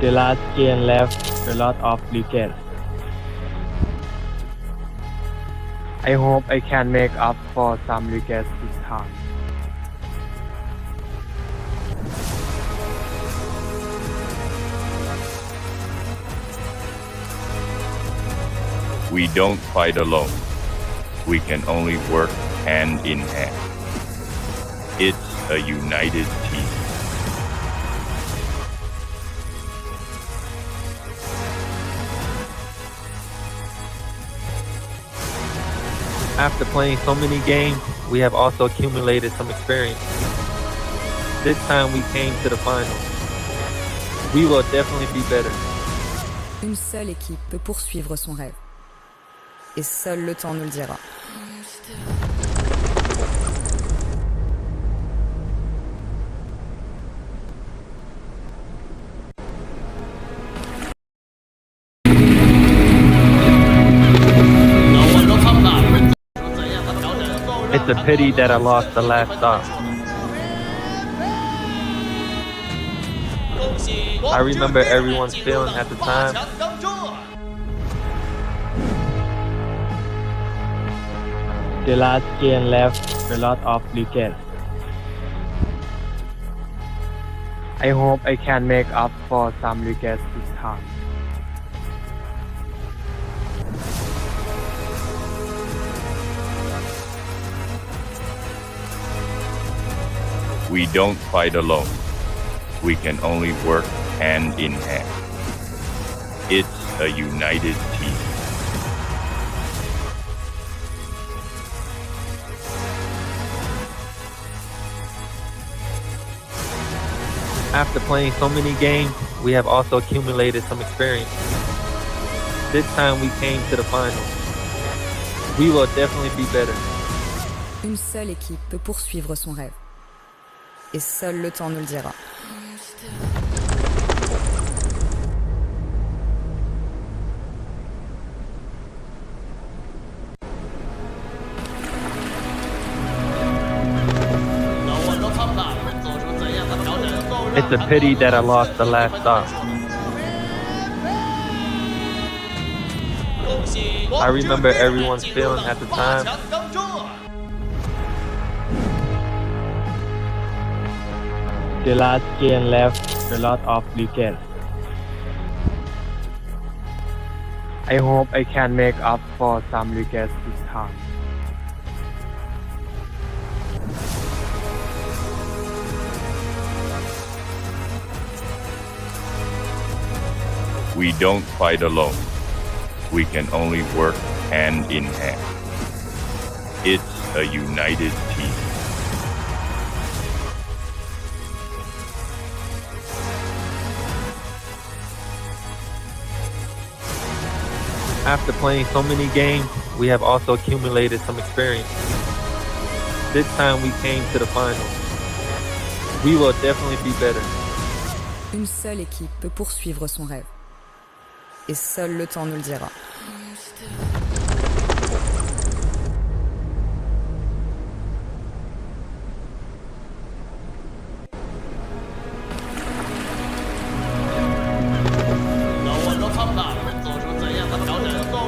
The last game left a lot of regrets. I hope I can make up for some regrets this time. We don't fight alone. We can only work hand in hand. It's a united team. After playing so many games, we have also accumulated some experience. This time we came to the final. We will definitely be better. Une seule équipe peut poursuivre son rêve. Et seul le temps nous le dira. It's a pity that I lost the last stop. I remember everyone's feeling at the time. The last game left a lot of regrets. I hope I can make up for some regrets this time. We don't fight alone. We can only work hand in hand. It's a united team. After playing so many games, we have also accumulated some experience. This time we came to the final. We will definitely be better. Une seule équipe peut poursuivre son rêve. Et seul le temps nous le dira. It's a pity that I lost the last stop. I remember everyone's feeling at the time. The last game left a lot of regrets. I hope I can make up for some regrets this time. We don't fight alone. We can only work hand in hand. It's a united team. After playing so many games, we have also accumulated some experience. This time we came to the final. We will definitely be better. Une seule équipe peut poursuivre son rêve. Et seul le temps nous le dira.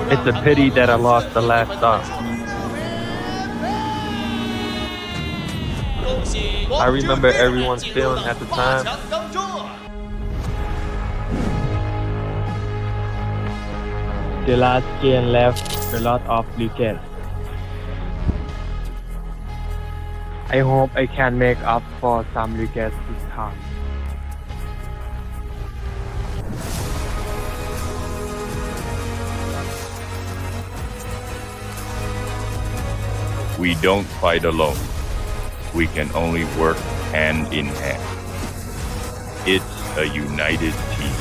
It's a pity that I lost the last stop. I remember everyone's feeling at the time. The last game left a lot of regrets. I hope I can make up for some regrets this time. We don't fight alone. We can only work hand in hand. It's a united team.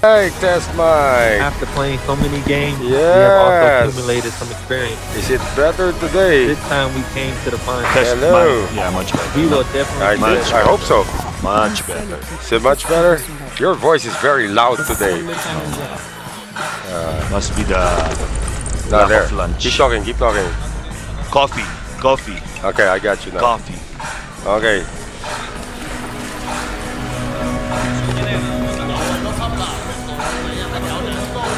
Hey, test mic. After playing so many games, we have Yes. also accumulated some experience. Is it better today? This time we came to the final. Hello. Yeah, much better. We will definitely be better. I hope so. Much better. Is it much better? Your voice is very loud today. Must be the Not lack there. of lunch. Keep talking, keep talking. Coffee. Coffee. Okay, I got you now. Coffee. Okay.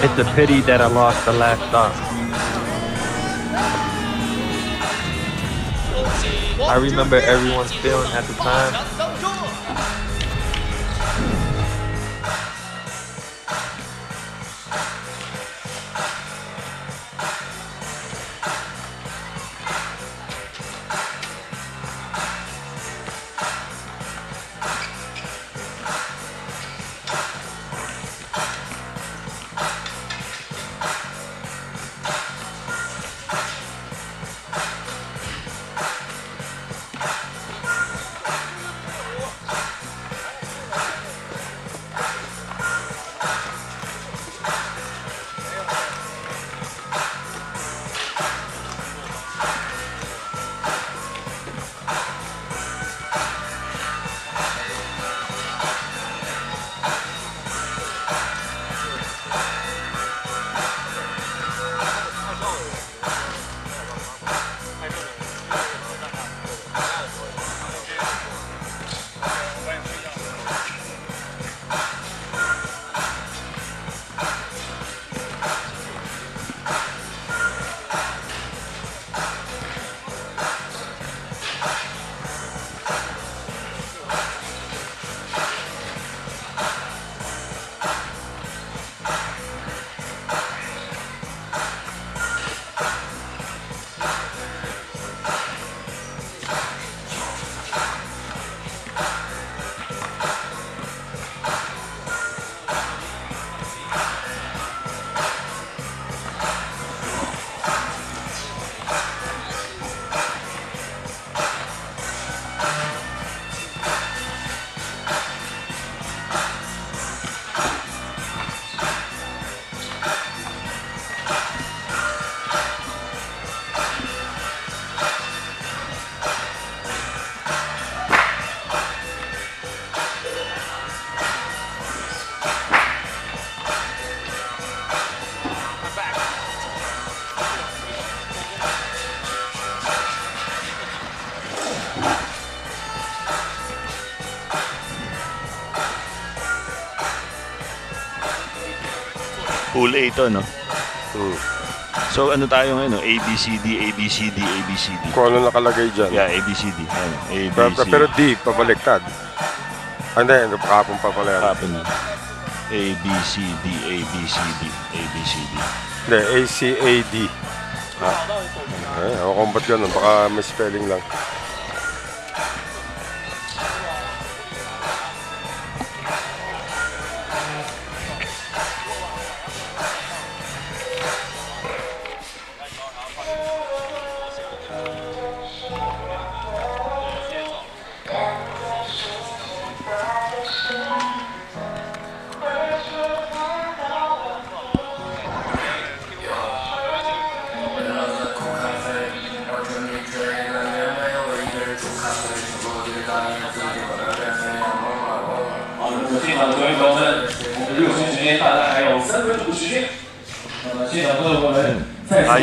It's a pity that I lost the last stop. I remember everyone's feeling at the time. Pool A ito, no? So ano tayo ngayon, no? A, B, C, D, A, B, C, D, A, B, C, D. Kung ano nakalagay dyan. Yeah, A, B, C, D. Ayun, A, B, C. Pero D, pabaliktad. Hindi, kapon pa pala yan. Kapon yun. A, B, C, D, A, B, C, D, A, B, C, D. Hindi, A, C, A, D. Ako kung ba't ganun, baka may spelling lang.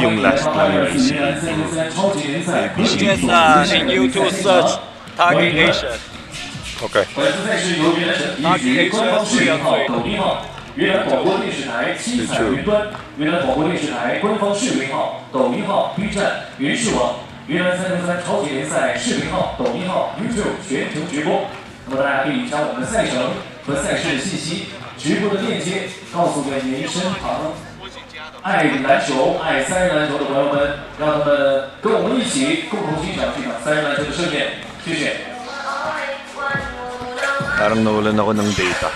Yung last lang yung Just in YouTube search Target Asia. Okay. Target Asia 323。云南广播电视台七彩云端，云南广播电视台官方视频号、抖音号、B 站、云视网、云南303超级联赛视频号、抖音号、YouTube 全程直播。那么大家可以将我们的赛程和赛事信息、直播的链接告诉给您身旁爱篮球、爱三人篮球的朋友们，让他们跟我们一起共同欣赏这场三人篮球的盛宴。谢谢。Parang nawalan ako ng data.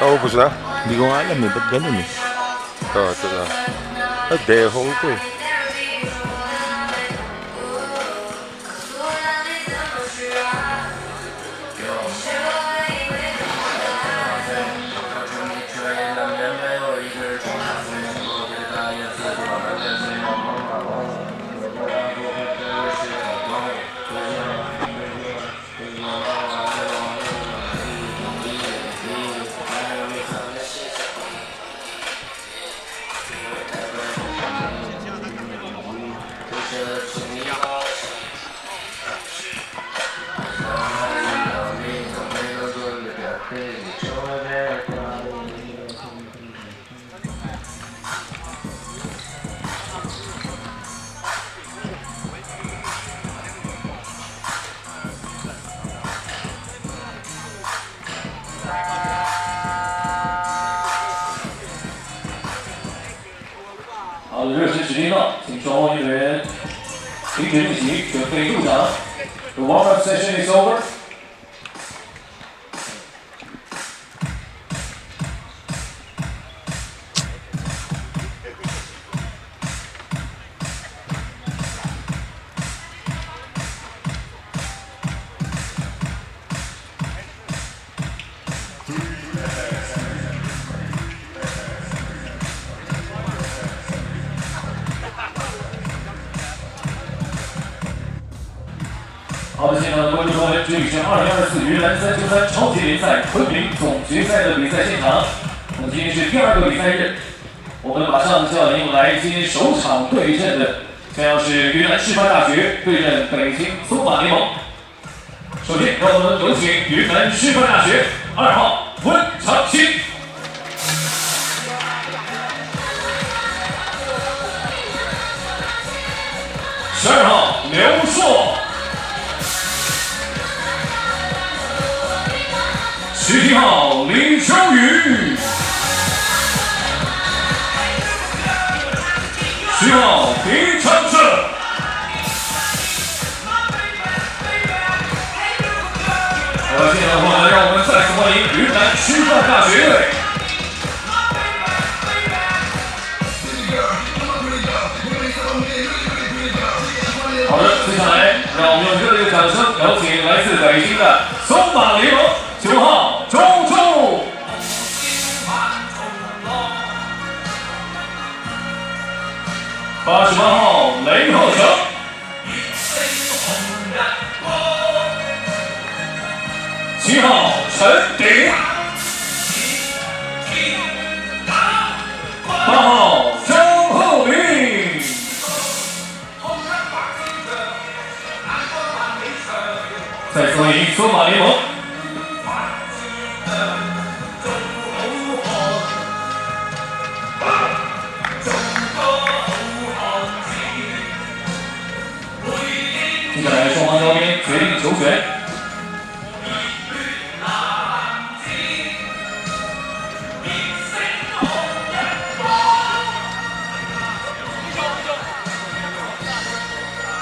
Naubos na? Hindi ko nga alam eh, ba't ganun eh? Ito na. Dehong to eh. 好的，热身时间到，请双方运动员停止练习，准备入场。The warm-up session is over. 好的，现场的观众朋友们，这里是2024云南393超级联赛昆明总决赛的比赛现场。那么今天是第2个比赛日，我们马上就要迎来今天首场对阵的，将要是云南师范大学对阵北京松马联盟。首先，让我们有请云南师范大学2号温长兴。12号刘硕。17号林秋雨，10号林长胜。好了，现在的话呢，让我们再次欢迎云南师范大学队。好的，接下来让我们用热烈的掌声有请来自北京的松马联盟9号周周。88号雷浩成。7号陈鼎。8号张厚明。再次欢迎松马联盟。接下来双方交兵决定球权。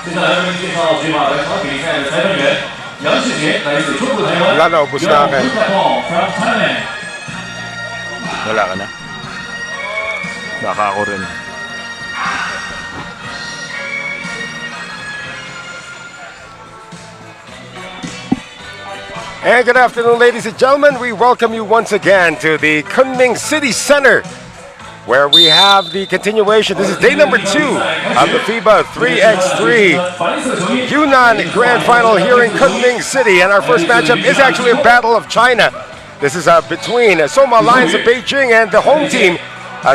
接下来为您介绍这把本场比赛的裁判员杨世杰，来自中国台湾。Wala ka na. Baka ako rin. And good afternoon, ladies and gentlemen. We welcome you once again to the Kunming City Center, where we have the continuation. This is day number 2 of the FIBA 3x3 Yunnan Grand Final here in Kunming City. And our first matchup is actually a battle of China. This is between Soma Alliance of Beijing and the home team,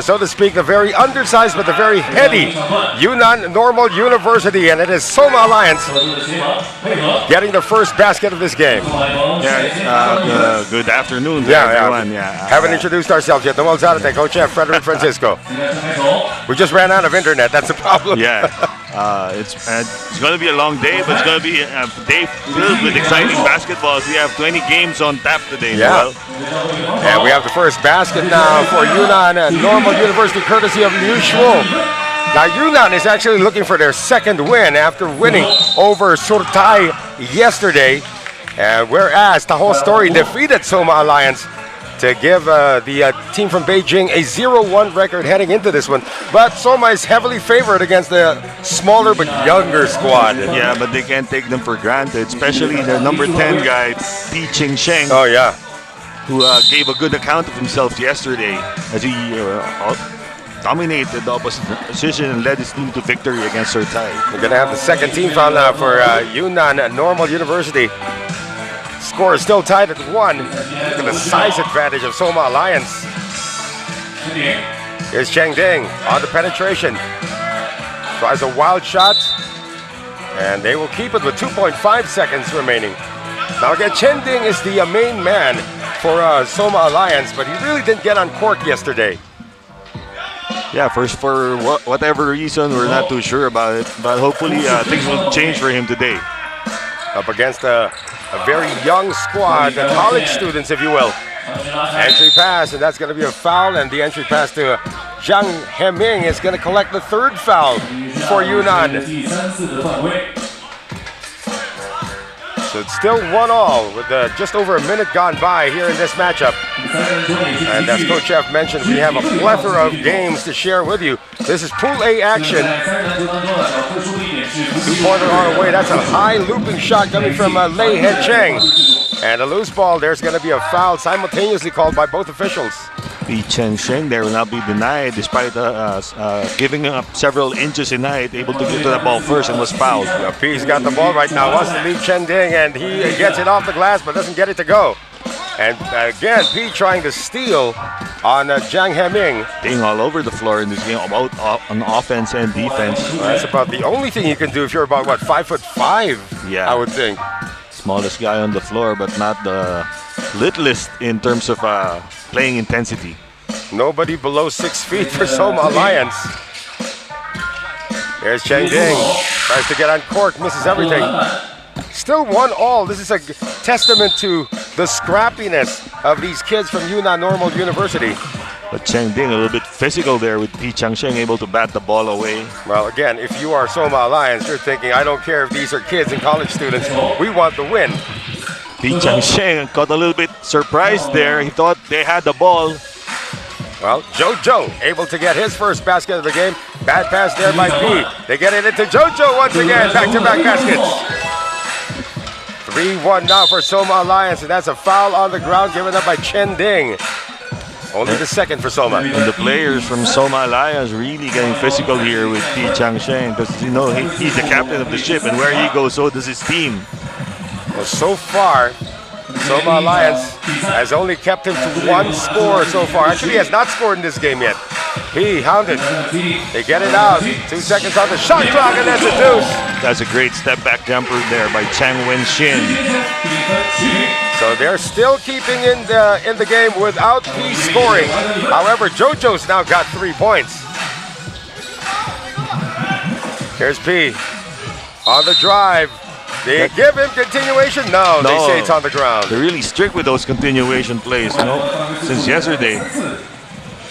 so to speak, the very undersized but the very heady Yunnan Normal University. And it is Soma Alliance getting the first basket of this game. Yeah, good afternoon to everyone. Haven't introduced ourselves yet. Noel Zarate, co-chef Frederick Francisco. We just ran out of internet. That's the problem. Yeah, it's going to be a long day, but it's going to be a day filled with exciting basketball. We have 20 games on tap today. Yeah. And we have the first basket now for Yunnan Normal University, courtesy of Liu Shuo. Now Yunnan is actually looking for their second win after winning over Surtai yesterday. Whereas Taho Story defeated Soma Alliance to give the team from Beijing a 0-1 record heading into this one. But Soma is heavily favored against the smaller but younger squad. Yeah, but they can't take them for granted, especially the number 10 guy, Pi Ching Sheng. Oh, yeah. Who gave a good account of himself yesterday as he dominated the opposition and led his team to victory against Surtai. We're going to have the second team foul now for Yunnan Normal University. Score is still tied at 1. Look at the size advantage of Soma Alliance. Here's Cheng Ding on the penetration. Tries a wild shot. And they will keep it with 2.5 seconds remaining. Now again, Chen Ding is the main man for Soma Alliance, but he really didn't get on court yesterday. Yeah, for whatever reason, we're not too sure about it. But hopefully things will change for him today. Up against a very young squad, college students, if you will. Entry pass, and that's going to be a foul, and the entry pass to Zhang Heming is going to collect the third foul for Yunnan. So it's still 1-1 with just over a minute gone by here in this matchup. And as Coach F mentioned, we have a plethora of games to share with you. This is Pool A action. 2-pointer on the way. That's a high looping shot coming from Lei He Cheng. And a loose ball. There's going to be a foul simultaneously called by both officials. Pi Cheng Sheng there will not be denied despite giving up several inches in height, able to get to that ball first and was fouled. Yeah, Pi's got the ball right now, wants to leave Chen Ding, and he gets it off the glass but doesn't get it to go. And again, Pi trying to steal on Zhang Heming. Being all over the floor in this game, both on offense and defense. Well, that's about the only thing you can do if you're about, what, 5'5", yeah, I would think. Smallest guy on the floor, but not the littlest in terms of playing intensity. Nobody below 6 feet for Soma Alliance. There's Cheng Ding. Tries to get on court, misses everything. Still 1-1. This is a testament to the scrappiness of these kids from Yunnan Normal University. But Cheng Ding a little bit physical there with Pi Chang Sheng able to bat the ball away. Well, again, if you are Soma Alliance, you're thinking, I don't care if these are kids and college students. We want the win. Pi Chang Sheng got a little bit surprised there. He thought they had the ball. Well, Jojo able to get his first basket of the game. Bad pass there by Pi. They get it into Jojo once again. Back-to-back baskets. 3-1 now for Soma Alliance, and that's a foul on the ground given up by Chen Ding. Only the second for Soma. And the players from Soma Alliance really getting physical here with Pi Chang Sheng, because you know he's the captain of the ship, and where he goes, so does his team. Well, so far, Soma Alliance has only kept him to 1 score so far. Actually, he has not scored in this game yet. He hounded. They get it out. 2 seconds on the shot clock, and that's a deuce. That's a great step back jumper there by Chang Wen-shin. So they're still keeping in the game without P scoring. However, Jojo's now got 3 points. Here's P on the drive. They give him continuation? No, they say it's on the ground. They're really strict with those continuation plays, you know, since yesterday.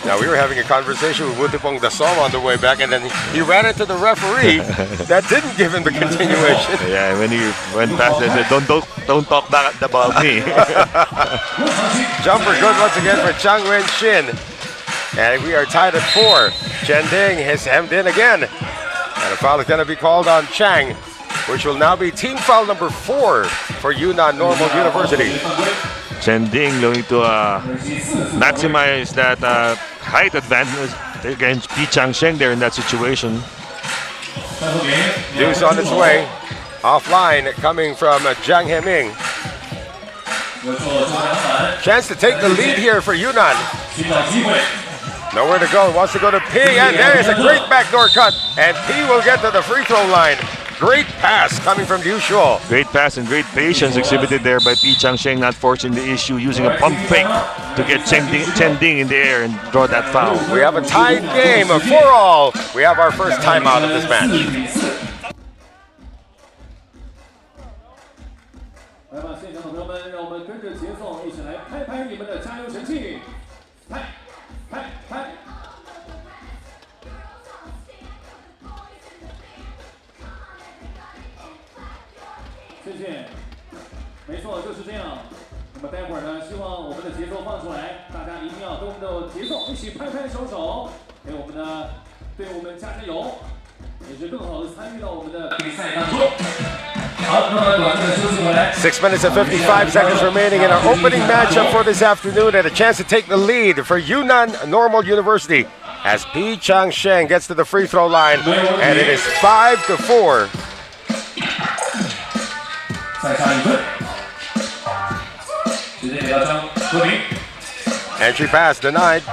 Now, we were having a conversation with Wutipong Dasom on the way back, and then he ran into the referee. That didn't give him the continuation. Yeah, when he went past, they said, don't talk bad about me. Jumper good once again for Chang Wen-shin. And we are tied at 4. Chen Ding has hemmed in again. And a foul is going to be called on Chang, which will now be team foul number 4 for Yunnan Normal University. Chen Ding going to maximize that height advantage against Pi Chang Sheng there in that situation. Deuce on its way. Offline coming from Zhang Heming. Chance to take the lead here for Yunnan. Nowhere to go. Wants to go to P, and there is a great backdoor cut. And P will get to the free throw line. Great pass coming from Liu Shuo. Great pass and great patience exhibited there by Pi Chang Sheng, not forcing the issue, using a pump fake to get Chen Ding in the air and draw that foul. We have a tied game of 4-4. We have our first timeout of this match. Six minutes and 55 seconds remaining in our opening matchup for this afternoon, and a chance to take the lead for Yunnan Normal University as Pi Chang Sheng gets to the free throw line, and it is 5-4. Entry pass denied.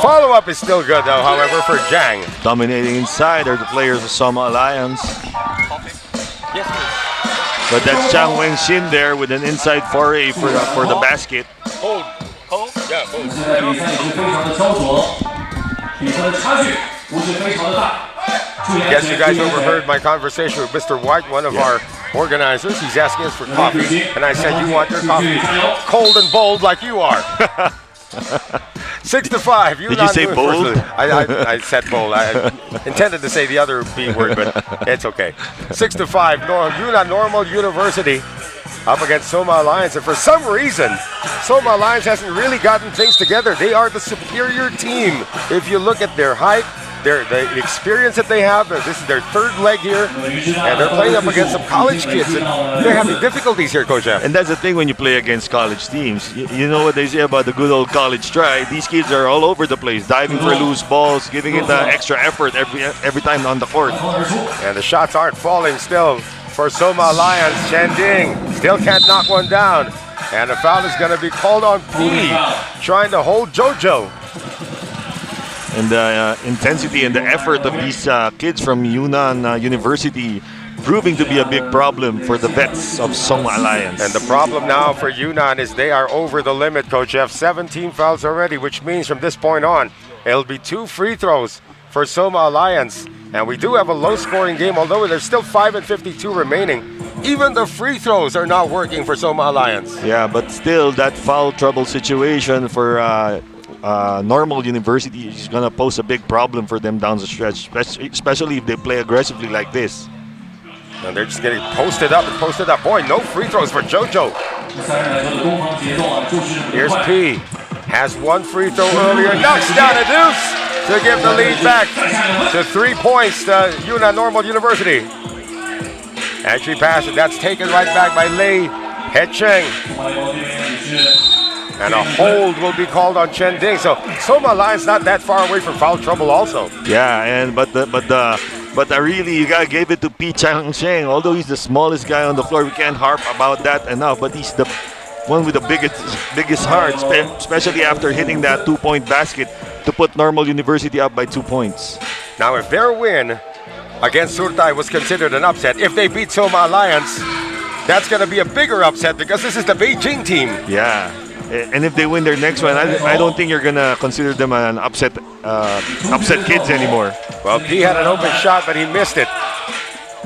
Follow-up is still good though, however, for Zhang. Dominating inside are the players of Soma Alliance. But that's Chang Wen-shin there with an inside foray for the basket. Hold. Yeah, hold. Guess you guys overheard my conversation with Mr. White, one of our organizers. He's asking us for coffee, and I said, you want your coffee cold and bold like you are. 6-5. Did you say bold? I said bold. I intended to say the other B word, but it's okay. 6-5. Yunnan Normal University up against Soma Alliance, and for some reason, Soma Alliance hasn't really gotten things together. They are the superior team. If you look at their height, the experience that they have, this is their third leg here, and they're playing up against some college kids, and they're having difficulties here, Coach F. And that's the thing when you play against college teams. You know what they say about the good old college try. These kids are all over the place, diving for loose balls, giving it extra effort every time on the court. And the shots aren't falling still for Soma Alliance. Chending still can't knock one down. And a foul is going to be called on P, trying to hold JoJo. And the intensity and the effort of these kids from Yunnan University proving to be a big problem for the vets of Soma Alliance. And the problem now for Yunnan is they are over the limit, Coach F. 17 fouls already, which means from this point on, it'll be 2 free throws for Soma Alliance. And we do have a low-scoring game, although there's still 5:52 remaining. Even the free throws are not working for Soma Alliance. Yeah, but still, that foul trouble situation for Normal University is going to pose a big problem for them down the stretch, especially if they play aggressively like this. And they're just getting posted up and posted up. Boy, no free throws for JoJo. Here's P. Has 1 free throw earlier. Knocks down a deuce to give the lead back to 3 points to Yunnan Normal University. Entry pass, and that's taken right back by Lei Hecheng. And a hold will be called on Chending. So Soma Alliance not that far away from foul trouble also. Yeah, and but really you gotta give it to Pi Chang Sheng. Although he's the smallest guy on the floor, we can't harp about that enough. But he's the one with the biggest heart, especially after hitting that 2-point basket to put Normal University up by 2 points. Now, if their win against Surtai was considered an upset, if they beat Soma Alliance, that's going to be a bigger upset because this is the Beijing team. Yeah. And if they win their next one, I don't think you're gonna consider them an upset kids anymore. Well, P had an open shot, but he missed it.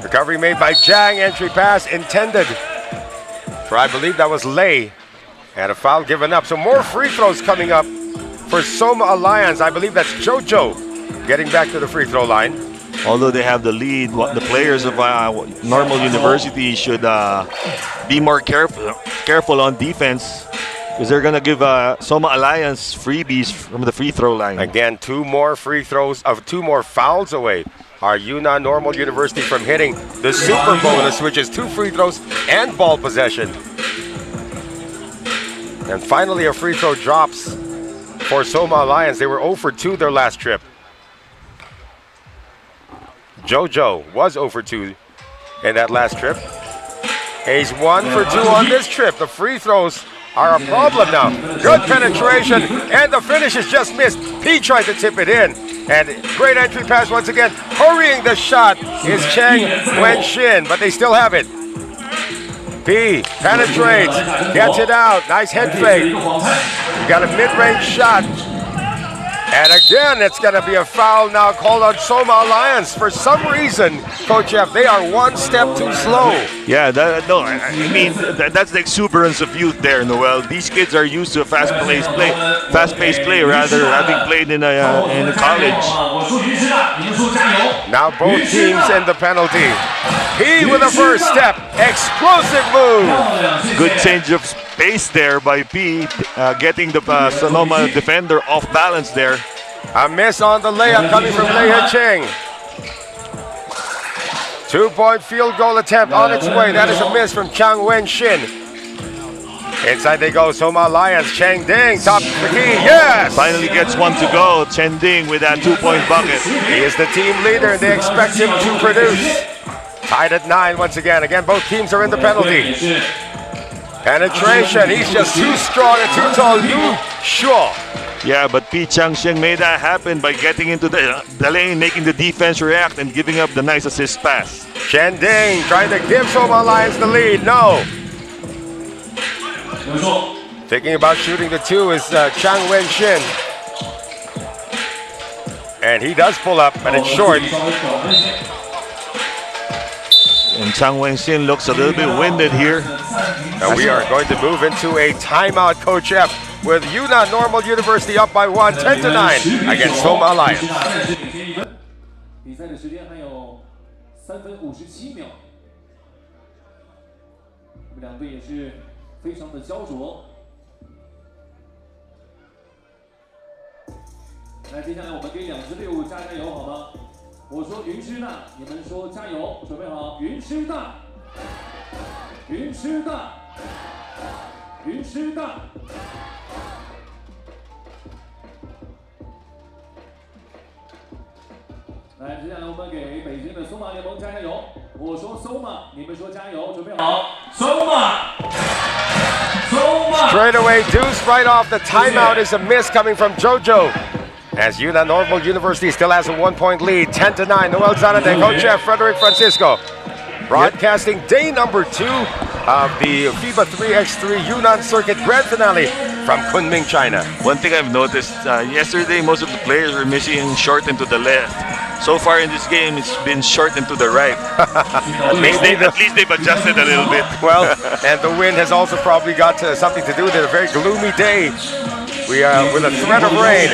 Recovery made by Jang. Entry pass intended for, I believe that was Lei. And a foul given up. So more free throws coming up for Soma Alliance. I believe that's JoJo getting back to the free throw line. Although they have the lead, the players of Normal University should be more careful on defense, because they're going to give Soma Alliance freebies from the free throw line. Again, 2 more free throws of 2 more fouls away are Yunnan Normal University from hitting the super bonus, which is 2 free throws and ball possession. And finally, a free throw drops for Soma Alliance. They were 0 for 2 their last trip. JoJo was 0 for 2 in that last trip. He's 1 for 2 on this trip. The free throws are a problem now. Good penetration, and the finish is just missed. P tried to tip it in, and great entry pass once again. Hurrying the shot is Cheng Wen-shin, but they still have it. P penetrates, gets it out. Nice head fake. You got a mid-range shot. And again, it's going to be a foul now called on Soma Alliance. For some reason, Coach F, they are 1 step too slow. Yeah, that's the exuberance of youth there, Noel. These kids are used to a fast-paced play, rather having played in college. Now both teams in the penalty. P with a first step, explosive move. Good change of pace there by P, getting the Sonoma defender off balance there. A miss on the layup coming from Lei Hecheng. 2-point field goal attempt on its way. That is a miss from Chang Wen-shin. Inside they go, Soma Alliance. Cheng Ding, top of the key, yes! Finally gets one to go. Chen Ding with that 2-point bucket. He is the team leader, and they expect him to produce. Tied at 9 once again. Again, both teams are in the penalty. Penetration, he's just too strong and too tall. Yu Shuo. Yeah, but Pi Chang Sheng made that happen by getting into the lane, making the defense react, and giving up the nice assist pass. Chen Ding trying to give Soma Alliance the lead. No. Thinking about shooting the 2 is Chang Wen-shin. And he does pull up, but it's short. And Chang Wen-shin looks a little bit winded here. And we are going to move into a timeout, Coach F. with Yunnan Normal University up by 1, 10-9 against Soma Alliance. 比赛的时间还有3分57秒，他们两队也是非常的焦灼。来，接下来我们给两支队伍加油，好吗？我说云师大，你们说加油，准备好，云师大，云师大，云师大。 来，接下来我们给北京的松马联盟加油！我说松马，你们说加油，准备好，松马，松马。 Straight away, deuce right off. The timeout is a miss coming from JoJo. As Yunnan Normal University still has a 1-point lead, 10-9. Noel Zanadeh, co-chef Frederick Francisco. Broadcasting day number 2 of the FIBA 3x3 Yunnan Circuit Grand Finale from Kunming, China. One thing I've noticed, yesterday most of the players were missing short into the left. So far in this game, it's been short into the right. at least they've adjusted a little bit. Well, and the wind has also probably got something to do with it. A very gloomy day. We are with a threat of rain.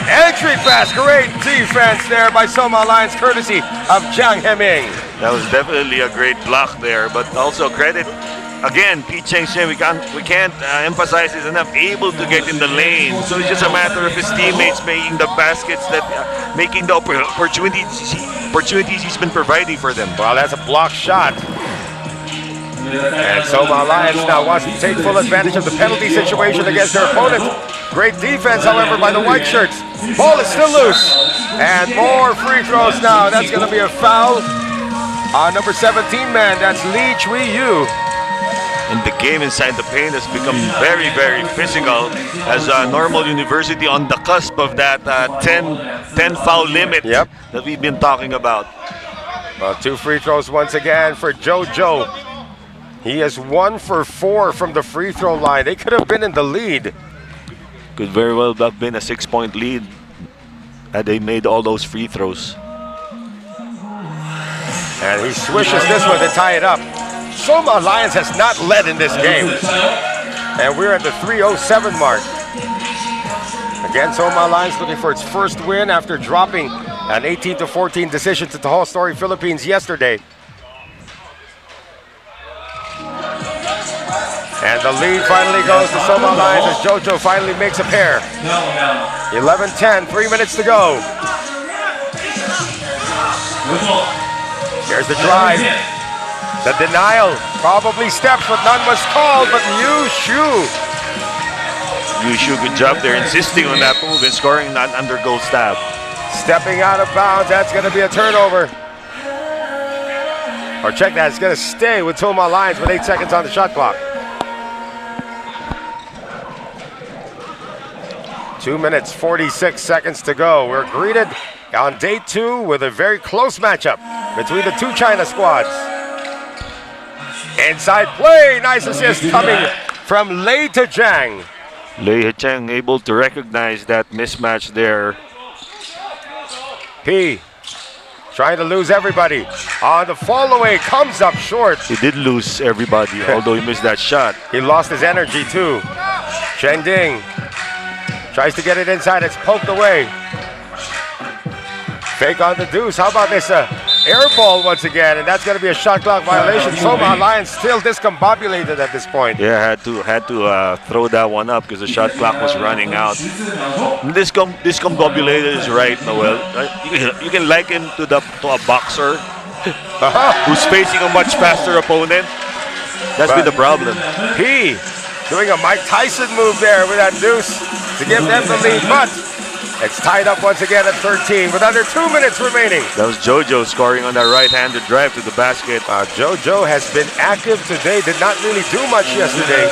Entry pass, great defense there by Soma Alliance, courtesy of Jiang Heming. That was definitely a great block there, but also credit again, Pi Cheng-Shen, we can't emphasize this enough, able to get in the lane. So it's just a matter of his teammates making the baskets, making the opportunities he's been providing for them. Well, that's a block shot. And Soma Alliance now wants to take full advantage of the penalty situation against their opponent. Great defense, however, by the white shirts. Ball is still loose. And more free throws now. That's going to be a foul on number 17 man. That's Lee Chui Yu. And the game inside the paint has become very, very physical as Normal University on the cusp of that 10 foul limit that we've been talking about. Well, 2 free throws once again for JoJo. He is 1 for 4 from the free throw line. They could have been in the lead. Could very well have been a 6-point lead had they made all those free throws. And he swishes this one to tie it up. Soma Alliance has not led in this game. And we're at the 3:07 mark. Again, Soma Alliance looking for its first win after dropping an 18-14 decision to Taho Story Philippines yesterday. And the lead finally goes to Soma Alliance as JoJo finally makes a pair. 11-10, 3 minutes to go. Here's the drive. The denial, probably steps, but none was called, but Yu Shu. Yu Shu, good job there, insisting on that move and scoring that under goal stab. Stepping out of bounds, that's going to be a turnover. Or check that, it's going to stay with Soma Alliance with 8 seconds on the shot clock. 2 minutes, 46 seconds to go. We're greeted on day 2 with a very close matchup between the 2 China squads. Inside play, nice assist coming from Lei Zhang. Lei Zhang able to recognize that mismatch there. P trying to lose everybody. On the fall away, comes up short. He did lose everybody, although he missed that shot. He lost his energy too. Chen Ding tries to get it inside, it's poked away. Fake on the deuce, how about this air ball once again, and that's going to be a shot clock violation. Soma Alliance still discombobulated at this point. Yeah, had to throw that one up because the shot clock was running out. Discombobulated is right, Noel. You can liken to a boxer who's facing a much faster opponent. That's been the problem. He doing a Mike Tyson move there with that deuce to give them the lead, but it's tied up once again at 13 with under 2 minutes remaining. That was JoJo scoring on that right-handed drive to the basket. JoJo has been active today, did not really do much yesterday.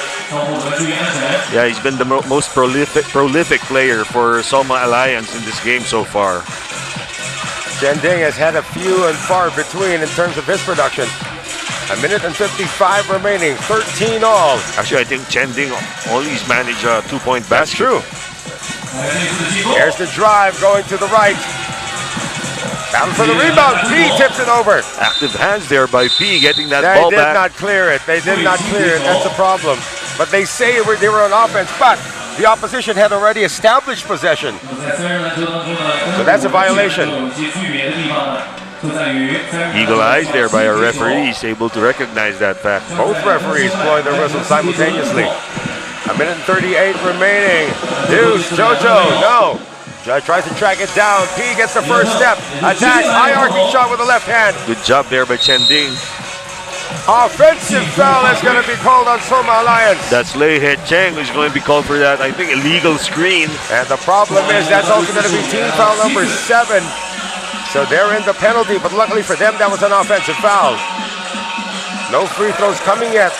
Yeah, he's been the most prolific player for Soma Alliance in this game so far. Chen Ding has had a few and far between in terms of his production. 1 minute and 55 remaining, 13 all. Actually, I think Chen Ding always managed a 2-point basket. That's true. Here's the drive going to the right. Down for the rebound. P tips it over. Active hands there by P getting that ball back. They did not clear it. They did not clear it. That's the problem. But they say they were on offense. But the opposition had already established possession. So that's a violation. Eagle eyes there by a referee. He's able to recognize that fact. Both referees blowing their whistles simultaneously. A minute and 38 remaining. Deuce, Jojo, no. Judge tries to track it down. P gets the first step. Attacks, high arcing shot with the left hand. Good job there by Chen Ding. Offensive foul is going to be called on Soma Alliance. That's Lei He Cheng who's going to be called for that, I think, illegal screen. And the problem is that's also going to be team foul number 7. So they're in the penalty, but luckily for them, that was an offensive foul. No free throws coming yet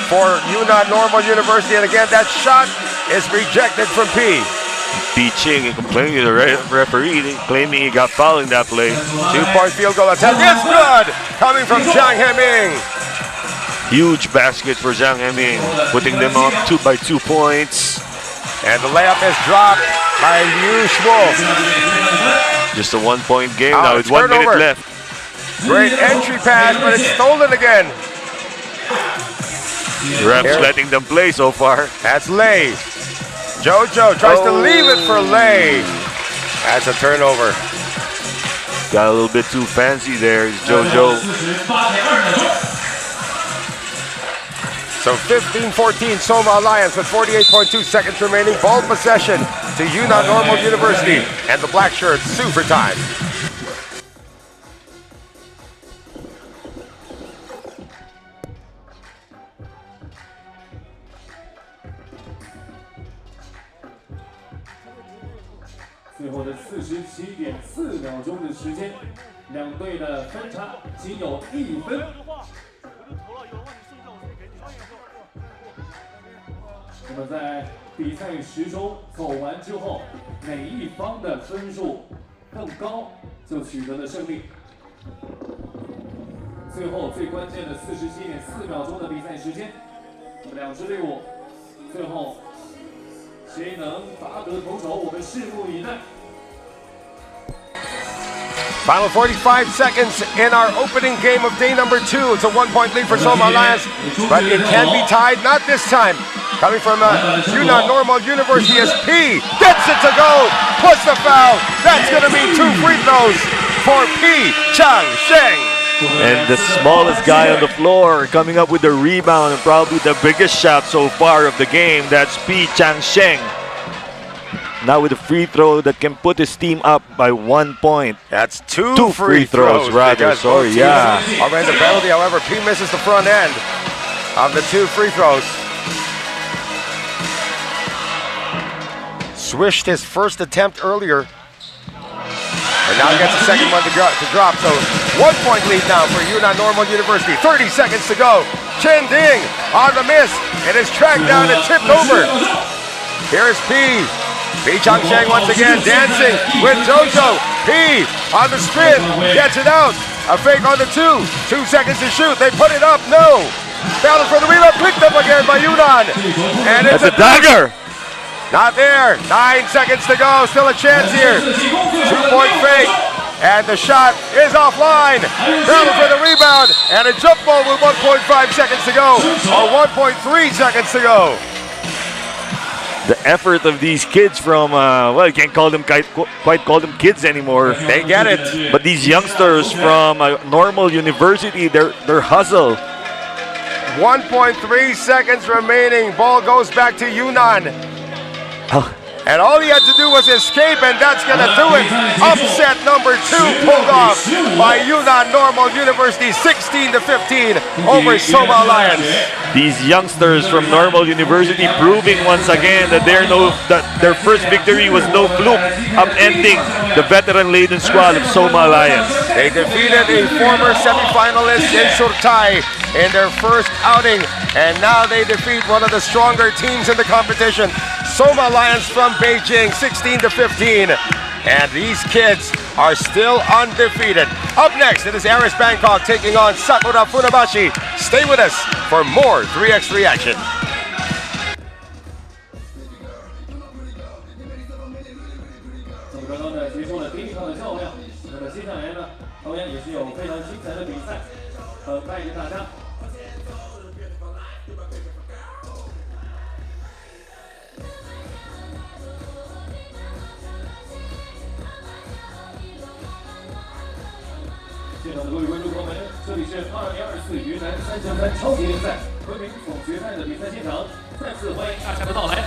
for Yunnan Normal University. And again, that shot is rejected from P. P Ching complaining to the referee, claiming he got fouled in that play. 2-point field goal attempt is good, coming from Zhang Heming. Huge basket for Zhang Heming, putting them up 2 by 2 points. And the layup is dropped by Liu Shuo. Just a 1-point game now with 1 minute left. Great entry pass, but it's stolen again. Refs letting them play so far. That's Lei. Jojo tries to leave it for Lei. That's a turnover. Got a little bit too fancy there, Jojo. So 15-14 Soma Alliance with 48.2 seconds remaining. Ball possession to Yunnan Normal University. And the black shirts sue for time.最后的47.4秒钟的时间，两队的分差仅有1分。那么在比赛时钟走完之后，哪一方的分数更高，就取得了胜利。最后最关键的47.4秒钟的比赛时间，那么两支队伍最后。 谁能拔得头筹？我们拭目以待。 Final 45 seconds in our opening game of day number 2. It's a 1-point lead for Soma Alliance, but it can be tied. Not this time. Coming from Yunnan Normal University as P gets it to go. Plus the foul. That's going to be 2 free throws for P Chang Sheng. And the smallest guy on the floor coming up with the rebound and probably the biggest shot so far of the game. That's P Chang Sheng. Now with a free throw that can put his team up by 1 point. That's two free throws rather. Sorry, yeah. Already the penalty, however, P misses the front end of the 2 free throws. Swished his first attempt earlier. And now he gets a second one to drop. So 1-point lead now for Yunnan Normal University. 30 seconds to go. Chen Ding on the miss. It is tracked down and tipped over. Here's P. P Chang Sheng once again dancing with Jojo. P on the spin. Gets it out. A fake on the 2. 2 seconds to shoot. They put it up. No. Battle for the rebound. Picked up again by Yunnan. And it's a dagger. Not there. 9 seconds to go. Still a chance here. 2-point fake. And the shot is offline. Battle for the rebound. And a jump ball with 1.5 seconds to go. Or 1.3 seconds to go. The effort of these kids from, well, you can't call them quite call them kids anymore. They get it. But these youngsters from Normal University, their hustle. 1.3 seconds remaining. Ball goes back to Yunnan. And all he had to do was escape, and that's going to do it. Upset number 2 pulled off by Yunnan Normal University, 16-15 over Soma Alliance. These youngsters from Normal University proving once again that their first victory was no fluke, upending the veteran-laden squad of Soma Alliance. They defeated a former semifinalist in Surtai in their first outing, and now they defeat one of the stronger teams in the competition, Soma Alliance from Beijing, 16-15. And these kids are still undefeated. Up next, it is Aris Bangkok taking on Sakura Funabashi. Stay with us for more 3x3 action. 现场的各位观众朋友们，这里是2024云南3×3超级联赛昆明总决赛的比赛现场，再次欢迎大家的到来。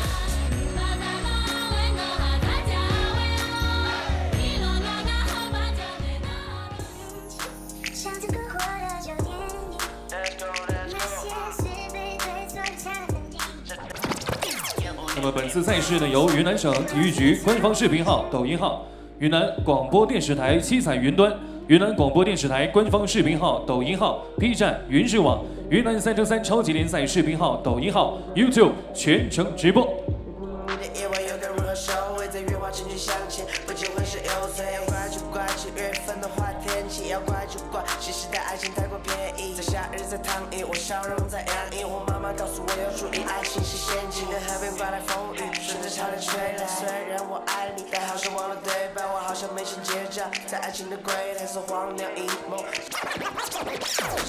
那么本次赛事呢，由云南省体育局官方视频号、抖音号、云南广播电视台七彩云端、云南广播电视台官方视频号、抖音号、B 站、云视网、云南3×3超级联赛视频号、抖音号、YouTube 全程直播。其实的爱情太过便宜，在夏日在躺椅，我笑容在洋溢。我妈妈告诉我要注意，爱情是陷阱，在河边刮来风雨，顺着潮流吹来。虽然我爱你，但好像忘了对白，我好像没钱结账，在爱情的柜台是荒凉一梦。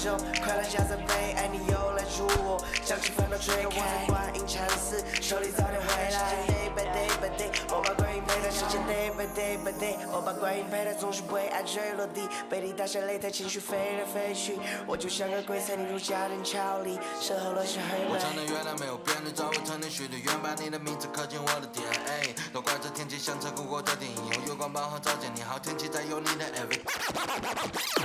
就快乐加在杯，爱你又来助我，将气氛都吹开。我在观音禅寺，手里早点回来。Day by day by day，我把观音陪在时间 day by day by day，我把观音陪在总是为爱坠落地，背地大下擂台，情绪飞来飞去，我就像个鬼才你入家庭桥里，身后落下黑白。我唱的月亮没有变，你找我成年许的愿，把你的名字刻进我的 DNA， 都怪这天气像成过的电影，有月光宝盒照见你好，天气才有你的 every。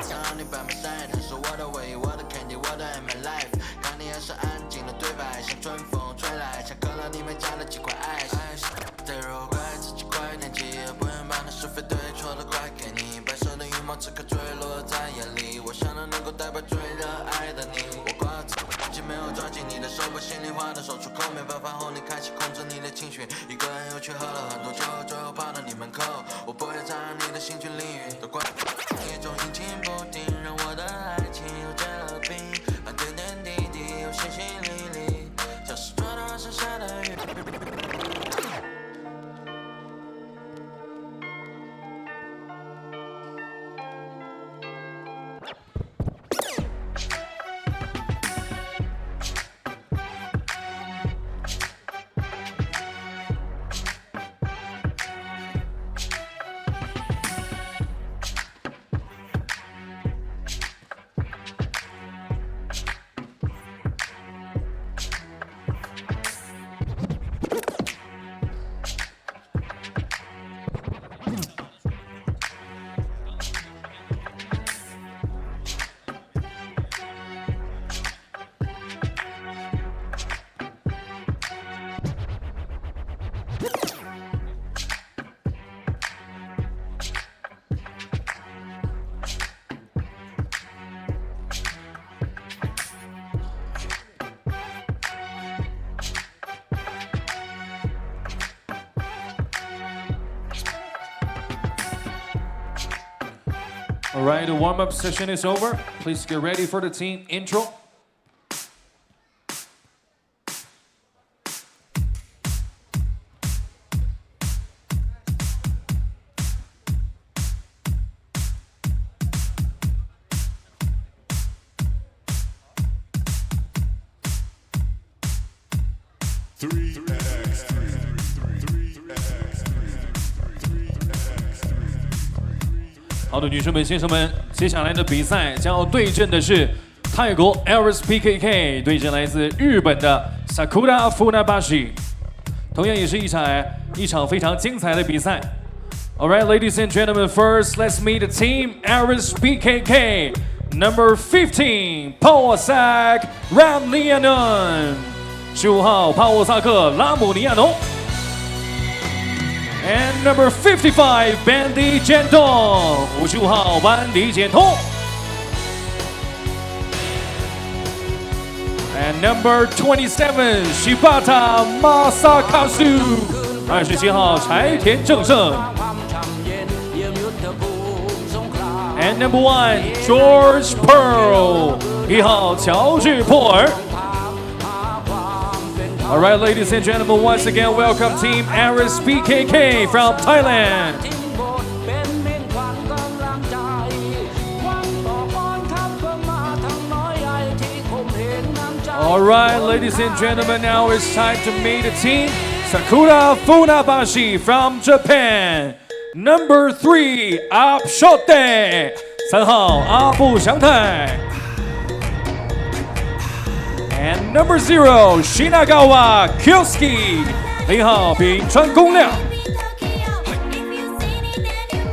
想让你by my side， 是我的唯一，我的 candy， 我的 in my life。看你还是安静的对白，像春风吹来，像可乐里面加了几块 ice。对肉怪自己快点记，不愿把那是非对错都怪给你，白色的羽毛此刻坠落在眼里，我想能够代表最热爱的你。我挂自己没有抓紧你的手，把心里话都说出口，没办法后你开始控制你的情绪，一个人又去喝了很多酒，最后跑到你门口，我不会再让你的心去淋雨，都怪一种阴晴不定，让我的爱情又结了冰，让点点滴滴又淅淅沥沥，像是昨晚剩下的雨。Alright, the warm-up session is over. Please get ready for the team intro. Three. 好的，女生们、先生们，接下来的比赛将要对阵的是泰国 Aris BKK 对阵来自日本的 Sakura Funabashi， 同样也是一场非常精彩的比赛。Alright, ladies and gentlemen, first let's meet the team Aris BKK, number 15, Pawasak Ramnianon, 15号帕沃萨克拉姆尼亚农。And number 55, Bandy Jentong, 55号班迪简通。And number 27, Shibata Masakazu, 27号柴田正胜。And number 1, George Pearl, 1号乔治珀尔。All right, ladies and gentlemen, once again, welcome Team Aris BKK from Thailand. All right, ladies and gentlemen, now it's time to meet the team Sakura Funabashi from Japan. Number 3, Upshote, 3号阿布祥太 ，and number 0 Shinagawa Kyosuke 0号丙川公亮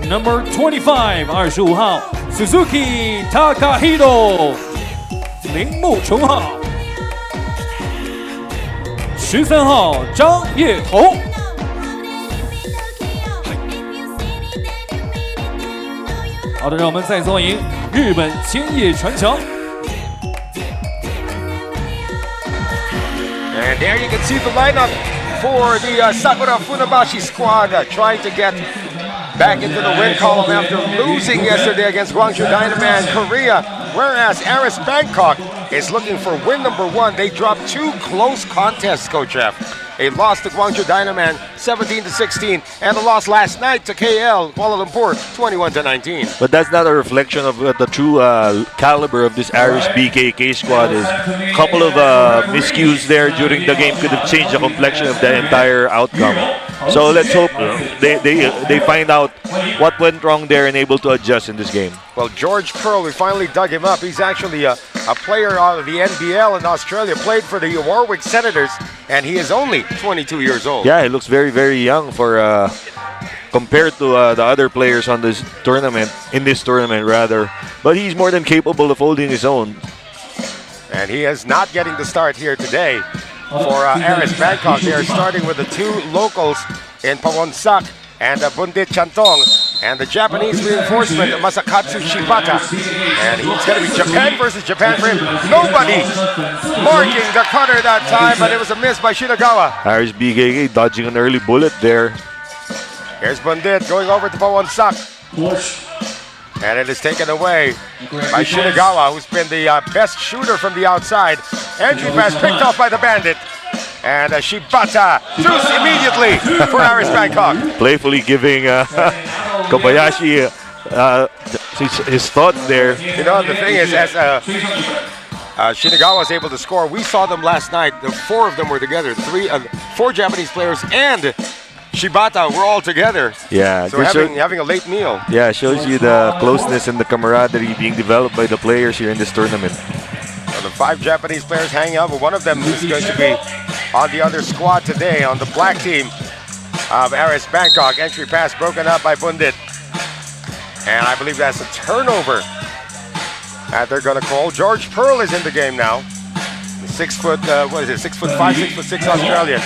，number 25 25号 Suzuki Takahiro 铃木崇浩，13号张叶彤。 好的，让我们再次欢迎日本千叶传强。 And there you can see the lineup for the Sakura Funabashi squad trying to get back into the win column after losing yesterday against Guangju Dynaman Korea. Whereas Aris Bangkok is looking for win number 1. They dropped 2 close contests, Coach Jeff. A loss to Guangju Dynaman 17-16 and a loss last night to KL Kuala Lumpur 21-19. But that's not a reflection of the true caliber of this Aris BKK squad. Is a couple of miscues there during the game could have changed the complexion of the entire outcome. So let's hope they find out what went wrong there and able to adjust in this game. Well, George Pearl, we finally dug him up. He's actually a player out of the NBL in Australia, played for the Warwick Senators, and he is only 22 years old. Yeah, he looks very, very young for compared to the other players on this tournament, rather. But he's more than capable of holding his own. And he is not getting the start here today for Aris Bangkok. They are starting with the 2 locals in Pawonsak and Bundit Chantong, and the Japanese reinforcement, Masakatsu Shibata. And he's going to be Japan versus Japan for him. Nobody marking the cutter that time, but it was a miss by Shinagawa. Aris BKK dodging an early bullet there. Here's Bundit going over to Pawonsak. And it is taken away by Shinagawa, who's been the best shooter from the outside. Entry pass picked off by the Bandit. And Shibata shoots immediately for Aris Bangkok. Playfully giving Kobayashi his thoughts there. You know, the thing is, as Shinagawa was able to score, we saw them last night. The 4 of them were together. 4 Japanese players and Shibata were all together. Yeah. So having a late meal. Yeah, shows you the closeness and the camaraderie being developed by the players here in this tournament. So the 5 Japanese players hanging out, but one of them is going to be on the other squad today on the black team of Aris Bangkok. Entry pass broken up by Bundit. And I believe that's a turnover that they're going to call. George Pearl is in the game now. 6 foot, 6'5", 6'6" Australian.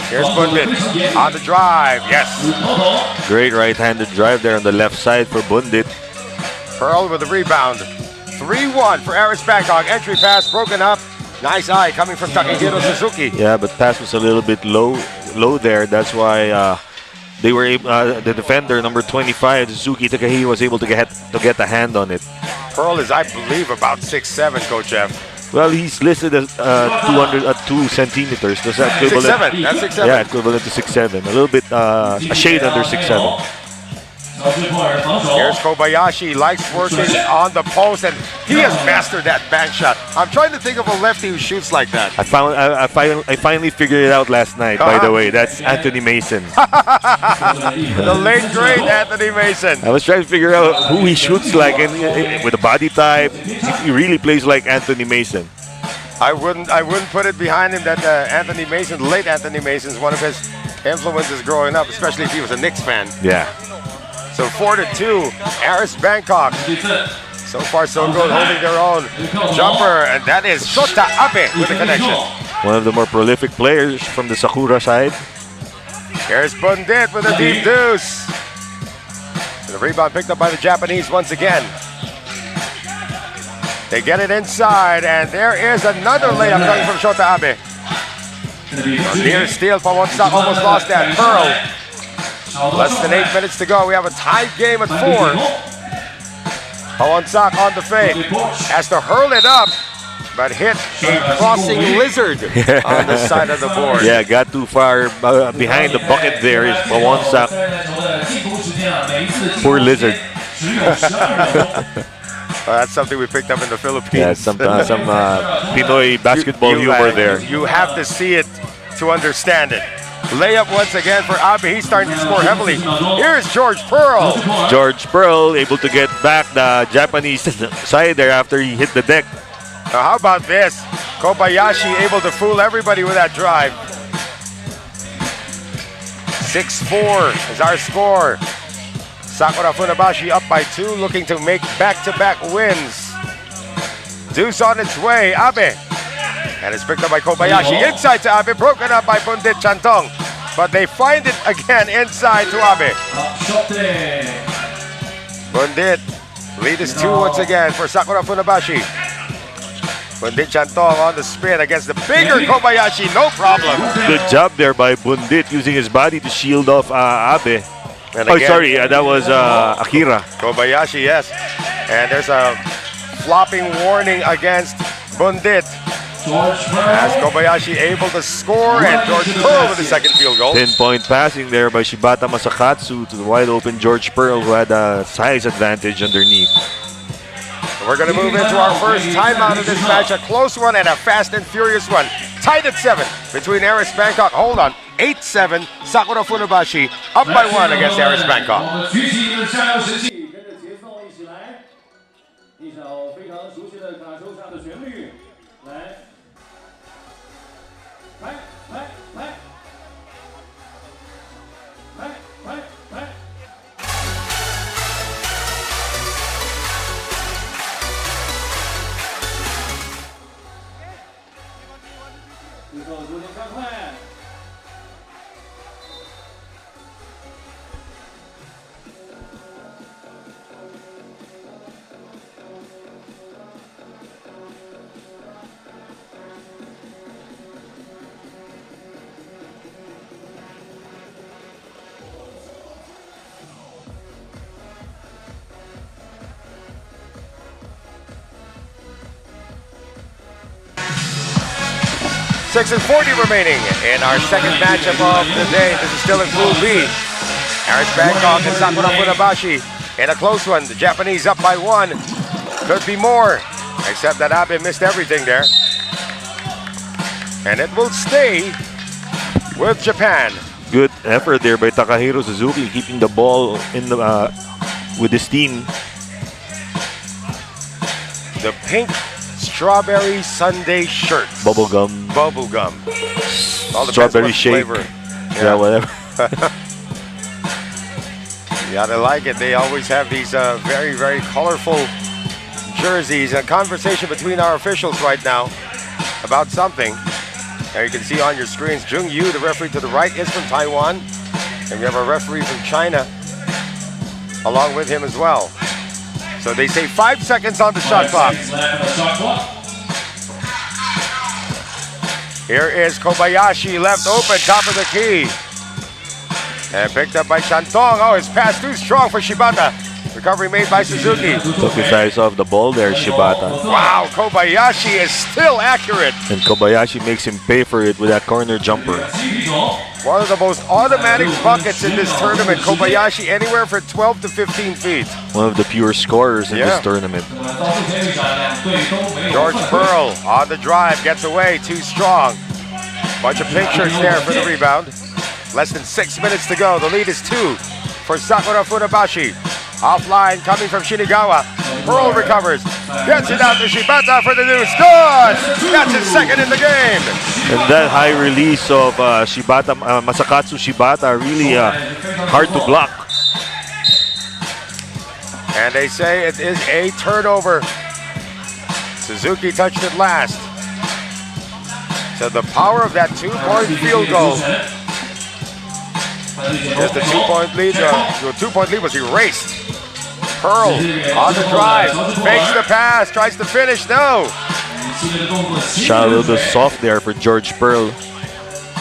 Here's Bundit on the drive. Yes. Great right-handed drive there on the left side for Bundit. Pearl with the rebound. 3-1 for Aris Bangkok. Entry pass broken up. Nice eye coming from Takehiro Suzuki. Yeah, but pass was a little bit low there. That's why they were able, the defender number 25, Suzuki Takehiro, was able to get a hand on it. Pearl is, I believe, about 6'7", Coach Jeff. Well, he's listed as 2 centimeters. Does that equivalent? 6'7". That's 6'7". Yeah, equivalent to 6'7". A little bit, a shade under 6'7". Here's Kobayashi, likes working on the post, and he has mastered that bank shot. I'm trying to think of a lefty who shoots like that. I finally figured it out last night, by the way. That's Anthony Mason. The late, great Anthony Mason. I was trying to figure out who he shoots like, and with the body type, he really plays like Anthony Mason. I wouldn't put it behind him that Anthony Mason, the late Anthony Mason, is one of his influences growing up, especially if he was a Knicks fan. Yeah. So 4-2, Aris Bangkok. So far so good, holding their own jumper, and that is Shota Abe with the connection. One of the more prolific players from the Sakura side. Here's Bundit with a deep deuce. The rebound picked up by the Japanese once again. They get it inside, and there is another layup coming from Shota Abe. A near steal, Pawonsak almost lost that. Pearl. Less than 8 minutes to go. We have a tied game at 4. Pawonsak on the fake. Has to hurl it up, but hit a crossing lizard on the side of the board. Yeah, got too far behind the bucket there is Pawonsak. Poor lizard. Well, that's something we picked up in the Philippines. Yeah, some Pinoy basketball humor there. You have to see it to understand it. Layup once again for Abe. He's starting to score heavily. Here's George Pearl. George Pearl able to get back the Japanese side there after he hit the deck. Now how about this? Kobayashi able to fool everybody with that drive. 6-4 is our score. Sakura Funabashi up by 2, looking to make back-to-back wins. Deuce on its way, Abe. And it's picked up by Kobayashi. Inside to Abe, broken up by Bundit Chantong. But they find it again inside to Abe. Bundit, lead is 2 once again for Sakura Funabashi. Bundit Chantong on the spin against the bigger Kobayashi, no problem. Good job there by Bundit using his body to shield off Abe. And Oh, again, sorry, that was Akira. Kobayashi, yes. And there's a flopping warning against Bundit. As Kobayashi able to score, and George Pearl with the second field goal. 10-point passing there by Shibata Masakatsu to the wide open George Pearl, who had a size advantage underneath. We're going to move into our first timeout of this match. A close one and a fast and furious one. Tied at 7 between Aris Bangkok. Hold on. 8-7. Sakura Funabashi up by 1 against Aris Bangkok. .40 remaining in our second matchup of the day. This is still in Pool B. Aris Bangkok and Sakura Funabashi in a close one. The Japanese up by 1. Could be more, except that Abe missed everything there. And it will stay with Japan. Good effort there by Takahiro Suzuki, keeping the ball in the with his team. The pink strawberry sundae shirt. Bubblegum. Bubblegum. All depends Strawberry what shake. flavor. Yeah, whatever. Yeah, they like it. They always have these very, very colorful jerseys. A conversation between our officials right now about something. There you can see on your screens, Jung Yu, the referee to the right, is from Taiwan. And we have a referee from China along with him as well. So they say 5 seconds on the shot clock. Here is Kobayashi, left open, top of the key. And picked up by Chantong. Oh, his pass too strong for Shibata. Recovery made by Suzuki. Took his eyes off the ball there, Shibata. Wow, Kobayashi is still accurate. And Kobayashi makes him pay for it with that corner jumper. One of the most automatic buckets in this tournament. Kobayashi anywhere from 12 to 15 feet. One of the pure scorers in this tournament. George Pearl on the drive, gets away, too strong. Bunch of pink shirts there for the rebound. Less than 6 minutes to go. The lead is 2 for Sakura Funabashi. Offline coming from Shinagawa. Pearl recovers. Gets it out to Shibata for the deuce. Good! That's his second in the game. And that high release of Shibata, Masakatsu Shibata, really hard to block. And they say it is a turnover. Suzuki touched it last. So the power of that 2-point field goal. Just the 2-point lead. The 2-point lead was erased. Pearl on the drive, makes the pass, tries to finish, no. Shot a little bit soft there for George Pearl.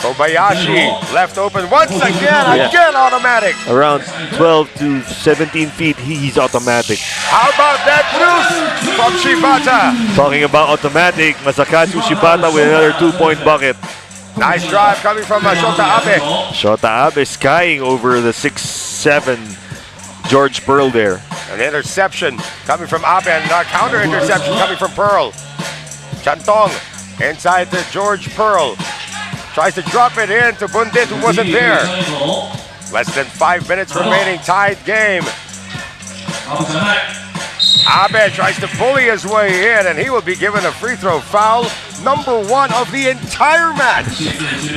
Kobayashi left open once again, again automatic. Around 12 to 17 feet, he's automatic. How about that deuce from Shibata? Talking about automatic, Masakatsu Shibata with another 2-point bucket. Nice drive coming from Shota Abe. Shota Abe skying over the 6'7" George Pearl there. An interception coming from Abe and a counter interception coming from Pearl. Chantong inside to George Pearl. Tries to drop it in to Bundit, who wasn't there. Less than 5 minutes remaining, tied game. Abe tries to bully his way in, and he will be given a free throw foul, #1 of the entire match.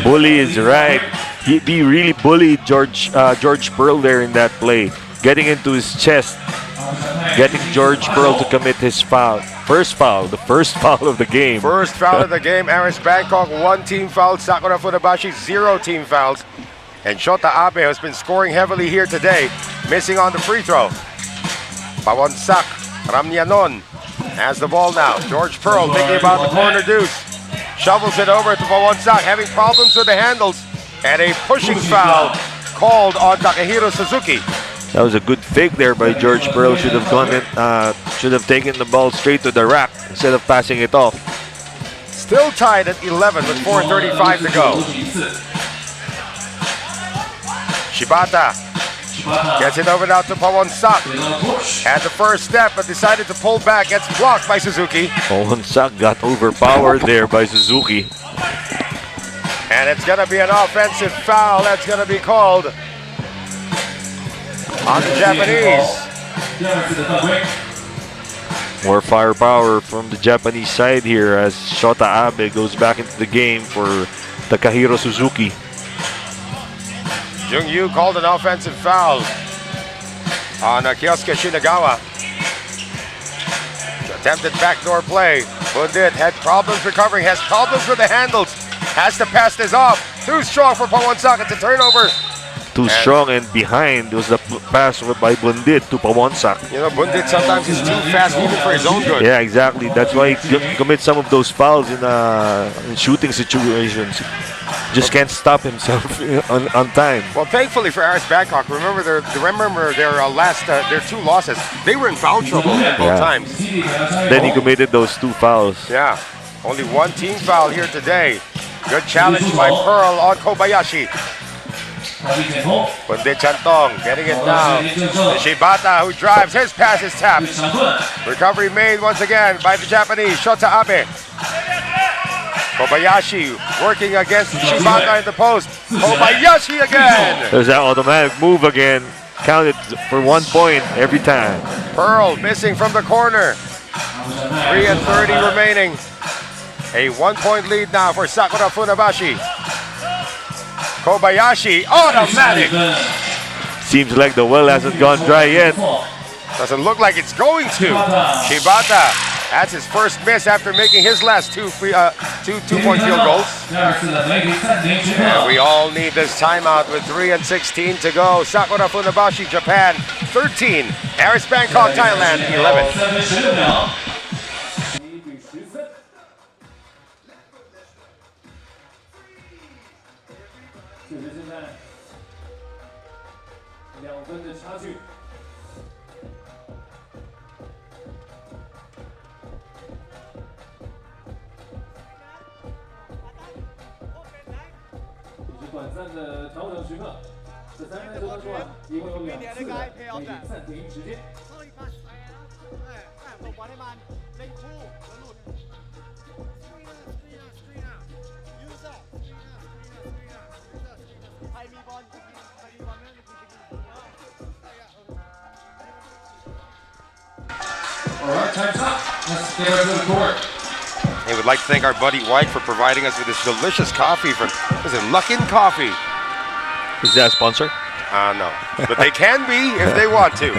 Bully is right. He really bullied George Pearl there in that play, getting into his chest, getting George Pearl to commit his foul. The first foul of the game. First foul of the game. Aris Bangkok, 1 team foul. Sakura Funabashi, 0 team fouls. And Shota Abe has been scoring heavily here today, missing on the free throw. Pawonsak, Ramnyanon has the ball now. George Pearl thinking about the corner deuce. Shovels it over to Pawonsak, having problems with the handles. And a pushing foul called on Takehiro Suzuki. That was a good fake there by George Pearl. Should have taken the ball straight to the rack instead of passing it off. Still tied at 11 with 4:35 to go. Shibata gets it over now to Pawonsak. Had the first step but decided to pull back. Gets blocked by Suzuki. Pawonsak got overpowered there by Suzuki. And it's going to be an offensive foul that's going to be called on the Japanese. More firepower from the Japanese side here as Shota Abe goes back into the game for Takahiro Suzuki. Jung Yu called an offensive foul on Kyosuke Shinagawa. Attempted backdoor play. Bundit had problems recovering, has problems with the handles. Has to pass this off. Too strong for Pawonsak. It's a turnover. Too strong and behind was the pass by Bundit to Pawonsak. You know, Bundit sometimes is too fast even for his own good. Yeah, exactly. That's why he commits some of those fouls in shooting situations. Just can't stop himself on time. Well, thankfully for Aris Bangkok, remember their two losses. They were in foul trouble both times. Then he committed those 2 fouls. Yeah, only 1 team foul here today. Good challenge by Pearl on Kobayashi. Bundit Chantong getting it down. Shibata, who drives, his pass is tapped. Recovery made once again by the Japanese, Shota Abe. Kobayashi working against Shibata in the post. Kobayashi again! There's that automatic move again. Counted for 1 point every time. Pearl missing from the corner. 3:30 remaining. A 1-point lead now for Sakura Funabashi. Kobayashi, automatic! Seems like the well hasn't gone dry yet. Doesn't look like it's going to. Shibata, that's his first miss after making his last two two-point field goals. And we all need this timeout with 3:16 to go. Sakura Funabashi, Japan, 13. Aris Bangkok, Thailand, 11. Alright, time's up. Let's get over to the court. Hey, we'd like to thank our buddy White for providing us with this delicious coffee from, is it Luckin Coffee? Is that a sponsor? No. But they can be if they want to.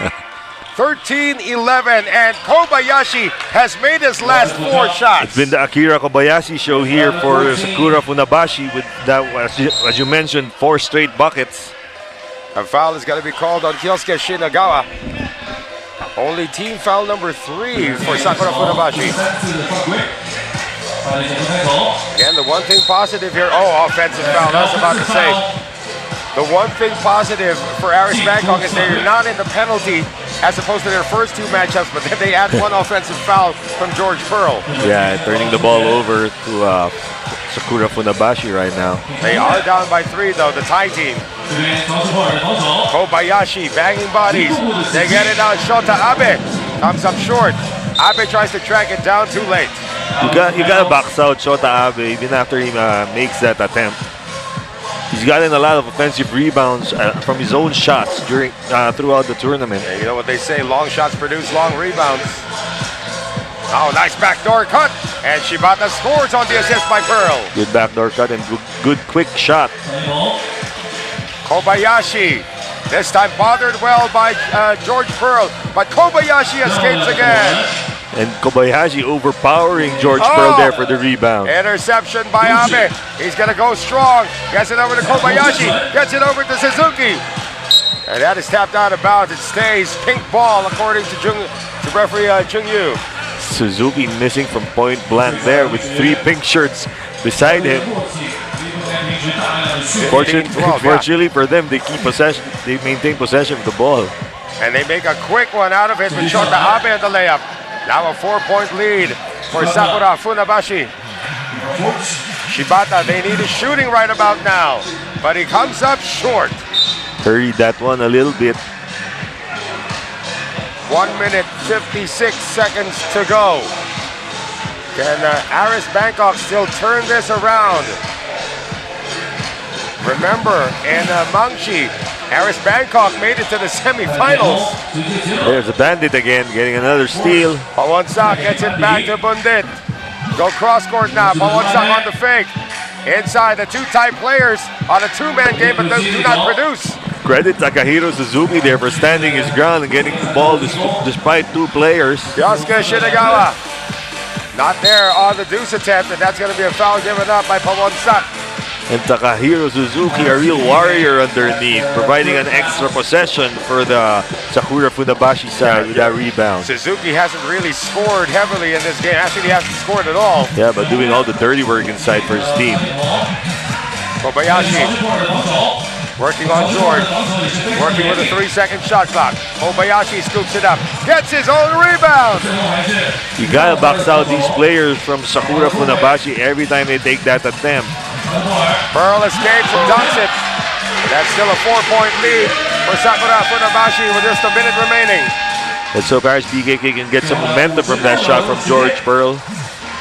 13-11, and Kobayashi has made his last 4 shots. It's been the Akira Kobayashi show here for Sakura Funabashi with that, as you mentioned, 4 straight buckets. A foul is going to be called on Kyosuke Shinagawa. Only team foul number 3 for Sakura Funabashi. Again, the one thing positive here, offensive foul, I was about to say. The one thing positive for Aris Bangkok is they're not in the penalty as opposed to their first 2 matchups, but then they add 1 offensive foul from George Pearl. Yeah, turning the ball over to Sakura Funabashi right now. They are down by 3 though, the Thai team. Kobayashi banging bodies. They get it on. Shota Abe comes up short. Abe tries to track it down, too late. You gotta box out Shota Abe even after he makes that attempt. He's gotten a lot of offensive rebounds from his own shots throughout the tournament. Yeah, you know what they say, long shots produce long rebounds. Oh, nice backdoor cut. And Shibata scores on the assist by Pearl. Good backdoor cut and good quick shot. Kobayashi, this time bothered well by George Pearl, but Kobayashi escapes again. And Kobayashi overpowering George Pearl there for the rebound. Interception by Abe. He's going to go strong. Gets it over to Kobayashi. Gets it over to Suzuki. And that is tapped out of bounds. It stays pink ball according to referee Chung Yu. Suzuki missing from point blank there with 3 pink shirts beside him. Fortunately for them, they keep possession. They maintain possession of the ball. And they make a quick one out of it with Shota Abe at the layup. Now a 4-point lead for Sakura Funabashi. Shibata, they need a shooting right about now, but he comes up short. Hurried that one a little bit. 1 minute, 56 seconds to go. Can Aris Bangkok still turn this around? Remember, in Mangshi, Aris Bangkok made it to the semifinals. There's a Bandit again, getting another steal. Pawonsak gets it back to Bundit. Go cross court now. Pawonsak on the fake. Inside, the 2 tight players on a 2-man game, but do not produce. Credit Takahiro Suzuki there for standing his ground and getting the ball despite 2 players. Yosuke Shinagawa not there on the deuce attempt, and that's going to be a foul given up by Pawonsak. And Takahiro Suzuki, a real warrior underneath, providing an extra possession for the Sakura Funabashi side with that rebound. Suzuki hasn't really scored heavily in this game. Actually, he hasn't scored at all. Yeah, but doing all the dirty work inside for his team. Kobayashi working on George. Working with a 3-second shot clock. Kobayashi scoops it up. Gets his own rebound. You gotta box out these players from Sakura Funabashi every time they take that attempt. Pearl escapes and dunks it. That's still a 4-point lead for Sakura Funabashi with just a minute remaining. Let's hope Aris BKK can get some momentum from that shot from George Pearl.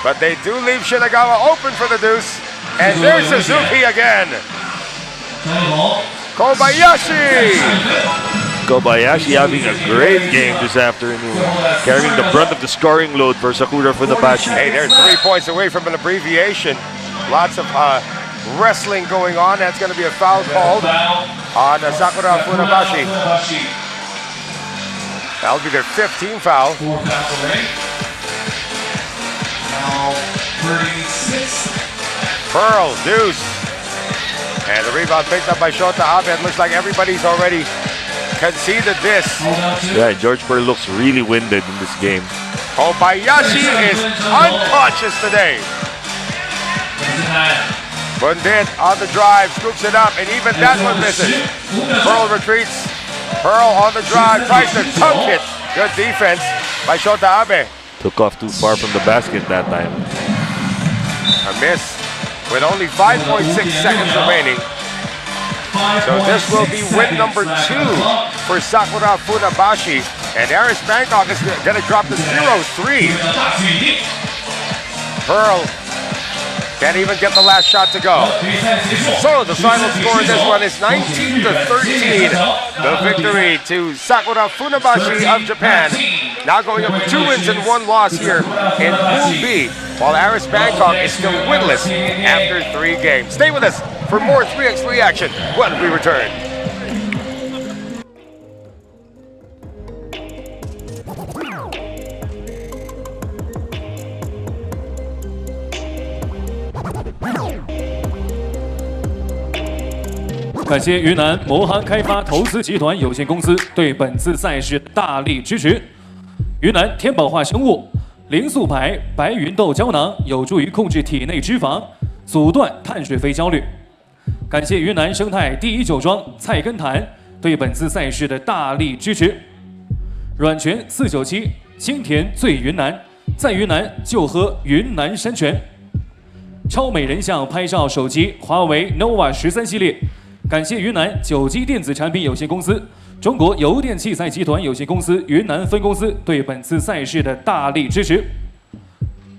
But they do leave Shinagawa open for the deuce. And there's Suzuki again. Kobayashi! Kobayashi having a great game this afternoon, carrying the brunt of the scoring load for Sakura Funabashi. Hey, they're 3 points away from an abbreviation. Lots of wrestling going on. That's going to be a foul called on Sakura Funabashi. That'll be their 15th foul. Pearl, deuce. And the rebound picked up by Shota Abe. It looks like everybody's already conceded this. Yeah, George Pearl looks really winded in this game. Kobayashi is unconscious today. Bundit on the drive, scoops it up, and even that one misses. Pearl retreats. Pearl on the drive, tries to dunk it. Good defense by Shota Abe. Took off too far from the basket that time. A miss with only 5.6 seconds remaining. So this will be win number 2 for Sakura Funabashi. And Aris Bangkok is going to drop to 0-3. Pearl can't even get the last shot to go. So the final score in this one is 19-13. The victory to Sakura Funabashi of Japan. Now going up 2 wins and 1 loss here in Pool B, while Aris Bangkok is still winless after 3 games. Stay with us for more 3x3 action when we return.感谢云南摩韩开发投资集团有限公司对本次赛事大力支持。云南天宝化生物零素牌白芸豆胶囊有助于控制体内脂肪，阻断碳水肥焦虑。感谢云南生态第一酒庄菜根谭对本次赛事的大力支持。软泉497，清甜最云南，在云南就喝云南山泉。超美人像拍照手机华为 nova 13系列。感谢云南九基电子产品有限公司、中国邮电器材集团有限公司云南分公司对本次赛事的大力支持。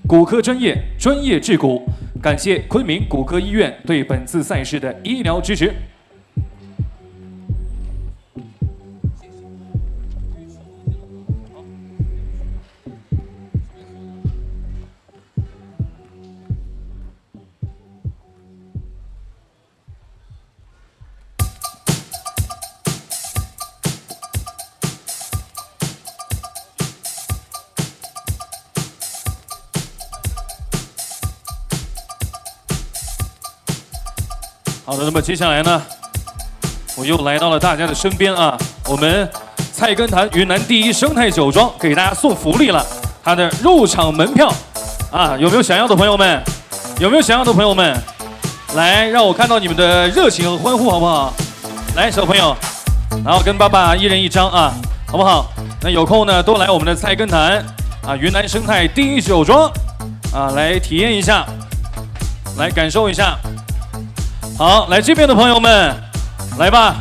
骨科专业，专业治骨。感谢昆明骨科医院对本次赛事的医疗支持。好的，那么接下来呢，我又来到了大家的身边啊。我们菜根谭云南第一生态酒庄给大家送福利了，它的入场门票啊，有没有想要的朋友们？有没有想要的朋友们？来，让我看到你们的热情和欢呼，好不好？来，小朋友，然后跟爸爸一人一张啊，好不好？那有空呢，都来我们的菜根谭啊，云南生态第一酒庄啊，来体验一下，来感受一下。好，来这边的朋友们，来吧。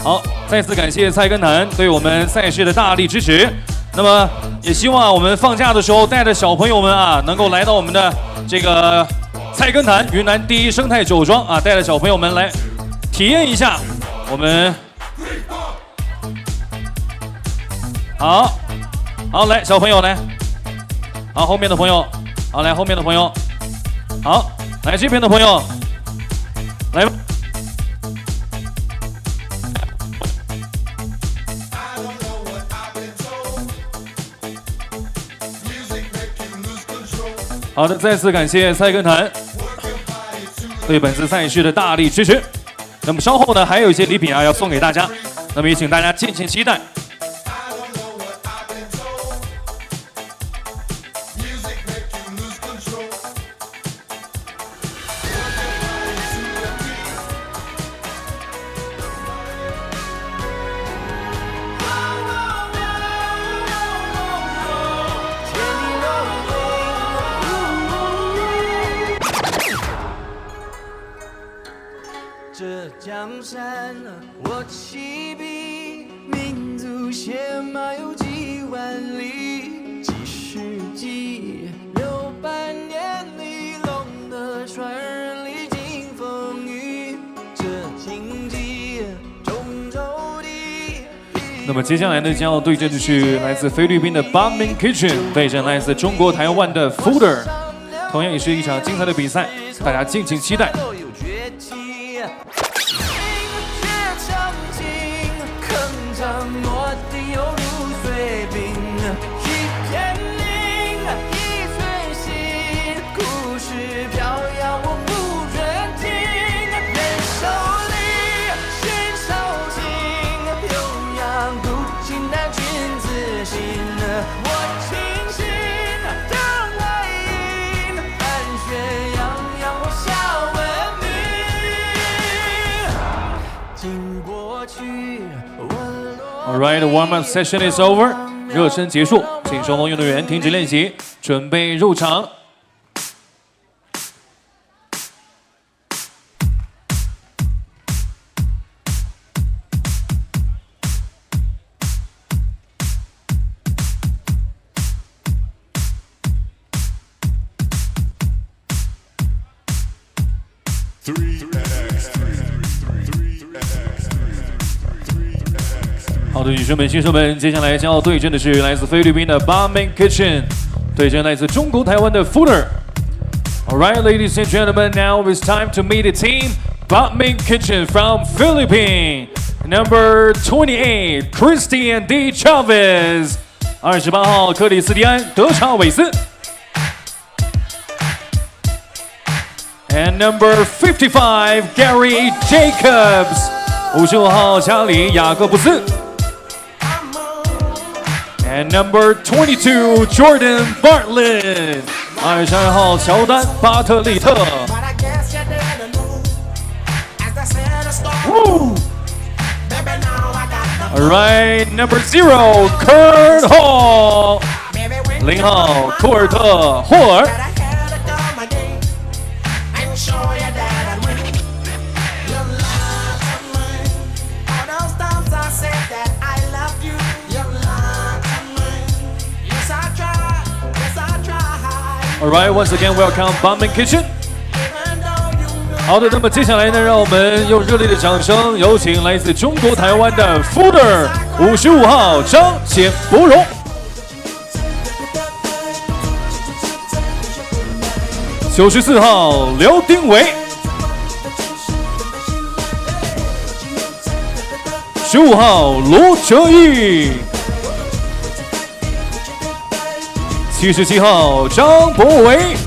好，再次感谢菜根谭对我们赛事的大力支持。那么也希望我们放假的时候带着小朋友们啊，能够来到我们的这个菜根谭云南第一生态酒庄啊，带着小朋友们来体验一下我们。好，好，来小朋友来。好，后面的朋友，好，来后面的朋友，好，来这边的朋友。来吧，好的，再次感谢菜根谭对本次赛事的大力支持。那么稍后呢，还有一些礼品啊要送给大家，那么也请大家敬请期待。这江山我启笔，民族血脉有几万里，几世纪600年里龙的传人历经风雨，这荆棘中州地。那么接下来呢，将要对阵的是来自菲律宾的 Prabang Kitchen 对阵来自中国台湾的 Footer， 同样也是一场精彩的比赛，大家敬请期待。诺地犹如碎冰，一片林，一寸心，故事飘扬我不准听。人手里，心手情，平阳古今难君子心。我清醒，当爱饮，寒暄洋洋我下文明。经过去。Alright, the warm-up session is over. 热身结束，请双方运动员停止练习，准备入场。好的，女生们、先生们，接下来将要对阵的是来自菲律宾的 Prabang Kitchen， 对阵来自中国台湾的 Footer。Alright, ladies and gentlemen, now it's time to meet the team Prabang Kitchen from Philippines. Number 28, Christian D. Chavez. 28号克里斯蒂安·德查韦斯。And number 55, Gary Jacobs. 55号查理·雅各布斯。And number 22, Jordan Bartlett. 22号乔丹·巴特利特。Alright, number 0, Kurt Hall. 0号库尔特·霍尔。Alright, once again, welcome Wellman Kitchen. 好的，那么接下来呢，让我们用热烈的掌声，有请来自中国台湾的 Footer 55号张显博荣。94号刘丁伟，15号罗哲义，77号张博伟，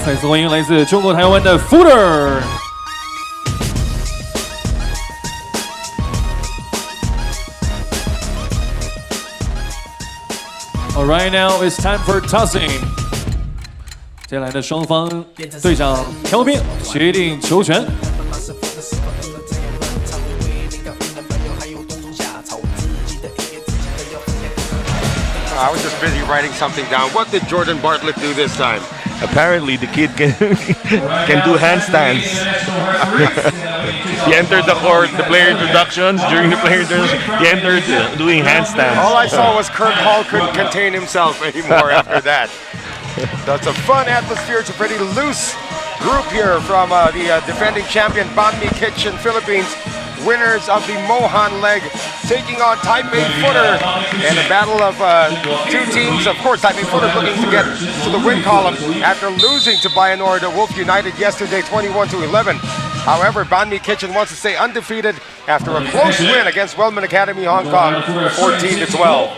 再次欢迎来自中国台湾的 Footer。Alright, now it's time for tossing. 接下来的双方队长调兵决定球权。I was just busy writing something down. What did Jordan Bartlett do this time? Apparently, the kid can do handstands. He entered the court, the player introductions. During the player introductions, he entered doing handstands. All I saw was Kurt Hall couldn't contain himself anymore after that. So it's a fun atmosphere. It's a pretty loose group here from the defending champion Banh Mi Kitchen Philippines. Winners of the Mohan leg taking on Taipei Footer, and a battle of two teams. Of course, Taipei Footer looking to get to the win column after losing to Bayonor Wolf United yesterday 21-11. However, Banh Mi Kitchen wants to stay undefeated after a close win against Wellman Academy Hong Kong 14-12.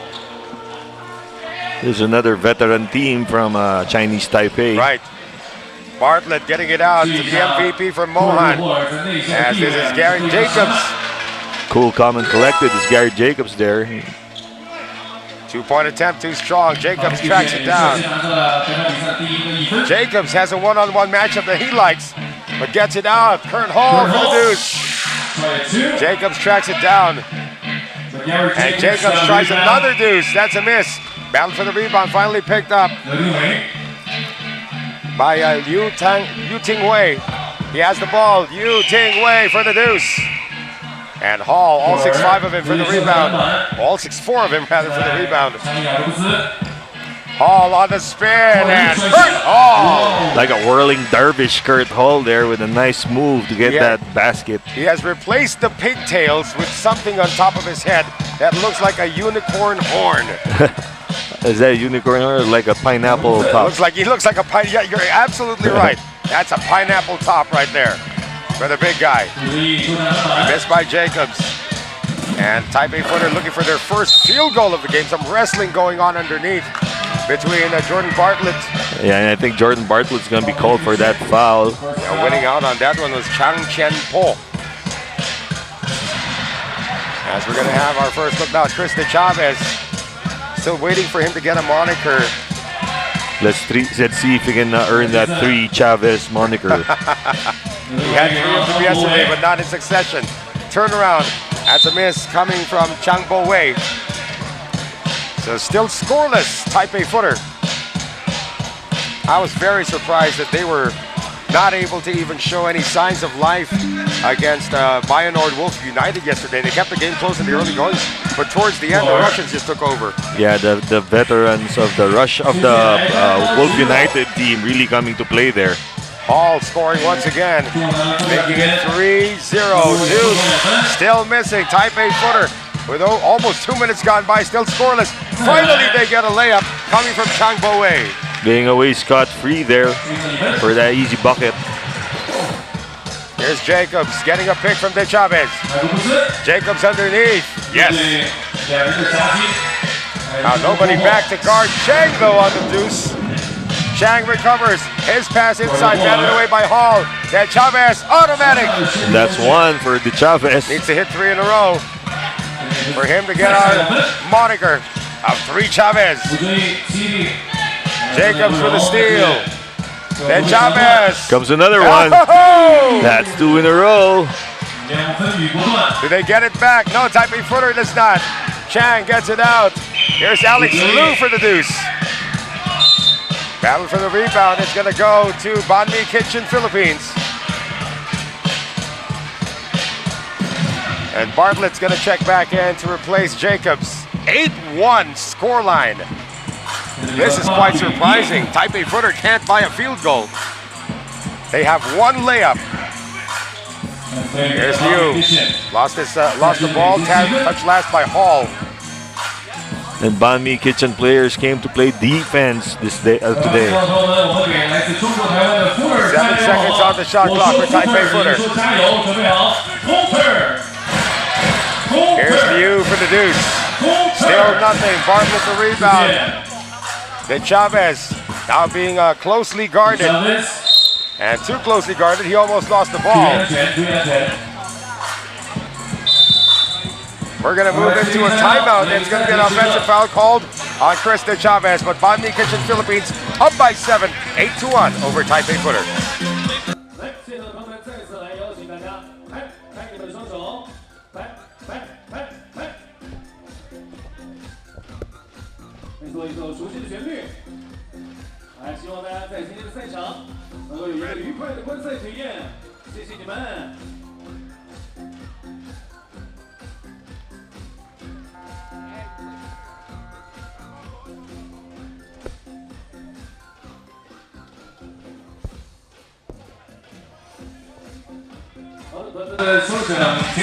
There's another veteran team from Chinese Taipei. Right. Bartlett getting it out to the MVP from Mohan. As this is Garrett Jacobs. Cool, calm, and collected is Gary Jacobs there. 2-point attempt, too strong. Jacobs tracks it down. Jacobs has a one-on-one matchup that he likes, but gets it out. Kurt Hall for the deuce. Jacobs tracks it down. And Jacobs tries another deuce. That's a miss. Battle for the rebound finally picked up by Yu Ting Wei. He has the ball. Yu Ting Wei for the deuce. And Hall, all 6'5" of him for the rebound. All 6'4" of him rather for the rebound. Hall on the spin and Kurt Hall. Like a whirling dervish, Kurt Hall there with a nice move to get that basket. He has replaced the pigtails with something on top of his head that looks like a unicorn horn. Is that a unicorn or like a pineapple top? He looks like a pineapple. Yeah, you're absolutely right. That's a pineapple top right there for the big guy. Missed by Jacobs. And Taipei Footer looking for their first field goal of the game. Some wrestling going on underneath between Jordan Bartlett. Yeah, and I think Jordan Bartlett's going to be called for that foul. Yeah, winning out on that one was Chang Chen Po. As we're going to have our first look now, Chris De Chavez. Still waiting for him to get a moniker. Let's see if he can earn that 3 Chavez moniker. He had 3 of them yesterday, but not in succession. Turnaround. That's a miss coming from Chang Bo Wei. So still scoreless, Taipei Footer. I was very surprised that they were not able to even show any signs of life against Bayonor Wolf United yesterday. They kept the game close in the early goings, but towards the end, the Russians just took over. Yeah, the veterans of the Wolf United team really coming to play there. Hall scoring once again, making it 3-0. Deuce still missing. Taipei Footer with almost 2 minutes gone by, still scoreless. Finally, they get a layup coming from Chang Bo Wei. Being away scot-free there for that easy bucket. Here's Jacobs getting a pick from De Chavez. Jacobs underneath. Yes. Now nobody back to guard Chang though on the deuce. Chang recovers. His pass inside, batted away by Hall. De Chavez, automatic. And that's one for De Chavez. Needs to hit 3 in a row for him to get our moniker of 3 Chavez. Jacobs for the steal. De Chavez. Comes another one. That's 2 in a row. Do they get it back? No, Taipei Footer does not. Chang gets it out. Here's Alex Liu for the deuce. Battle for the rebound. It's going to go to Banh Mi Kitchen Philippines. And Bartlett's going to check back in to replace Jacobs. 8-1 scoreline. This is quite surprising. Taipei Footer can't buy a field goal. They have one layup. Here's Liu. Lost the ball. Touch last by Hall. And Banh Mi Kitchen players came to play defense today. 7 seconds on the shot clock for Taipei Footer. Here's Liu for the deuce. Still nothing. Bartlett the rebound. Then Chavez now being closely guarded. And too closely guarded, he almost lost the ball. We're going to move into a timeout. It's going to be an offensive foul called on Chris De Chavez. But Banh Mi Kitchen Philippines up by 7, 8-1 over Taipei Footer.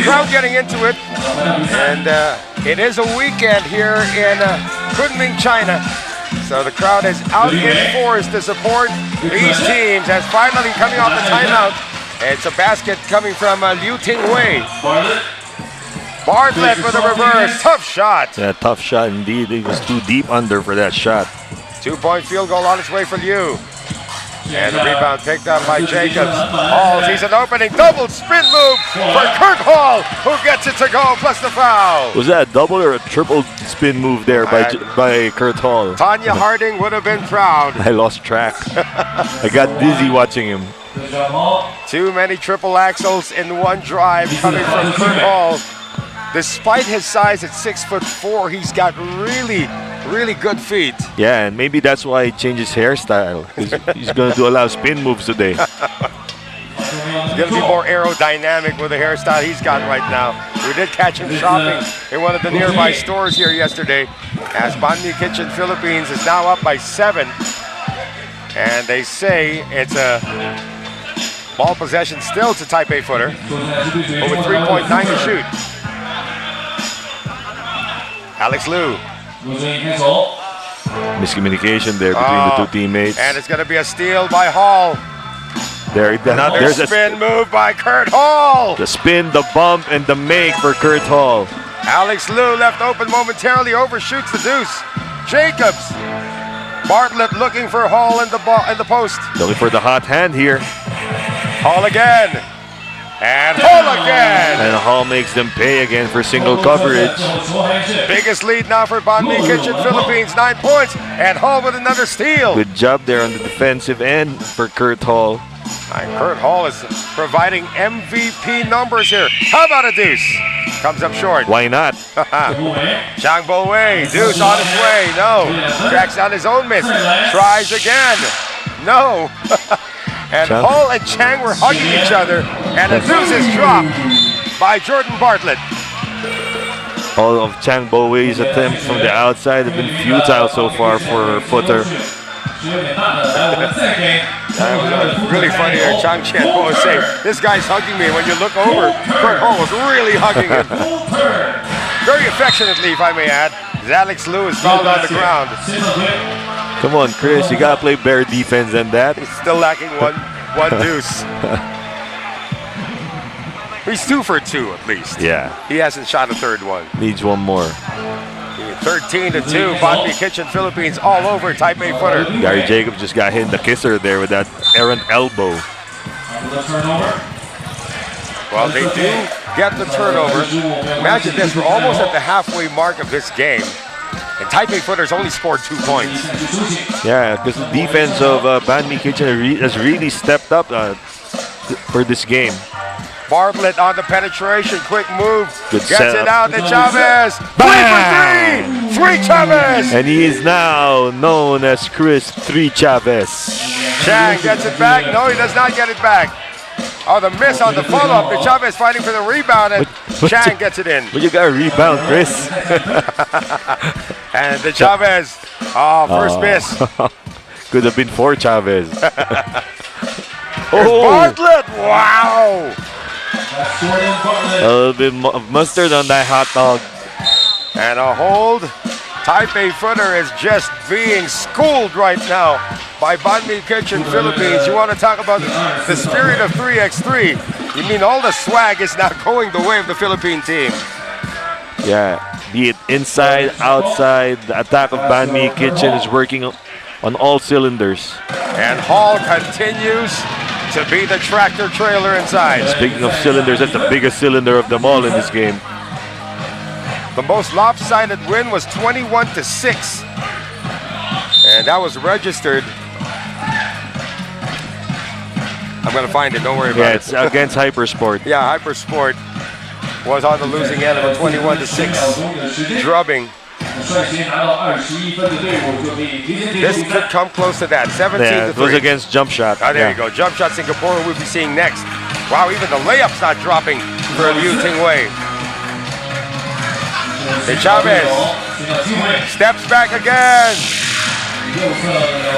Crowd getting into it, and it is a weekend here in Kunming, China. So the crowd is out in force to support these teams as finally coming off the timeout. It's a basket coming from Liu Ting Wei. Bartlett with a reverse, tough shot. Yeah, tough shot indeed. It was too deep under for that shot. 2-point field goal on its way for Liu. And the rebound picked up by Jacobs. Hall sees an opening, double spin move for Kurt Hall, who gets it to go, plus the foul. Was that a double or a triple spin move there by Kurt Hall? Tanya Harding would have been proud. I lost track. I got dizzy watching him. Too many triple axles in one drive coming from Kurt Hall. Despite his size at 6'4", he's got really good feet. Yeah, and maybe that's why he changed his hairstyle. He's going to do a lot of spin moves today. He's going to be more aerodynamic with the hairstyle he's got right now. We did catch him shopping in one of the nearby stores here yesterday, as Banh Mi Kitchen Philippines is now up by 7. And they say it's a ball possession still to Taipei Footer, but with 3.9 to shoot. Alex Liu. Miscommunication there between the two teammates. And it's going to be a steal by Hall. There's a spin move by Kurt Hall. The spin, the bump, and the make for Kurt Hall. Alex Liu left open momentarily, overshoots the deuce. Jacobs. Bartlett looking for Hall in the post. Looking for the hot hand here. Hall again. And Hall again! And Hall makes them pay again for single coverage. Biggest lead now for Banh Mi Kitchen Philippines, 9 points. And Hall with another steal. Good job there on the defensive end for Kurt Hall. Kurt Hall is providing MVP numbers here. How about a deuce? Comes up short. Why not? Chang Bo Wei, deuce on his way. No. Tracks down his own miss. Tries again. No. And Hall and Chang were hugging each other, and the deuce is dropped by Jordan Bartlett. All of Chang Bo Wei's attempts from the outside have been futile so far for Footer. That was really funny there. Chang Chen Bo was saying, this guy's hugging me. When you look over, Kurt Hall was really hugging him. Very affectionately, if I may add. Alex Liu is fouled on the ground. Come on, Chris, you gotta play better defense than that. He's still lacking one deuce. He's 2 for 2 at least. Yeah. He hasn't shot a third one. Needs one more. 13-2, Banh Mi Kitchen Philippines all over Taipei Footer. Gary Jacobs just got hit in the kisser there with that errant elbow. Well, they do get the turnover. Imagine this, we're almost at the halfway mark of this game. And Taipei Footer's only scored 2 points. Yeah, because the defense of Banh Mi Kitchen has really stepped up for this game. Bartlett on the penetration, quick move. Good Gets setup. it out to Chavez. 3 for 3! 3 Chavez! And he is now known as Chris 3 Chavez. Chang gets it back. No, he does not get it back. Oh, the miss on the follow-up. De Chavez fighting for the rebound, and Chang gets it in. But you got a rebound, Chris. And De Chavez, first miss. Could have been for Chavez. Bartlett, wow. A little bit of mustard on that hot dog. And a hold. Taipei Footer is just being schooled right now by Banh Mi Kitchen Philippines. You want to talk about the spirit of 3x3? You mean all the swag is now going the way of the Philippine team. Yeah, be it inside, outside, the attack of Banh Mi Kitchen is working on all cylinders. And Hall continues to be the tractor trailer inside. Speaking of cylinders, that's the biggest cylinder of them all in this game. The most lopsided win was 21-6. And that was registered. I'm going to find it, don't worry about it. Yeah, it's against Hypersport. Yeah, Hypersport was on the losing end of a 21-6 drubbing. This could come close to that, 17-3. Yeah, it was against Jump Shot. Oh, there you go, Jump Shot Singapore we'll be seeing next. Wow, even the layup's not dropping for Liu Tingwei. De Chavez steps back again.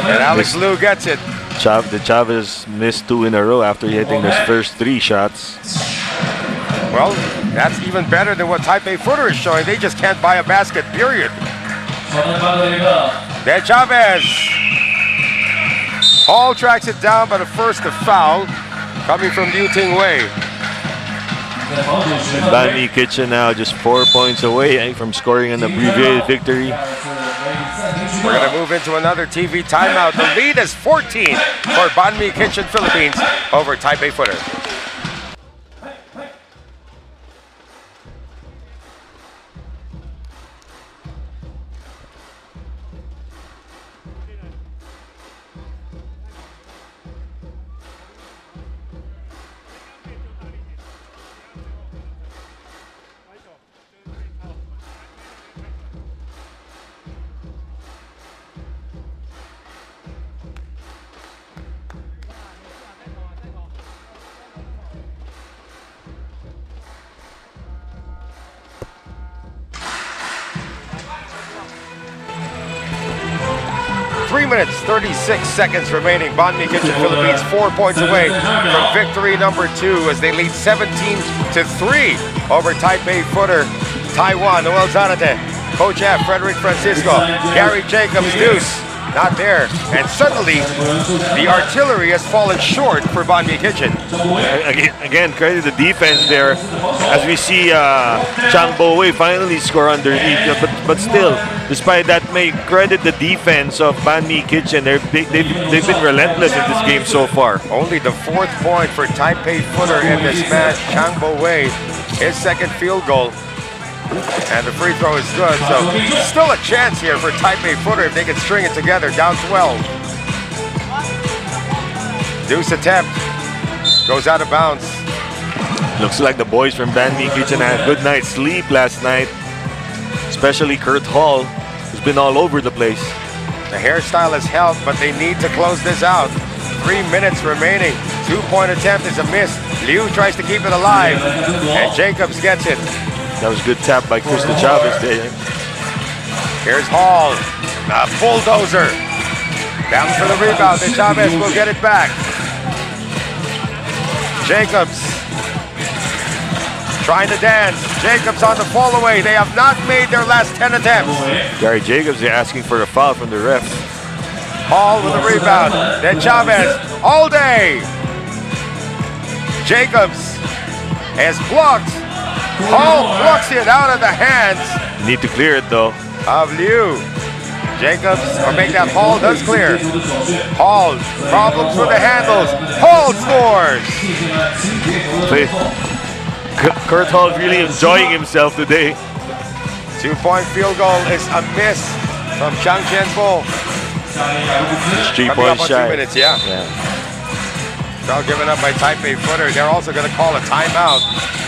And Alex Liu gets it. De Chavez missed 2 in a row after hitting his first 3 shots. Well, that's even better than what Taipei Footer is showing. They just can't buy a basket, period. De Chavez. Hall tracks it down, but a first to foul coming from Liu Tingwei. Banh Mi Kitchen now just 4 points away from scoring an abbreviated victory. We're going to move into another TV timeout. The lead is 14 for Banh Mi Kitchen Philippines over Taipei Footer. Minutes, 36 seconds remaining. Banh Mi Kitchen Philippines 4 points away from victory number 2 as they lead 17-3 over Taipei Footer. Taiwan, Noel Zarate, Coach F, Frederick Francisco, Gary Jacobs, Deuce, not there. And suddenly, the artillery has fallen short for Banh Mi Kitchen. Again, credit the defense there as we see Chang Bo-wei finally score underneath. But still, despite that, may credit the defense of Banh Mi Kitchen. They've been relentless in this game so far. Only the 4th point for Taipei Footer in this match. Chang Bo-wei, his second field goal. And the free throw is good, so still a chance here for Taipei Footer if they can string it together, down 12. Deuce attempt, goes out of bounds. Looks like the boys from Banh Mi Kitchen had a good night's sleep last night, especially Kurt Hall, who's been all over the place. The hairstyle has helped, but they need to close this out. 3 minutes remaining, 2-point attempt is a miss. Liu tries to keep it alive, and Jacobs gets it. That was a good tap by Chris De Chavez there. Here's Hall, a bulldozer. Down for the rebound, De Chavez will get it back. Jacobs trying to dance. Jacobs on the fall away. They have not made their last 10 attempts. Gary Jacobs is asking for a foul from the ref. Hall with the rebound. De Chavez all day. Jacobs has blocked. Hall blocks it out of the hands. Need to clear it though. Of Liu. Jacobs, or make that Hall does clear. Hall, problems with the handles. Hall scores. Kurt Hall really enjoying himself today. 2-point field goal is a miss from Chang Chen-po. 3 points shy. 2 minutes, yeah. Foul given up by Taipei Footer. They're also going to call a timeout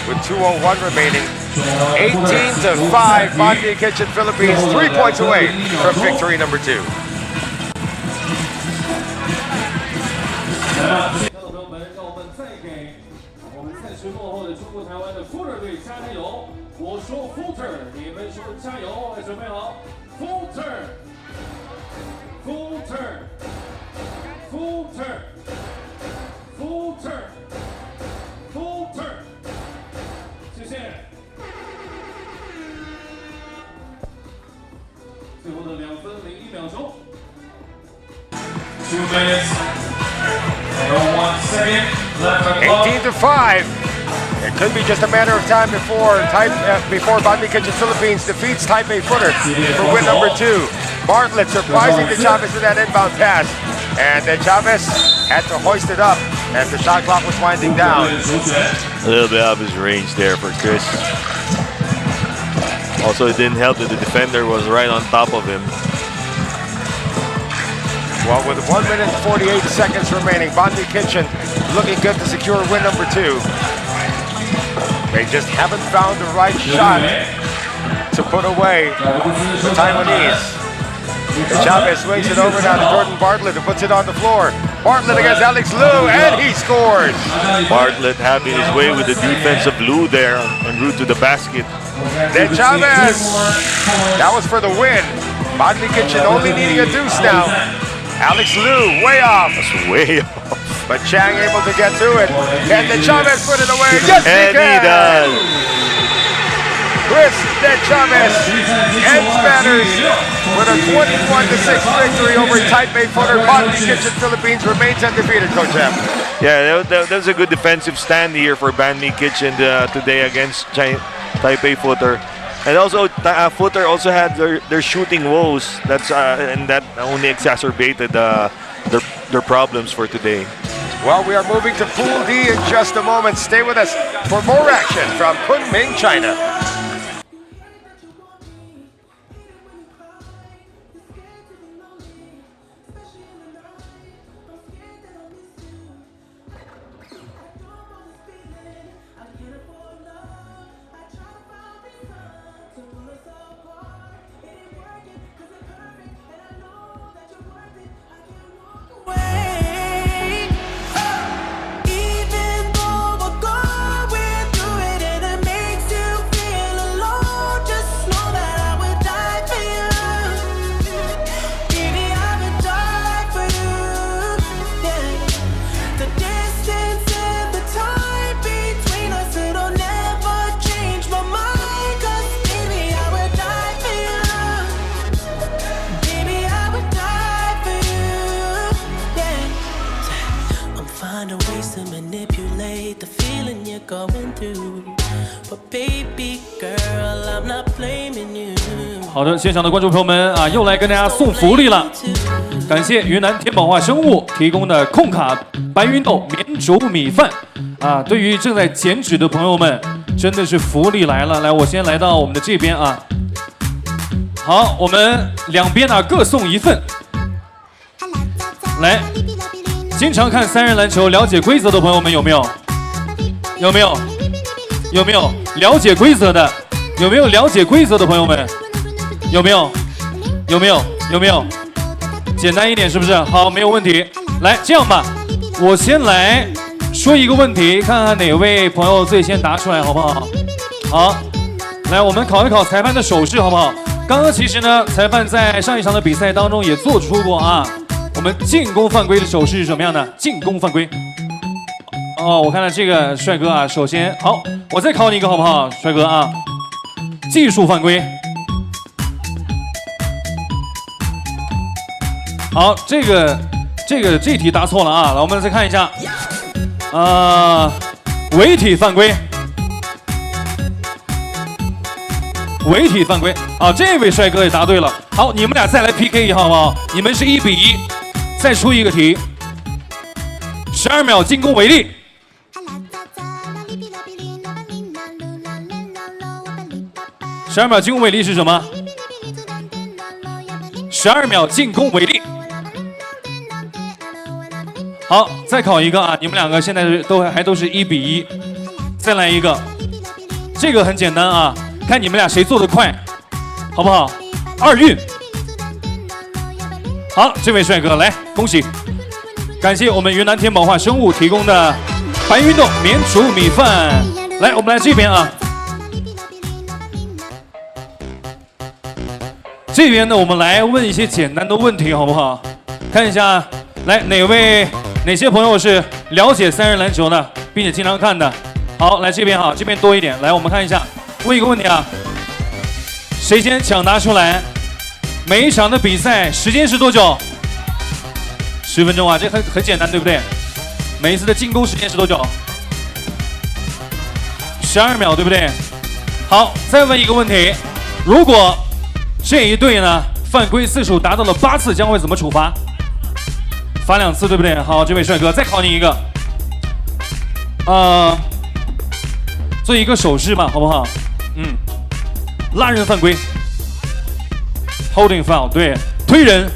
with 2:01 remaining. 18-5, Banh Mi Kitchen Philippines, 3 points away from victory number 2. 落后的中国台湾的 Footer 队加油！我说 Footer， 你们说加油！来，准备好 ，Footer，Footer，Footer，Footer，谢谢。最后的2分01秒钟。2 minutes and 1 second left on the clock. 18-5. It could be just a matter of time before Banh Kitchen Philippines defeats Taipei Footer for win number 2. Bartlett surprising to Chavez with that inbound pass. And then Chavez had to hoist it up as the shot clock was winding down. A little bit out of his range there for Chris. Also, it didn't help that the defender was right on top of him. Well, with 1 minute and 48 seconds remaining, Banh Kitchen looking good to secure win number 2. They just haven't found the right shot to put away the Taiwanese. Chavez swings it over now to Jordan Bartlett, who puts it on the floor. Bartlett against Alex Liu, and he scores! Bartlett having his way with the defense of Liu there en route to the basket. Then Chavez, that was for the win. Banh Kitchen only needing a deuce now. Alex Liu, way off. That's way off. But Chang able to get to it. And then Chavez put it away. Yes, and he does. Chris then Chavez ends matters with a 21-6 victory over Taipei Footer. Banh Kitchen Philippines remains undefeated, Coach M. Yeah, that was a good defensive stand here for Banh Kitchen today against Taipei Footer. And also, Footer also had their shooting woes. And that only exacerbated their problems for today. Well, we are moving to Pool D in just a moment. Stay with us for more action from Kunming, China. through. But baby girl, I'm not blaming you. 好的，现场的观众朋友们啊，又来跟大家送福利了。感谢云南天宝化生物提供的控卡白芸豆绵煮米饭啊，对于正在减脂的朋友们，真的是福利来了。来，我先来到我们的这边啊。好，我们两边呢各送一份。来，经常看三人篮球、了解规则的朋友们有没有？有没有？有没有了解规则的？有没有了解规则的朋友们？有没有？有没有？有没有？简单一点是不是？好，没有问题。来，这样吧，我先来说一个问题，看看哪位朋友最先答出来，好不好？好，来，我们考一考裁判的手势，好不好？刚刚其实呢，裁判在上一场的比赛当中也做出过啊，我们进攻犯规的手势是什么样的？进攻犯规。哦，我看到这个帅哥啊，首先好，我再考你一个好不好，帅哥啊？技术犯规。好，这题答错了啊！来，我们再看一下，违体犯规，违体犯规。啊，这位帅哥也答对了。好，你们俩再来 PK 一下好不好？你们是1比1，再出一个题。12秒进攻违例。12秒进攻违例是什么？12秒进攻违例。好，再考一个啊！你们两个现在都是1比1，再来一个，这个很简单啊，看你们俩谁做得快，好不好？2运。好，这位帅哥来，恭喜！感谢我们云南天宝化生物提供的白运动免煮米饭。来，我们来这边啊。这边呢，我们来问一些简单的问题，好不好？看一下，来哪些朋友是了解三人篮球的，并且经常看的？好，来这边哈，这边多一点。来，我们看一下，问一个问题啊，谁先抢答出来？每一场的比赛时间是多久？10分钟啊，这很简单，对不对？每一次的进攻时间是多久？12秒，对不对？好，再问一个问题，如果这一队呢犯规次数达到了8次，将会怎么处罚？罚2次，对不对？好，这位帅哥，再考你一个，做一个手势嘛，好不好？拉人犯规 ，holding foul， 对，推人。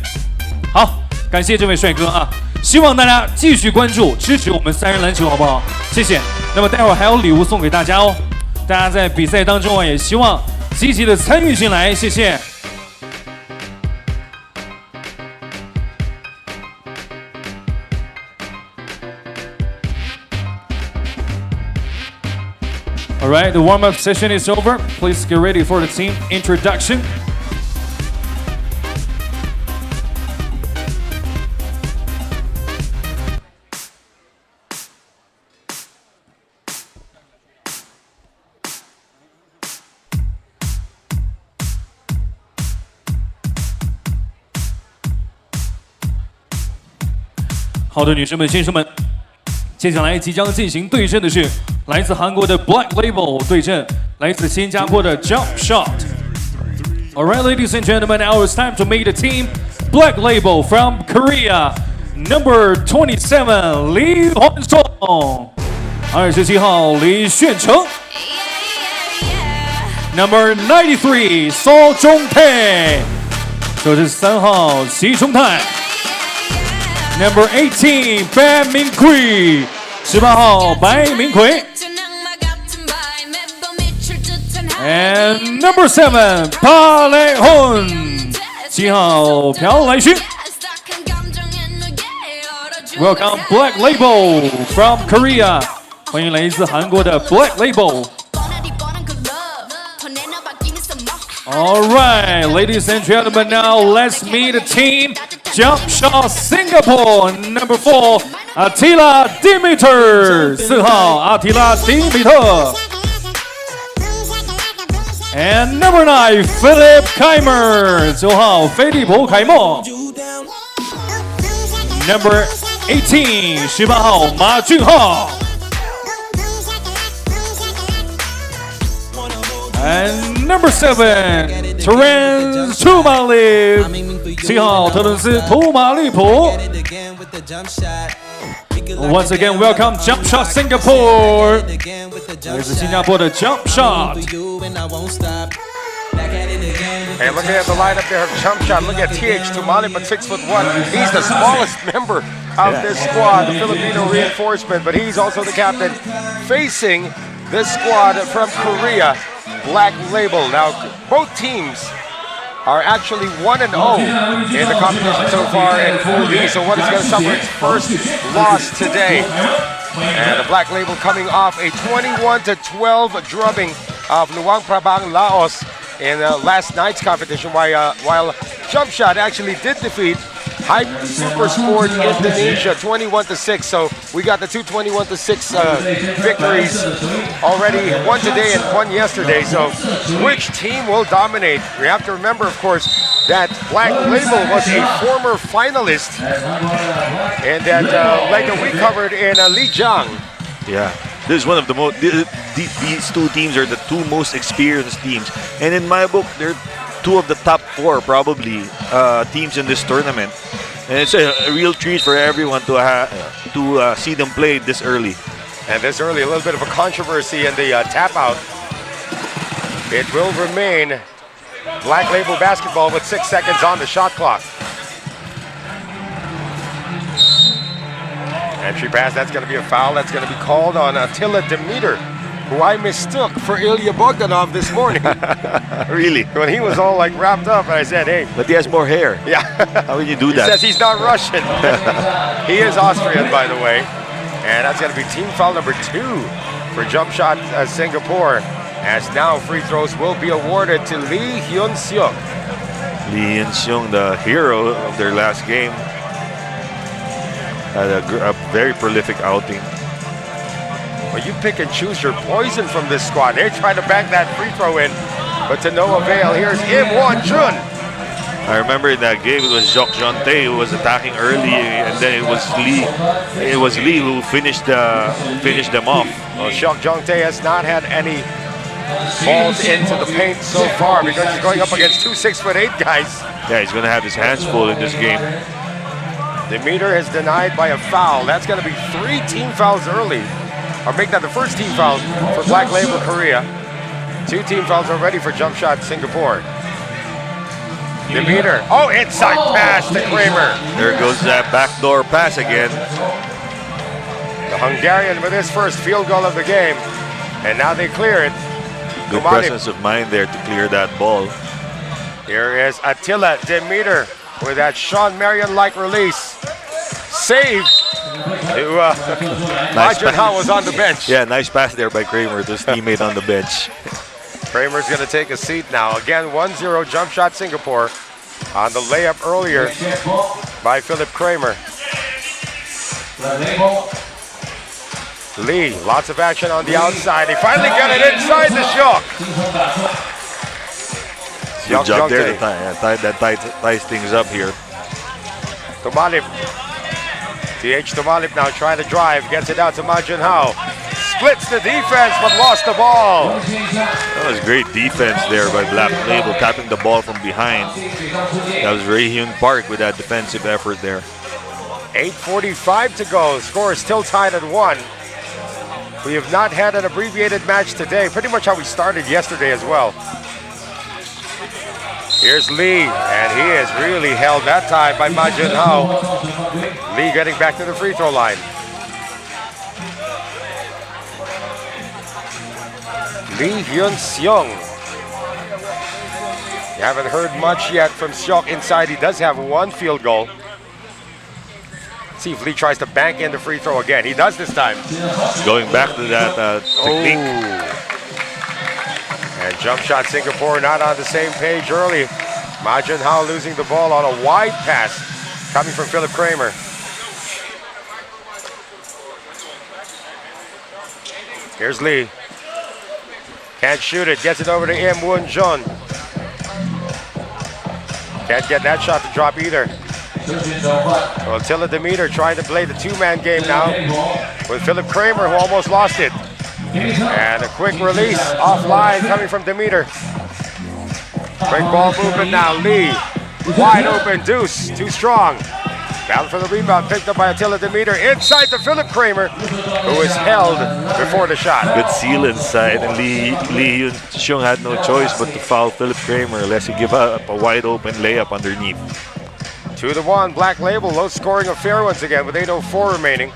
好，感谢这位帅哥啊！希望大家继续关注、支持我们三人篮球，好不好？谢谢。那么待会儿还有礼物送给大家哦，大家在比赛当中啊，也希望积极的参与进来，谢谢。All right, the warm-up session is over. Please get ready for the team introduction.好的，女生们、先生们，接下来即将进行对阵的是来自韩国的 Black Label 对阵来自新加坡的 Jump Shot。All right, ladies and gentlemen, now it's time to meet the team. Black Label from Korea, number 27, Lee Hwan-song. 27号李炫成 ，number 93, So Jong-tae. 这是3号西中泰。Number 18, 白明奎，18号白明奎。And number 7, 朴磊훈，7号朴磊勋。Welcome Black Label from Korea， 欢迎来自韩国的 Black Label。All right, ladies and gentlemen, now let's meet the team. Jump Shot Singapore, number 4, Attila Dimitar. 4号 Attila Dimitar. And number 9, Philip Keimer. 9号菲利普凯默。Number 18, 18号马俊浩。And number 7, Terence Tumalip. 7号特伦斯图马利普。Once again, welcome Jump Shot Singapore. 来自新加坡的 Jump Shot. Hey, looking at the lineup there of Jump Shot, look at TH Tumalip at 6'1". He's the smallest member of this squad, the Filipino reinforcement, but he's also the captain. Facing this squad from Korea, Black Label. Now, both teams are actually 1-0 in the competition so far in Pool D. So one is going to suffer its first loss today. And the Black Label coming off a 21-12 drubbing of Luang Prabang Laos in last night's competition, while Jump Shot actually did defeat Hype Super Sport Indonesia 21-6. So we got the two 21-6 victories already, one today and one yesterday. So which team will dominate? We have to remember, of course, that Black Label was a former finalist, and that like we covered in Lijiang. Yeah. This is one of the most. These two teams are the two most experienced teams, and in my book, they're two of the top 4 probably teams in this tournament. And it's a real treat for everyone to see them play this early. And this early, a little bit of a controversy in the tap out. It will remain Black Label basketball with 6 seconds on the shot clock. Entry pass, that's going to be a foul. That's going to be called on Attila Dimitar, who I mistook for Ilya Bogdanov this morning. Really? When he was all like wrapped up, and I said, hey. But he has more hair. Yeah. How would you do that? He says he's not Russian. He is Austrian, by the way. And that's going to be team foul number 2 for jump shot Singapore. As now free throws will be awarded to Lee Hyun-seok. Lee Hyun-seok, the hero of their last game, had a very prolific outing. Well, you pick and choose your poison from this squad. They're trying to bank that free throw in, but to no avail. Here's Im Won-jun. I remember in that game it was Jok Jonte who was attacking early, and then it was Lee. It was Lee who finished them off. Well, Jok Jonte has not had any balls into the paint so far because he's going up against 2 6'8" guys. Yeah, he's going to have his hands full in this game. The meter is denied by a foul. That's going to be 3 team fouls early. Or make that the first team foul for Black Label Korea. 2 team fouls already for jump shot Singapore. Demeter. Oh, inside pass to Kramer. There goes that backdoor pass again. The Hungarian with his first field goal of the game. And now they clear it. Good presence of mind there to clear that ball. Here is Attila Demeter with that Sean Marion-like release. Saved. Nice Jun-ho was on the bench. Yeah, nice pass there by Kramer to his teammate on the bench. Kramer's going to take a seat now. Again, 1-0 jump shot Singapore on the layup earlier by Philip Kramer. Lee, lots of action on the outside. They finally get it inside the Seok. Good job there to ties things up here. Tomalip. TH Tomalip now trying to drive. Gets it out to Ma Jun-ho. Splits the defense but lost the ball. That was great defense there by Black Label, tapping the ball from behind. That was Ray Hyun Park with that defensive effort there. 8:45 to go. Score is still tied at 1. We have not had an abbreviated match today. Pretty much how we started yesterday as well. Here's Lee, and he is really held that time by Ma Jun-ho. Lee getting back to the free throw line. Lee Hyun-seok. You haven't heard much yet from Seok inside. He does have 1 field goal. See if Lee tries to bank in the free throw again. He does this time. Going back to that technique. And jump shot Singapore not on the same page early. Ma Jun-ho losing the ball on a wide pass coming from Philip Kramer. Here's Lee. Can't shoot it. Gets it over to Im Won-jun. Can't get that shot to drop either. Well, Attila Demeter trying to play the 2-man game now with Philip Kramer, who almost lost it. And a quick release offline coming from Demeter. Great ball movement now. Lee, wide open, deuce, too strong. Battle for the rebound, picked up by Attila Demeter. Inside to Philip Kramer, who is held before the shot. Good seal inside, and Lee Hyun-seok had no choice but to foul Philip Kramer, lest he give up a wide open layup underneath. 2-1, Black Label, low scoring affair once again with 8:04 remaining.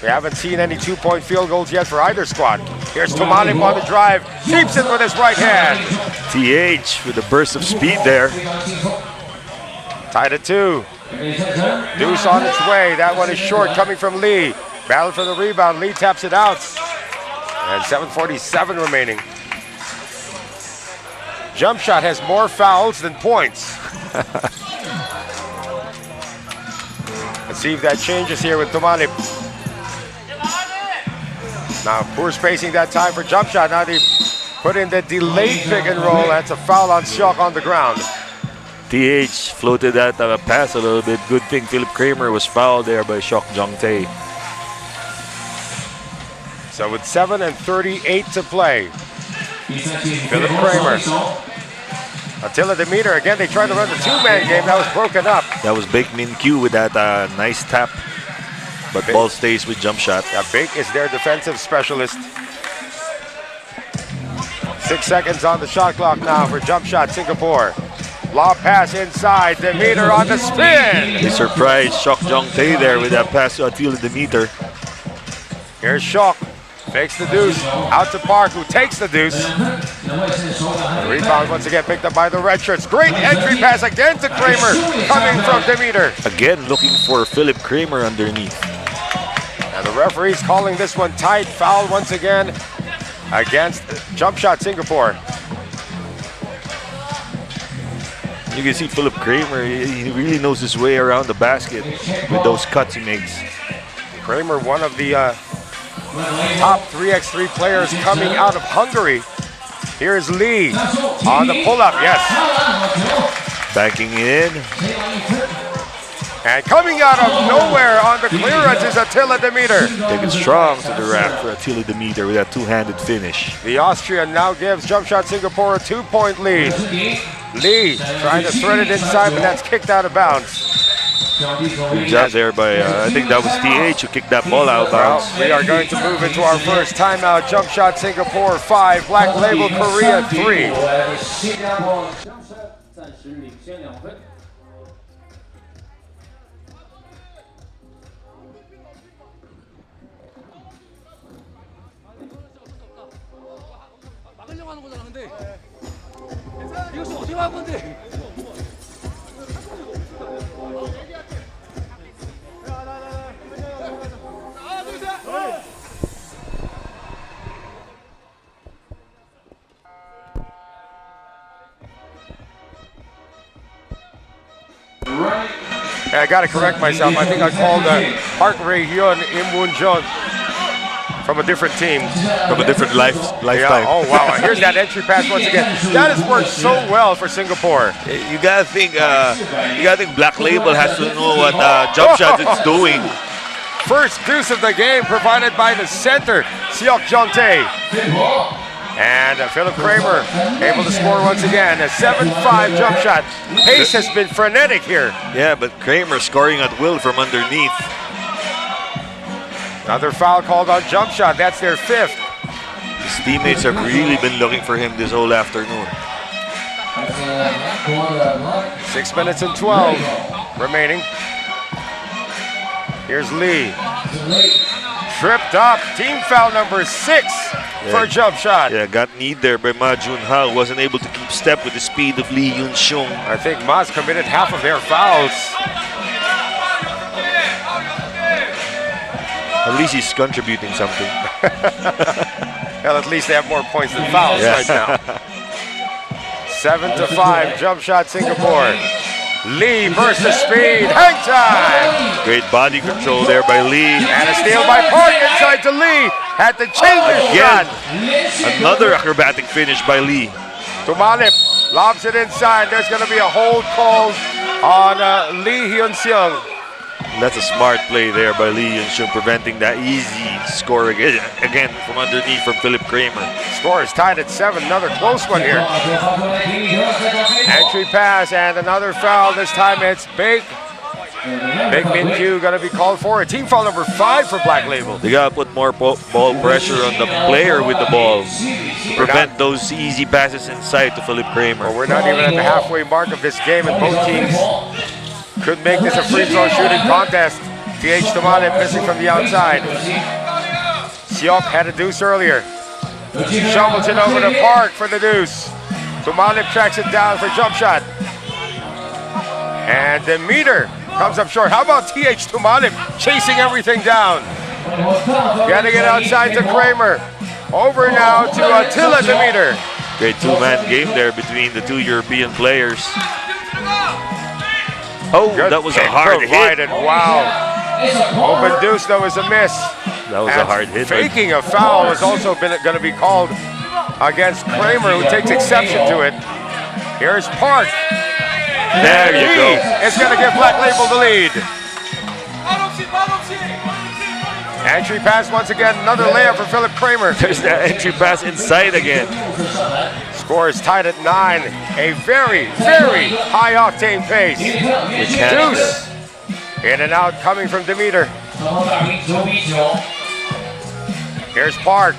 We haven't seen any 2-point field goals yet for either squad. Here's Tomalip on the drive, keeps it with his right hand. TH with a burst of speed there. Tied at 2. Deuce on its way, that one is short coming from Lee. Battle for the rebound, Lee taps it out. And 7:47 remaining. Jump shot has more fouls than points. Let's see if that changes here with Tomalip. Now poor spacing that time for jump shot. Now they put in the delayed pick and roll. That's a foul on Seok on the ground. TH floated that pass a little bit. Good thing Philip Kramer was fouled there by Seok Jong-tae. So with 7:38 to play, Philip Kramer. Attila Demeter, again, they tried to run the 2-man game. That was broken up. That was Baek Min Kyu with that nice tap. But ball stays with jump shot. Yeah, Baek is their defensive specialist. 6 seconds on the shot clock now for jump shot Singapore. Lob pass inside, Demeter on the spin. He surprised Seok Jong-tae there with that pass to Attila Demeter. Here's Seok, fakes the deuce, out to Park, who takes the deuce. The rebound once again picked up by the red shirts. Great entry pass again to Kramer, coming from Demeter. Again looking for Philip Kramer underneath. And And the referee's calling this one tight. Foul once again against jump shot Singapore. You can see Philip Kramer, he really knows his way around the basket with those cuts he makes. Kramer, one of the top 3x3 players coming out of Hungary. Here's Lee on the pull-up, yes. Backing in. And coming out of nowhere on the clearance is Attila Demeter. Taking strong to the rack for Attila Demeter with that two-handed finish. The Austrian now gives jump shot Singapore a 2-point lead. Lee trying to thread it inside, but that's kicked out of bounds. Good job there by, I think that was TH who kicked that ball out of bounds. Well, we are going to move into our first timeout. Jump shot Singapore 5, Black Label Korea 3. I got to correct myself. I think I called Park Rae-hyun Im Woon-jeon from a different team. From a different lifetime. Yeah. Oh, wow. Here's that entry pass once again. That has worked so well for Singapore. You gotta think Black Label has to know what jump shot it's doing. First deuce of the game provided by the center, Seok Jong-tae. And Philip Kramer able to score once again. A 7-5 jump shot. Pace has been frenetic here. Yeah, but Kramer scoring at will from underneath. Another foul called on jump shot. That's their 5th. His teammates have really been looking for him this whole afternoon. 6 minutes and 12 remaining. Here's Lee. Tripped up. Team foul number 6 for a jump shot. Yeah, got kneed there by Ma Jun-ha. Wasn't able to keep step with the speed of Lee Yun-seong. I think Ma's committed half of their fouls. At least he's contributing something. Well, at least they have more points than fouls right now. 7-5, jump shot Singapore. Lee burst of speed, hang time! Great body control there by Lee. And a steal by Park inside to Lee. Had to change his shot. Another acrobatic finish by Lee. Tumalip lobs it inside. There's going to be a hold called on Lee Hyun-seung. That's a smart play there by Lee Yun-seong, preventing that easy score again from underneath from Philip Kramer. Score is tied at 7. Another close one here. Entry pass and another foul. This time it's Big Min-kyu going to be called for. A team foul number 5 for Black Label. They got to put more ball pressure on the player with the ball to prevent those easy passes inside to Philip Kramer. Well, we're not even at the halfway mark of this game, and both teams could make this a free throw shooting contest. TH Tumalip missing from the outside. Seok had a deuce earlier. Shovels it over to Park for the deuce. Tumalip tracks it down for jump shot. And Demeter comes up short. How about TH Tumalip chasing everything down? Getting it outside to Kramer. Over now to Attila Demeter. Great two-man game there between the two European players. Oh, good, that was a hard hit. Wow. Open deuce, though, is a miss. That was a hard hit. Faking a foul is also going to be called against Kramer, who takes exception to it. Here's Park. There you go. It's going to give Black Label the lead. Entry pass once again. Another layup for Philip Kramer. There's that entry pass inside again. Score is tied at 9. A very, very high-octane pace. Deuce. In and out coming from Demeter. Here's Park.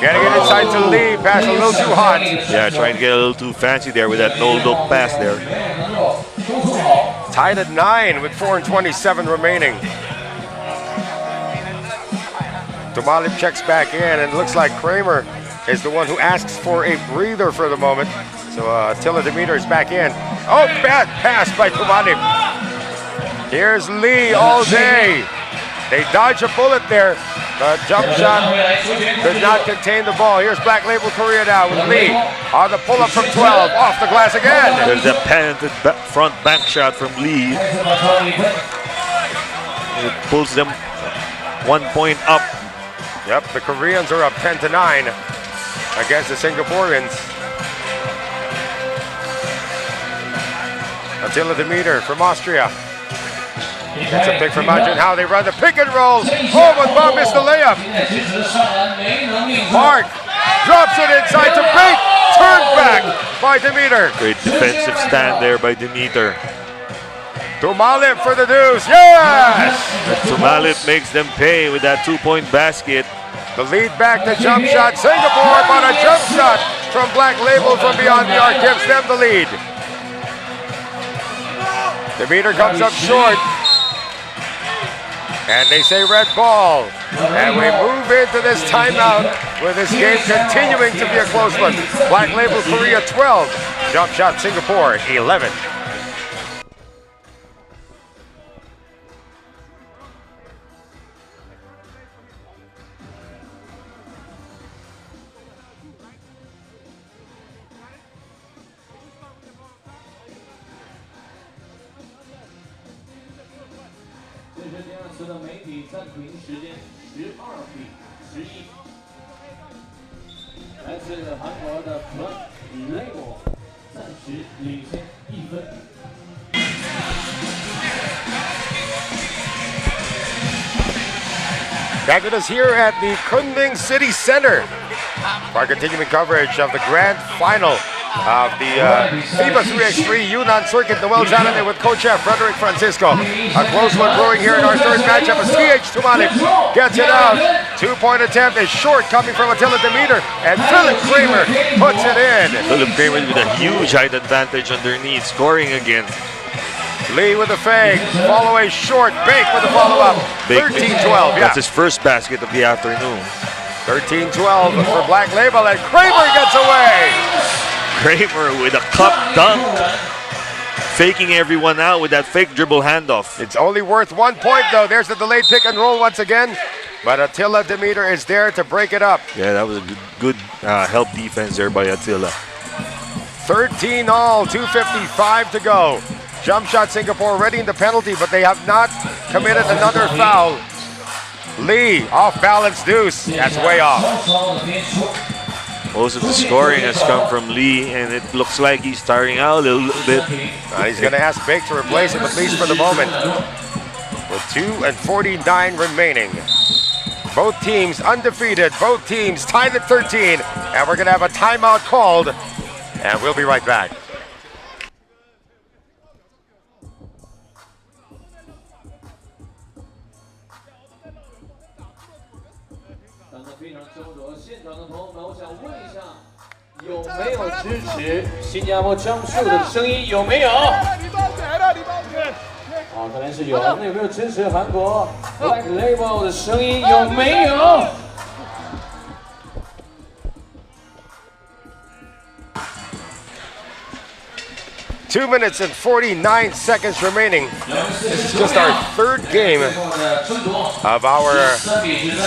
Getting it inside to Lee. Pass a little too hot. Yeah, trying to get a little too fancy there with that no-look pass there. Tied at 9 with 4:27 remaining. Tumalip checks back in, and it looks like Kramer is the one who asks for a breather for the moment. So Attila Demeter is back in. Oh, bad pass by Tumalip. Here's Lee all day. They dodge a bullet there. The jump shot does not contain the ball. Here's Black Label Korea now with Lee on the pull-up from 12. Off the glass again. There's a patented front bank shot from Lee. It pulls them 1 point up. Yep, the Koreans are up 10-9 against the Singaporeans. Attila Demeter from Austria. That's a pick from Majin How. They run the pick and roll. Oh, but Bob missed the layup. Park drops it inside to Bate. Turned back by Demeter. Great defensive stand there by Demeter. Tumalip for the deuce. Yes! Tumalip makes them pay with that 2-point basket. The lead back to jump shot. Singapore, but a jump shot from Black Label from beyond the arc gives them the lead. Demeter comes up short. And they say red ball. And we move into this timeout with this game continuing to be a close one. Black Label Korea 12. Jump shot Singapore 11. Back with us here at the Kunming City Center for our continuing coverage of the grand final of the FIBA 3x3 Yunnan Circuit, the Well Challenge with co-chef Frederick Francisco. A close one brewing here in our third matchup as TH Tumalip gets it out. 2-point attempt is short coming from Attila Demeter, and Philip Kramer puts it in. Philip Kramer with a huge height advantage underneath, scoring again. Lee with the fake, follow away short, Bake with the follow-up. 13-12, yeah. That's his first basket of the afternoon. 13-12 for Black Label, and Kramer gets away. Kramer with a cup dunk. Faking everyone out with that fake dribble handoff. It's only worth 1 point though. There's the delayed pick and roll once again. But Attila Demeter is there to break it up. Yeah, that was a good help defense there by Attila. 13-all, 2:55 to go. Jump shot Singapore ready in the penalty, but they have not committed another foul. Lee, off balance deuce. That's way off. Most of the scoring has come from Lee, and it looks like he's tiring out a little bit. He's going to ask Bake to replace him, at least for the moment. With 2:49 remaining. Both teams undefeated, both teams tied at 13, and we're going to have a timeout called, and we'll be right back. Jump shoot 的声音有没有？看来是有。那有没有支持韩国 Black Label 的声音有没有？ 2 minutes and 49 seconds remaining. This is just our third game of our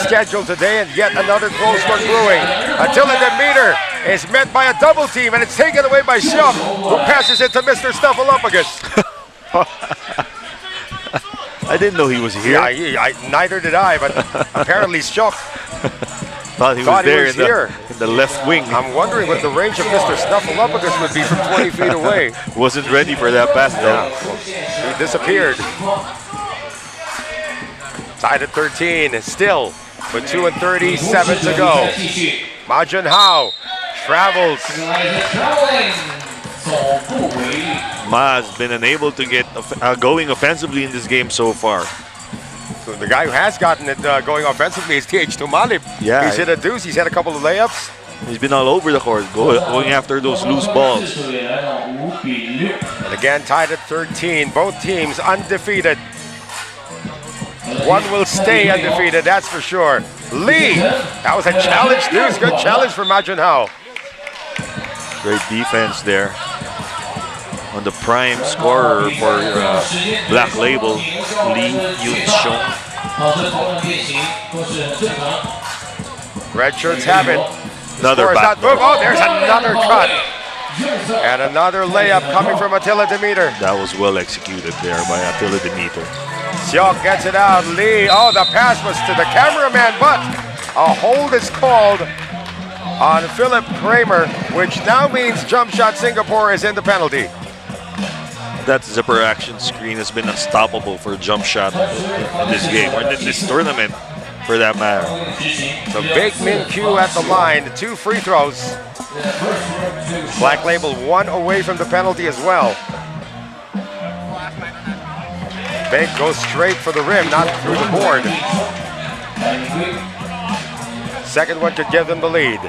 schedule today, and yet another close one brewing. Attila Demeter is met by a double team, and it's taken away by Shup, who passes it to Mr. Snuffleupagus. I didn't know he was here. Yeah, neither did I, but apparently Shup thought he was there in the left wing. I'm wondering what the range of Mr. Snuffleupagus would be from 20 feet away. Wasn't ready for that pass though. He disappeared. Tied at 13, still with 2:37 to go. Ma Junhao travels. Ma has been unable to get going offensively in this game so far. So the guy who has gotten it going offensively is TH Tumalip. Yeah. He's hit a deuce, he's had a couple of layups. He's been all over the court, going after those loose balls. And again, tied at 13, both teams undefeated. One will stay undefeated, that's for sure. Lee, that was a challenge deuce, good challenge for Ma Junhao. Great defense there on the prime scorer for Black Label, Lee Yun-Shong. Red shirts have it. Another Score is back. not move. Oh, there's another cut. And another layup coming from Attila Demeter. That was well executed there by Attila Demeter. Seok gets it out. Lee. Oh, the pass was to the cameraman, but a hold is called on Philip Kramer, which now means jump shot Singapore is in the penalty. That zipper action screen has been unstoppable for a jump shot in this game, or in this tournament for that matter. So Big Min Q at the line, 2 free throws. Black Label 1 away from the penalty as well. Big goes straight for the rim, not through the board. Second one could give them the lead.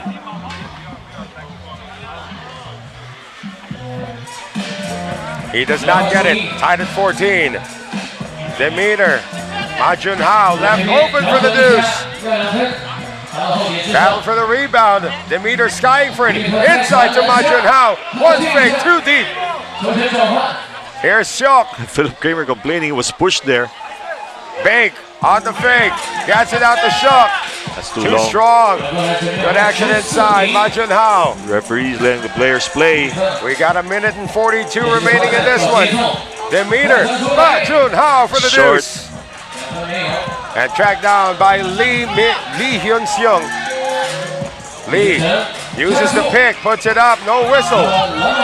He does not get it. Tied at 14. Demeter. Ma Junhao left open for the deuce. Battle for the rebound. Demeter skying for it. Inside to Ma Junhao. One fake, 2 deep. Here's Seok. Philip Kramer complaining he was pushed there. Big on the fake. Gets it out to Seok. That's too Too long. strong. Good action inside. Ma Junhao. Referees letting the players play. We got 1 minute and 42 remaining in this one. Demeter. Ma Junhao for the Short. deuce. And tracked down by Lee Hyun Seung. Lee uses the pick, puts it up, no whistle.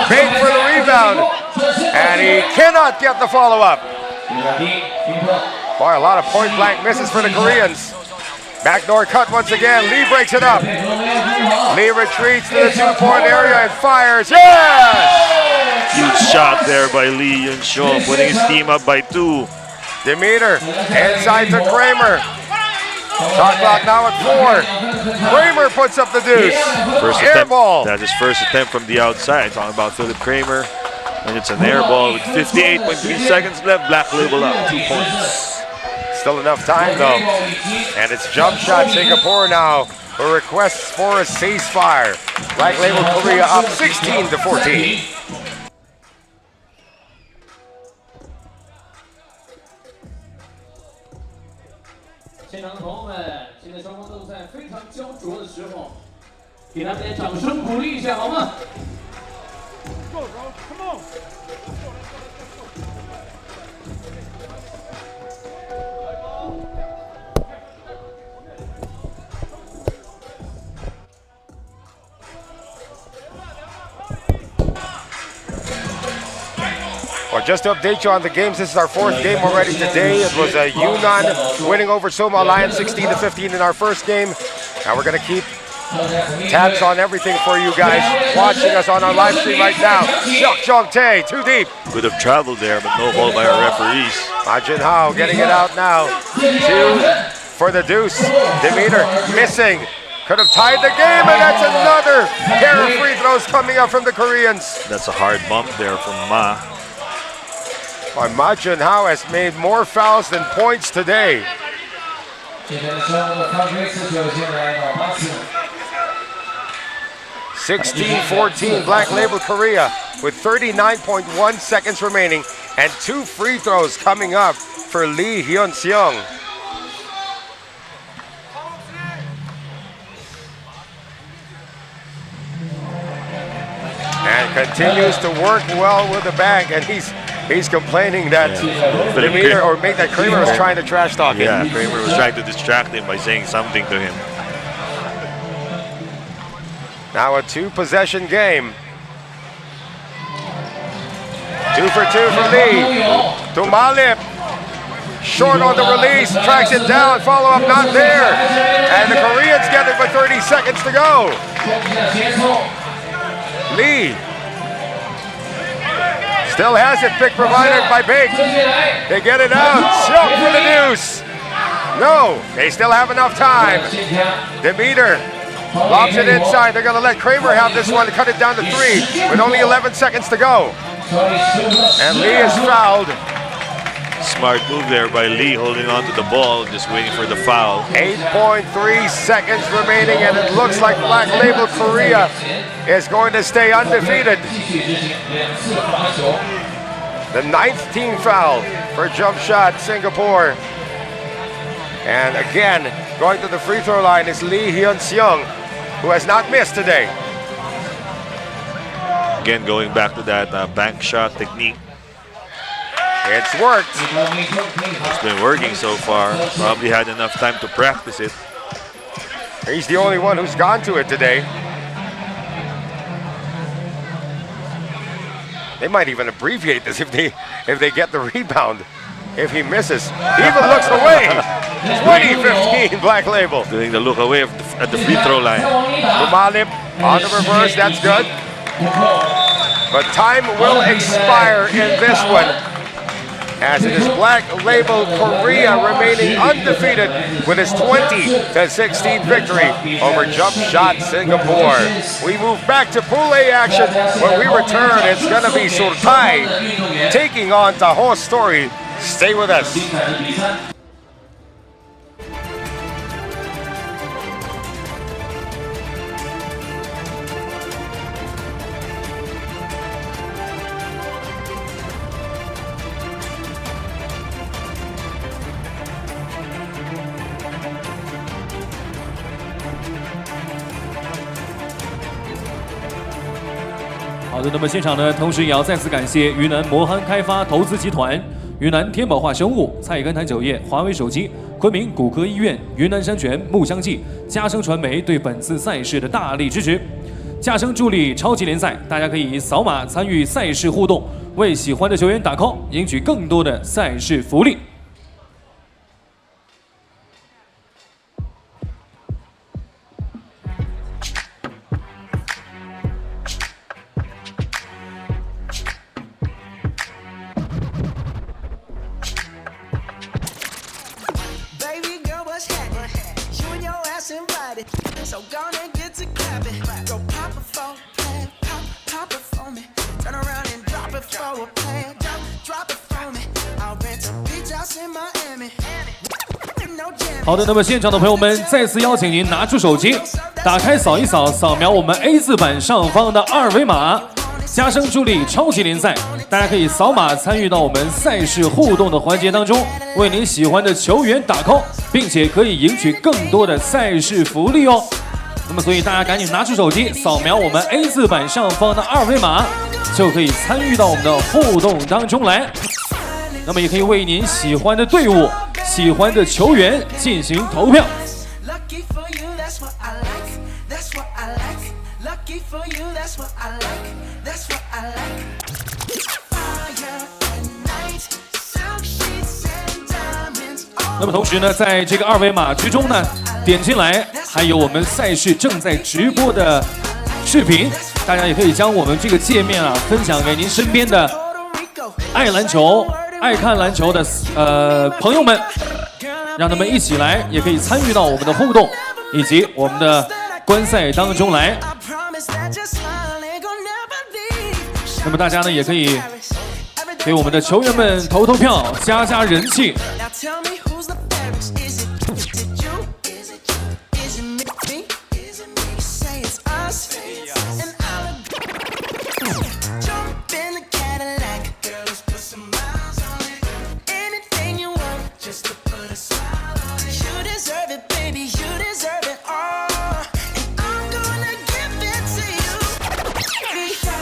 Big for the rebound. And he cannot get the follow-up. Boy, a lot of point-blank misses for the Koreans. Backdoor cut once again. Lee breaks it up. Lee retreats to the 2-point area and fires. Yes! Huge shot there by Lee Yun-seo, putting his team up by 2. Demeter inside to Kramer. Shot clock now at 4. Kramer puts up the deuce. First Air attempt. ball. That's his first attempt from the outside. Talking about Philip Kramer. And it's an air ball with 58.3 seconds left. Black Label up 2 points. Still enough time though. And it's jump shot Singapore now who requests for a ceasefire. Black Label Korea up 16 to 14. Well, just to update you on the games, this is our 4th game already today. It was Yunnan winning over Soma Alliance 16 to 15 in our first game. And we're going to keep tabs on everything for you guys watching us on our live stream right now. Seok Jong Tae, 2 deep. Could have traveled there, but no call by our referees. Ma Junhao getting it out now. 2 for the deuce. Demeter missing. Could have tied the game, and that's another pair of free throws coming up from the Koreans. That's a hard bump there from Ma. Well, Ma Junhao has made more fouls than points today. 16-14 Black Label Korea with 39.1 seconds remaining and 2 free throws coming up for Lee Hyun Seung. And continues to work well with the back, and he's complaining that Demeter, or make that Kramer was trying to trash talk him. Yeah, Kramer was trying to distract him by saying something to him. Now a 2-possession game. 2 for 2 for Lee. To Malip. Short on the release, tracks it down, follow-up not there. And the Koreans get it with 30 seconds to go. Lee still has it, pick provided by Big. They get it out, Seok for the deuce. No, they still have enough time. Demeter lobs it inside. They're gonna let Kramer have this one to cut it down to 3 with only 11 seconds to go. And Lee is fouled. Smart move there by Lee, holding on to the ball, just waiting for the foul. 8.3 seconds remaining, and it looks like Black Label Korea is going to stay undefeated. The 9th team foul for jump shot Singapore. And again, going to the free throw line is Lee Hyun-seung, who has not missed today. Again, going back to that bank shot technique. It's worked. It's been working so far. Probably had enough time to practice it. He's the only one who's gone to it today. They might even abbreviate this if they get the rebound. If he misses, he even looks away. 20-15 Black Label. Doing the look away at the free throw line. Tumalip on the reverse, that's good. But time will expire in this one, as it is Black Label Korea remaining undefeated with his 20-16 victory over Jump Shot Singapore. We move back to Pool A action. When we return, it's going to be Surtai taking on Taho Story. Stay with us. 好的，那么现场呢，同时也要再次感谢云南摩憨开发投资集团、云南天宝化生物、菜根谭酒业、华为手机、昆明骨科医院、云南山泉、木香记、嘉生传媒对本次赛事的大力支持。嘉生助力超级联赛，大家可以扫码参与赛事互动，为喜欢的球员打 call， 赢取更多的赛事福利。 So gonna get to clapping. Go pop it for a plan, pop it for me. Turn around and drop it for a plan. Drop it for me. I'll rent a beach house in Miami. 好的，那么现场的朋友们，再次邀请您拿出手机，打开扫一扫，扫描我们 A 字版上方的二维码。嘉生助力超级联赛，大家可以扫码参与到我们赛事互动的环节当中，为您喜欢的球员打 call， 并且可以赢取更多的赛事福利哦。那么，所以大家赶紧拿出手机，扫描我们 A 字版上方的二维码，就可以参与到我们的互动当中来。那么，也可以为您喜欢的队伍、喜欢的球员进行投票。 那么同时呢，在这个二维码之中呢，点进来还有我们赛事正在直播的视频，大家也可以将我们这个界面啊分享给您身边的爱篮球、爱看篮球的朋友们，让他们一起来，也可以参与到我们的互动以及我们的观赛当中来。那么大家呢，也可以给我们的球员们投票，加人气。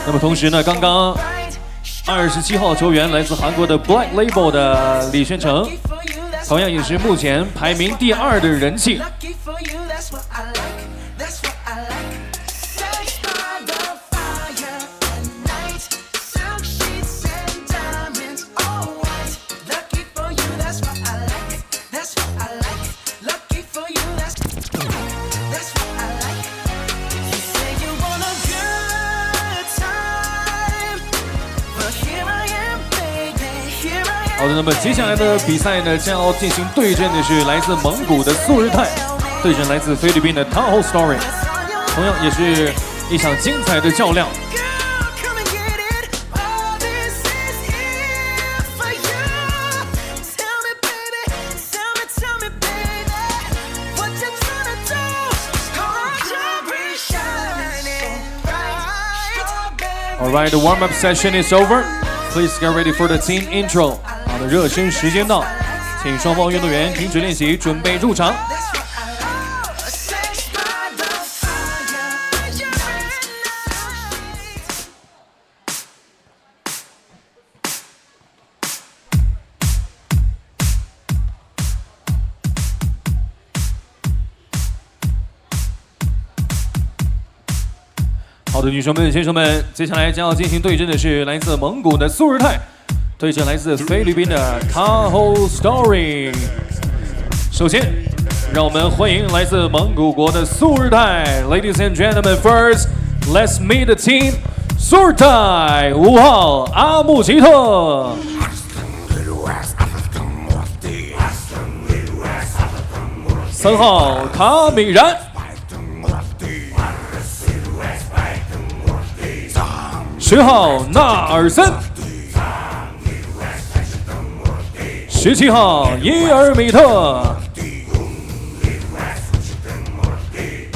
那么同时呢，刚刚27号球员来自韩国的 Black Label 的李宣成，同样也是目前排名第2的人气。好的，那么接下来的比赛呢，将要进行对阵的是来自蒙古的素日泰，对阵来自菲律宾的 Taho Story， 同样也是一场精彩的较量。All right, the warm-up session is over. Please get ready for the team intro. 好的，热身时间到，请请双方运动员停止练习，准备入场。好的，女生们、先生们，接下来将要进行对阵的是来自蒙古的苏日泰，对阵来自菲律宾的 Taho Story。首先，让我们欢迎来自蒙古国的苏日泰 ，Ladies and gentlemen, first, let's meet the team. 苏日泰5号阿木吉特。3号卡米然。10号纳尔森，17号伊尔米特。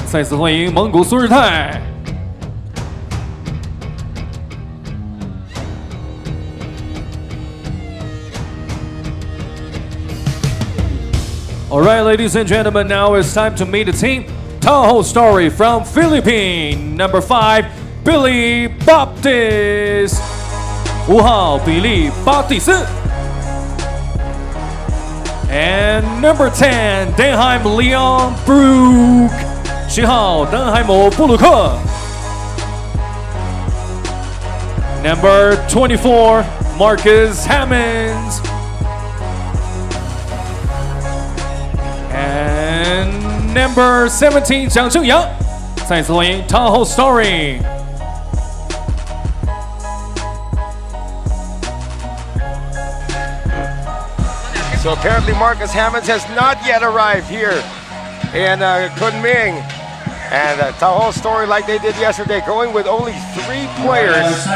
再次欢迎蒙古苏日泰。All right, ladies and gentlemen, now it's time to meet the team. Taho Story from Philippines, number 5. Billy Baptist 5号比利巴蒂斯 and number 10 Denheim Leon Brook 10号登海姆布鲁克 number 24 Marcus Hammonds and number 17 蒋正阳。再次欢迎 Taho Story。So apparently Marcus Hammonds has not yet arrived here in Kunming. And Taho Story, like they did yesterday, going with only 3 players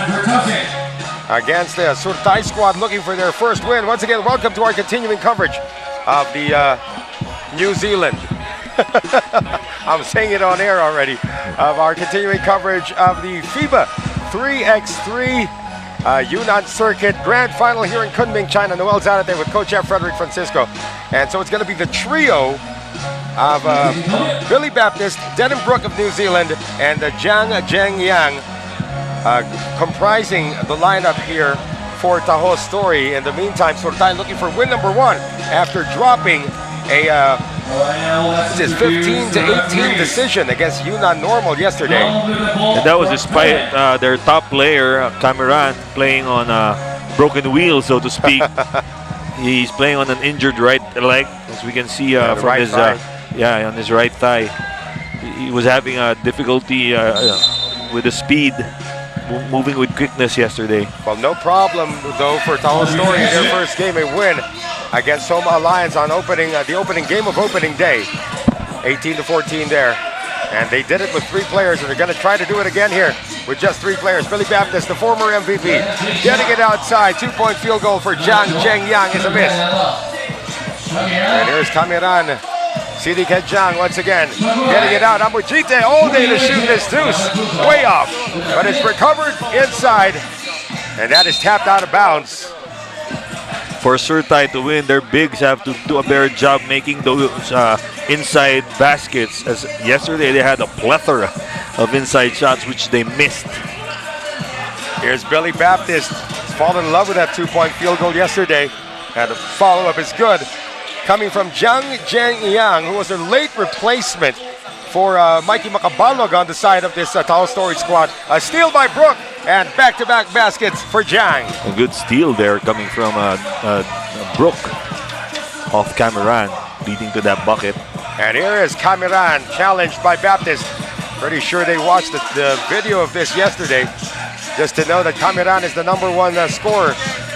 against the Surtai squad looking for their first win. Once again, welcome to our continuing coverage of the New Zealand. I'm saying it on air already. Of our continuing coverage of the FIBA 3x3 Yunnan Circuit Grand Final here in Kunming, China. Noel's out there with Coach F. Frederick Francisco. And so it's going to be the trio of Billy Baptist, Denham Brook of New Zealand, and Jiang Yang comprising the lineup here for Taho Story. In the meantime, Surtai looking for win number 1 after dropping a 15-18 decision against Yunnan Normal yesterday. And that was despite their top player, Cameron, playing on a broken wheel, so to speak. He's playing on an injured right leg, as we can see from right his on his right thigh. He was having a difficulty with the speed, moving with quickness yesterday. Well, no problem though for Taho Story in their first game, a win against Soma Alliance on the opening game of opening day, 18-14 there. And they did it with 3 players, and they're going to try to do it again here with just 3 players. Billy Baptist, the former MVP, getting it outside. 2-point field goal for Jiang Yang is a miss. And here's Kamiran. Sidi Kejang once again, getting it out. Amujite all day to shoot this deuce. Way off, but it's recovered inside, and that is tapped out of bounds. For Surtai to win, their bigs have to do a better job making those inside baskets. As yesterday, they had a plethora of inside shots, which they missed. Here's Billy Baptist. He's fallen in love with that 2-point field goal yesterday. And the follow-up is good. Coming from Jiang Yang, who was a late replacement for Mikey Makabalog on the side of this Taho Story squad. A steal by Brook, and back-to-back baskets for Jiang. A good steal there coming from Brook off Cameron, leading to that bucket. And here is Cameron, challenged by Baptist. Pretty sure they watched the video of this yesterday, just to know that Cameron is the #1 scorer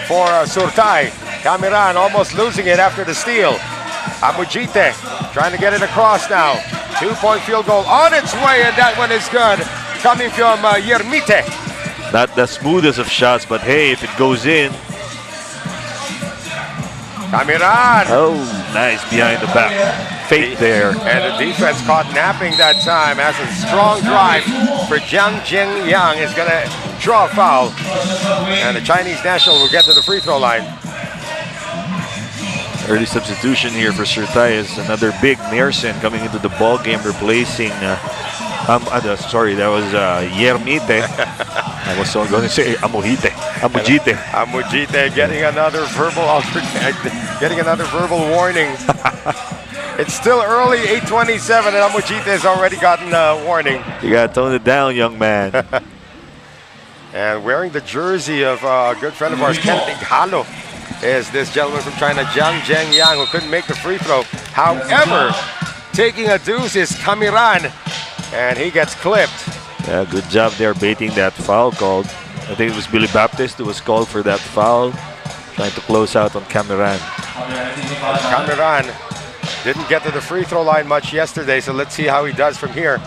for Surtai. Cameron almost losing it after the steal. Amujite trying to get it across now. 2-point field goal on its way, and that one is good. Coming from Yermite. Not the smoothest of shots, but hey, if it goes in. Cameron. Oh, nice behind the back. Fake there. And the defense caught napping that time as a strong drive for Jiang Yang is going to draw a foul. And the Chinese national will get to the free throw line. Early substitution here for Surtai is another big Nersen coming into the ball game, replacing. Sorry, that was Yermite. I was going to say Amujite. Amujite getting another verbal warning. It's still early, 8:27, and Amujite has already gotten a warning. You gotta tone it down, young man. And wearing the jersey of a good friend of ours, Ken Halo, is this gentleman from China, Zhang Zhengyang, who couldn't make the free throw. However, taking a deuce is Kamiran, and he gets clipped. Yeah, good job there baiting that foul called. I think it was Billy Baptist who was called for that foul, trying to close out on Kamiran. Kamiran didn't get to the free throw line much yesterday, so let's see how he does from here.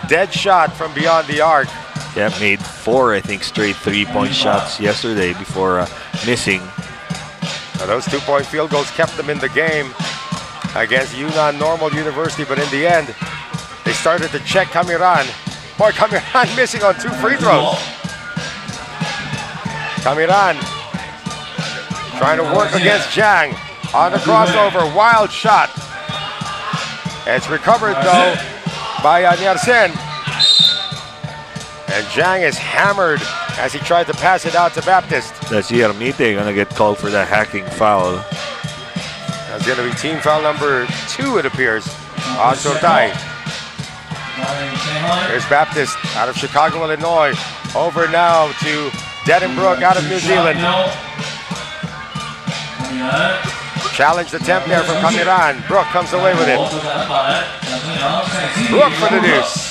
Dead shot from beyond the arc. Yeah, made 4, I think, straight 3-point shots yesterday before missing. Now those 2-point field goals kept them in the game against Yunnan Normal University, but in the end, they started to check Kamiran. Boy, Kamiran missing on 2 free throws. Kamiran trying to work against Zhang on the crossover, wild shot. It's recovered though by Nersen. And Zhang is hammered as he tried to pass it out to Baptist. That's Yermite gonna get called for that hacking foul. That's gonna be team foul number 2, it appears, on Surtai. Here's Baptist out of Chicago, Illinois. Over now to Denenbrook out of New Zealand. Challenged attempt there from Kamiran. Brook comes away with it. Brook for the deuce.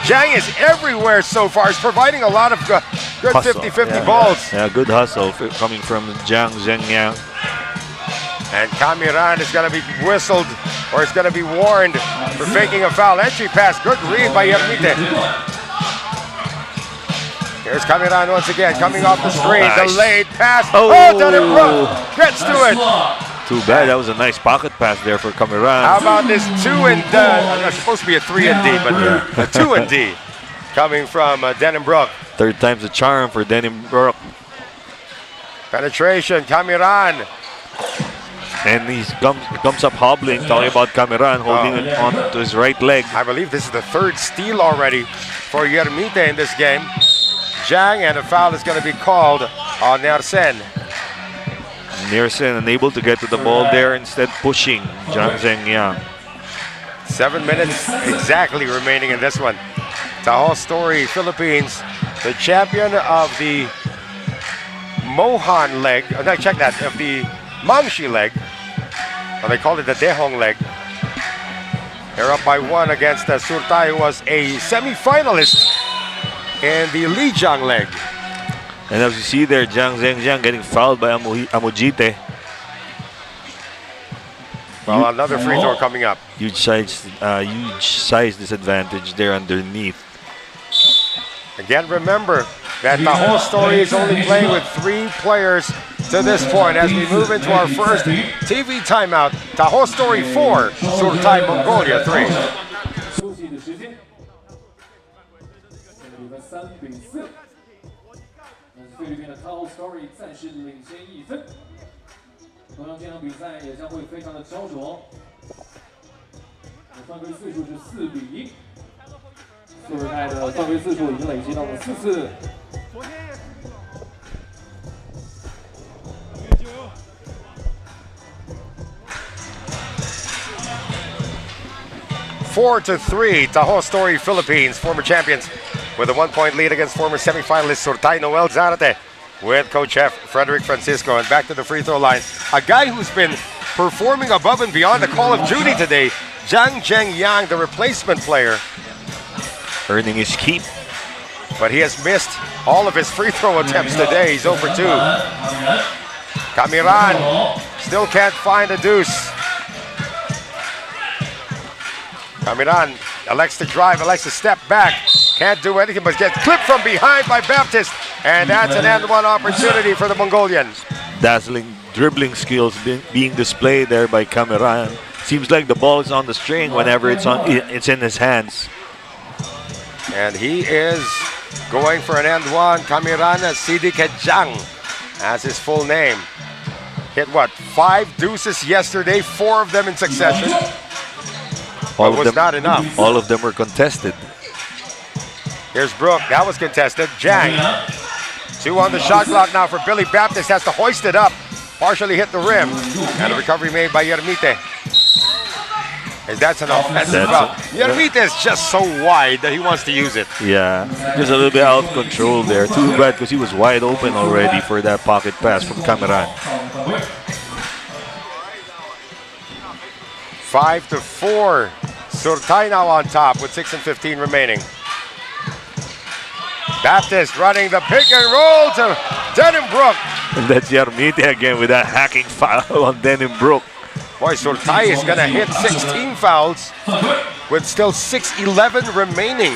Zhang is everywhere so far. He's providing a lot of good 50-50 balls. Yeah, good hustle coming from Zhang Zhengyang. And Kamiran is going to be whistled, or is going to be warned for faking a foul. Entry pass, good read by Yermite. Here's Kamiran once again, coming off the screen. Nice. Delayed pass. Oh, Denenbrook gets to it. Too bad. That was a nice pocket pass there for Kamiran. How about this 2 and it's supposed to be a 3 and D, but a 2 and D coming from Denenbrook. Third time's a charm for Denenbrook. Penetration, Kamiran. And he comes up hobbling, talking about Kamiran, holding it onto his right leg. I believe this is the 3rd steal already for Yermite in this game. Zhang, and a foul is going to be called on Nersen. Nersen unable to get to the ball there, instead pushing Zhang Zhengyang. 7 minutes exactly remaining in this one. Taho Story, Philippines, the champion of the Mohan leg. Oh, no, check that, of the Mangshi leg. Or they called it the Dehong leg. They're up by 1 against Surtai, who was a semi-finalist in the Lijiang leg. And as you see there, Zhang Zhengyang getting fouled by Amujite. Well, another free throw coming up. Huge size disadvantage there underneath. Again, remember that Taho Story is only playing with 3 players to this point. As we move into our first TV timeout, Taho Story 4, Surtai Mongolia 3. 菲律宾的 Taho Story 暂时领先1分。同样，这场比赛也将会非常的焦灼。犯规次数是4比1。苏尔泰的犯规次数已经累积到了4次。4-3, Taho Story Philippines, former champions, with a 1-point lead against former semifinalist Surtai Noel Zarate, with Coach F. Frederick Francisco. And back to the free throw line, a guy who's been performing above and beyond the call of duty today, Zhang Zhengyang, the replacement player. Earning his keep. But he has missed all of his free throw attempts today. He's 0 for 2. Kamiran still can't find a deuce. Kamiran elects to drive, elects to step back. Can't do anything but get clipped from behind by Baptist. And that's an end-one opportunity for the Mongolians. Dazzling dribbling skills being displayed there by Kamiran. Seems like the ball is on the string whenever it's in his hands. And he is going for an end-one. Kamiran Sidikejang, as his full name. hit what, 5 deuces yesterday, 4 of them in succession. All But of was not enough. All of them were contested. Here's Brook, that was contested. Jang, 2 on the shot clock now for Billy Baptist, has to hoist it up. Partially hit the rim. And a recovery made by Yermite. As that's an offensive foul. Yermite is just so wide that he wants to use it. Yeah, just a little bit out of control there. Too bad because he was wide open already for that pocket pass from Cameron. 5-4. Surtay now on top with 6:15 remaining. Baptist running the pick and roll to Denhambrook. And that's Yermite again with that hacking foul on Denhambrook. Boy, Surtay is going to hit 16 fouls with still 6:11 remaining.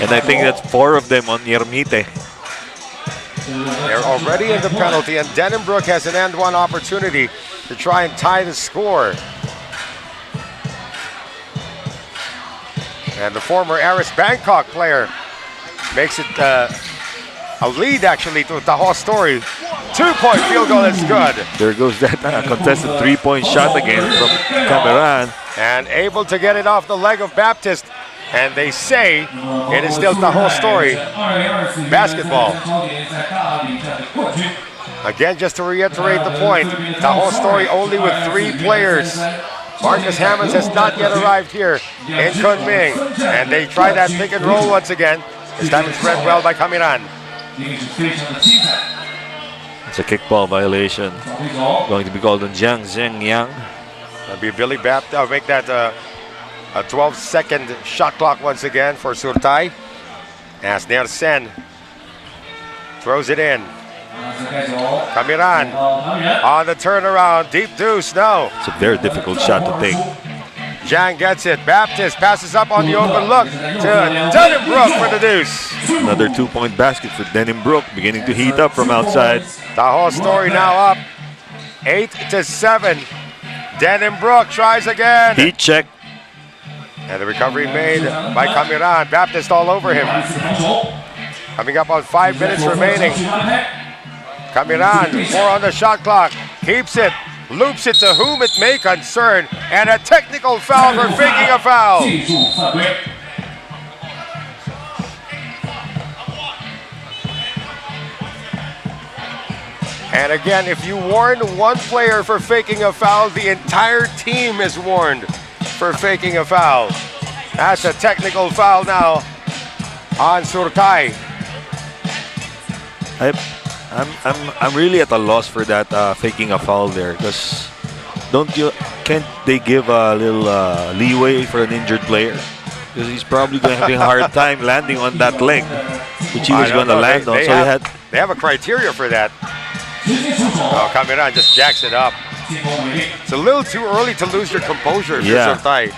And I think that's 4 of them on Yermite. They're already in the penalty, and Denhambrook has an end one opportunity to try and tie the score. And the former Aris Bangkok player makes it a lead actually to Taho Story. 2-point field goal is good. There goes that contested 3-point shot again from Cameron. And able to get it off the leg of Baptist. And they say it is still Taho Story basketball. Again, just to reiterate the point, Taho Story only with 3 players. Marcus Hammonds has not yet arrived here in Kunming. And they try that pick and roll once again. This time it's read well by Cameron. It's a kickball violation. Going to be called on Jiang Zhengyang. That'll be Billy Baptist. Make that a 12-second shot clock once again for Surtay. As Nersen throws it in. Cameron on the turnaround. Deep deuce, no. It's a very difficult shot to take. Jang gets it. Baptist passes up on the open look to Denhambrook for the deuce. Another 2-point basket for Denhambrook, beginning to heat up from outside. Taho Story now up 8-7. Denhambrook tries again. Heat check. And the recovery made by Cameron. Baptist all over him. Coming up on 5 minutes remaining. Cameron, 4 on the shot clock. Keeps it. Loops it to whom it may concern. And a technical foul for faking a foul. And again, if you warn one player for faking a foul, the entire team is warned for faking a foul. That's a technical foul now on Surtay. I'm really at a loss for that faking a foul there, because can't they give a little leeway for an injured player? Because he's probably going to have a hard time landing on that leg, which he was going to land on. They have a criteria for that. Oh, Cameron just jacks it up. It's a little too early to lose your composure for Surtay.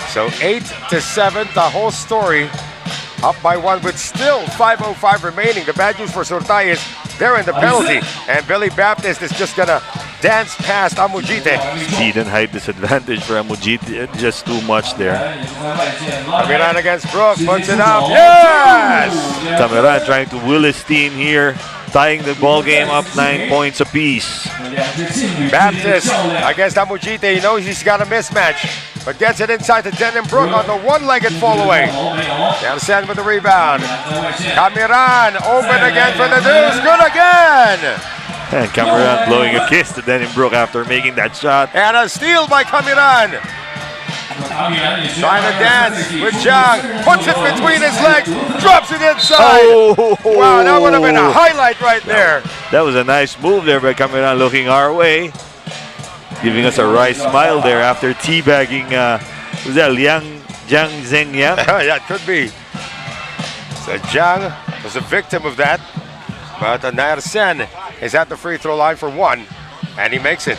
So 8-7, the whole story. Up by 1 with still 5:05 remaining. The bad news for Surtay is they're in the penalty. And Billy Baptist is just going to dance past Amujite. Speed and height disadvantage for Amujite. Just too much there. Cameron against Brook. Puts it up. Yes! Cameron trying to will his team here. Tying the ball game up 9 points apiece. Baptist against Amujite. He knows he's got a mismatch, but gets it inside to Denhambrook on the one-legged fall away. Nelson with the rebound. Cameron open again for the deuce. Good again. And Cameron blowing a kiss to Denhambrook after making that shot. And a steal by Cameron. Trying to dance with Jiang. Puts it between his legs. Drops it inside. Oh. Wow, that would have been a highlight right there. That was a nice move there by Cameron, looking our way. Giving us a wry smile there after teabagging, was that Jiang Zhengyang? Yeah, it could be. So Jiang was a victim of that. But Nair Sen is at the free throw line for 1. And he makes it.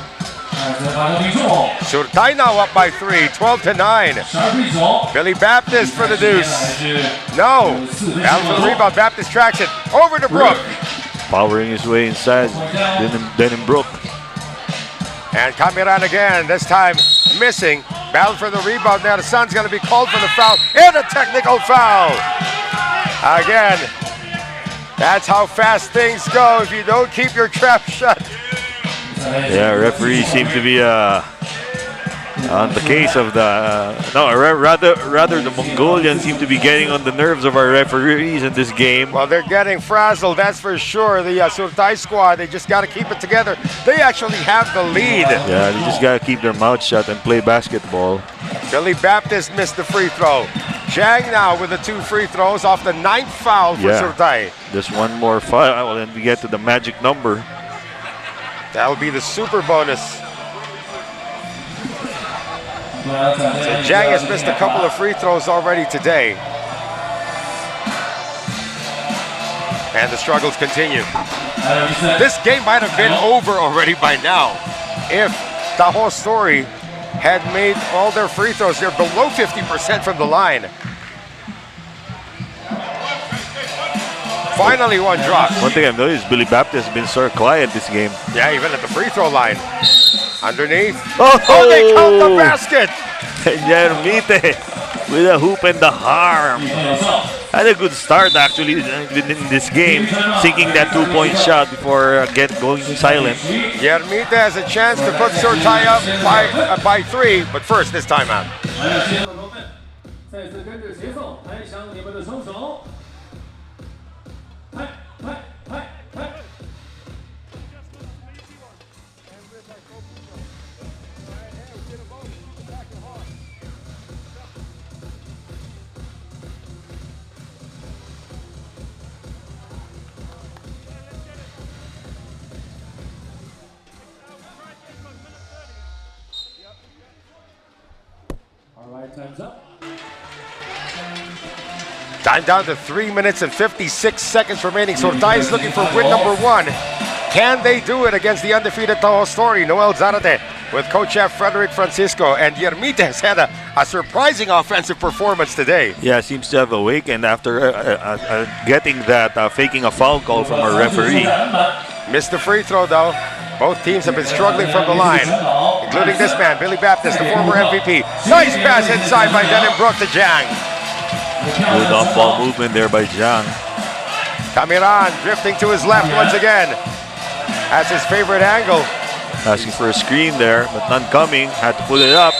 Surtay now up by 3, 12-9. Billy Baptist for the deuce. No. Down for the rebound. Baptist tracks it. Over to Brook. Powering his way inside Denhambrook. And Cameron again, this time missing. Battle for the rebound. Now the Sun's going to be called for the foul. And a technical foul. Again, That's how fast things go if you don't keep your trap shut. Yeah, referees seem to be on the case of the rather the Mongolians seem to be getting on the nerves of our referees in this game. Well, they're getting frazzled, that's for sure. The Surtai squad, they just got to keep it together. They actually have the lead. Yeah, they just got to keep their mouth shut and play basketball. Billy Baptist missed the free throw. Zhang now with the 2 free throws off the 9th foul for Surtai. Just one more foul and we get to the magic number. That'll be the super bonus. So Zhang has missed a couple of free throws already today. And the struggles continue. This game might have been over already by now if Taho Story had made all their free throws. They're below 50% from the line. Finally one drops. One thing I've noticed, Billy Baptist has been sort of quiet this game. Yeah, even at the free throw line. Underneath. Oh, they count the basket! Yermite with a hoop and the harm. Had a good start actually in this game, sinking that 2-point shot before going silent. Yermite has a chance to put Surtai up by 3, but first this timeout. Time's up. Time down to 3 minutes and 56 seconds remaining. Surtai is looking for win number 1. Can they do it against the undefeated Taho Story? Noel Zarate with coach chef Frederick Francisco. And Yermite has had a surprising offensive performance today. Yeah, seems to have awakened after getting that faking a foul call from our referee. Missed the free throw though. Both teams have been struggling from the line, including this man, Billy Baptist, the former MVP. Nice pass inside by Denon Brook to Zhang. Good off-ball movement there by Zhang. Kamiran drifting to his left once again. That's his favorite angle. Asking for a screen there, but none coming. Had to put it up.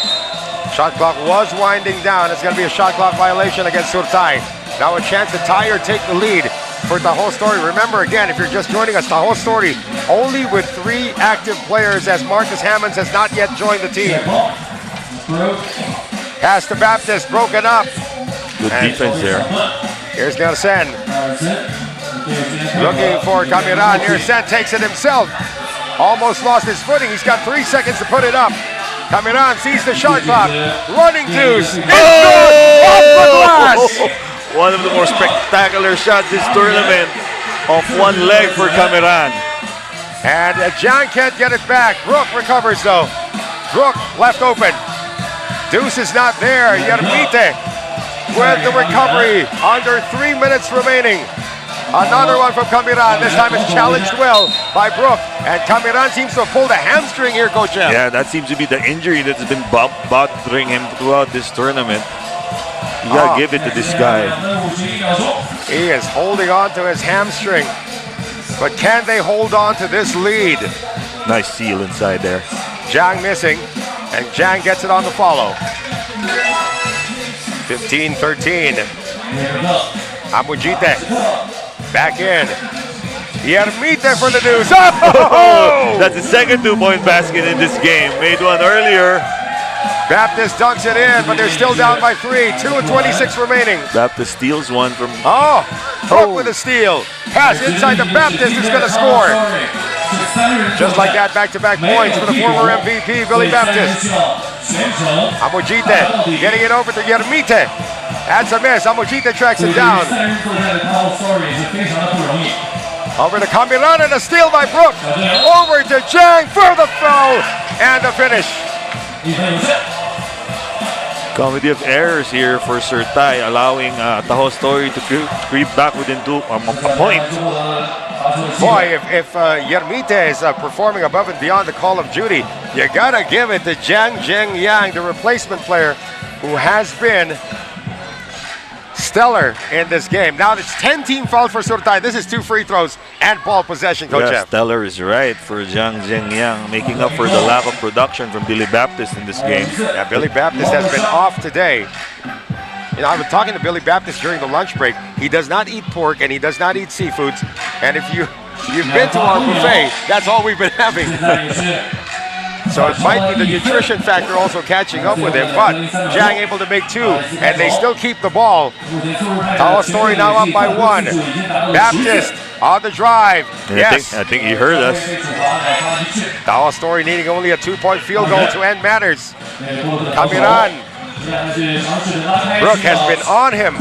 Shot clock was winding down. It's going to be a shot clock violation against Surtai. Now a chance to tie or take the lead for Taho Story. Remember again, if you're just joining us, Taho Story only with 3 active players as Marcus Hammonds has not yet joined the team. Pass to Baptist, broken up. Good defense there. Here's Nersen. Looking for Kamiran. Nersen takes it himself. Almost lost his footing. He's got 3 seconds to put it up. Kamiran sees the shot clock. Running deuce. It's good. Off the glass. One of the more spectacular shots this tournament. Off one leg for Kamiran. And John can't get it back. Brook recovers though. Brook left open. Deuce is not there. Yermite with the recovery. Under 3 minutes remaining. Another one from Kamiran. This time it's challenged well by Brook. And Kamiran seems to have pulled a hamstring here, Coach Jeff. Yeah, that seems to be the injury that's been bothering him throughout this tournament. You gotta give it to this guy. He is holding on to his hamstring. But can they hold on to this lead? Nice seal inside there. Zhang missing. And Zhang gets it on the follow. 15-13. Amujite back in. Yermite for the deuce. Oh! That's the second 2-point basket in this game. Made one earlier. Baptist dunks it in, but they're still down by 3. 2:26 remaining. Baptist steals one from... Brook with a steal. Pass inside the Baptist is going to score. Just like that, back-to-back points for the former MVP, Billy Baptist. Amujite getting it over to Yermite. That's a miss. Amujite tracks it down. Over to Kamiran and a steal by Brook. Over to Zhang for the foul and the finish. Comedy of errors here for Surtai, allowing Taho Story to creep back within a point. Boy, if Yermite is performing above and beyond the call of duty, you gotta give it to Zhang Yang, the replacement player, who has been stellar in this game. Now it's 10 team fouls for Surtai. This is 2 free throws and ball possession, Coach Yeah, F. stellar is right for Zhang Zhengyang, making up for the lack of production from Billy Baptist in this game. Yeah, Billy Baptist has been off today. You know, I was talking to Billy Baptist during the lunch break. He does not eat pork and he does not eat seafoods. And if you've been to our buffet, that's all we've been having. So it might be the nutrition factor also catching up with him, but Zhang able to make 2, and they still keep the ball. Taho Story now up by 1. Baptist on the drive. Yes. I think he heard us. Taho Story needing only a 2-point field goal to end matters. Kamiran. Brooke has been on him.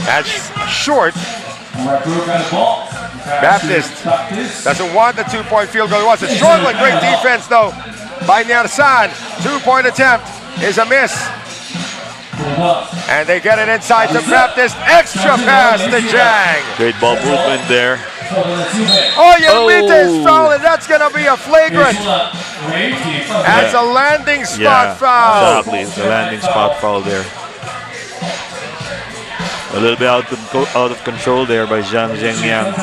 That's short. Baptist doesn't want the 2-point field goal. He wants it short. Great defense though by Nersan. 2-point attempt is a miss. And they get it inside to Baptist. Extra pass to Zhang. Great ball movement there. Oh, Yunnan is foul, and that's going to be a flagrant. As a landing spot foul. Exactly, it's a landing spot foul there. A little bit out of control there by Zhang Zhengyang.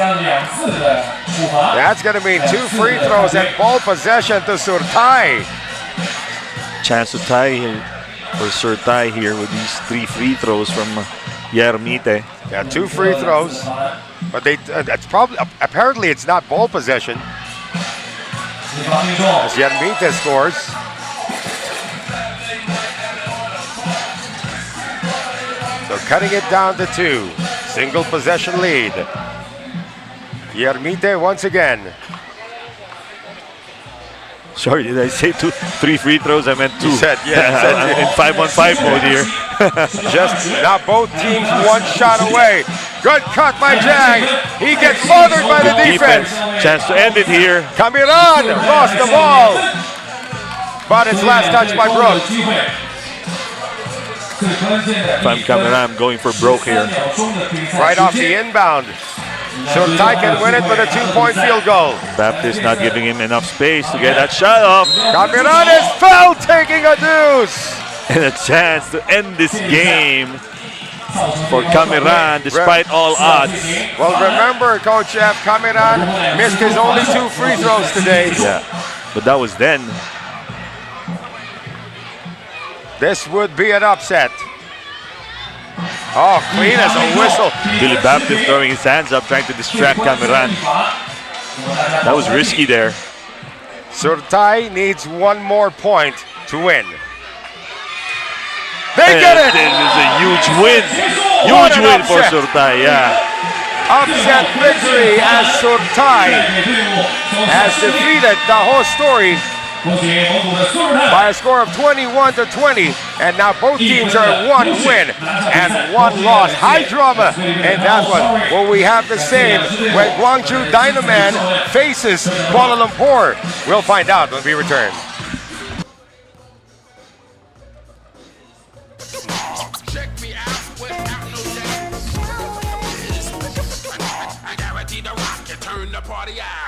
That's going to mean 2 free throws and ball possession to Surtai. Chance to tie here for Surtai here with these 3 free throws from Yermite. Yeah, 2 free throws, but that's probably apparently it's not ball possession. As Yermite scores. So cutting it down to 2. Single possession lead. Yermite once again. Sorry, did I say 3 free throws? I meant 2. You said, yeah. In 5-on-5 mode here. Just now both teams 1 shot away. Good cut by Zhang. He gets bothered by the defense. Chance to end it here. Kamiran lost the ball. But it's last touch by Brooks. If I'm Kamiran, I'm going for broke here. Right off the inbound. Surtai can win it with a 2-point field goal. Baptist not giving him enough space to get that shot off. Kamiran is fouled, taking a deuce. And a chance to end this game for Kamiran despite all odds. Well, remember, Coach F, Kamiran missed his only 2 free throws today. Yeah, but that was then. This would be an upset. Oh, clean as a whistle. Billy Baptist throwing his hands up, trying to distract Kamiran. That was risky there. Surtai needs 1 more point to win. They get it! This is a huge win. Huge win for Surtai, yeah. Upset victory as Surtai has defeated Taho Story by a score of 21-20, and now both teams are at 1 win and 1 loss. High drama in that one. Will we have the same when Guangju Dynaman faces Kuala Lumpur? We'll find out when we return. Turn the party out.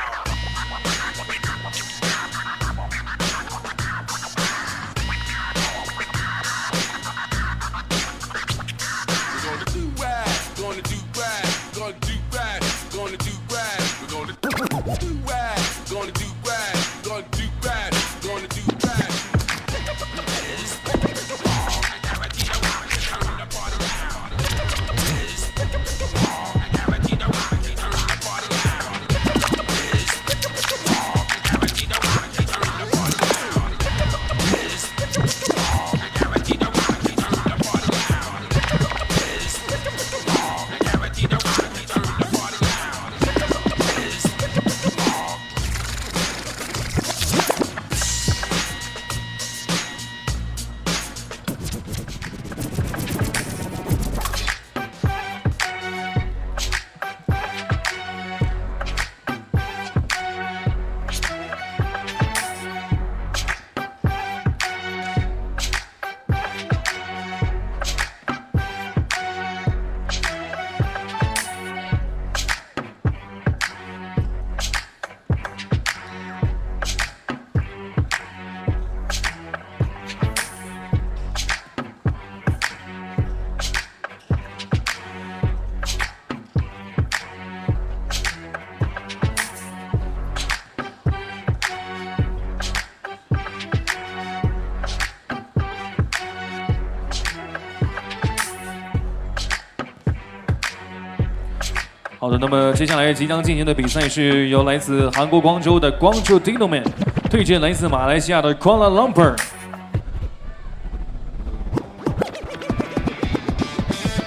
好的，那么接下来即将进行的比赛是由来自韩国光州的Guangju Dinoman对阵来自马来西亚的 Kuala Lumpur。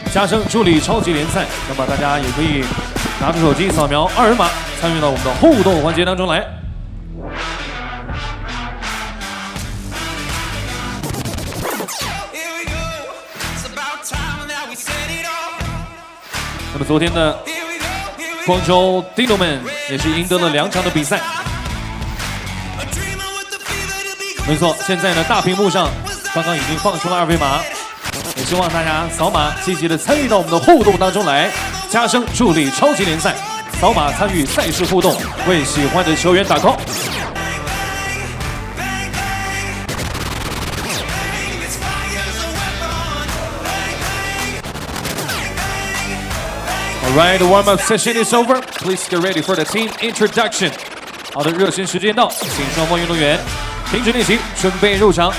加生助理超级联赛，那么大家也可以拿出手机扫描二维码，参与到我们的互动环节当中来。那么昨天的光州 Dinoman 也是赢得了2场的比赛。没错，现在呢大屏幕上刚刚已经放出了二维码。也希望大家扫码积极的参与到我们的互动当中来，加深助力超级联赛，扫码参与赛事互动，为喜欢的球员打 call。Alright, the warm-up session is over. Please get ready for the team introduction. 好的，热身时间到，请双方运动员停止练习，准备入场。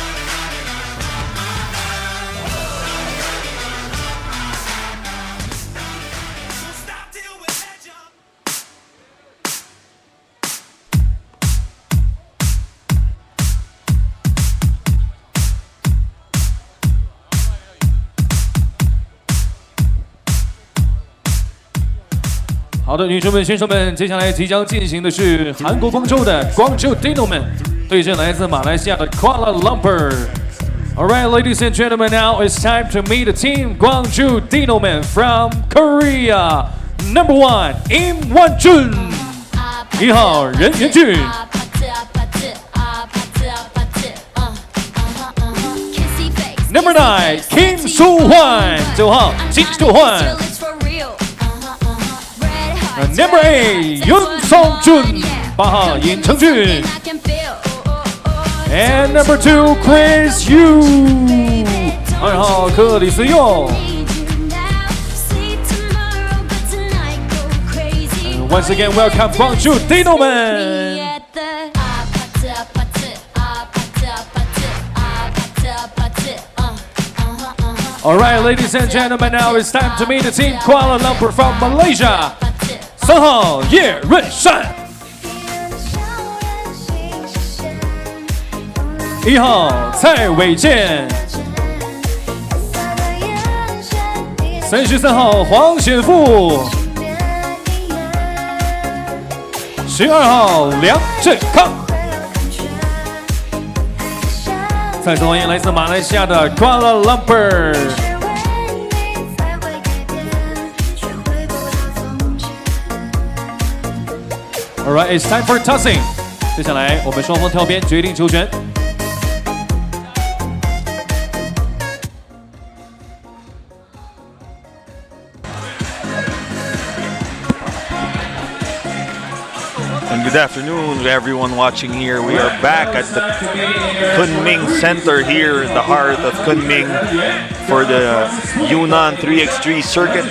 好的，女生们、先生们，接下来即将进行的是韩国光州的Guangju Dinoman对阵来自马来西亚的 Kuala Lumpur。Alright, ladies and gentlemen, now it's time to meet the team Guangju Dinoman from Korea. Number 1, Im Won-jun. 1号任元俊。Number 9, Kim Soo-hwan. 9号金素焕。Number 8, Yoon Song-jun. 8号尹成俊。And number 2, Chris Yu. 2号克里斯佑。Once again, welcome Guangju Dinoman. Alright, ladies and gentlemen, now it's time to meet the team Kuala Lumpur from Malaysia. 3号叶润善。1号蔡伟健。33号黄显富。12号梁振康。再次欢迎来自马来西亚的 Kuala Lumpur。Alright, it's time for tossing. 接下来我们双方跳边决定球权。And good afternoon to everyone watching here. We are back at the Kunming Center here in the heart of Kunming for the Yunnan 3x3 circuit.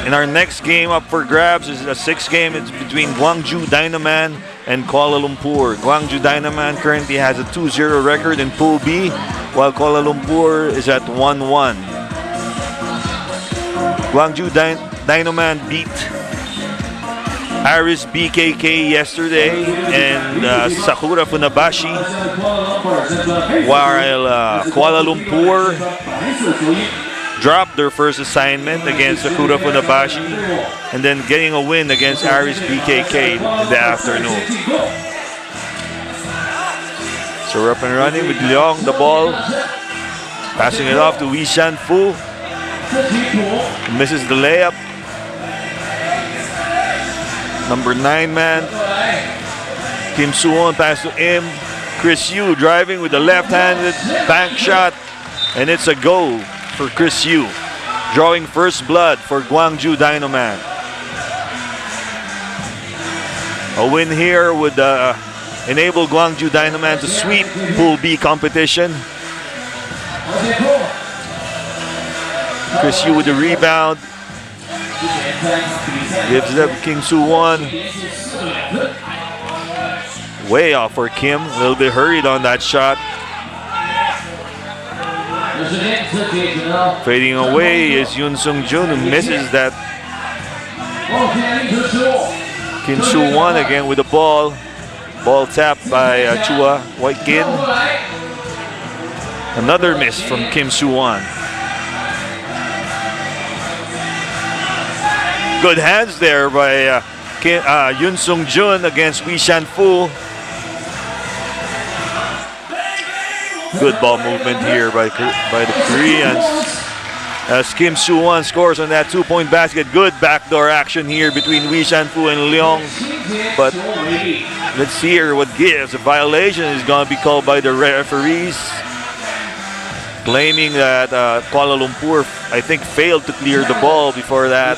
And our next game up for grabs is a 6th game. It's between Guangju Dinoman and Kuala Lumpur. Guangju Dinoman currently has a 2-0 record in Pool B, while Kuala Lumpur is at 1-1. Guangju Dinoman beat Aris BKK yesterday and Sakura Funabashi, while Kuala Lumpur dropped their first assignment against Sakura Funabashi and then getting a win against Aris BKK in the afternoon. So we're up and running with Luang the ball, passing it off to Wishan Fu. Misses the layup. Number 9 man, Kim Soo-won pass to Im. Chris Yu driving with the left-handed bank shot, and it's a goal for Chris Yu, drawing first blood for Guangju Dinoman. A win here would enable Guangju Dinoman to sweep Pool B competition. Chris Yu with the rebound. Gives it up to Kim Soo-won. Way off for Kim. A little bit hurried on that shot. Fading away is Yoon Sung-jun, who misses that Kim Soo-won again with the ball. Ball tapped by Chua Wai-kin. Another miss from Kim Soo-won. Good hands there by Yun Sung-jun against Wee Shan-fu. Good ball movement here by the Koreans. As Kim Soo-won scores on that 2-point basket. Good backdoor action here between Wee Shan-fu and Luang. But let's see here what gives. A violation is going to be called by the referees, claiming that Kuala Lumpur, I think, failed to clear the ball before that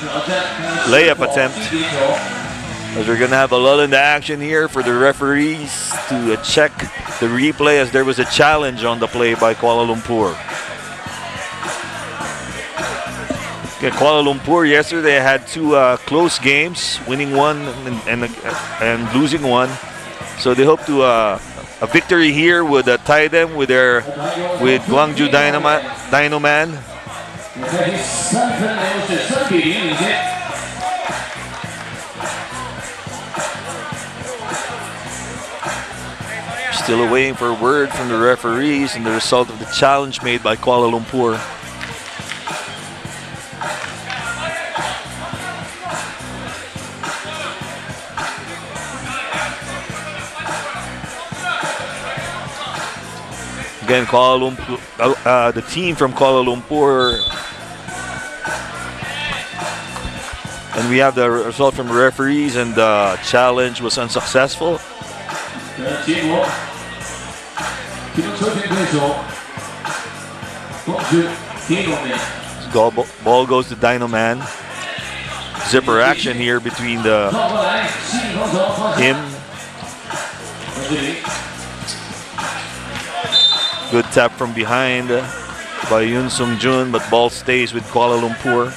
layup attempt. As we're going to have a lull in the action here for the referees to check the replay, as there was a challenge on the play by Kuala Lumpur. Okay, Kuala Lumpur yesterday had two close games, winning one and losing one. So they hope to a victory here would tie them with Guangju Dynaman. Still waiting for word from the referees and the result of the challenge made by Kuala Lumpur. Again, Kuala Lumpur, the team from Kuala Lumpur, and we have the result from the referees, and the challenge was unsuccessful. Ball goes to Dynaman. Zipper action here between him. Good tap from behind by Yun Sung-jun, but ball stays with Kuala Lumpur.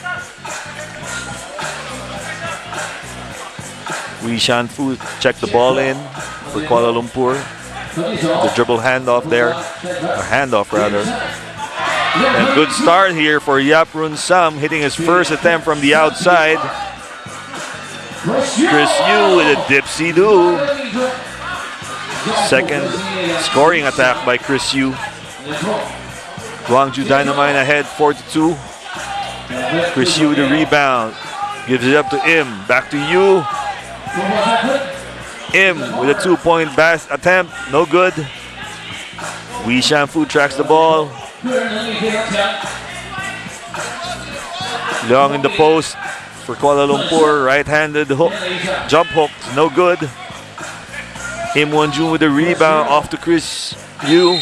Wee Shan-fu checked the ball in for Kuala Lumpur. The dribble handoff there, or handoff rather. And good start here for Yaprun Sam, hitting his first attempt from the outside. Chris Yu with a dipsy-do. Second scoring attack by Chris Yu. Guangju Dynamite ahead 4-2. Chris Yu with the rebound. Gives it up to Im. Back to Yu. Im with a 2-point attempt. No good. Wee Shan-fu tracks the ball. Luang in the post for Kuala Lumpur. Right-handed hook. Jump hook. No good. Im Won-jun with the rebound off to Chris Yu.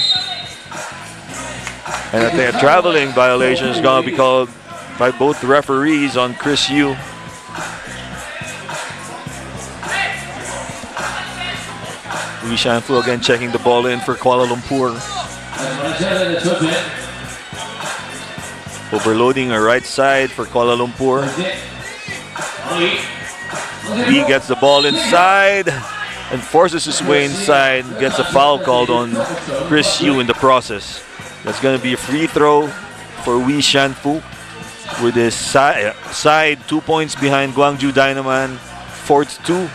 And I think a traveling violation is going to be called by both referees on Chris Yu. Wee Shan-fu again checking the ball in for Kuala Lumpur. Overloading a right side for Kuala Lumpur. Lee gets the ball inside and forces his way inside. Gets a foul called on Chris Yu in the process. That's going to be a free throw for Wee Shan-fu with his side 2 points behind Guangju Dynaman, 4-2.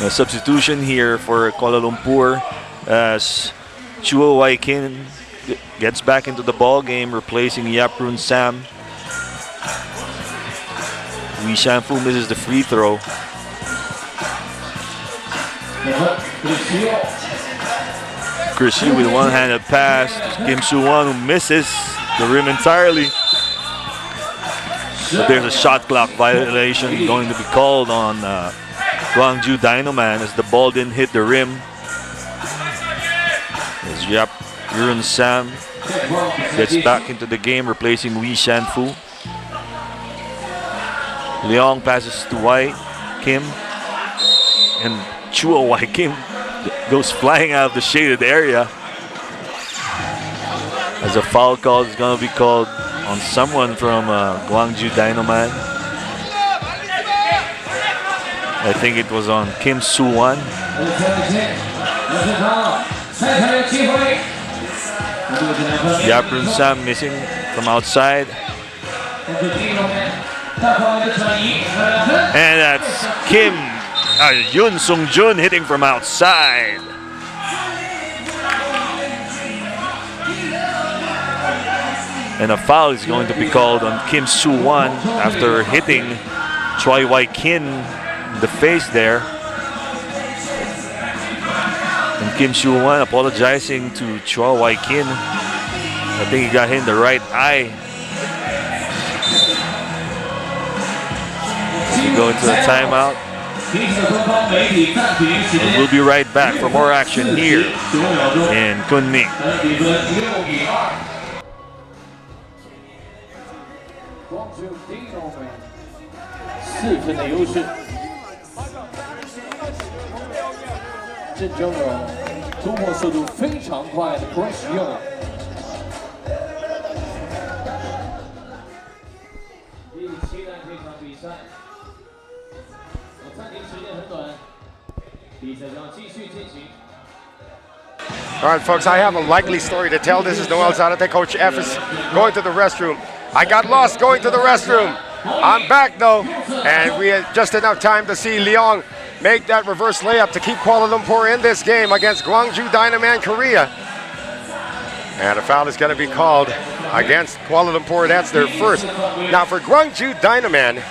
A substitution here for Kuala Lumpur as Chua Wai-kin gets back into the ball game, replacing Yaprun Sam. Wee Shan-fu misses the free throw. Chris Yu with a one-handed pass. Kim Soo-won who misses the rim entirely. But there's a shot clock violation going to be called on Guangju Dynaman as the ball didn't hit the rim. As Yaprun Sam gets back into the game, replacing Wee Shan-fu. Luang passes to Wai-kim, and Chua Wai-kim goes flying out of the shaded area as a foul call is going to be called on someone from Guangju Dynaman. I think it was on Kim Soo-won. Yaprun Sam missing from outside. And that's Yun Sung Jun hitting from outside. And a foul is going to be called on Kim Soo-wan after hitting Choi Wai-kin in the face there. And Kim Soo-wan apologizing to Choi Wai-kin. I think he got hit in the right eye. We go into a timeout. And we'll be right back for more action here in Kunming. 4分的优势，郑铮荣突破速度非常快的 Chris Young。第7弹这场比赛，暂停时间很短，比赛将继续进行。 All right, folks, I have a likely story to tell. This is Noel Zarate. Coach F is going to the restroom. I got lost going to the restroom. I'm back, though, and we had just enough time to see Luang make that reverse layup to keep Kuala Lumpur in this game against Guangju Dynaman Korea. And a foul is going to be called against Kuala Lumpur. That's their first. Now, for Guangju Dynaman,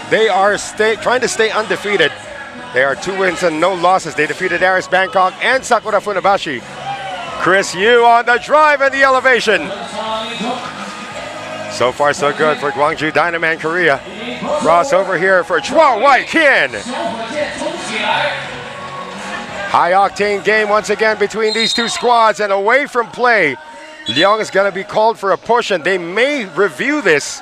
they are trying to stay undefeated. They are 2 wins and no losses. They defeated Aris Bangkok and Sakura Funabashi. Chris Yu on the drive and the elevation. So far, so good for Guangju Dynaman Korea. Cross over here for Chua Wai-kin. High-octane game once again between these two squads, and away from play. Luang is going to be called for a push, and they may review this,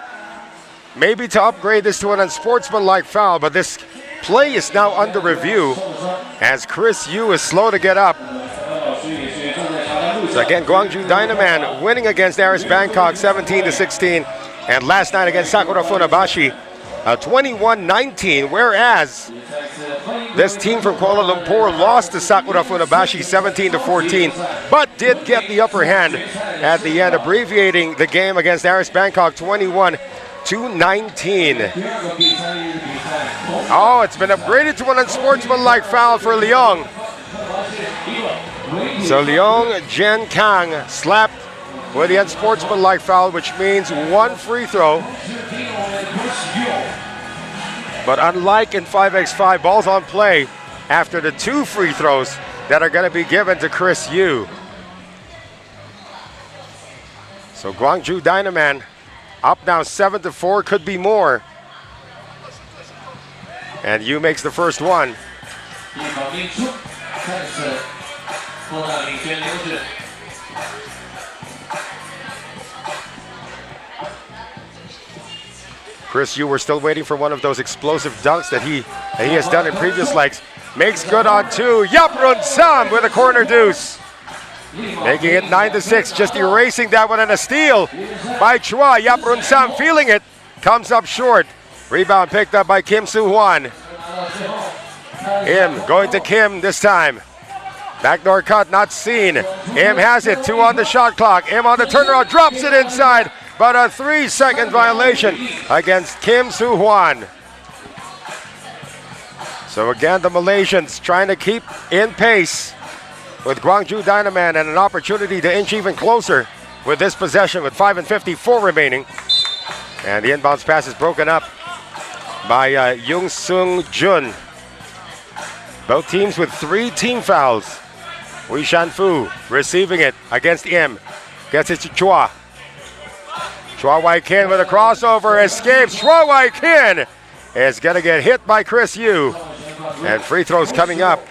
maybe to upgrade this to an unsportsmanlike foul, but this play is now under review as Chris Yu is slow to get up. So again, Guangju Dynaman winning against Aris Bangkok 17-16, and last night against Sakura Funabashi 21-19, whereas this team from Kuala Lumpur lost to Sakura Funabashi 17-14, but did get the upper hand at the end, abbreviating the game against Aris Bangkok 21-19. Oh, it's been upgraded to an unsportsmanlike foul for Luang. So Luang Jen Kang slapped with the unsportsmanlike foul, which means 1 free throw. But unlike in 5x5, balls on play after the 2 free throws that are going to be given to Chris Yu. So Guangju Dynaman up now 7-4, could be more. And Yu makes the first one. Chris Yu, we're still waiting for one of those explosive dunks that he has done in previous legs. Makes good on 2. Yaprun Sam with a corner deuce. Making it 9-6, just erasing that one, and a steal by Chua. Yaprun Sam feeling it, comes up short. Rebound picked up by Kim Soo-hwan. Im going to Kim this time. Backdoor cut, not seen. Im has it, 2 on the shot clock. Im on the turnaround, drops it inside, but a 3-second violation against Kim Soo-hwan. So again, the Malaysians trying to keep in pace with Guangju Dynaman, and an opportunity to inch even closer with this possession with 5:54 remaining. And the inbounds pass is broken up by Yung Sung Jun. Both teams with 3 team fouls. Wei Shan-fu receiving it against Im. Gets it to Chua. Chua Wai-kin with a crossover, escapes. Chua Wai-kin is going to get hit by Chris Yu. And free throws coming up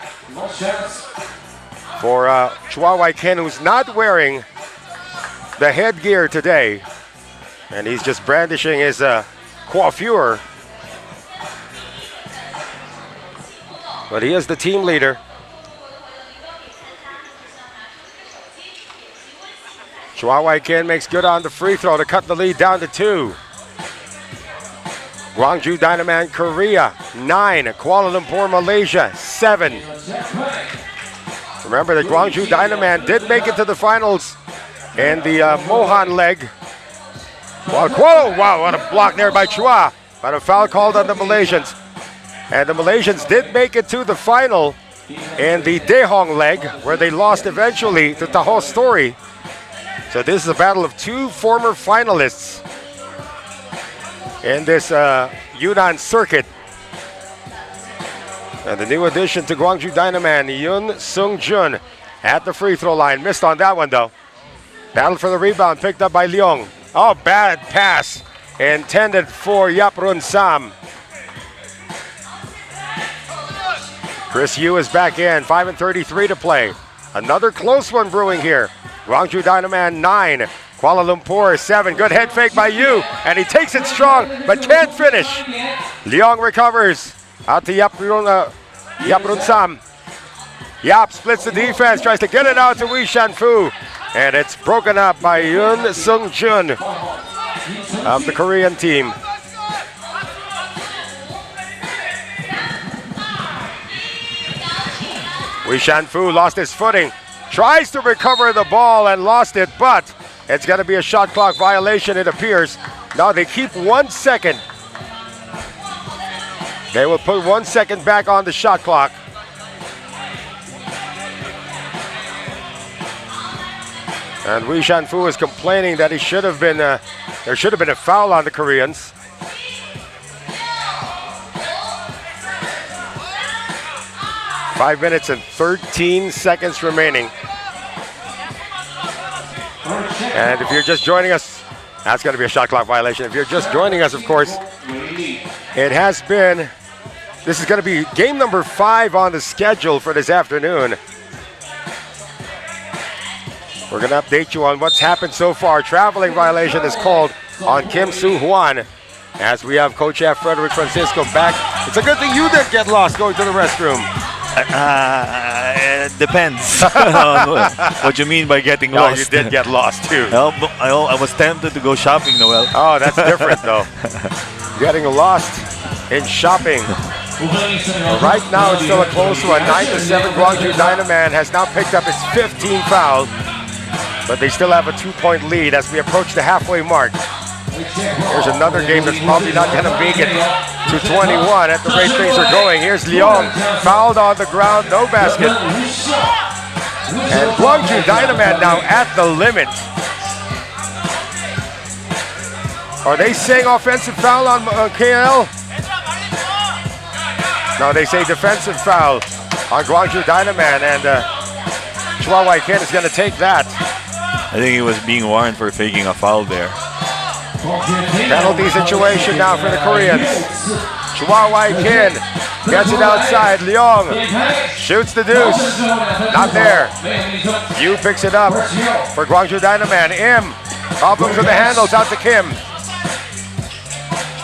for Chua Wai-kin, who's not wearing the headgear today. And he's just brandishing his coiffure. But he is the team leader. Chua Wai-kin makes good on the free throw to cut the lead down to 2. Guangju Dynaman Korea 9, Kuala Lumpur Malaysia 7. Remember that Guangju Dynaman did make it to the finals in the Mohan leg Well, Kuala, wow, what a block there by Chua. But a foul called on the Malaysians. And the Malaysians did make it to the final in the Dehong leg, where they lost eventually to Taho Story. So this is a battle of two former finalists in this Yunnan circuit. And the new addition to Guangju Dynaman, Yun Sung Jun, at the free throw line. Missed on that one though. Battle for the rebound, picked up by Luang. Oh, bad pass intended for Yaprun Sam. Chris Yu is back in, 5:33 to play. Another close one brewing here. Guangju Dynaman 9, Kuala Lumpur 7. Good head fake by Yu, and he takes it strong, but can't finish. Luang recovers out to Yaprun Sam. Yap splits the defense, tries to get it out to Wei Shanfu, and it's broken up by Yun Sung Jun of the Korean team. Wei Shanfu lost his footing, tries to recover the ball and lost it, but it's going to be a shot clock violation, it appears. Now they keep 1 second. They will put 1 second back on the shot clock. And Wei Shanfu is complaining that there should have been a foul on the Koreans. Five minutes and 13 seconds remaining. And if you're just joining us, that's going to be a shot clock violation. If you're just joining us, of course, this is going to be game number 5 on the schedule for this afternoon. We're going to update you on what's happened so far. Traveling violation is called on Kim Soo-hwan, as we have Coach F. Frederick Francisco back. It's a good thing you didn't get lost going to the restroom. It depends on what you mean by getting lost. No, you did get lost too. I was tempted to go shopping, Noel. Oh, that's different though. Getting lost in shopping. Right now it's still a close one. 9-7 Guangju Dynaman has now picked up his 15th foul, but they still have a 2-point lead as we approach the halfway mark. Here's another game that's probably not going to make it to 21 at the rate things are going. Here's Luang, fouled on the ground, no basket. And Guangju Dynaman now at the limit. Are they saying offensive foul on KL? No, they say defensive foul on Guangju Dynaman, and Chua Wai Ken is going to take that. I think he was being warned for faking a foul there. Penalty situation now for the Koreans. Chua Wai Kin gets it outside. Luang shoots the deuce. Not there. Yu picks it up for Guangju Dynaman. Problems with the handles, out to Kim.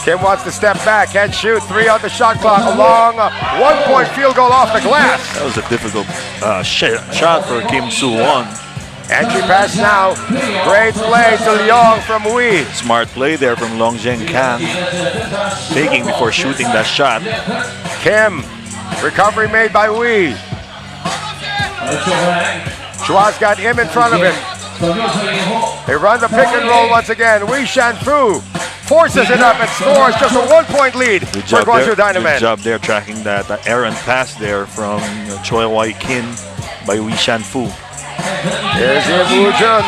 Kim wants to step back, can't shoot. 3 on the shot clock. A long 1-point field goal off the glass. That was a difficult shot for Kim Soo-won. Entry pass now. Great play to Luang from Wei. Smart play there from Long Zheng Kan. Taking before shooting that shot. Kim. Recovery made by Wei. Chua's got him in front of him. They run the pick and roll once again. Wei Shanfu forces it up and scores just a 1-point lead for Guangju Dynaman. Good job there tracking that errant pass there from Choi Wai Kin by Wei Shanfu. Here's Im Woo Jun.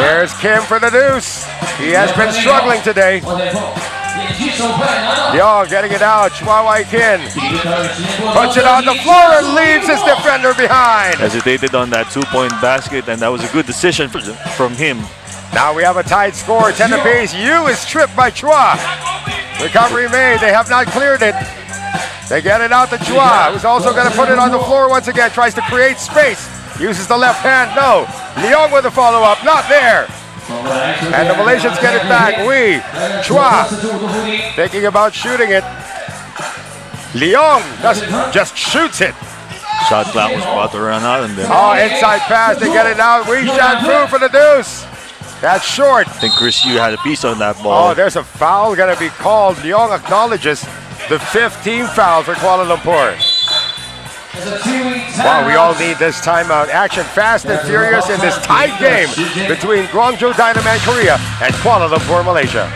Here's Kim for the deuce. He has been struggling today. Luang getting it out. Chua Wai Kin puts it on the floor and leaves his defender behind. Hesitated on that 2-point basket, and that was a good decision from him. Now we have a tied score, 10 apiece. Yu is tripped by Chua. Recovery made. They have not cleared it. They get it out to Chua, who's also going to put it on the floor once again. Tries to create space. Uses the left hand. No. Luang with a follow-up. Not there. And the Malaysians get it back. Wei. Chua thinking about shooting it. Luang just shoots it. Shot clock was about to run out, and then inside pass. They get it out. Wei Shanfu for the deuce. That's short. I think Chris Yu had a piece on that ball. Oh, there's a foul going to be called. Luang acknowledges the 15th foul for Kuala Lumpur. Wow, we all need this timeout. Action fast and furious in this tied game between Guangju Dynamite Korea and Kuala Lumpur Malaysia.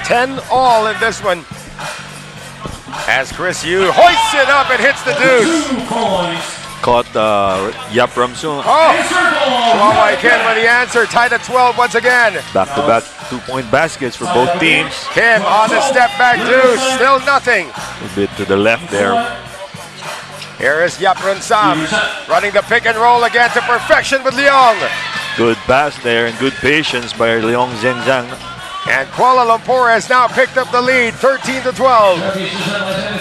Ten all in this one. As Chris Yu hoists it up and hits the deuce. Caught Yap Ramsung. Oh! Chihuahua Ken with the answer. Tied at 12 once again. Back-to-back 2-point baskets for both teams. Kim on the step back deuce. Still nothing. A bit to the left there. Here is Yap Sam running the pick and roll again to perfection with Luang. Good pass there and good patience by Luang Zhengzhang. And Kuala Lumpur has now picked up the lead, 13-12.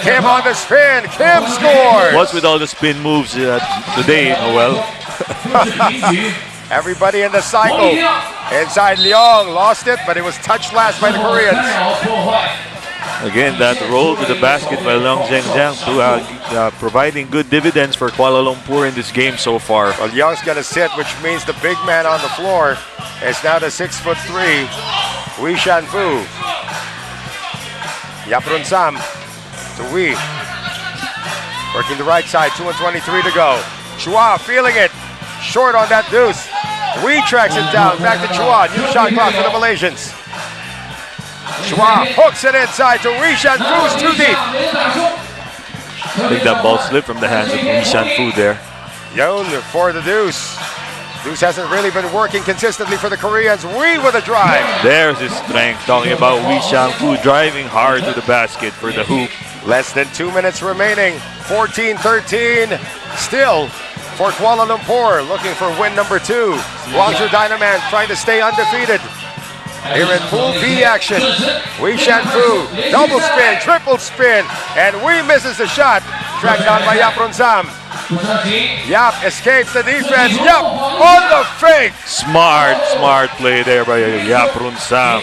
Kim on the spin. Kim scores. What's with all the spin moves today, Noel? Everybody in the cycle. Inside Luang, lost it, but it was touched last by the Koreans. Again, that roll to the basket by Luang Zhengzhang providing good dividends for Kuala Lumpur in this game so far. Well, Luang's going to sit, which means the big man on the floor is now the 6'3". Wei Shanfu. Yaprun Sam to Wei. Working the right side, 2:23 to go. Chua feeling it. Short on that deuce. Wei tracks it down. Back to Chua. New shot clock for the Malaysians. Chua hooks it inside to Wei Shanfu's too deep. I think that ball slipped from the hands of Wei Shanfu there. Yun for the deuce. Deuce hasn't really been working consistently for the Koreans. Wei with a drive. There's his strength, talking about Wei Shanfu driving hard to the basket for the hoop. Less than 2 minutes remaining. 14-13. Still for Kuala Lumpur, looking for win number 2. Guangju Dynamite trying to stay undefeated. Here in Pool B action. Wei Shanfu, double spin, triple spin, and Wei misses the shot. Tracked down by Yap Sam. Yap escapes the defense. Yap on the fake. Smart play there by Yap Sam.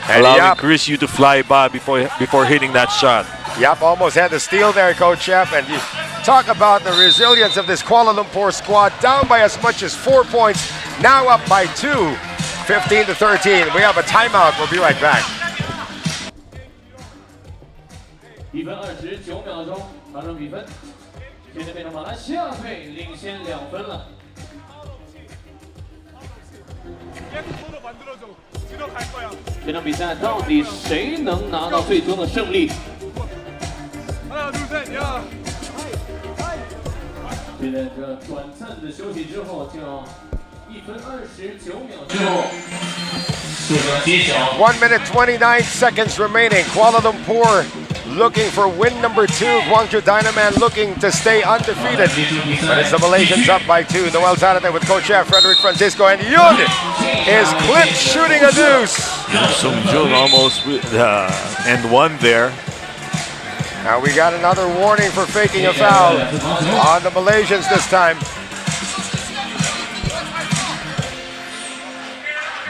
Allowing Chris Yu to fly by before hitting that shot. Yap almost had the steal there, Coach Chef. And you talk about the resilience of this Kuala Lumpur squad. Down by as much as 4 points. Now up by 2. 15-13. We have a timeout. We'll be right back. 1分29秒钟，发生比分，现在变成马来西亚队领先2分了。这场比赛到底谁能拿到最终的胜利？现在这短暂的休息之后，就1分29秒之后。 1 minute 29 seconds remaining. Kuala Lumpur looking for win number 2. Guangju Dynamite looking to stay undefeated. But it's the Malaysians up by 2. Noel Zanate with Coach Chef Frederick Francisco, and Yun is clipped shooting a deuce. Sung Jun almost with and one there. Now we got another warning for faking a foul on the Malaysians this time.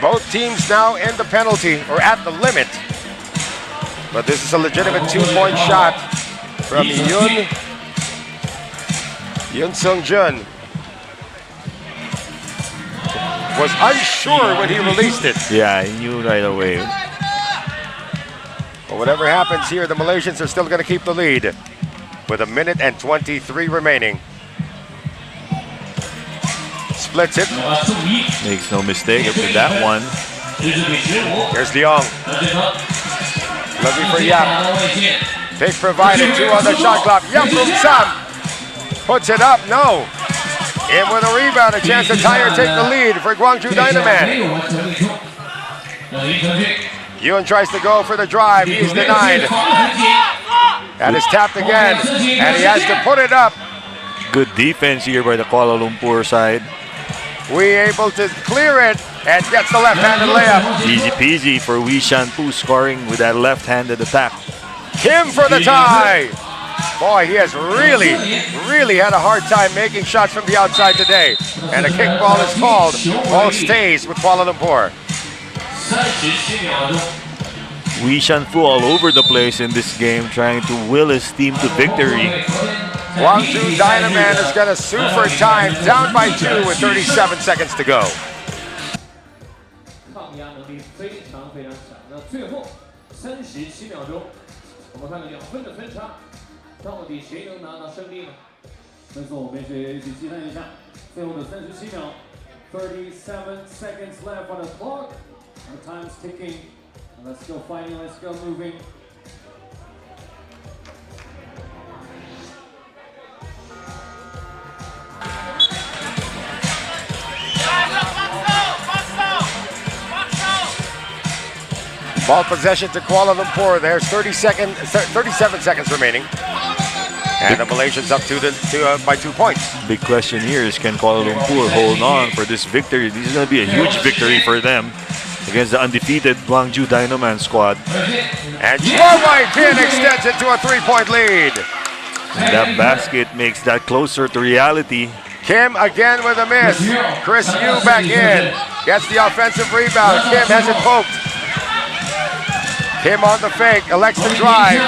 Both teams now in the penalty, or at the limit. But this is a legitimate 2-point shot from Yun Sung Jun. Was unsure when he released it. Yeah, he knew right away. But whatever happens here, the Malaysians are still going to keep the lead with 1 minute and 23 remaining. Splits it. Makes no mistake with that one. Here's Luang. Looking for Yap. Pick provided, 2 on the shot clock. Yap Sam puts it up, no. In with a rebound, a chance to tie or take the lead for Guangju Dynamite. Yun tries to go for the drive, he's denied. That is tapped again, and he has to put it up. Good defense here by the Kuala Lumpur side. We able to clear it and gets the left-handed layup. Easy peasy for Wee Shan Fu scoring with that left-handed attack. Kim for the tie. Boy, he has really had a hard time making shots from the outside today. And a kickball is called. Ball stays with Kuala Lumpur. Wee Shan Fu all over the place in this game, trying to will his team to victory. Guangju Dynaman is going to sue for time, down by 2 with 37 seconds to go. 抗压能力非常强。那最后37秒钟，我们看2分的分差，到底谁能拿到胜利呢？没错，我们一起期待一下最后的37秒。37 seconds left on the clock. Our time's ticking. Let's go fighting. Let's go moving. Ball possession to Kuala Lumpur. There's 37 seconds remaining. And the Malaysians up by 2 points. Big question here is, can Kuala Lumpur hold on for this victory? This is going to be a huge victory for them against the undefeated Guangju Dynaman squad. And Wellman extends it to a 3-point lead. That basket makes that closer to reality. Kim again with a miss. Chris Yu back in. Gets the offensive rebound. Kim has it poked. Kim on the fake, elects to drive,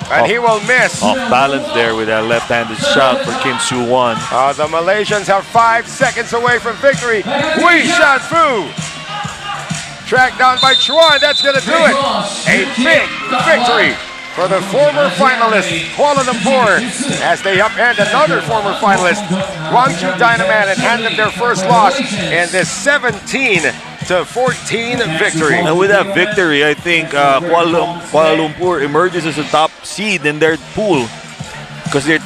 and he will miss. Off balance there with that left-handed shot for Kim Soo-won. The Malaysians are 5 seconds away from victory. Wee Shan Fu tracked down by Chuan. That's going to do it. A big victory for the former finalist Kuala Lumpur as they upend another former finalist Guangju Dynaman and hand them their first loss in this 17-14 victory. And with that victory, I think Kuala Lumpur emerges as a top seed in their pool because they've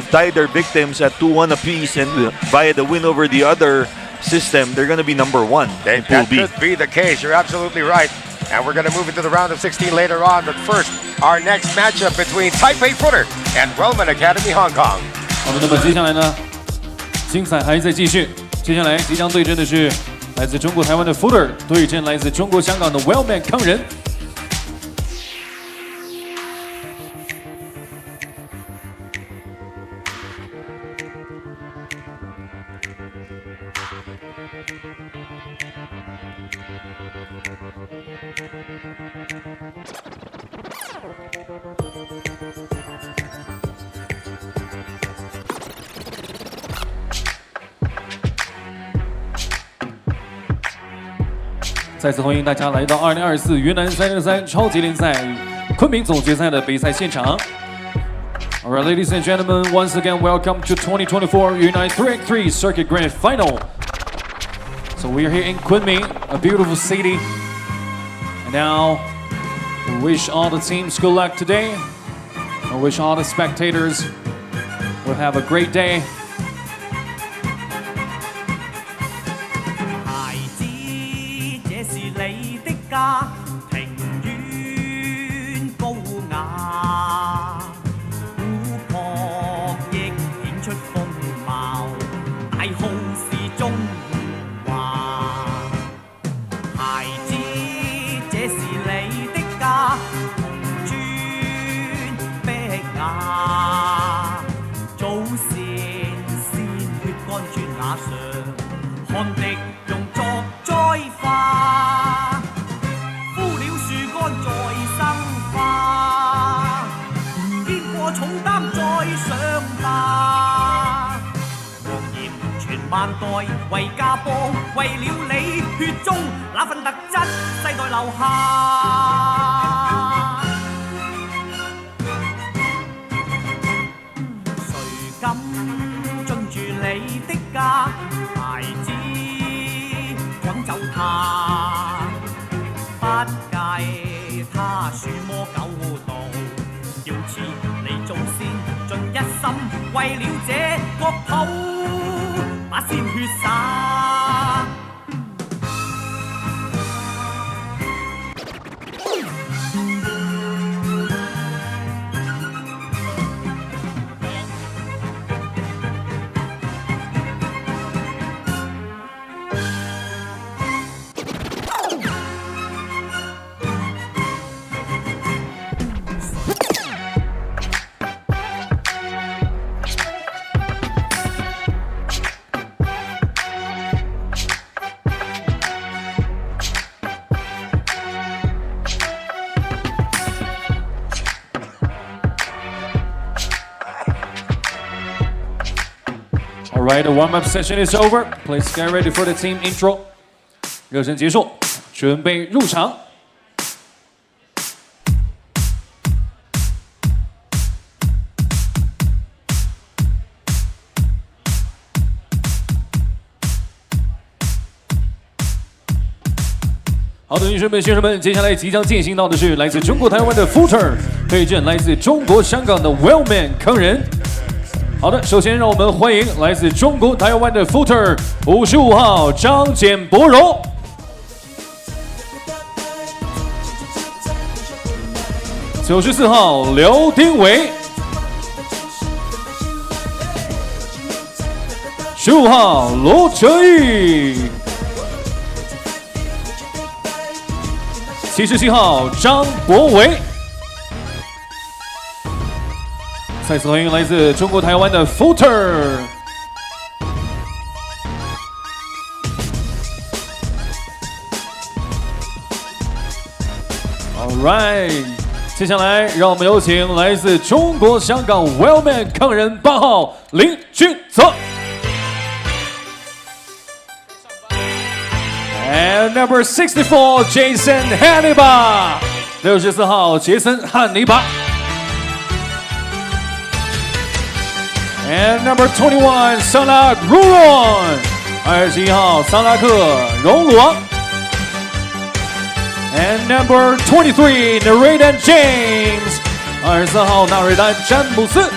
tied their victims at 2-1 apiece, and via the win over the other system, they're going to be number 1 in Pool B. That could be the case. You're absolutely right. And we're going to move into the round of 16 later on. But first, our next matchup between Taipei Footer and Wellman Academy Hong Kong. 好的，那么接下来呢，精彩还在继续。接下来即将对阵的是来自中国台湾的 Footer 对阵来自中国香港的 Wellman 康人。再次欢迎大家来到2024云南363超级联赛昆明总决赛的比赛现场。All right, ladies and gentlemen, once again, welcome to 2024 Yunnan 3x3 Circuit Grand Final. So we are here in Kunming, a beautiful city. And now, we wish all the teams good luck today. I wish all the spectators will have a great day. 庭院高雅，湖泊亦顯出風貌，大好是中華。孩子，這是你的家，紅磚碧雅，祖先鮮血乾磚瓦上，汗滴用作栽花。 再生花，肩過重擔再上吧。黃炎傳萬代，為家邦，為了你血中那份特質，世代留下。誰敢進駐你的家，孩子趕走他，不計。 他鼠魔狗道，要似你祖先盡一心，為了這國土把鮮血灑。All right, the warm-up session is over. Please get ready for the team intro. 热身结束，准备入场。好的，女生们、先生们，接下来即将进行到的是来自中国台湾的 Footer 对阵来自中国香港的 Wellman 坑人。好的，首先让我们欢迎来自中国台湾的 Footer 55号张简博荣。94号刘丁伟，15号罗哲毅，77号张博伟。再次欢迎来自中国台湾的 Footer。All right， 接下来让我们有请来自中国香港 Wellman 坑人8号林俊泽。And number 64, Jason Hannibal. 64号杰森汉尼拔。And number 21, Sanak Ruron. 21号萨拉克荣鲁昂。And number 23, Naraydan James. 23号纳瑞丹詹姆斯。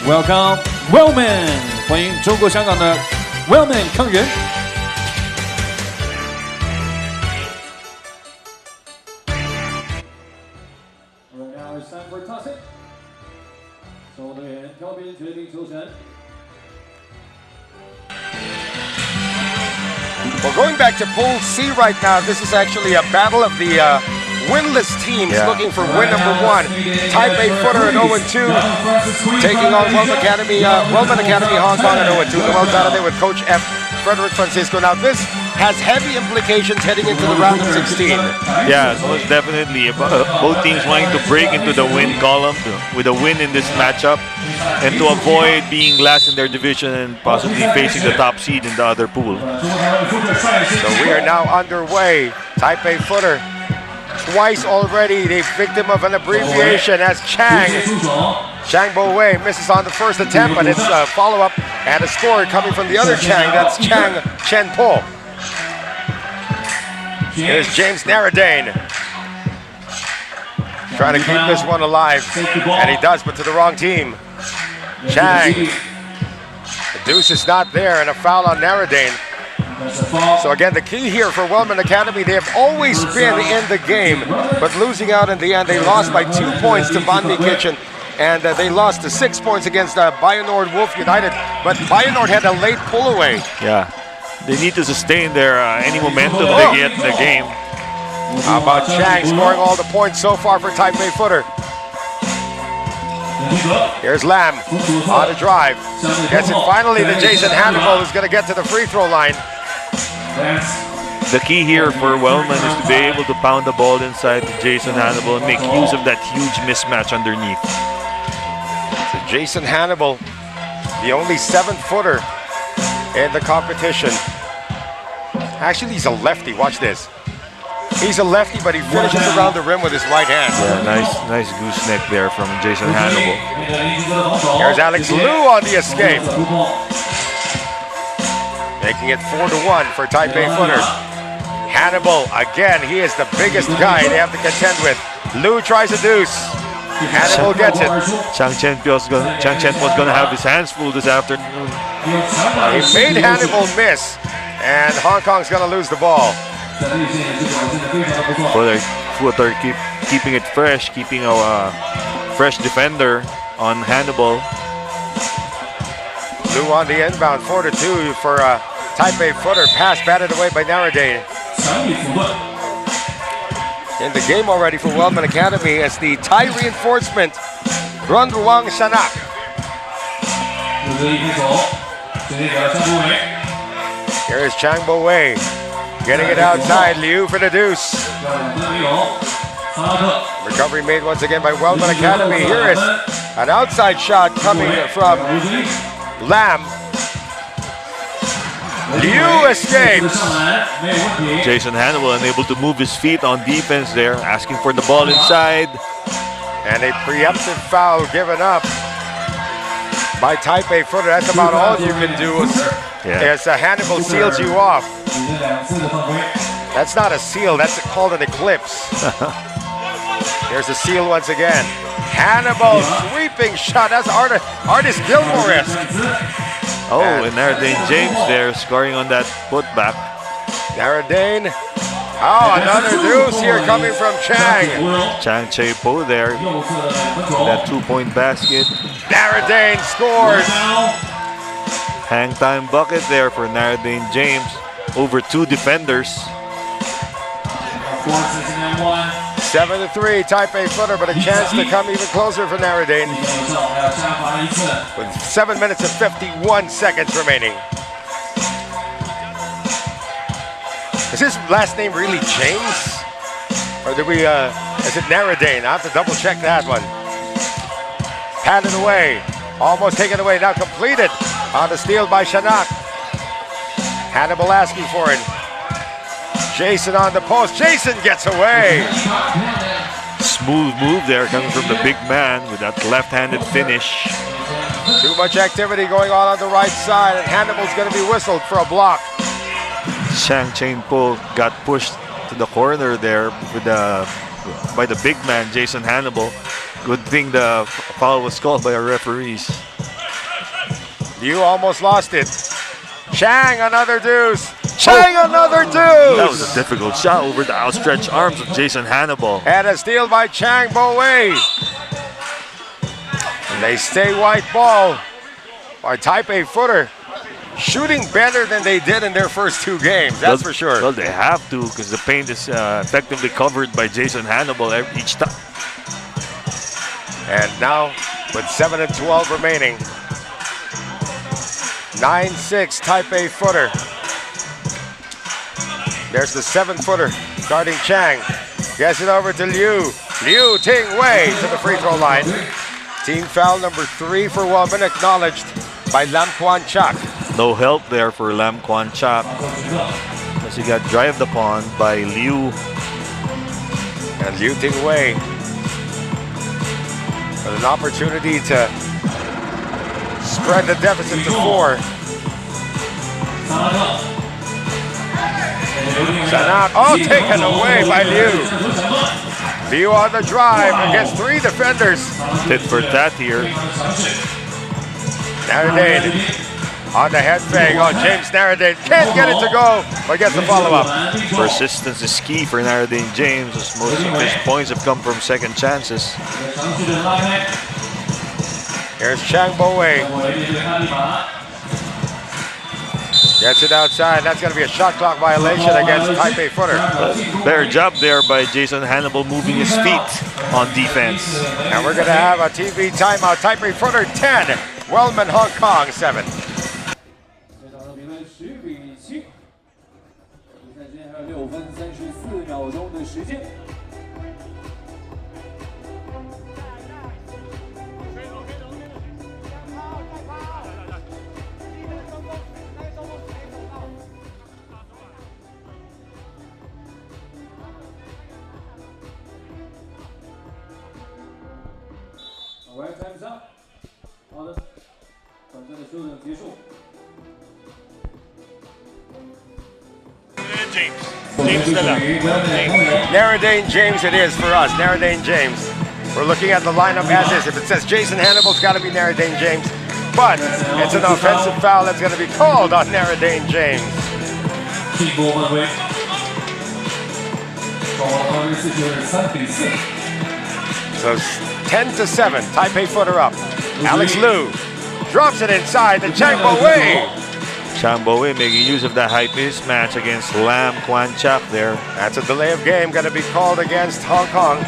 Welcome, Wellman. 欢迎中国香港的 Wellman 坑人。Well, going back to Pool C right now, this is actually a battle of the winless teams looking for win number 1. Taipei Footer at 0-2, taking on Wellman Academy Hong Kong at 0-2. The World Saturday with Coach F. Frederick Francisco. Now this has heavy implications heading into the round of 16. Yeah, most definitely. Both teams wanting to break into the win column with a win in this matchup and to avoid being last in their division and possibly facing the top seed in the other pool. So we are now underway. Taipei Footer twice already the victim of an abbreviation as Chang Bo-wei misses on the first attempt, but it's a follow-up and a score coming from the other Chang. That's Chang Chen-po. Here's James Narradane. Trying to keep this one alive, and he does, but to the wrong team. Chang. The deuce is not there, and a foul on Narradane. So again, the key here for Wellman Academy, they have always been in the game, but losing out in the end, they lost by 2 points to Ban Mi Kitchen, and they lost to 6 points against Bayonord Wolf United, but Bayonord had a late pull away. Yeah, they need to sustain their any momentum they get in the game. How about Chang scoring all the points so far for Taipei Footer? Here's Lam on a drive. Gets it finally to Jason Hannibal, who's going to get to the free throw line. The key here for Wellman is to be able to pound the ball inside to Jason Hannibal and make use of that huge mismatch underneath. So Jason Hannibal, the only 7-footer in the competition. Actually, he's a lefty. Watch this. He's a lefty, but he finishes around the rim with his right hand. Yeah, nice gooseneck there from Jason Hannibal. Here's Alex Liu on the escape. Making it 4-1 for Taipei Footer. Hannibal, again, he is the biggest guy they have to contend with. Liu tries a deuce. Hannibal gets it. Chang Chen was going to have his hands full this afternoon. He made Hannibal miss, and Hong Kong's going to lose the ball. Footer keeping it fresh, keeping a fresh defender on Hannibal. Liu on the inbound, 4-2 for Taipei Footer. Pass batted away by Narradane. In the game already for Wellman Academy as the Thai reinforcement, Luang Sanak. Here is Chang Bo-wei. Getting it outside, Liu for the deuce. Recovery made once again by Wellman Academy. Here is an outside shot coming from Lam. Liu escapes. Jason Hannibal unable to move his feet on defense there, asking for the ball inside. And a preemptive foul given up by Taipei Footer. That's about all you can do as Hannibal seals you off. That's not a seal, that's called an eclipse. There's a seal once again. Hannibal sweeping shot. That's Artis Gilmore-esque. Oh, and Naradane James there scoring on that putback. Naradane. Oh, another deuce here coming from Chang. Chang Che-po there. That 2-point basket. Naradane scores. Hang time bucket there for Naradane James over 2 defenders. 7-3, Taipei Footer, but a chance to come even closer for Naradane. With 7 minutes and 51 seconds remaining. Is his last name really James? Or did we, is it Naradane? I have to double check that one. Patted away, almost taken away, now completed on the steal by Shanak. Hannibal asking for it. Jason on the post. Jason gets away. Smooth move there coming from the big man with that left-handed finish. Too much activity going on the right side, and Hannibal's going to be whistled for a block. Chang Che-po got pushed to the corner there with by the big man, Jason Hannibal. Good thing the foul was called by our referees. You almost lost it. Chang, another deuce. Chang, another deuce. That was a difficult shot over the outstretched arms of Jason Hannibal. And a steal by Chang Bo-wei. And they stay white ball by Taipei Footer. Shooting better than they did in their first 2 games, that's for sure. Well, they have to, because the paint is effectively covered by Jason Hannibal each time. And now, with 7 and 12 remaining, 9-6 Taipei Footer. There's the 7-footer guarding Chang. Gets it over to Liu. Liu Ting-wei to the free throw line. Team foul number 3 for Wellman, acknowledged by Lam Kwan Chak. No help there for Lam Kwan Chak, as he got drived upon by Liu. And Liu Ting-wei with an opportunity to spread the deficit to 4. Sanak, taken away by Liu. Liu on the drive against 3 defenders. Tit for tat here. Naradane on the head fake. James Naradane can't get it to go, but gets the follow-up. Persistence is key for Naradane James, as most of his points have come from second chances. Here's Chang Bo-wei. Gets it outside. That's going to be a shot clock violation against Taipei Footer. Better job there by Jason Hannibal moving his feet on defense. And we're going to have a TV timeout. Taipei Footer 10, Wellman Hong Kong 7. Time's up. 好的，短暂的休整结束。 Naradane James it is for us. Naradane James. We're looking at the lineup as is. If it says Jason Hannibal, it's got to be Naradane James. But it's an offensive foul that's going to be called on Naradane James. So 10-7, Taipei Footer up. Alex Liu drops it inside to Chang Bo-wei. Chang Bo-wei making use of that height mismatch against Lam Kwan Chak there. That's a delay of game going to be called against Hong Kong.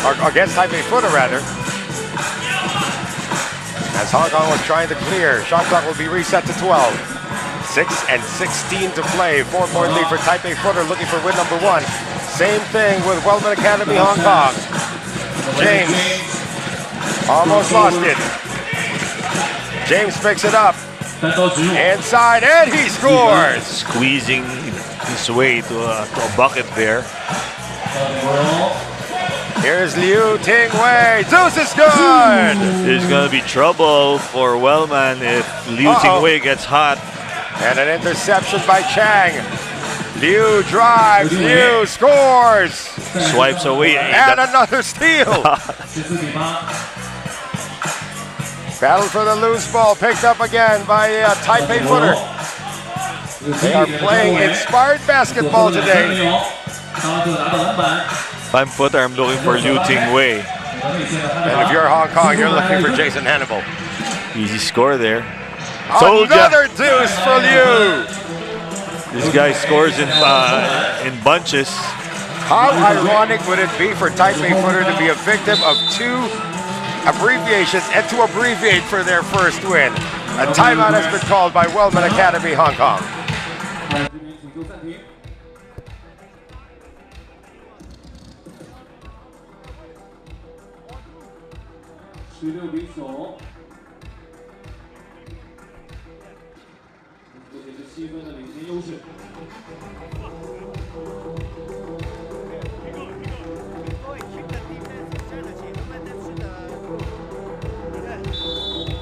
Or against Taipei Footer, rather. As Hong Kong was trying to clear, shot clock will be reset to 12. 6 and 16 to play. 4-point lead for Taipei Footer, looking for win number 1. Same thing with Wellman Academy Hong Kong. James almost lost it. James picks it up. Inside, and he scores! Squeezing his way to a bucket there. Here's Liu Ting-wei. Deuce is good! There's going to be trouble for Wellman if Liu Ting-wei gets hot. And an interception by Chang. Liu drives, Liu scores! Swipes away. And another steal! Battle for the loose ball, picked up again by Taipei Footer. They are playing inspired basketball today. If I'm Footer, I'm looking for Liu Ting-wei. And if you're Hong Kong, you're looking for Jason Hannibal. Easy score there. Another deuce for Liu! This guy scores in bunches. How ironic would it be for Taipei Footer to be a victim of two abbreviations and to abbreviate for their first win? A timeout has been called by Wellman Academy Hong Kong.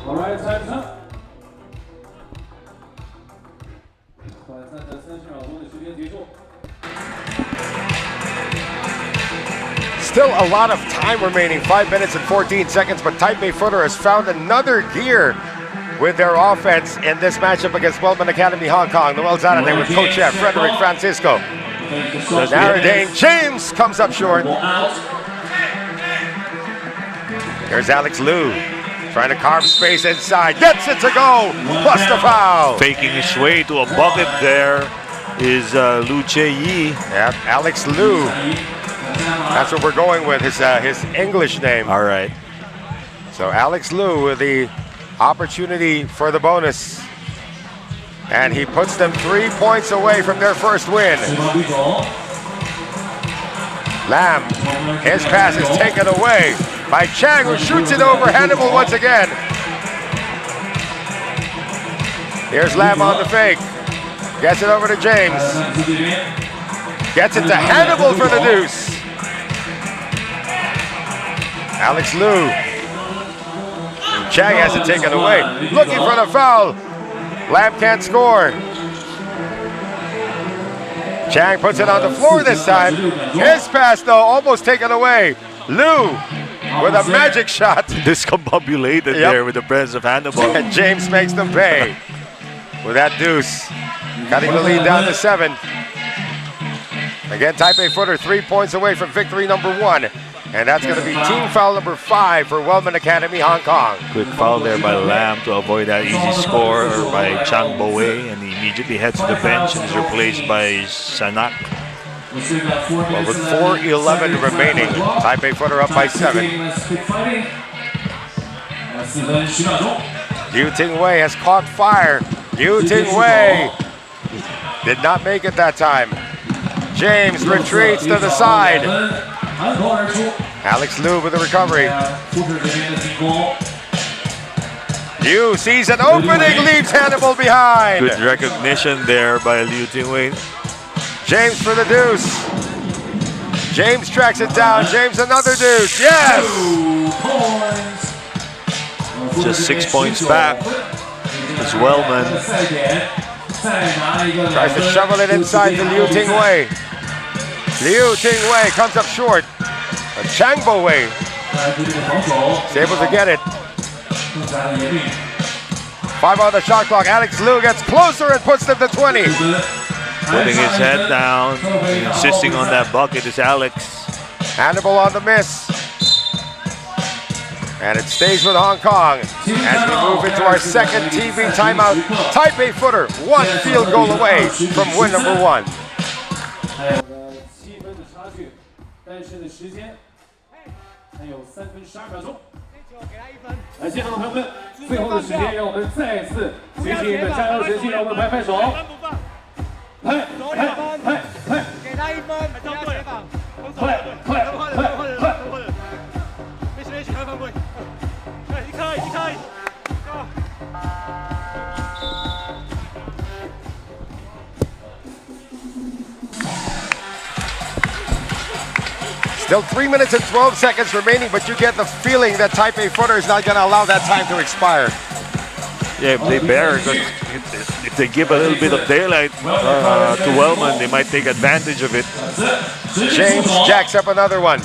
All right, time's up. Still a lot of time remaining, 5 minutes and 14 seconds, but Taipei Footer has found another gear with their offense in this matchup against Wellman Academy Hong Kong. The Wells out of there with coach chef Frederick Francisco. Naradane James comes up short. Here's Alex Liu. Trying to carve space inside, gets it to go, plus the foul. Faking his way to a bucket there is Lu Che-yi. Yep, Alex Liu. That's what we're going with, his English name. All right. So Alex Liu with the opportunity for the bonus. And he puts them 3 points away from their first win. Lam, his pass is taken away by Chang, who shoots it over Hannibal once again. Here's Lam on the fake. Gets it over to James. Gets it to Hannibal for the deuce. Alex Liu. Chang has it taken away. Looking for the foul. Lam can't score. Chang puts it on the floor this time. His pass, though, almost taken away. Liu with a magic shot. Discombobulated there with the presence of Hannibal. And James makes them pay with that deuce. Cutting the lead down to 7. Again, Taipei Footer 3 points away from victory number 1. And that's going to be team foul number 5 for Wellman Academy Hong Kong. Quick foul there by Lam to avoid that easy score by Chang Bo-wei, and he immediately heads to the bench and is replaced by Sanak. Well, with 4:11 remaining, Taipei Footer up by 7. Liu Ting-wei has caught fire. Liu Ting-wei did not make it that time. James retreats to the side. Alex Liu with the recovery. Liu sees an opening, leaves Hannibal behind. Good recognition there by Liu Ting-wei. James for the deuce. James tracks it down. James another deuce. Yes! Just 6 points back. It's Wellman. Tries to shovel it inside to Liu Ting-wei. Liu Ting-wei comes up short. But Chang Bo-wei is able to get it. 5 on the shot clock. Alex Liu gets closer and puts them to 20. Putting his head down, insisting on that bucket is Alex. Hannibal on the miss. And it stays with Hong Kong as we move into our second TV timeout. Taipei Footer 1 field goal away from win number 1. 但是的时间还有3分12秒钟。来，现场的朋友们，最后的时间，让我们再次举起你们加油神器，让我们拍拍手，拍拍拍拍拍！ Still 3 minutes and 12 seconds remaining, but you get the feeling that Taipei Footer is not going to allow that time to expire. Yeah, if they bear, if they give a little bit of daylight to Wellman, they might take advantage of it. James jacks up another one.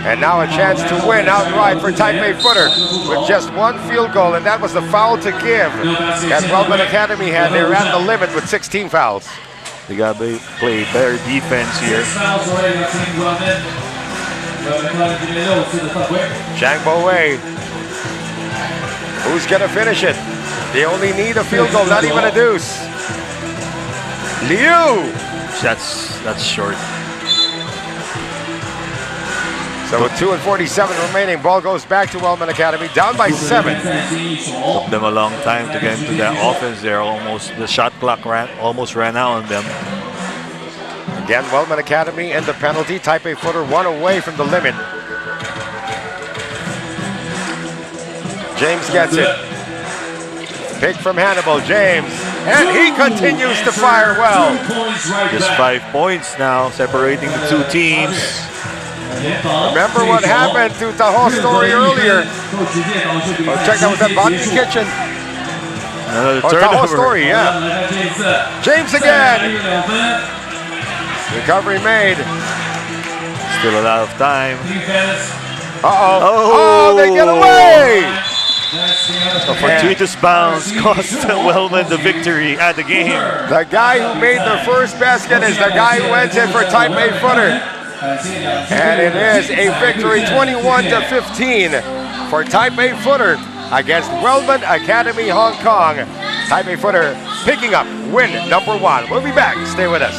And now a chance to win outright for Taipei Footer with just one field goal, and that was the foul to give that Wellman Academy had. They're at the limit with 16 fouls. They got to play better defense here. Zhang Bo-wei. Who's going to finish it? They only need a field goal, not even a deuce. Liu! That's short. So with 2:47 remaining, ball goes back to Wellman Academy, down by 7. Took them a long time to get into that offense there. The shot clock almost ran out on them. Again, Wellman Academy and the penalty. Taipei Footer 1 away from the limit. James gets it. Pick from Hannibal, James. And he continues to fire well. Just 5 points now, separating the two teams. Remember what happened to Taho's story earlier. Oh, check that was that Bobby's Kitchen. Another Taho's story, yeah. James again. Recovery made. Still a lot of time. Oh, they get away. A fortuitous bounce cost Wellman the victory at the game. The guy who made the first basket is the guy who went in for Taipei Footer. And it is a victory 21-15 for Taipei Footer against Wellman Academy Hong Kong. Taipei Footer picking up win number 1. We'll be back. Stay with us.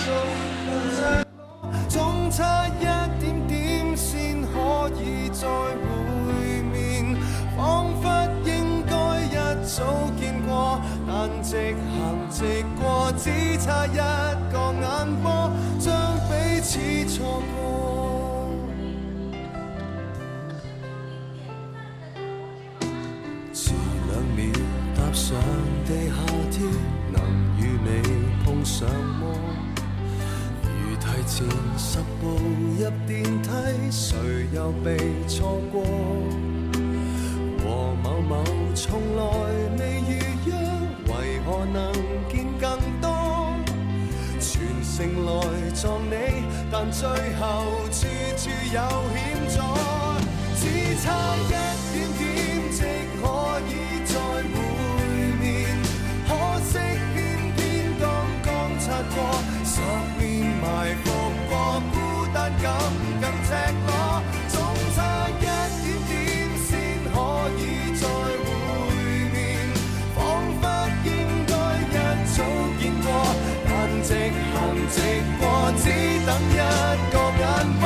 上地下鐵，能與你碰上麼？如提前10步入電梯，誰又被錯過？和某某從來未預約，為何能見更多？全城來撞你，但最後處處有險阻，只差一點點，即可以再會。可惜偏偏剛剛擦過，10年埋伏過，孤單感更赤裸，總差一點點先可以再會面，彷彿應該一早見過，但直行直過，只等一個眼波，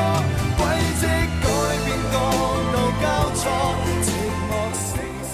軌跡改變角度交錯，寂寞城市。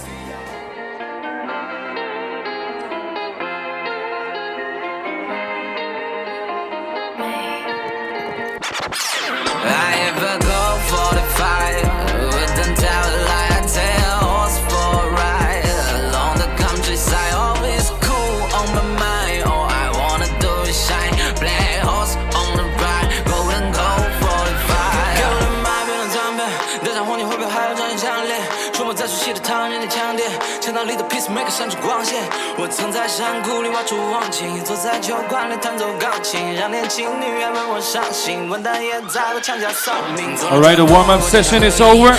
I ever go 45 wouldn't tell a lie. I take a horse for a ride along the countryside. Always cool on my mind. All I wanna do is shine. Black horse on the ride, golden gold 45. 给我的马变成脏辫，戴上黄金徽标还要装进项链。出没在熟悉的唐人街强店，钱塘里的 peacemaker 闪出光线。我曾在山谷里挖出忘情，坐在酒馆里弹奏钢琴，让年轻女人为我伤心。混蛋也在我墙角扫命。Alright, the warm-up session is over.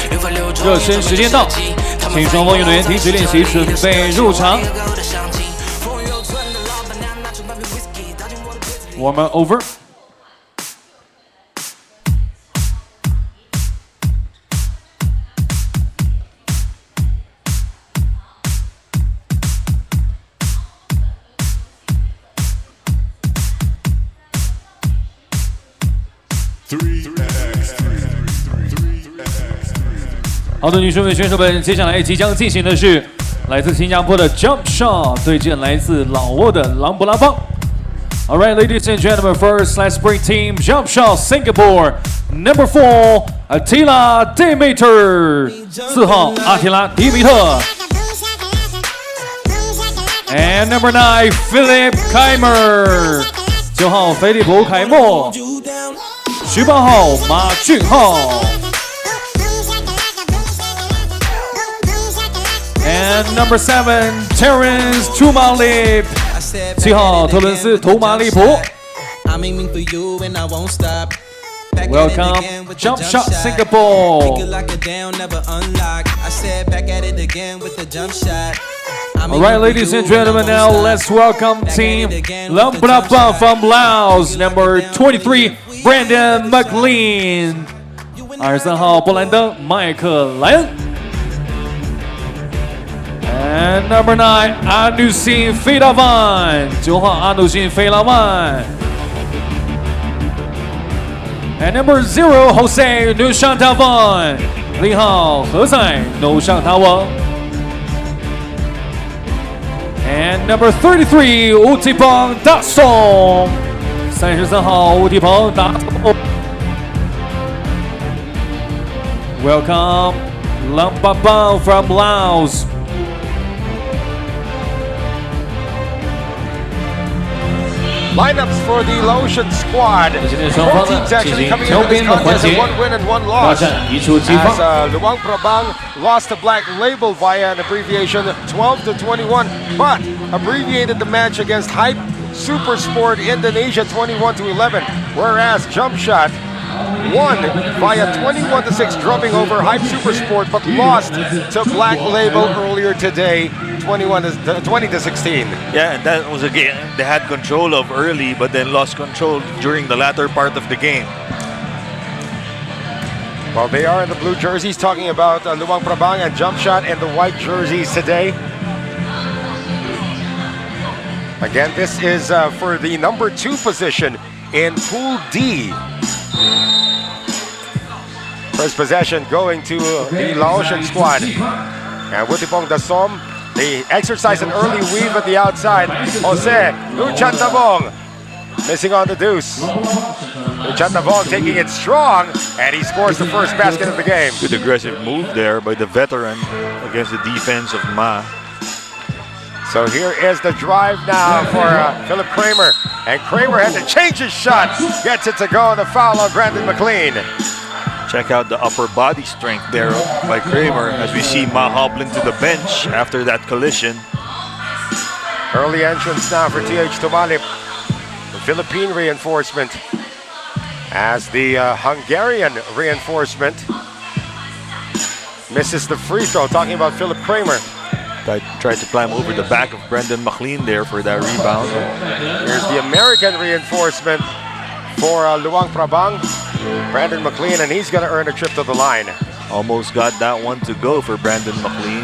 热身时间到，请双方运动员停止练习，准备入场。Warm-up over. X 好的，女生们、选手们，接下来即将进行的是来自新加坡的 Jump Shot 对阵来自老挝的朗布拉邦。All right, ladies and gentlemen, first let's bring team jump shot Singapore. Number 4, Attila Demeter. 4号阿提拉迪米特。And number 9, Philip Keimer. 9号菲利普凯默。18号马俊浩。And number 7, Terrence Tumalip. 7号特伦斯图马利普。Welcome, Jump Shot Singapore. Alright, ladies and gentlemen, now let's welcome team Lumpur from Laos, number 23, Brandon McLean. 23号布兰登麦克莱恩。And number 9, Anusin Fidavan. 9号阿努辛费拉万。And number 0, Jose Nushantavan. 0号何塞努尚塔王。And number 33, Utipong Dasong. 33号乌提蓬达松。Welcome, Lumpur from Laos. Lineups for the Laotian squad. Both teams actually coming into this contest with 1 win and 1 loss. As Luang Prabang lost to Black Label via an abbreviation 12-21, but abbreviated the match against Hype Super Sport Indonesia 21-11, whereas Jump Shot won via 21-6, drubbing over Hype Super Sport, but lost to Black Label earlier today, 20-16. Yeah, and that was a game they had control of early, but then lost control during the latter part of the game. Well, they are in the blue jerseys, talking about Luang Prabang, and Jump Shot in the white jerseys today. Again, this is for the number 2 position in Pool D. First possession going to the Laotian squad. And Utipong Dasom, they exercise an early weave at the outside. Jose Nuchantavong missing on the deuce. Nuchantavong taking it strong, and he scores the first basket of the game. Good aggressive move there by the veteran against the defense of Ma. So here is the drive now for Philip Kramer. And Kramer had to change his shot. Gets it to go, and a foul on Brandon McLean. Check out the upper body strength there by Kramer as we see Ma hobbling to the bench after that collision. Early entrance now for TH Tumalip, the Philippine reinforcement, as the Hungarian reinforcement misses the free throw. Talking about Philip Kramer. Tried to climb over the back of Brandon McLean there for that rebound. Here's the American reinforcement for Luang Prabang, Brandon McLean, and he's going to earn a trip to the line. Almost got that one to go for Brandon McLean.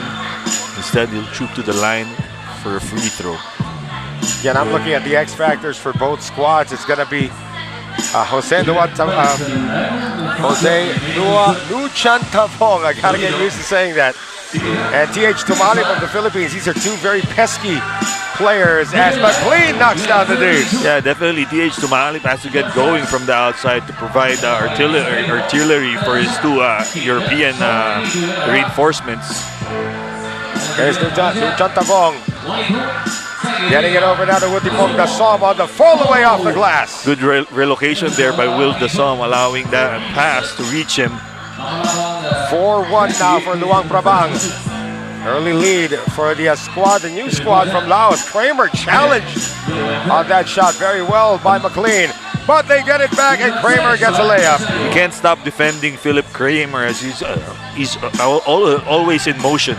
Instead, he'll troop to the line for a free throw. Again, I'm looking at the X factors for both squads. It's going to be Jose Nuchantavong. I got to get used to saying that. And TH Tumalip of the Philippines. These are two very pesky players as McLean knocks down the deuce. Yeah, definitely TH Tumalip has to get going from the outside to provide artillery for his 2 European reinforcements. There's Nuchantavong getting it over now to Utipong Dasom on the fall away off the glass. Good relocation there by Will Dasom, allowing that pass to reach him. 4-1 now for Luang Prabang. Early lead for the squad, the new squad from Laos. Kramer challenged on that shot very well by McLean, but they get it back and Kramer gets a layup. You can't stop defending Philip Kramer as he's always in motion.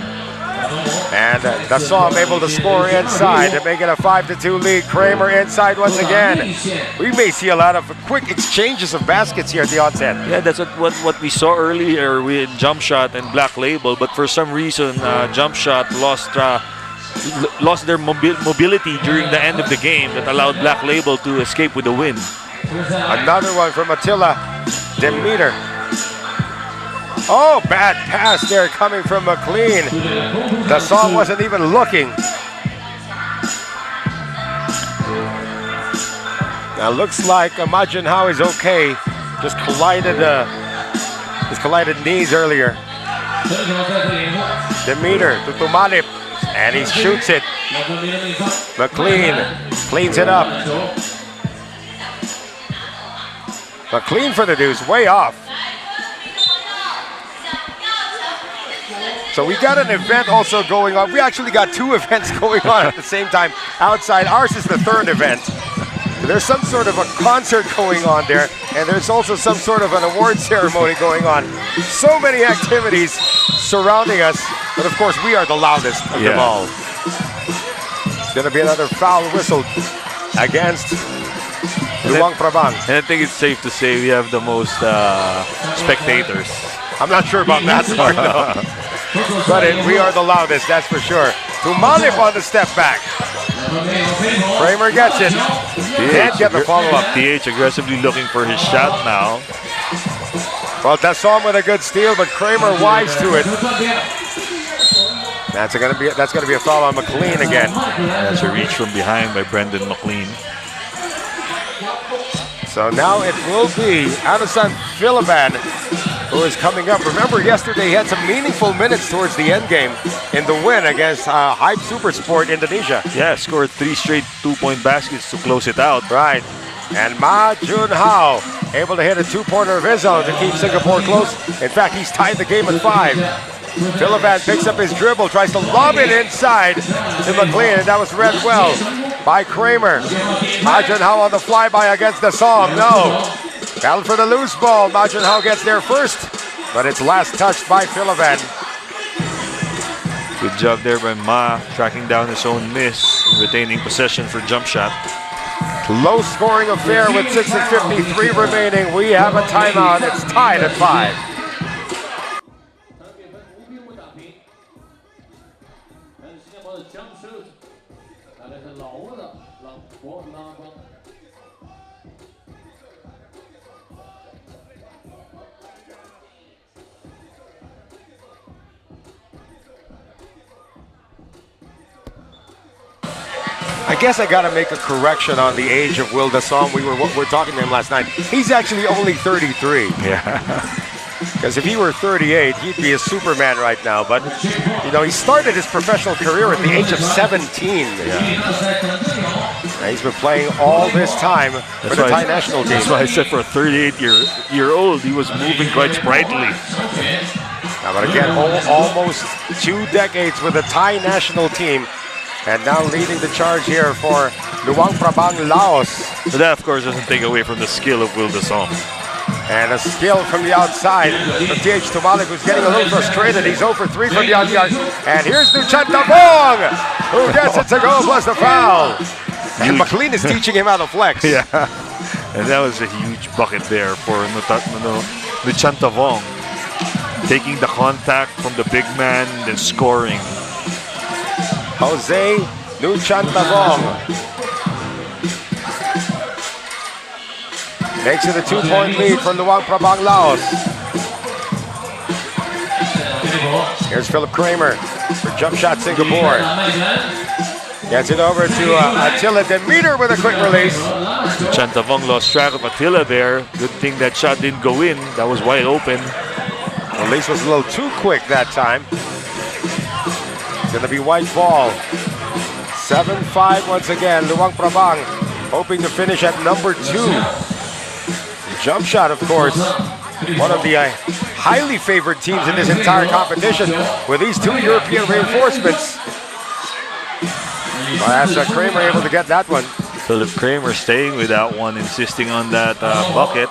And Dasom able to score inside to make it a 5-2 lead. Kramer inside once again. We may see a lot of quick exchanges of baskets here at the onset. Yeah, that's what we saw earlier with Jump Shot and Black Label, but for some reason Jump Shot lost their mobility during the end of the game that allowed Black Label to escape with a win. Another one from Attila Demeter. Oh, bad pass there coming from McLean. Dasom wasn't even looking. Now looks like Ma Junhao is okay. Just collided knees earlier. Demeter to Tumalip, and he shoots it. McLean cleans it up. McLean for the deuce, way off. So we got an event also going on. We actually got two events going on at the same time outside. Ours is the third event. There's some sort of a concert going on there, and there's also some sort of an award ceremony going on. So many activities surrounding us, but of course we are the loudest of them all. It's going to be another foul whistle against Luang Prabang. And I think it's safe to say we have the most spectators. I'm not sure about that part though. But we are the loudest, that's for sure. Tumalip on the step back. Kramer gets it. Can't get the follow-up. TH aggressively looking for his shot now. Well, Dasson with a good steal, but Kramer wise to it. That's gonna be a foul on McLean again. That's a reach from behind by Brendan McLean. So now it will be Anderson Philiban who is coming up. Remember, yesterday he had some meaningful minutes towards the end game in the win against Hype Supersport Indonesia. Yeah, scored 3 straight 2-point baskets to close it out. Right. And Ma Junhao able to hit a 2-pointer of his own to keep Singapore close. In fact, he's tied the game at 5. Philiban picks up his dribble, tries to lob it inside to McLean, and that was read well by Kramer. Ma Junhao on the flyby against the song. No. Battle for the loose ball. Ma Junhao gets there first, but it's last touched by Philiban. Good job there by Ma, tracking down his own miss, retaining possession for jump shot. Low scoring affair with 6:53 remaining. We have a timeout. It's tied at 5. I guess I gotta make a correction on the age of Will Dasson. We were talking to him last night. He's actually only 33. Yeah. Because if he were 38, he'd be a Superman right now. But you know, he started his professional career at the age of 17. And he's been playing all this time for the Thai national team. That's why I said for a 38-year-old, he was moving quite sprightly. But again, almost 2 decades with the Thai national team. And now leading the charge here for Luang Prabang Laos. But that, of course, doesn't take away from the skill of Will Dasson. And a skill from the outside from TH Tumalip, who's getting a little frustrated. He's 0 for 3 from the outside. And here's Nuchantabong, who gets it to go plus the foul. And McLean is teaching him how to flex. Yeah, and that was a huge bucket there for Nuchantabong. Taking the contact from the big man, then scoring. Jose Nuchantabong makes it a 2-point lead for Luang Prabang Laos. Here's Philip Kramer for jump shot Singapore. Gets it over to Attila Demeter with a quick release. Nuchantabong lost track of Attila there. Good thing that shot didn't go in. That was wide open. Release was a little too quick that time. Gonna be white ball. 7-5 once again. Luang Prabang hoping to finish at number 2. Jump shot, of course, one of the highly favored teams in this entire competition with these 2 European reinforcements. Well, that's Kramer able to get that one. Philip Kramer staying with that one, insisting on that bucket.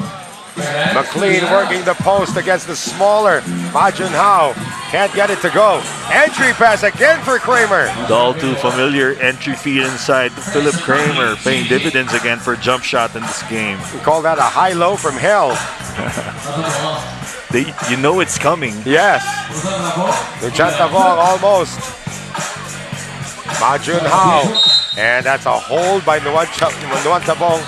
McLean working the post against the smaller Ma Junhao. Can't get it to go. Entry pass again for Kramer. The all too familiar entry feed inside. Philip Kramer paying dividends again for jump shot in this game. We call that a high-low from hell. You know it's coming. Yes. Nuchantabong almost. Ma Junhao. And that's a hold by Nuchantabong.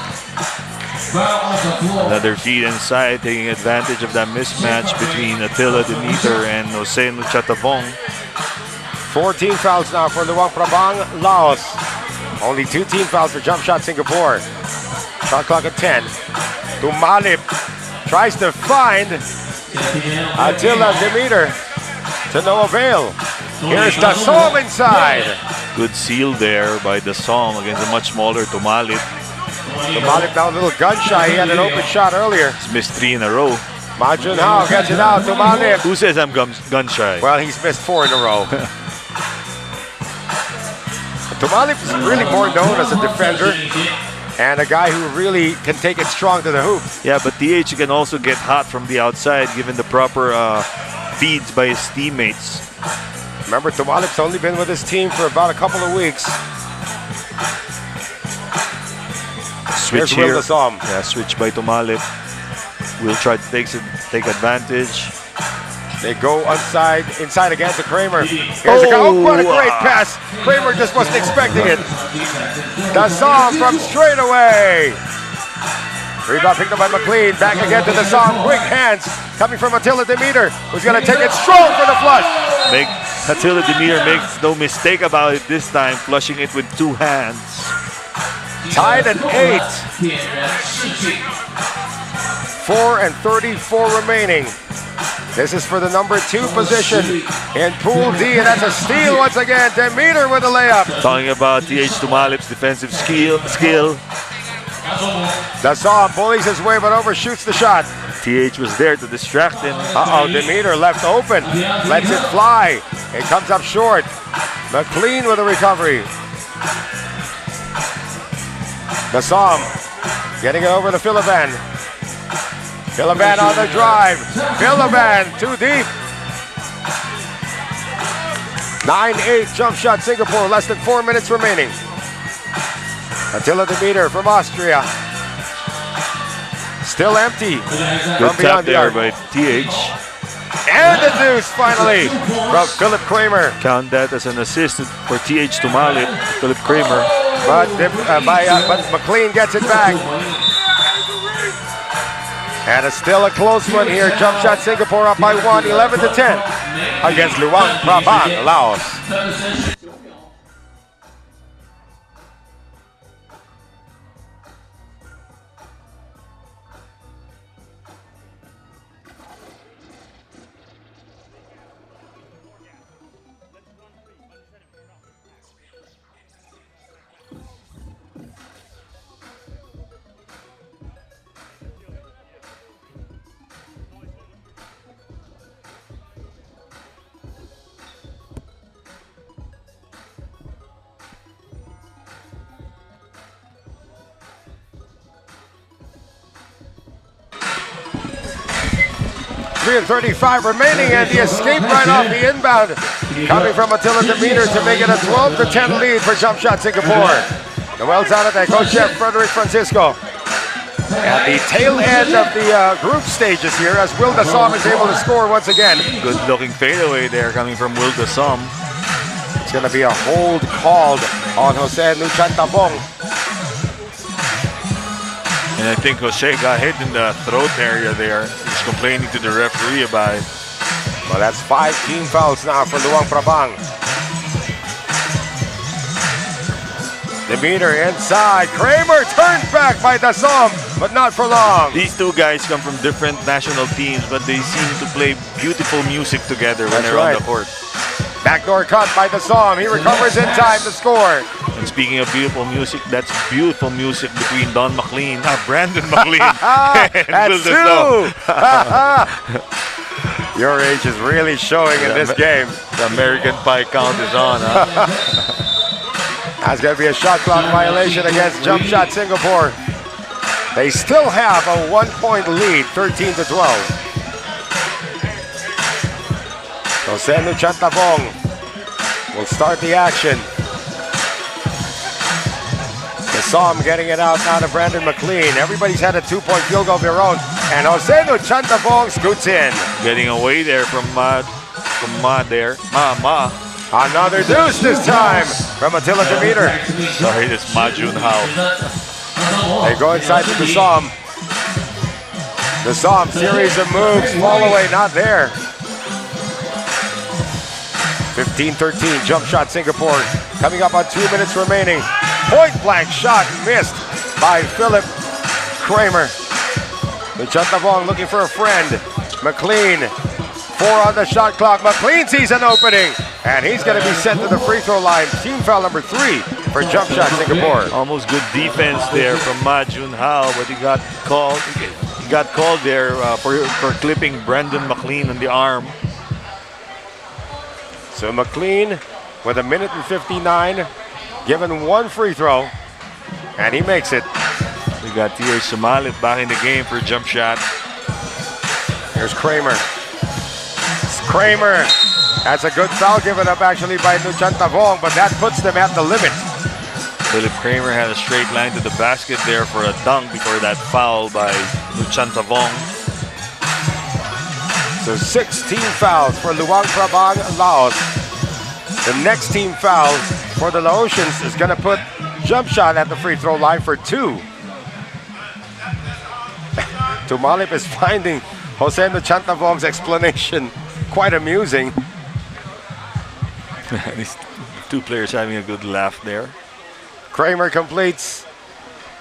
Another feed inside, taking advantage of that mismatch between Attila Demeter and Jose Nuchantabong. 14 fouls now for Luang Prabang Laos. Only 2 team fouls for jump shot Singapore. Shot clock at 10. Tumalip tries to find Attila Demeter to no avail. Here's Taho inside. Good seal there by Taho against a much smaller Tumalip. Tumalip now a little gun shy. He had an open shot earlier. He's missed 3 in a row. Ma Junhao gets it out. Tumalip. Who says I'm gun shy? Well, he's missed 4 in a row. Tumalip is really more known as a defender and a guy who really can take it strong to the hoop. Yeah, but TH can also get hot from the outside given the proper feeds by his teammates. Remember, Tumalip's only been with his team for about a couple of weeks. Switch Here's here. Taho. Yeah, switch by Tumalip. We'll try to take advantage. They go inside again to Kramer. Here's a guy. Oh, what a great pass. Kramer just wasn't expecting it. Taho from straight away. Rebound picked up by McLean. Back again to Taho. Quick hands coming from Attila Demeter, who's going to take it strong for the flush. Attila Demeter makes no mistake about it this time, flushing it with 2 hands. Tied at 8. 4 and 34 remaining. This is for the number 2 position in Pool D, and that's a steal once again. Demeter with a layup. Talking about TH Tumalip's defensive skill. Taho bullies his way but overshoots the shot. TH was there to distract him. Demeter left open. Lets it fly. It comes up short. McLean with a recovery. Taho getting it over to Philiban. Philiban on the drive. Philiban too deep. 9-8 jump shot Singapore. Less than 4 minutes remaining. Attila Demeter from Austria. Still empty. Good tap there by TH. And the deuce finally from Philip Kramer. Count that as an assist for TH Tumalip, Philip Kramer. But McLean gets it back. And it's still a close one here. Jump shot Singapore up by 1, 11-10 against Luang, Prabang, Laos. 3:35 remaining, and the escape right off the inbound coming from Attila Demeter to make it a 12-10 lead for Jump Shot Singapore. Noel's out of there, coach chef Frederick Francisco. At the tail end of the group stages here, as Will Taho is able to score once again. Good looking fadeaway there coming from Will Taho. It's going to be a hold called on Jose Nuchantabong. And I think Jose got hit in the throat area there. He's complaining to the referee about it. Well, that's 5 team fouls now for Luang Prabang. Demeter inside. Kramer turned back by Taho, but not for long. These two guys come from different national teams, but they seem to play beautiful music together when they're on the court. Backdoor cut by Taho. He recovers in time to score. And speaking of beautiful music, that's beautiful music between Brandon McLean and Will Taho. Your age is really showing in this game. The American Pie count is on, huh? That's going to be a shot clock violation against Jump Shot Singapore. They still have a 1-point lead, 13-12. Jose Nuchantabong will start the action. Taho getting it out now to Brandon McLean. Everybody's had a 2-point field goal of their own. And Jose Nuchantabong scoots in. Getting away there from Ma there. Ma. Another deuce this time from Attila Demeter. Sorry, this Ma Junhao. They go inside to Taho. Taho, series of moves, fall away, not there. 15-13, jump shot Singapore. Coming up on 2 minutes remaining. Point blank shot missed by Philip Kramer. Luchantavong looking for a friend. McLean, 4 on the shot clock. McLean sees an opening, and he's going to be sent to the free throw line. Team foul number 3 for jump shot Singapore. Almost good defense there from Ma Junhao, but he got called. He got called there for clipping Brendan McLean on the arm. So McLean with 1:59, given 1 free throw, and he makes it. We got T.H. Sumalit back in the game for a jump shot. Here's Kramer. Kramer. That's a good foul given up actually by Luchantavong, but that puts them at the limit. Philip Kramer had a straight line to the basket there for a dunk before that foul by Luchantavong. So 16 fouls for Luang, Prabang, Laos. The next team foul for the Laotians is going to put jump shot at the free throw line for 2. Tumalip is finding Jose Luchantavong's explanation quite amusing. These 2 players having a good laugh there. Kramer completes,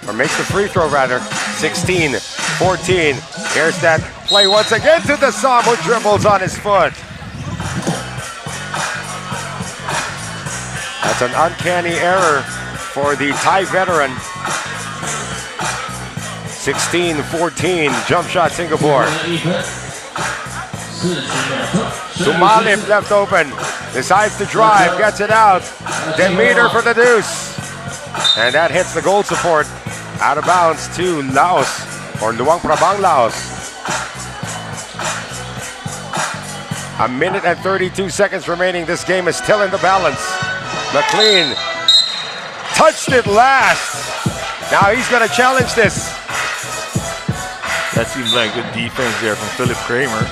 or makes the free throw rather, 16-14. Here's that play once again to the Som, who dribbles on his foot. That's an uncanny error for the Thai veteran. 16-14, jump shot Singapore. Sumalip left open, decides to drive, gets it out. Demeter for the deuce. And that hits the goal support. Out of bounds to Laos, or Luang Prabang Laos. 1:32 seconds remaining. This game is still in the balance. McLean touched it last. Now he's going to challenge this. That seems like good defense there from Philip Kramer.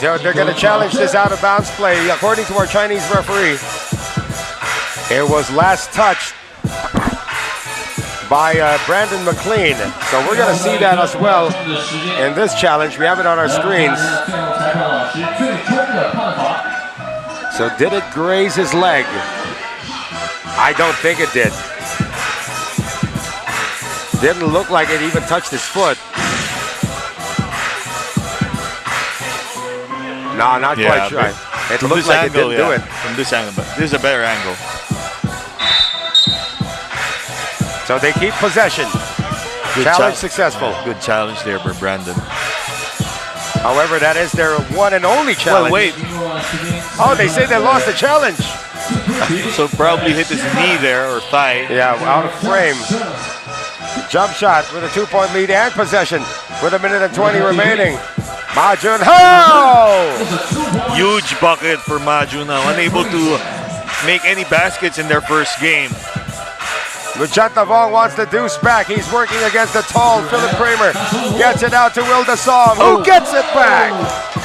They're going to challenge this out of bounds play. According to our Chinese referee, it was last touched by Brandon McLean. So we're going to see that as well in this challenge. We have it on our screens. So did it graze his leg? I don't think it did. Didn't look like it even touched his foot. No, not quite sure. It looked like it didn't do it. From this angle, but this is a better angle. So they keep possession. Good challenge successful. Good challenge there by Brandon. However, that is their one and only challenge. Well, wait. Oh, they say they lost the challenge. So probably hit his knee there or thigh. Yeah, out of frame. Jump shot with a 2-point lead and possession with 1:20 remaining. Ma Junhao! Huge bucket for Ma Junhao, unable to make any baskets in their first game. Luchantavong wants the deuce back. He's working against the tall Philip Kramer. Gets it out to Will Dasong, who gets it back.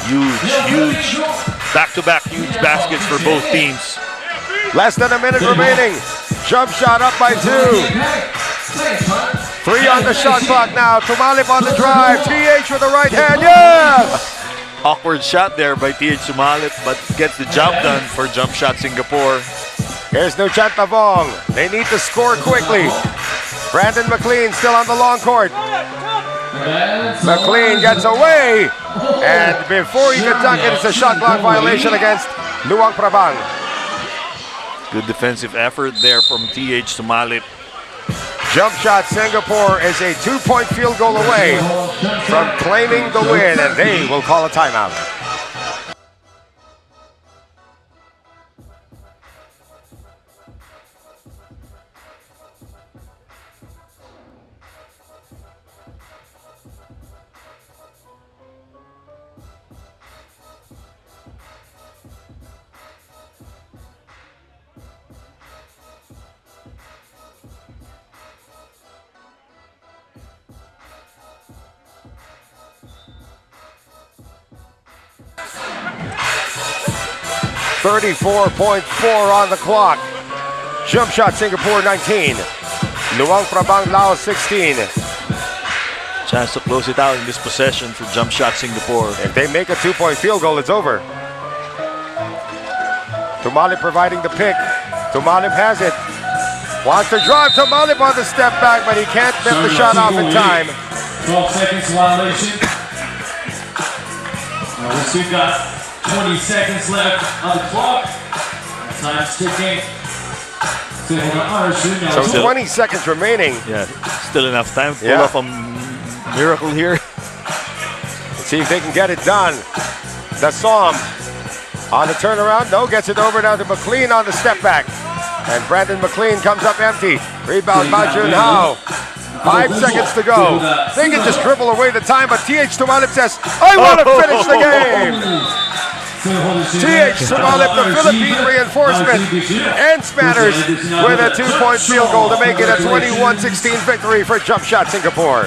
Huge. Back-to-back huge baskets for both teams. Less than a minute remaining. Jump shot up by 2. 3 on the shot clock now. Tumalip on the drive. TH with the right hand. Yes! Awkward shot there by TH Sumalip, but gets the job done for jump shot Singapore. Here's Luchantavong. They need to score quickly. Brandon McLean still on the long court. McLean gets away. And before he can dunk it, it's a shot clock violation against Luang Prabang. Good defensive effort there from TH Sumalip. Jump shot Singapore is a 2-point field goal away from claiming the win, and they will call a timeout. .4 on the clock. Jump shot Singapore 19. Luang Prabang Laos 16. Chance to close it out in this possession for jump shot Singapore. If they make a 2-point field goal, it's over. Tumalip providing the pick. Tumalip has it. Wants to drive to Malip on the step back, but he can't get the shot off in time. 12 seconds violation. We still got 20 seconds left on the clock. Time's ticking. So 20 seconds remaining. Yeah, still enough time to pull off a miracle here. Let's see if they can get it done. The Som on the turnaround. No, gets it over now to McLean on the step back. And Brandon McLean comes up empty. Rebound by Junhao. 5 seconds to go. They can just dribble away the time, but TH Tumalip says, I want to finish the game. TH Tumalip, the Philippine reinforcement, ends matters with a 2-point field goal to make it a 21-16 victory for Jump Shot Singapore.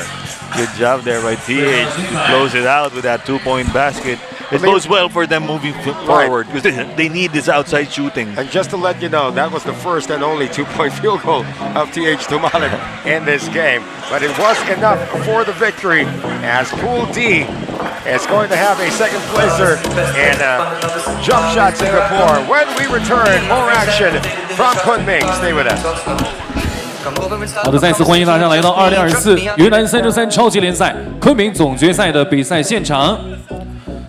Good job there by TH to close it out with that 2-point basket. It goes well for them moving forward because they need this outside shooting. And just to let you know, that was the first and only 2-point field goal of TH Tumalip in this game. But it was enough for the victory as Pool D is going to have a second placer in Jump Shot Singapore. When we return, more action from Kunming. Stay with us. 好的，再次欢迎大家来到2024云南363超级联赛昆明总决赛的比赛现场。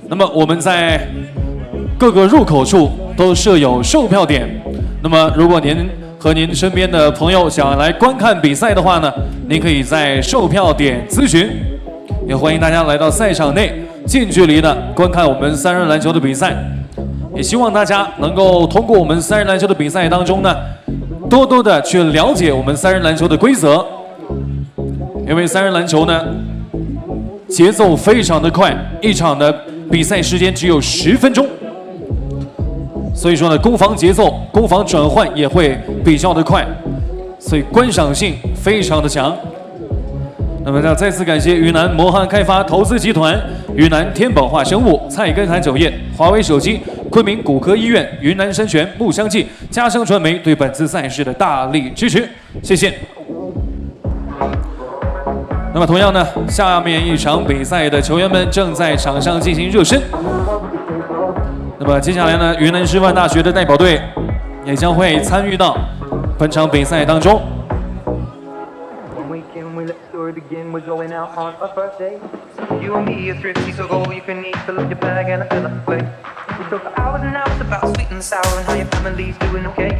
那么我们在各个入口处都设有售票点。那么如果您和您身边的朋友想来观看比赛的话呢，您可以在售票点咨询。也欢迎大家来到赛场内，近距离的观看我们3人篮球的比赛。也希望大家能够通过我们3人篮球的比赛当中呢，多多的去了解我们3人篮球的规则，因为3人篮球呢，节奏非常的快，一场的比赛时间只有10分钟，所以说呢，攻防节奏、攻防转换也会比较的快，所以观赏性非常的强。那么要再次感谢云南摩汉开发投资集团、云南天宝化生物、菜根谭酒业、华为手机、昆明骨科医院、云南山泉、木香记、嘉生传媒对本次赛事的大力支持，谢谢。那么同样呢，下面一场比赛的球员们正在场上进行热身。那么接下来呢，云南师范大学的代表队也将会参与到本场比赛当中。Begin, we're going out on our first date. You and me are thrifty, so go you can eat, fill up your bag and I fill up the plate. We talk for hours and hours about sweet and sour and how your family's doing okay.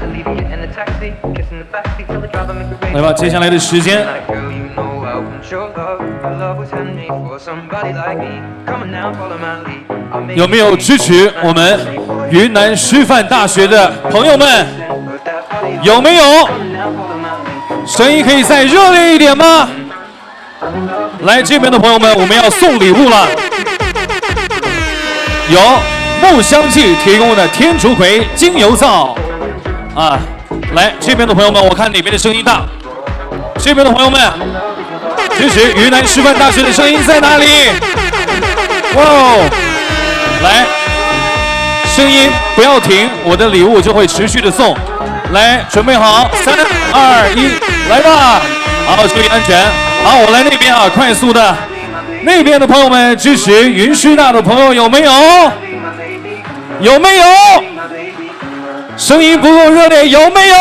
And leaving you in the taxi, kissing the backseat till the driver makes it rain. 来吧，接下来的时间。Girl, you know I want your love. Your love was handmade for somebody like me. Come on now, follow my lead. 有没有支持我们云南师范大学的朋友们？有没有？声音可以再热烈一点吗？来这边的朋友们，我们要送礼物了。有木香记提供的天竺葵精油皂啊，来这边的朋友们，我看哪边的声音大？这边的朋友们，支持云南师范大学的声音在哪里？哇哦！来，声音不要停，我的礼物就会持续的送。来，准备好，3、2、1，来吧！好，注意安全。好，我来那边啊，快速的。那边的朋友们支持云师大的朋友有没有？有没有？声音不够热烈，有没有？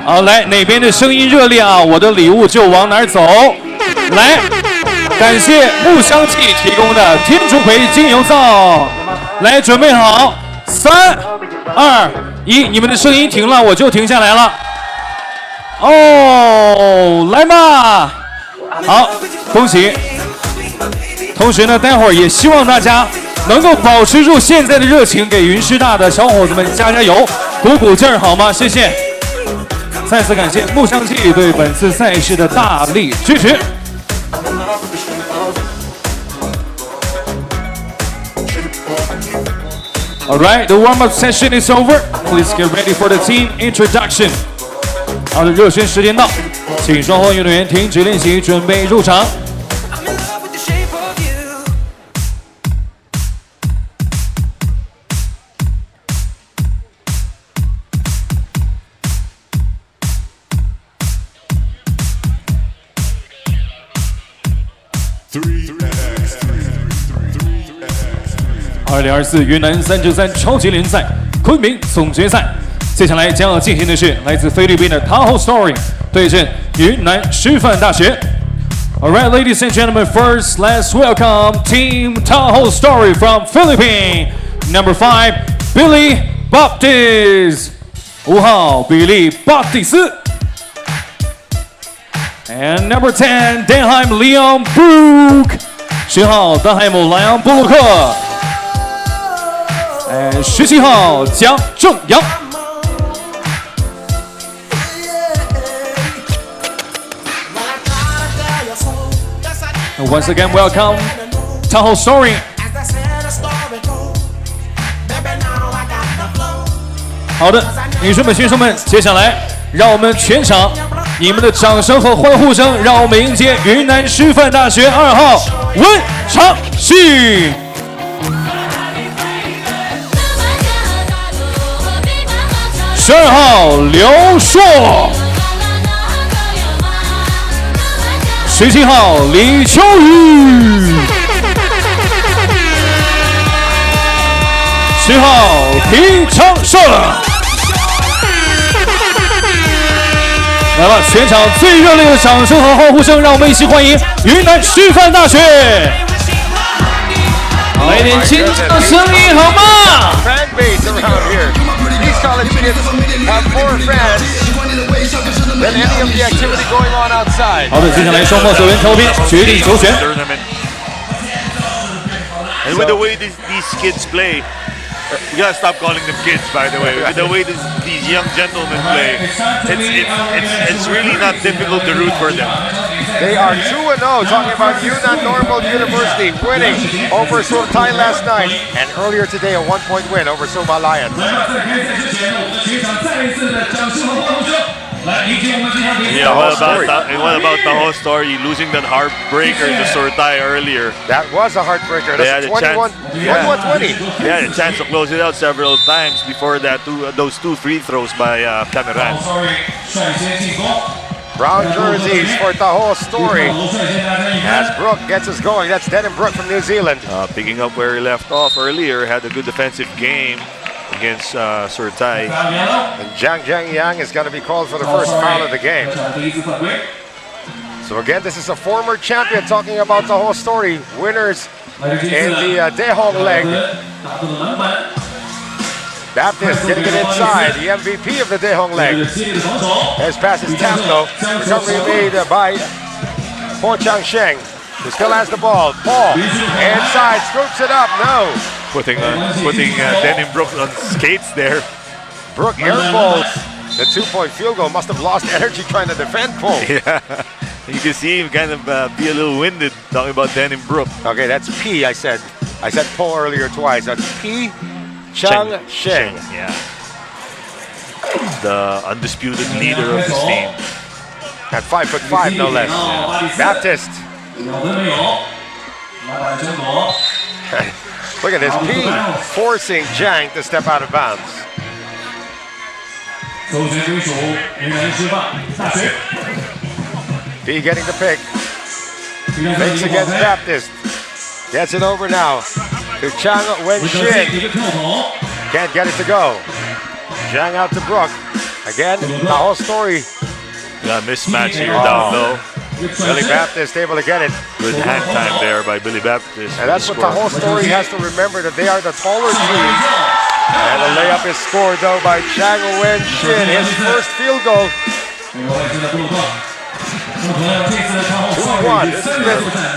好，来哪边的声音热烈啊，我的礼物就往哪儿走。来，感谢木香记提供的天竺葵精油皂。来，准备好，3、2、1，你们的声音停了，我就停下来了。哦，来嘛！好，恭喜！同时呢，待会儿也希望大家能够保持住现在的热情，给云师大的小伙子们加加油，鼓鼓劲儿，好吗？谢谢！再次感谢木香记对本次赛事的大力支持。All right, the warm-up session is over. Please get ready for the team introduction. 好的，热身时间到，请双方运动员停止练习，准备入场。2024云南393超级联赛昆明总决赛接下来将要进行的是来自菲律宾的 Taho Story 对阵云南师范大学。Alright, ladies and gentlemen, first let's welcome Team Taho Story from Philippines. Number 5, Billy Baptist. 5号比利巴蒂斯。And number 10, Denheim Leon Brook. 10号丹海姆莱昂布鲁克。And 17号蒋正阳。And once again, welcome Taho Story. 好的，女生们、先生们，接下来让我们全场你们的掌声和欢呼声，让我们迎接云南师范大学2号温长旭。12号刘硕。17号李秋雨，10号皮长胜。来吧，全场最热烈的掌声和欢呼声，让我们一起欢迎云南师范大学。来点尖叫的声音好吗？ Fan base around here. These college kids have more fans than any of the activity going on outside. 好的，接下来双方球员调兵，决定球权。 And with the way these kids play, we gotta stop calling them kids, by the way. With the way these young gentlemen play, it's really not difficult to root for them. They are 2-0, talking about Yunnan Normal University winning over Surtai last night, and earlier today a 1-point win over Soba Lions. Yeah, what about Taho Story losing that heartbreaker to Surtai earlier? That was a heartbreaker. That's 21-20. They had a chance to close it out several times before that those two free throws by Cameron. Brown jerseys for Taho Story as Brook gets us going. That's Denham Brook from New Zealand. Picking up where he left off earlier, had a good defensive game against Surtai. And Jiang Yang is going to be called for the first foul of the game. So again, this is a former champion talking about Taho Story. Winners in the Dehong leg. Baptist getting it inside, the MVP of the Dehong leg. As passes tapped though. Recovery made by Po Chang Sheng, who still has the ball. Paul inside, scoops it up. No. Putting Denham Brook on skates there. Brook airballs the 2-point field goal. Must have lost energy trying to defend Paul. Yeah. You can see him kind of be a little winded talking about Denham Brook. Okay, that's P. I said Paul earlier twice. That's P. Chang Sheng. Yeah. The undisputed leader of this team. At 5'5", no less. Baptist. Look at this, P forcing Jiang to step out of bounds. P getting the pick. Fakes against Baptist. Gets it over now to Chang Wen-shin. Can't get it to go. Jiang out to Brook. Again, Taho Story. Got a mismatch here down low. Billy Baptist able to get it. Good hand time there by Billy Baptist. And that's what Taho Story has to remember, that they are the taller team. And the layup is scored though by Chang Wen-shin. His first field goal. 2-1.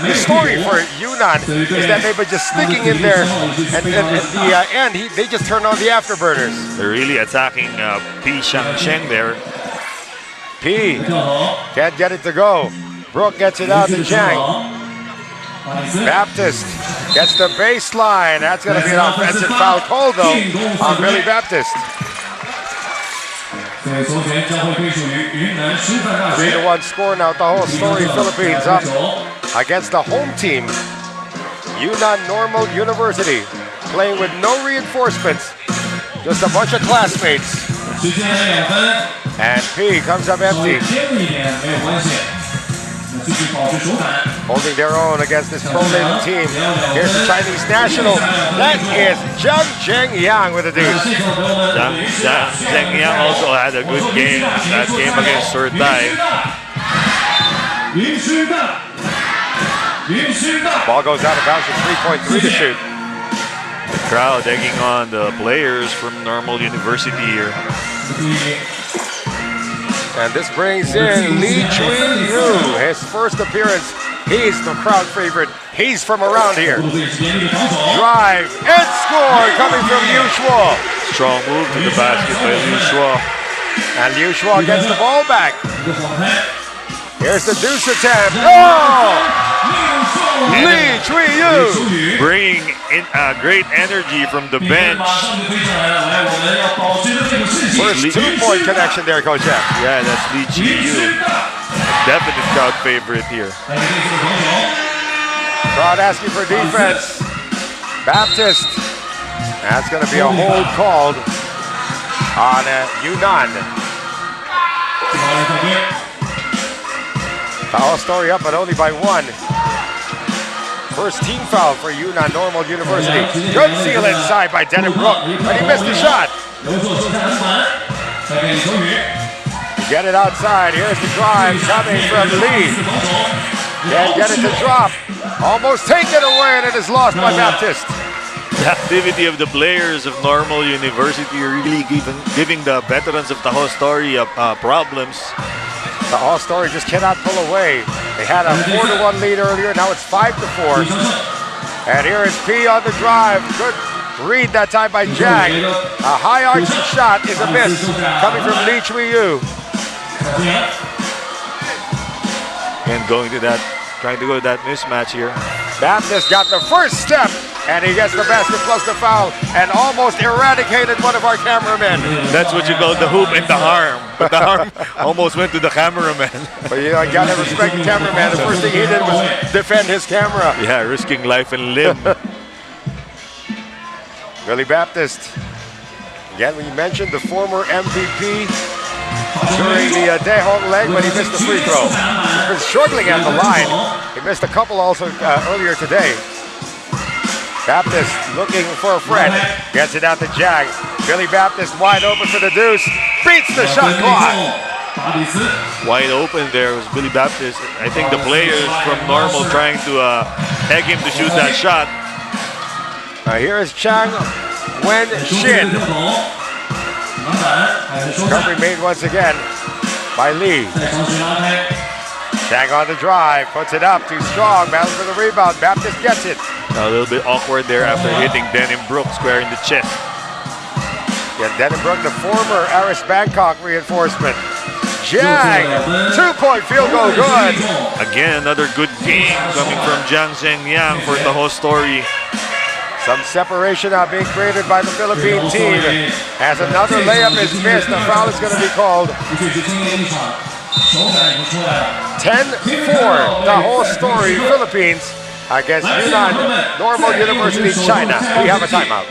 The story for Yunnan is that they were just sticking in there, and at the end, they just turned on the afterburners. They're really attacking P. Sheng there. P can't get it to go. Brook gets it out to Jiang. Baptist gets the baseline. That's going to be an offensive foul call though on Billy Baptist. 3-1 score now. Taho Story Philippines up against the home team, Yunnan Normal University, playing with no reinforcements, just a bunch of classmates. And P comes up empty. holding their own against this pro-laden team. Here's the Chinese national. That is Zhang Zhengyang with a deuce. Zhang Zhengyang also had a good game. That game against Surtai. Ball goes out of bounds with 3.3 to shoot. The crowd egging on the players from Normal University here. And this brings in Lee Chui-Yu, his first appearance. He's the crowd favorite. He's from around here. Drive and score coming from Liu Shuo. Strong move to the basket by Liu Shuo. And Liu Shuo gets the ball back. Here's the deuce attempt. Oh! Lee Chui-Yu bringing in great energy from the bench. First 2-point connection there, Coach F. Yeah, that's Lee Chui-Yu. Definite crowd favorite here. Crowd asking for defense. Baptist. That's going to be a hold called on Yunnan. Taho story up, but only by 1. First team foul for Yunnan Normal University. Good seal inside by Denham Brook, but he missed the shot. Get it outside. Here's the drive coming from Lee. Can't get it to drop. Almost taken away, and it is lost by Baptist. The activity of the players of Normal University really giving the veterans of Taho story problems. The All-Story just cannot pull away. They had a 4-1 lead earlier, now it's 5-4. And here is P on the drive. Good read that time by Jack. A high arching shot is a miss coming from Lee Chui-Yu. And trying to go to that mismatch here. Baptist got the first step, and he gets the basket plus the foul, and almost eradicated one of our cameramen. That's what you call the hoop and the harm. But the harm almost went to the cameraman. But you know, you gotta respect the cameraman. The first thing he did was defend his camera. Yeah, risking life and limb. Billy Baptist. Again, we mentioned the former MVP during the Taho leg, but he missed the free throw. He's been struggling at the line. He missed a couple also earlier today. Baptist looking for a friend. Gets it out to Jag. Billy Baptist wide open for the deuce. Beats the shot clock. Wide open there was Billy Baptist. I think the players from Normal trying to egg him to shoot that shot. Here is Chang Wen-shin. Recovery made once again by Lee. Chang on the drive, puts it up, too strong, battles for the rebound. Baptist gets it. A little bit awkward there after hitting Denham Brook square in the chest. Yeah, Denham Brook, the former Aris Bangkok reinforcement. Jag, 2-point field goal, good. Again, another good game coming from Zhang Zhengyang for the whole story. Some separation now being created by the Philippine team. As another layup is missed, the foul is going to be called. 10-4, the whole story, Philippines against Yunnan Normal University, China. We have a timeout.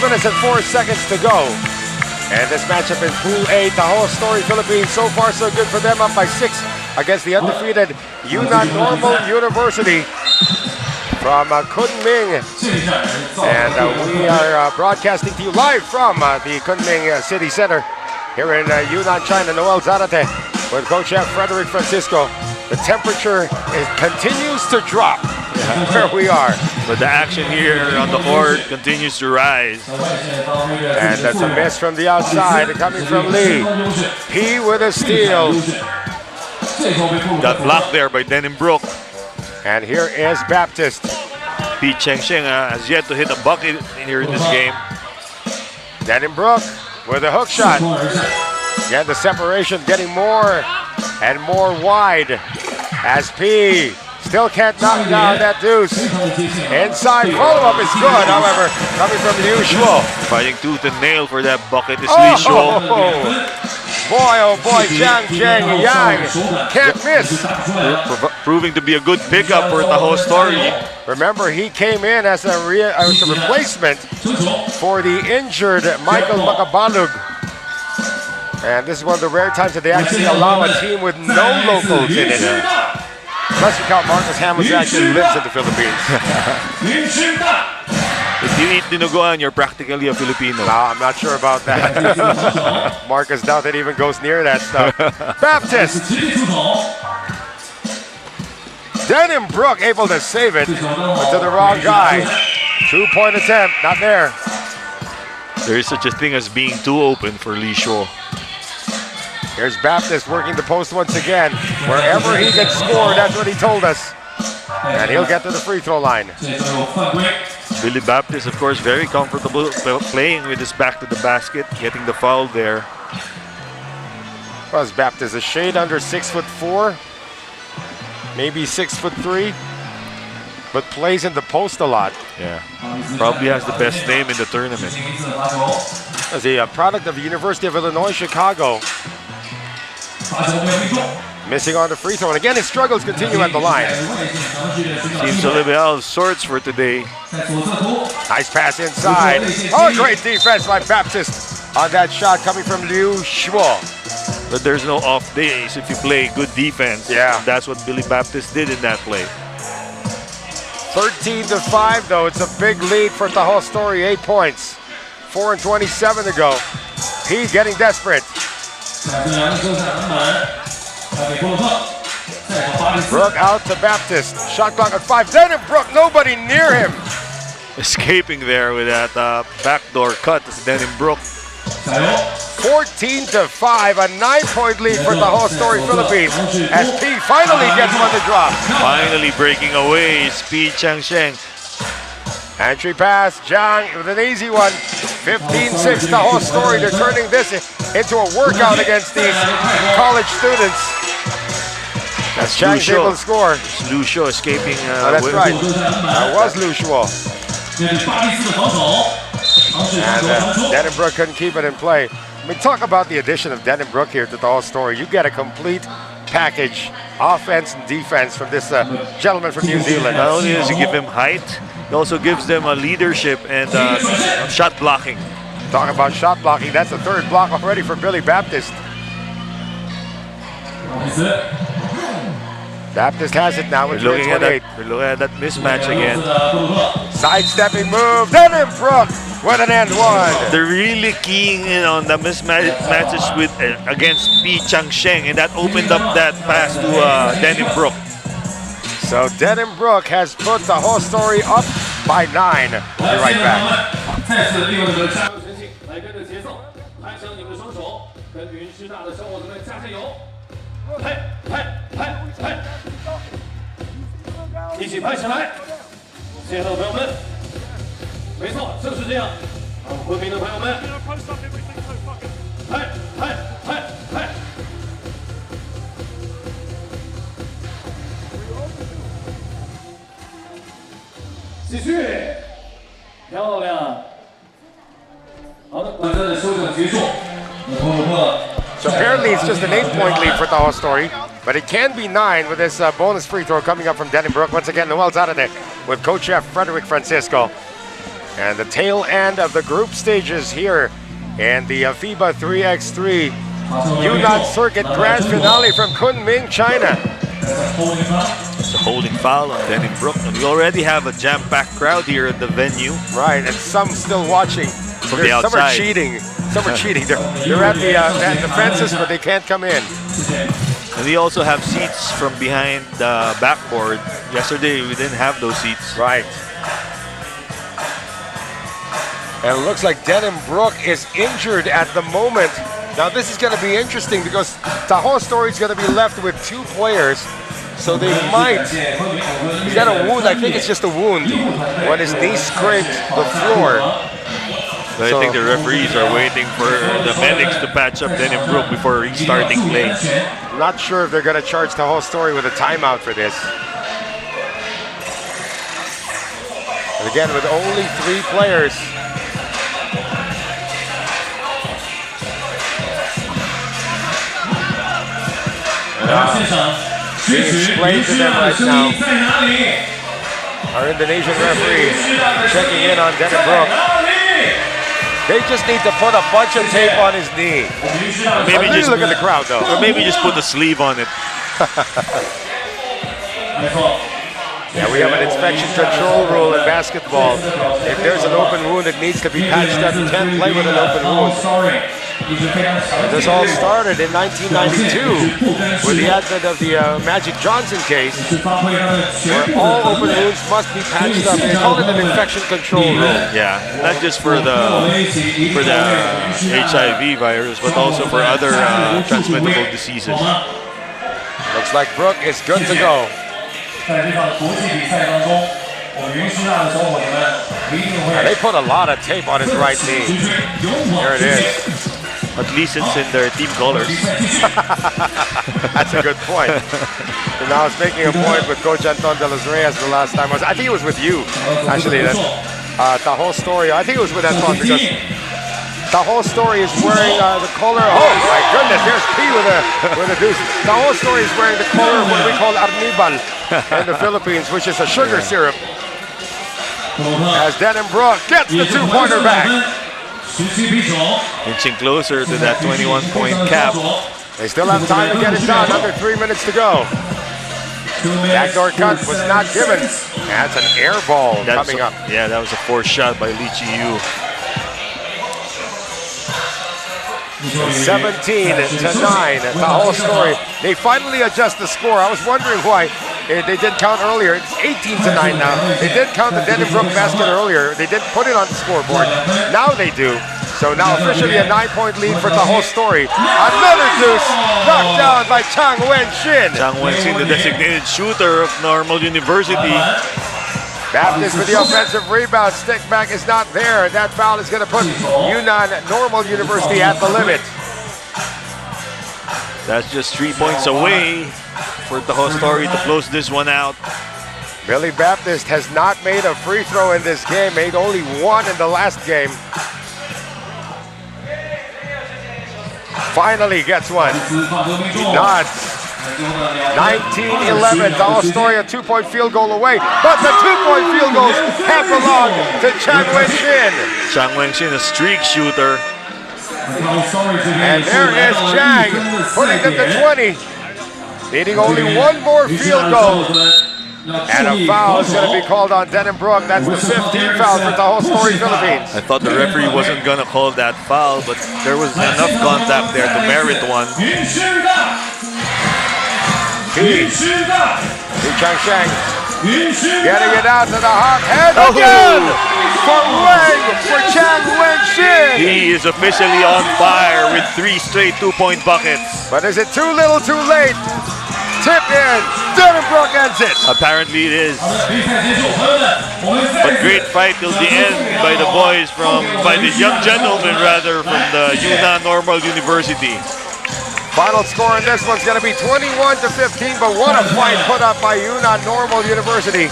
Minutes and 4 seconds to go. And this matchup in Pool A, Taho story, Philippines, so far so good for them, up by 6 against the undefeated Yunnan Normal University from Kunming. And we are broadcasting to you live from the Kunming City Center here in Yunnan, China. Noel Zarate with Coach Chef Frederick Francisco. The temperature continues to drop where we are. But the action here on the court continues to rise. And that's a miss from the outside coming from Lee. P with a steal. Got blocked there by Denenbrook. And here is Baptist. Pi Chengsheng has yet to hit a bucket here in this game. Denenbrook with a hook shot. Again, the separation getting more and more wide as P still can't knock down that deuce. Inside follow-up is good, however, coming from Liu Shuo. Fighting tooth and nail for that bucket is Li Shuo. Boy, oh boy, Zhang Zheng Yang can't miss. Proving to be a good pickup for Taho Story. Remember, he came in as a replacement for the injured Michael Makabalug. And this is one of the rare times that they actually allow a team with no locals in it. Unless you count Marcus Hamels, who actually lives in the Philippines. If you eat dinuguan, you're practically a Filipino. No, I'm not sure about that. Marcus doubt it even goes near that stuff. Baptist! Denenbrook able to save it, but to the wrong guy. 2-point attempt, not there. There is such a thing as being too open for Li Shuo. Here's Baptist working the post once again. Wherever he can score, that's what he told us. And he'll get to the free throw line. Billy Baptist, of course, very comfortable playing with his back to the basket, getting the foul there. Was Baptist a shade under 6'4", maybe 6'3", but plays in the post a lot. Yeah, probably has the best name in the tournament. As a product of the University of Illinois, Chicago. Missing on the free throw, and again his struggles continue at the line. Seems a little bit out of sorts for today. Nice pass inside. Oh, great defense by Baptist on that shot coming from Liu Shuo. But there's no off days if you play good defense. Yeah. That's what Billy Baptist did in that play. 13-5 though, it's a big lead for Taho Story, 8 points. 4:27 to go. He's getting desperate. Brook out to Baptist. Shot clock at 5. Denenbrook, nobody near him. Escaping there with that backdoor cut is Denenbrook. 14-5, a 9-point lead for Taho Story Philippines as P finally gets one to drop. Finally breaking away is Pi Chengsheng. Entry pass, Zhang with an easy one. 15-6 Taho Story. They're turning this into a workout against these college students. That's Zhang's able to score. It's Liu Shuo escaping. That's right. That was Liu Shuo. And Denenbrook couldn't keep it in play. I mean, talk about the addition of Denenbrook here to Taho Story. You get a complete package, offense and defense from this gentleman from New Zealand. Not only does he give him height, he also gives them a leadership and shot blocking. Talk about shot blocking. That's the third block already for Billy Baptist. Baptist has it now with 28. We're looking at that mismatch again. Sidestepping move. Denenbrook with an and one. They're really keying in on the mismatches with against Pi Chengsheng, and that opened up that pass to Denenbrook. So Denenbrook has put the whole story up by 9. We'll be right back. So apparently it's just an 8-point lead for Taho Story, but it can be 9 with this bonus free throw coming up from Denenbrook. Once again, Noel's out of there with coach chef Frederick Francisco. And the tail end of the group stages here in the FIBA 3x3 Yunnan Circuit Grand Finale from Kunming, China. It's a holding foul on Denenbrook, and we already have a jam-packed crowd here at the venue. Right, and some still watching. From the outside. Some are cheating. Some are cheating. They're at the fences, but they can't come in. And we also have seats from behind the backboard. Yesterday, we didn't have those seats. Right. And it looks like Denenbrook is injured at the moment. Now this is going to be interesting because Taho Story is going to be left with 2 players. So they might. He's got a wound. I think it's just a wound when his knee scraped the floor. So I think the referees are waiting for the medics to patch up Denim Brook before restarting play. Not sure if they're going to charge the whole story with a timeout for this. And again, with only 3 players. Being explained to them right now. Our Indonesian referee checking in on Denim Brook. They just need to put a bunch of tape on his knee. Maybe just look at the crowd though. Or maybe just put a sleeve on it. Yeah, we have an inspection control rule in basketball. If there's an open wound, it needs to be patched up. You can't play with an open wound. This all started in 1992 with the advent of the Magic Johnson case, where all open wounds must be patched up. They call it an infection control rule. Yeah, not just for the HIV virus, but also for other transmittable diseases. Looks like Brook is good to go. And they put a lot of tape on his right knee. There it is. At least it's in their team colors. That's a good point. And I was making a point with Coach Anton de los Reyes the last time. I think it was with you, actually. The whole story. I think it was with Anton because the whole story is wearing the color. Oh my goodness! There's P with a deuce. The whole story is wearing the color of what we call arnibal in the Philippines, which is a sugar syrup. As Denim Brook gets the 2-pointer back. Inching closer to that 21-point cap. They still have time to get it done. Under 3 minutes to go. Backdoor cut was not given. That's an air ball coming up. Yeah, that was a forced shot by Lee Chi-yu. 17-9. The whole story. They finally adjust the score. I was wondering why they didn't count earlier. It's 18-9 now. They did count the Denim Brook basket earlier. They didn't put it on the scoreboard. Now they do. So now officially a 9-point lead for the whole story. Another deuce knocked down by Chang Wen-shin. Chang Wen-shin, the designated shooter of Normal University. Baptist with the offensive rebound. Stick back is not there. That foul is going to put Yunnan Normal University at the limit. That's just 3 points away for the whole story to close this one out. Billy Baptist has not made a free throw in this game. Made only 1 in the last game. Finally gets one. Nods. 19-11. The whole story a 2-point field goal away. But the 2-point field goals half belong to Chang Wen-shin. Chang Wen-shin, a streak shooter. And there is Chang putting them to 20. Needing only 1 more field goal. And a foul is going to be called on Denim Brook. That's the 15th foul for the whole story Philippines. I thought the referee wasn't going to call that foul, but there was enough contact there to merit one. Chang Shang getting it out to the hot hand again for Chang Wen-shin. He is officially on fire with 3 straight 2-point buckets. But is it too little too late? Tip in, Denim Brook ends it. Apparently it is. But great fight till the end by the boys by the young gentlemen rather, from the Yunnan Normal University. Final score in this one's going to be 21-15, but what a fight put up by Yunnan Normal University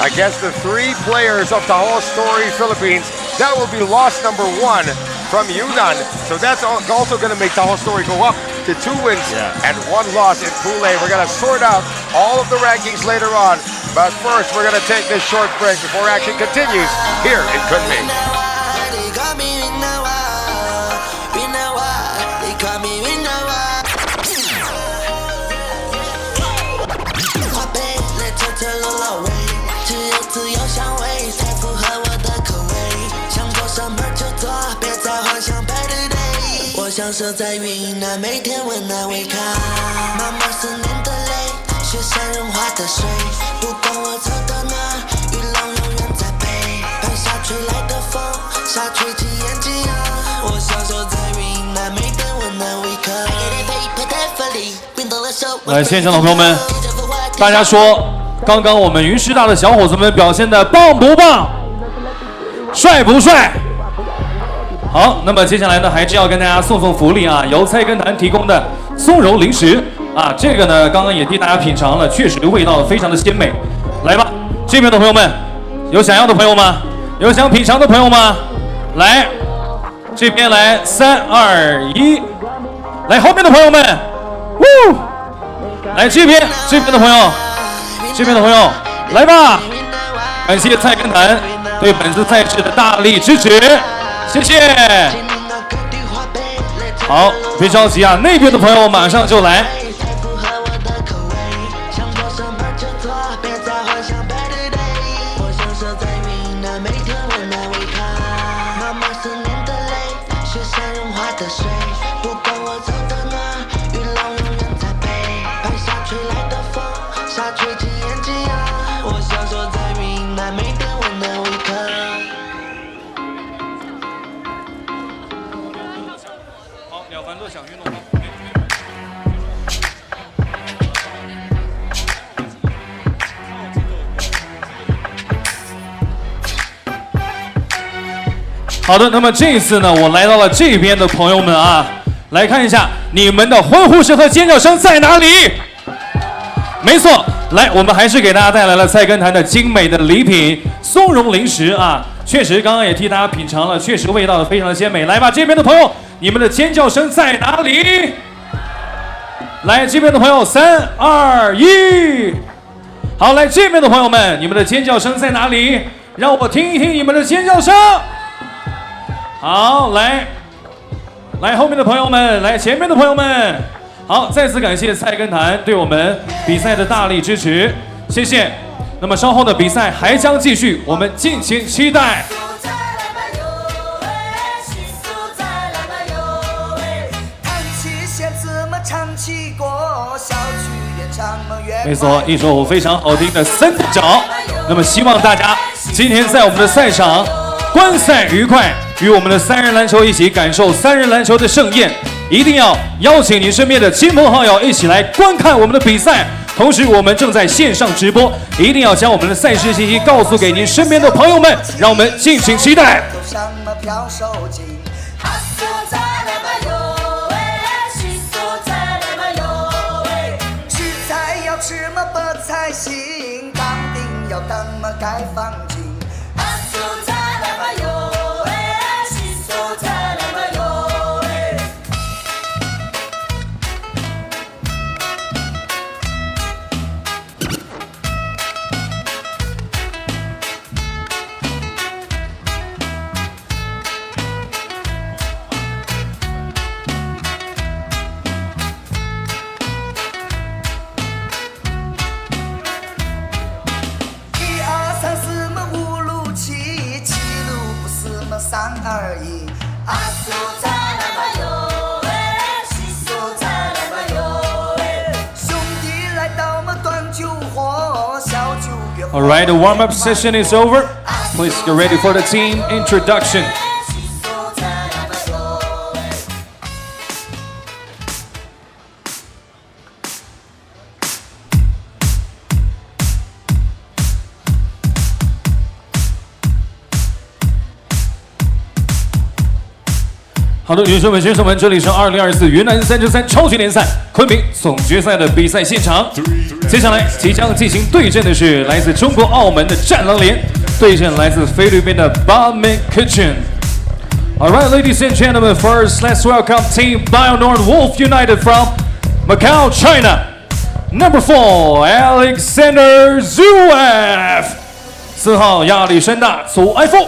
against the 3 players of the whole story Philippines. That will be loss number 1 from Yunnan. So that's also going to make the whole story go up to 2 wins and 1 loss in Pool A. We're going to sort out all of the rankings later on. But first, we're going to take this short break before action continues here in Kunming.我享受在云南，每天温暖胃康。妈妈思念的泪，雪山融化的水，不管我走到哪，雨浪永远在背。半夏吹来的风，沙吹进眼睛啊。我享受在云南，每天温来，现场的朋友们，大家说，刚刚我们云师大的小伙子们表现的棒不棒？帅不帅？好，那么接下来呢，还是要跟大家送福利啊，由菜根谭提供的松茸零食啊，这个呢，刚刚也替大家品尝了，确实味道非常的鲜美。来吧，这边的朋友们，有想要的朋友吗？有想品尝的朋友吗？来，这边来，3、2、1，来后面的朋友们，呜，来这边的朋友，来吧，感谢菜根谭对本次赛事的大力支持，谢谢。好，别着急啊，那边的朋友马上就来。好的，那么这一次呢，我来到了这边的朋友们啊，来看一下你们的欢呼声和尖叫声在哪里？没错，来，我们还是给大家带来了菜根谭的精美的礼品松茸零食啊，确实刚刚也替大家品尝了，确实味道非常的鲜美。来吧，这边的朋友，你们的尖叫声在哪里？来，这边的朋友，3、2、1，好，来这边的朋友们，你们的尖叫声在哪里？让我听一听你们的尖叫声。好，来后面的朋友们，来前面的朋友们，好，再次感谢菜根谭对我们比赛的大力支持，谢谢。那么稍后的比赛还将继续，我们敬请期待。没错，一首非常好听的三步脚。那么希望大家今天在我们的赛场观赛愉快，与我们的3人篮球一起感受3人篮球的盛宴。一定要邀请您身边的亲朋好友一起来观看我们的比赛，同时我们正在线上直播，一定要将我们的赛事信息告诉给您身边的朋友们，让我们敬请期待。Alright, the warm-up session is over. Please get ready for the team introduction. 好的，女生们、选手们，这里是2024云南3×3超级联赛昆明总决赛的比赛现场。接下来即将进行对阵的是来自中国澳门的战狼连对阵来自菲律宾的 domination。Alright, ladies and gentlemen, first let's welcome Team Bionord Wolf United from Macau, China. Number 4, Alexander Zuev. 4号亚历山大祖埃夫。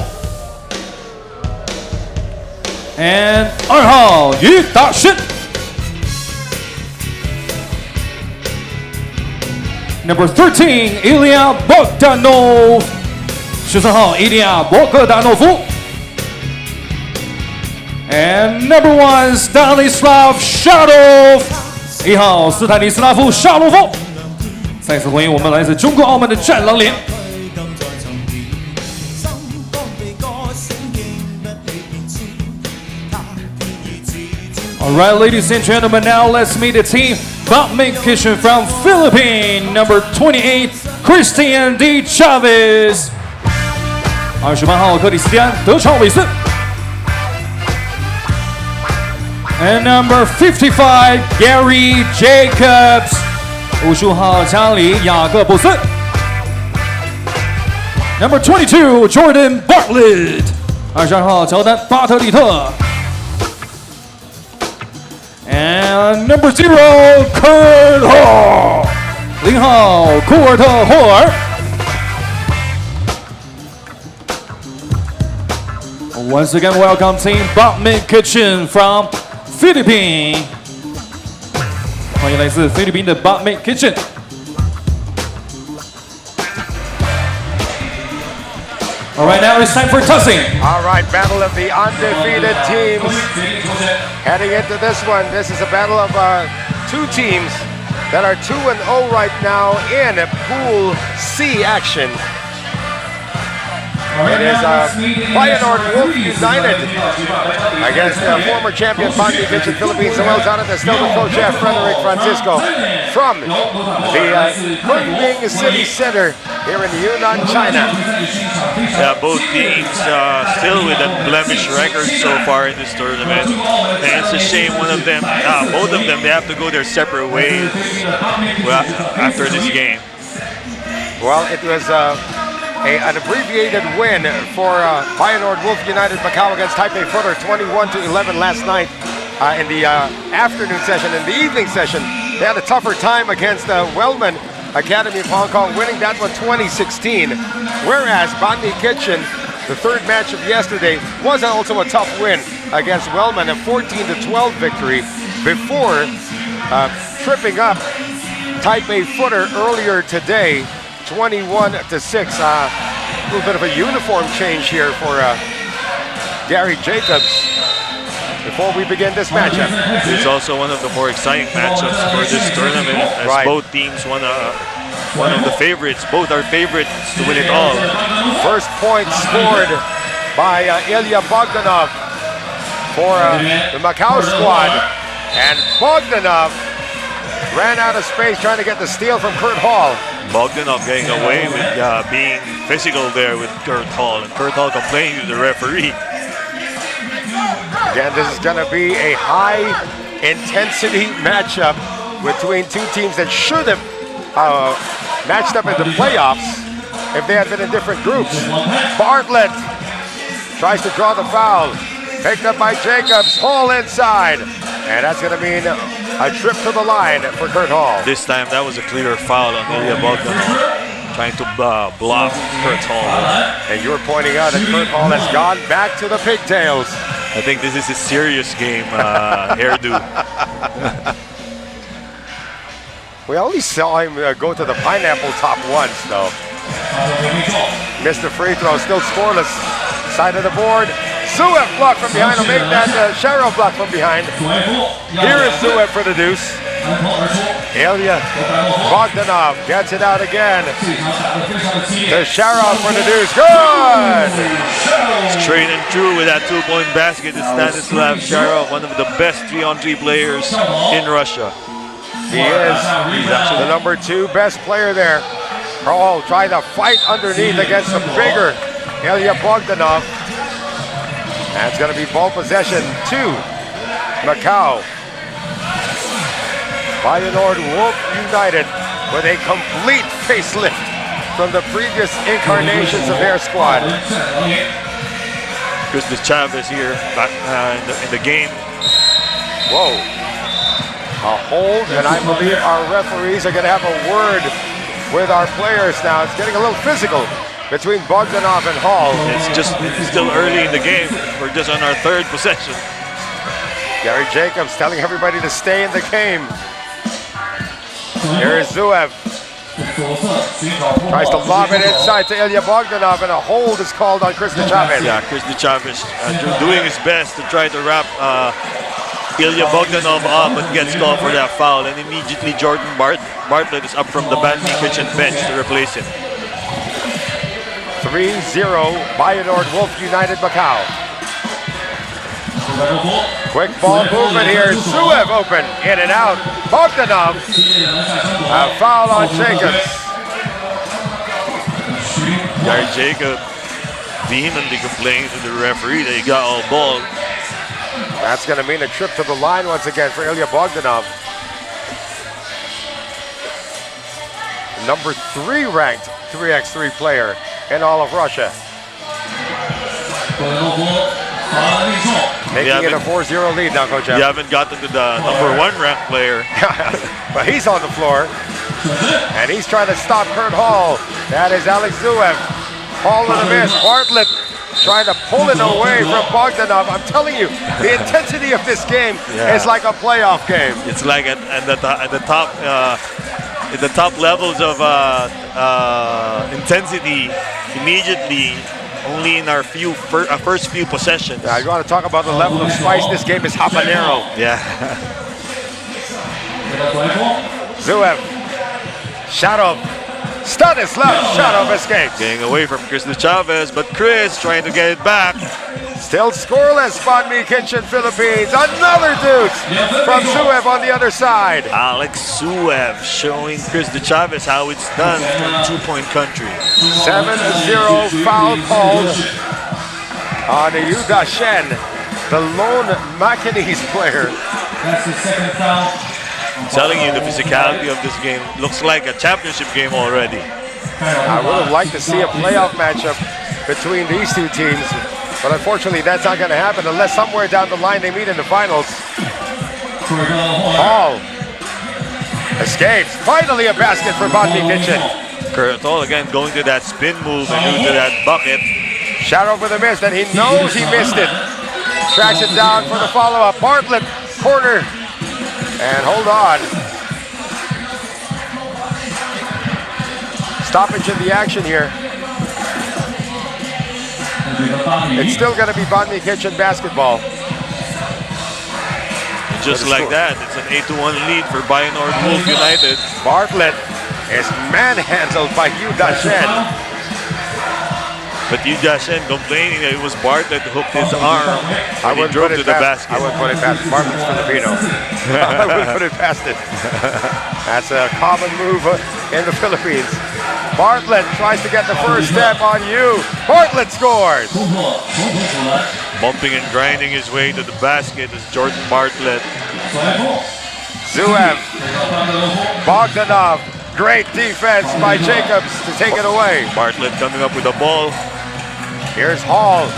And 2号于达申。Number 13, Ilya Bogdanov. 13号伊利亚·博格达诺夫。And number 1, Stanislav Shadov. 1号斯坦尼斯拉夫·沙洛夫。再次欢迎我们来自中国澳门的战狼连。Alright, ladies and gentlemen, now let's meet the team Badminton Kitchen from Philippines, number 28, Christian D. Chavez。28号克里斯蒂安·德乔韦斯。And number 55, Gary Jacobs。55号加里·雅各布斯。Number 22, Jordan Bartlett。22号乔丹·巴特利特。And number 0, Kurt Hall。0号库尔特·霍尔。Once again, welcome Team Badminton Kitchen from Philippines。欢迎来自菲律宾的 Badminton Kitchen。All right, now it's time for tossing. All right, battle of the undefeated teams. Heading into this one, this is a battle of two teams that are 2-0 right now in Pool C action. It is Feyenoord Wolf United against former champion Badminton Kitchen Philippines, as well as out of the still the co-chef Frederick Francisco from the Kunming City Center here in Yunnan, China. Yeah, both teams still with a blemish record so far in this tournament. And it's a shame both of them, they have to go their separate ways after this game. Well, it was an abbreviated win for Feyenoord Wolf United Macau against Taipei Footer, 21-11 last night in the afternoon session. In the evening session, they had a tougher time against Wellman Academy of Hong Kong, winning that one 2016. Whereas Badminton Kitchen, the third match of yesterday, was also a tough win against Wellman, a 14-12 victory before tripping up Taipei Footer earlier today, 21-6. A little bit of a uniform change here for Gary Jacobs before we begin this matchup. It's also one of the more exciting matchups for this tournament, as both teams one of the favorites. Both are favorites to win it all. First point scored by Ilya Bogdanov for the Macau squad, and Bogdanov ran out of space trying to get the steal from Kurt Hall. Bogdanov getting away with being physical there with Kurt Hall, and Kurt Hall complaining to the referee. Again, this is going to be a high-intensity matchup between two teams that should have matched up in the playoffs if they had been in different groups. Bartlett tries to draw the foul. Picked up by Jacobs. Hall inside. And that's going to mean a trip to the line for Kurt Hall. This time, that was a clear foul on Ilya Bogdanov, trying to block Kurt Hall. And you're pointing out that Kurt Hall has gone back to the pigtails. I think this is a serious game hairdo. We only saw him go to the pineapple top once, though. Missed the free throw, still scoreless. Side of the board. Suev blocked from behind. Will make that Sharov block from behind. Here is Suev for the deuce. Ilya Bogdanov gets it out again. To Sharov for the deuce. Good! Straight and true with that two-point basket is Stanislav Sharov, one of the best 3-on-3 players in Russia. He is. He's actually the number 2 best player there. Hall trying to fight underneath against the bigger Ilya Bogdanov. That's going to be ball possession to Macau. Feyenoord Wolf United with a complete facelift from the previous incarnations of their squad. Christian Chavez here back in the game. Whoa. A hold, and I believe our referees are going to have a word with our players now. It's getting a little physical between Bogdanov and Hall. It's still early in the game. We're just on our third possession. Gary Jacobs telling everybody to stay in the game. Here is Zuev. Tries to lob it inside to Ilya Bogdanov, and a hold is called on Christian Chavez. Yeah, Christian Chavez doing his best to try to wrap Ilya Bogdanov up, but gets called for that foul, and immediately Jordan Bartlett is up from the Badminton Kitchen bench to replace him. 3-0 Feyenoord Wolf United Macau. Quick ball movement here. Suev open, in and out. Bogdanov. A foul on Jacobs. Gary Jacob vehemently complaining to the referee that he got all ball. That's going to mean a trip to the line once again for Ilya Bogdanov. Number 3 ranked 3x3 player in all of Russia. Making it a 4-0 lead now, Coach. You haven't gotten to the number 1 ranked player. But he's on the floor. And he's trying to stop Kurt Hall. That is Alex Zuev. Hall with a miss. Bartlett trying to pull it away from Bogdanov. I'm telling you, the intensity of this game is like a playoff game. It's like at the top levels of intensity immediately. Only in our first few possessions. You want to talk about the level of spice? This game is habanero. Yeah. Zuev. Sharov. Stanislav Sharov escapes. Getting away from Chris Chavez, but Chris trying to get it back. Still scoreless, Banh Mi Kitchen, Philippines. Another deuce from Zuev on the other side. Alex Zuev showing Chris Chavez how it's done from 2-point country. 7-0 foul called on Yuda Shen, the lone Macanese player. That's the second foul. I'm telling you, the physicality of this game looks like a championship game already. I would have liked to see a playoff matchup between these two teams, but unfortunately that's not going to happen unless somewhere down the line they meet in the finals. Hall escapes. Finally a basket for Banh Mi Kitchen. Kurt Hall again going to that spin move and due to that bucket. Sharov with a miss, and he knows he missed it. Tracks it down for the follow-up. Bartlett, corner. And hold on. Stoppage in the action here. It's still going to be Banh Mi Kitchen basketball. Just like that, it's an 8-1 lead for Bayernord Wolf United. Bartlett is manhandled by Yu Dashen. But Yu Dashen complaining that it was Bartlett who hooked his arm and he drove to the basket. I wouldn't put it past Bartlett's Filipino. I wouldn't put it past it. That's a common move in the Philippines. Bartlett tries to get the first step on you. Bartlett scores. Bumping and grinding his way to the basket is Jordan Bartlett. Zuev. Bogdanov. Great defense by Jacobs to take it away. Bartlett coming up with the ball. Here's Hall.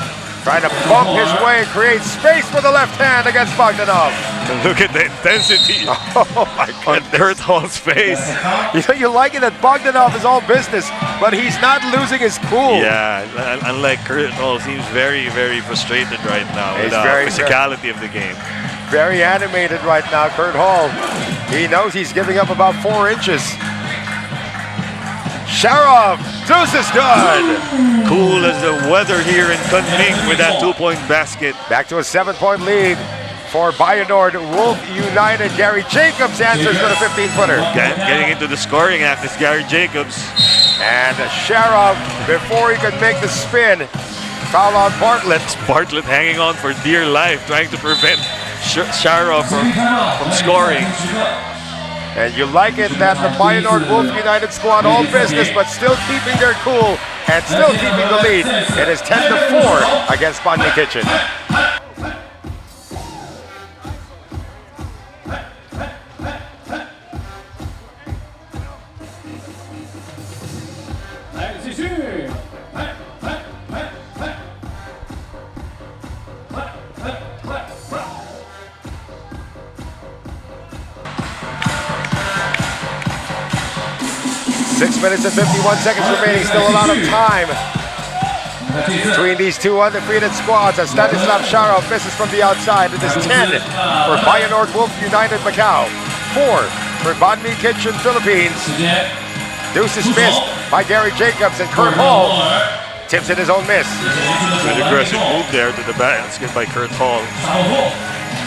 Trying to bump his way and create space with the left hand against Bogdanov. Look at the intensity on Kurt Hall's face. You like it that Bogdanov is all business, but he's not losing his cool. Yeah, unlike Kurt Hall, seems very, very frustrated right now with the physicality of the game. Very animated right now, Kurt Hall. He knows he's giving up about 4 inches. Sharov, deuce is good. Cool as the weather here in Kunming with that 2-point basket. Back to a 7-point lead for Bayernord Wolf United. Gary Jacobs answers with a 15-footer. Getting into the scoring act is Gary Jacobs. And Sharov, before he could make the spin, foul on Bartlett. Bartlett hanging on for dear life, trying to prevent Sharov from scoring. And you like it that the Bayernord Wolf United squad all business, but still keeping their cool and still keeping the lead. It is 10-4 against Banh Mi Kitchen. Six minutes and 51 seconds remaining, still a lot of time between these two undefeated squads. As Stanislav Sharov misses from the outside. It is 10 for Bayernord Wolf United Macau, 4 for Banh Mi Kitchen Philippines. Deuce is missed by Gary Jacobs, and Kurt Hall tips in his own miss. An aggressive move there to the basket by Kurt Hall.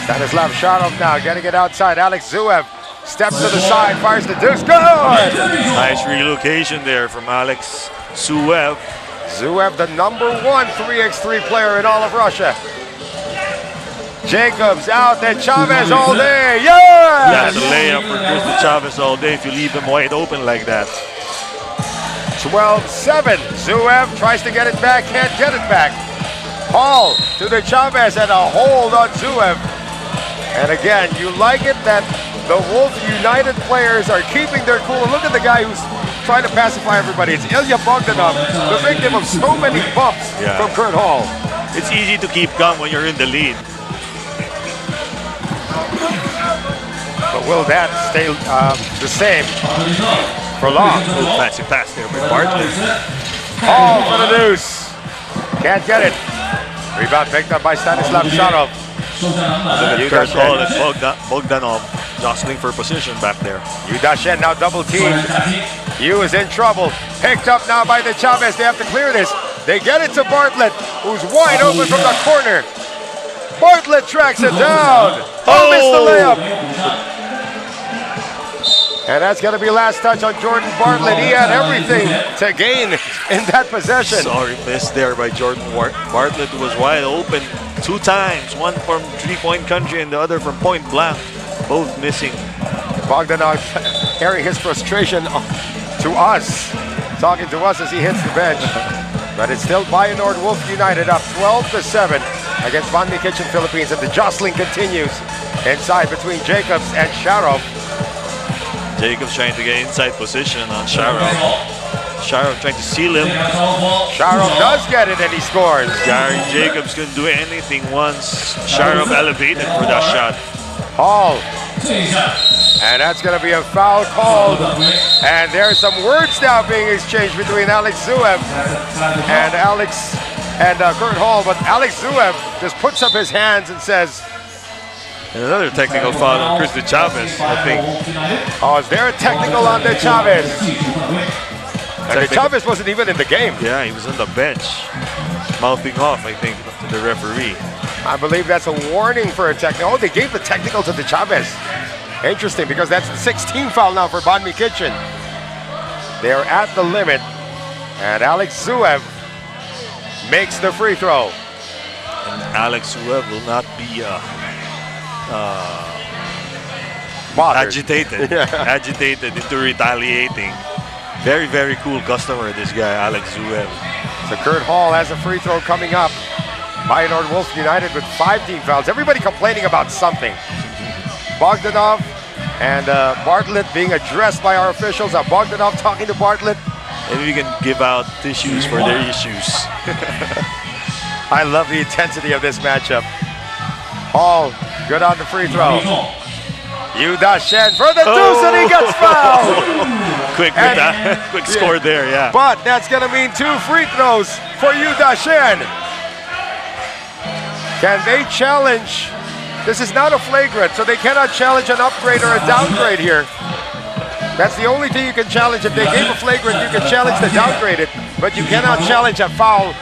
Stanislav Sharov now getting it outside. Alex Zuev steps to the side, fires the deuce, good! Nice relocation there from Alex Zuev. Zuev, the #1 3x3 player in all of Russia. Jacobs out, then Chavez all day. Yeah! That's a layup for Chris Chavez all day if you leave him wide open like that. 12-7. Zuev tries to get it back, can't get it back. Hall to the Chavez and a hold on Zuev. And again, you like it that the Wolf United players are keeping their cool. And look at the guy who's trying to pacify everybody. It's Ilya Bogdanov, the victim of so many bumps from Kurt Hall. It's easy to keep calm when you're in the lead. But will that stay the same for long? Oh, fancy pass there by Bartlett. Hall for the deuce. Can't get it. Rebound picked up by Stanislav Sharov. Kurt Hall and Bogdanov jostling for position back there. Yudashen now double teamed. Yu is in trouble. Picked up now by the Chavez. They have to clear this. They get it to Bartlett, who's wide open from the corner. Bartlett tracks it down. Oh, missed the layup. And that's going to be last touch on Jordan Bartlett. He had everything to gain in that possession. Sorry, miss there by Jordan Bartlett, who was wide open 2 times. One from three-point country and the other from point blank. Both missing. Bogdanov airing his frustration to us, talking to us as he hits the bench. But it's still Bayanord Wolf United up 12-7 against Van Mi Kitchen Philippines, and the jostling continues inside between Jacobs and Sharov. Jacobs trying to get inside position on Sharov. Sharov trying to seal him. Sharov does get it and he scores. Gary Jacobs couldn't do anything once Sharov elevated for that shot. Hall. And that's going to be a foul called. And there's some words now being exchanged between Alex Zuev and Kurt Hall. But Alex Zuev just puts up his hands and says, and another technical foul on Chris Chavez, I think. Oh, is there a technical on the Chavez? And the Chavez wasn't even in the game. Yeah, he was on the bench, mouthing off, I think, to the referee. I believe that's a warning for a technical. Oh, they gave the technical to the Chavez. Interesting, because that's the 16th foul now for Van Mi Kitchen. They are at the limit, and Alex Zuev makes the free throw. And Alex Zuev will not be agitated, agitated into retaliating. Very, very cool customer, this guy, Alex Zuev. So Kurt Hall has a free throw coming up. Bayanord Wolf United with 5 team fouls. Everybody complaining about something. Bogdanov and Bartlett being addressed by our officials. Bogdanov talking to Bartlett. Maybe we can give out tissues for their issues. I love the intensity of this matchup. Hall, good on the free throw. Yudashen for the deuce, and he gets fouled. Quick score there, yeah. But that's going to mean 2 free throws for Yudashen. Can they challenge? This is not a flagrant, so they cannot challenge an upgrade or a downgrade here. That's the only thing you can challenge. If they gave a flagrant, you can challenge the downgraded, but you cannot challenge a foul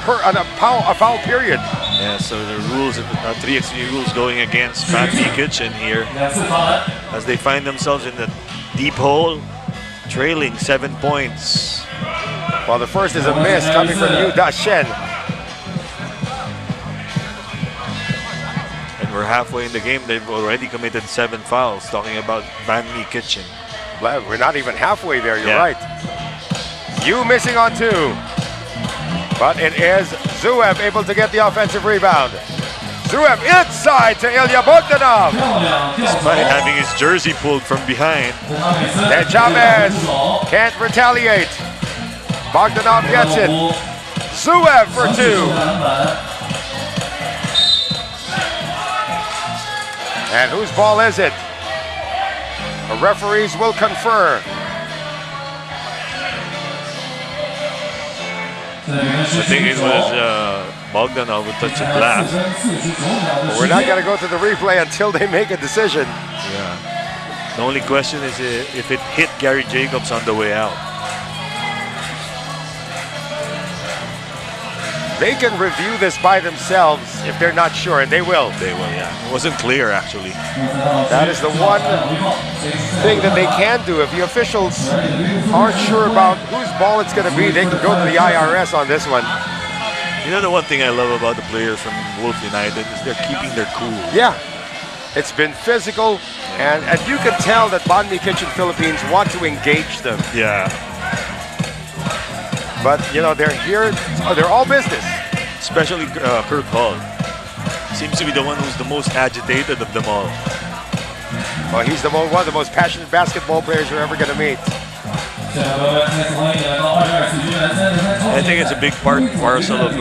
a foul period. Yeah, so the rules, 3x3 rules going against Van Mi Kitchen here as they find themselves in the deep hole, trailing 7 points. Well, the first is a miss coming from Yudashen. And we're halfway in the game. They've already committed 7 fouls, talking about Van Mi Kitchen. We're not even halfway there, you're right. Yu missing on 2. But it is Zuev able to get the offensive rebound. Zuev inside to Ilya Bogdanov. Despite having his jersey pulled from behind. And Chavez can't retaliate. Bogdanov gets it. Zuev for 2. And whose ball is it? The referees will confer. I think it was Bogdanov who touched it last. But we're not going to go to the replay until they make a decision. Yeah. The only question is if it hit Gary Jacobs on the way out. They can review this by themselves if they're not sure, and they will. They will, yeah. It wasn't clear, actually. That is the one thing that they can do. If the officials aren't sure about whose ball it's going to be, they can go to the IRS on this one. You know the one thing I love about the players from Wolf United is they're keeping their cool. Yeah, it's been physical, and you can tell that Banh Mi Kitchen Philippines want to engage them. Yeah. But, you know, they're here, they're all business. Especially Kurt Hall. Seems to be the one who's the most agitated of them all. Well, he's one of the most passionate basketball players you're ever going to meet. I think it's a big parcel of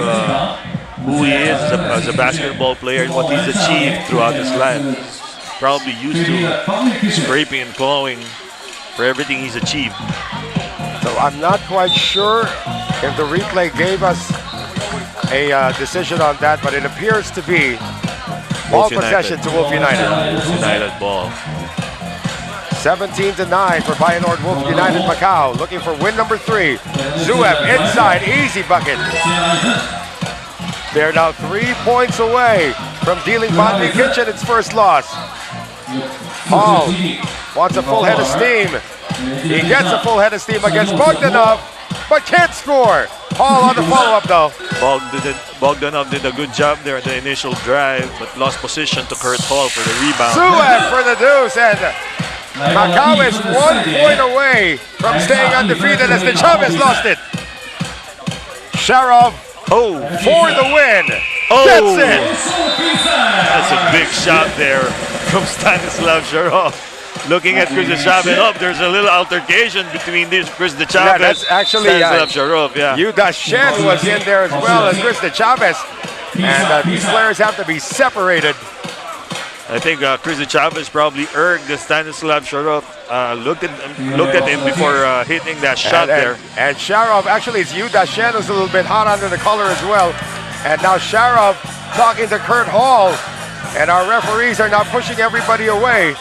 who he is as a basketball player and what he's achieved throughout his life. Probably used to scraping and clawing for everything he's achieved. So I'm not quite sure if the replay gave us a decision on that, but it appears to be ball possession to Wolf United. Wolf United ball. 17-9 for Bayonord Wolf United Macau, looking for win number 3. Zuev inside, easy bucket. They're now 3 points away from dealing Banh Mi Kitchen its first loss. Hall wants a full head of steam. He gets a full head of steam against Bogdanov, but can't score. Hall on the follow-up though. Bogdanov did a good job there at the initial drive, but lost position to Kurt Hall for the rebound. Zuev for the deuce, and Macau is 1 point away from staying undefeated as the Chavez lost it. Sharov for the win. Gets it. That's a big shot there from Stanislav Sharov. Looking at Chris Chavez up, there's a little altercation between Chris Chavez yeah, that's actually Stanislav Sharov. Yeah. Yuda Shen was in there as well as Chris Chavez. And these players have to be separated. I think Chris Chavez probably irked the Stanislav Sharov. Looked at him before hitting that shot there. And Sharov, actually it's Yuda Shen who's a little bit hot under the collar as well. And now Sharov talking to Kurt Hall. And our referees are now pushing everybody away.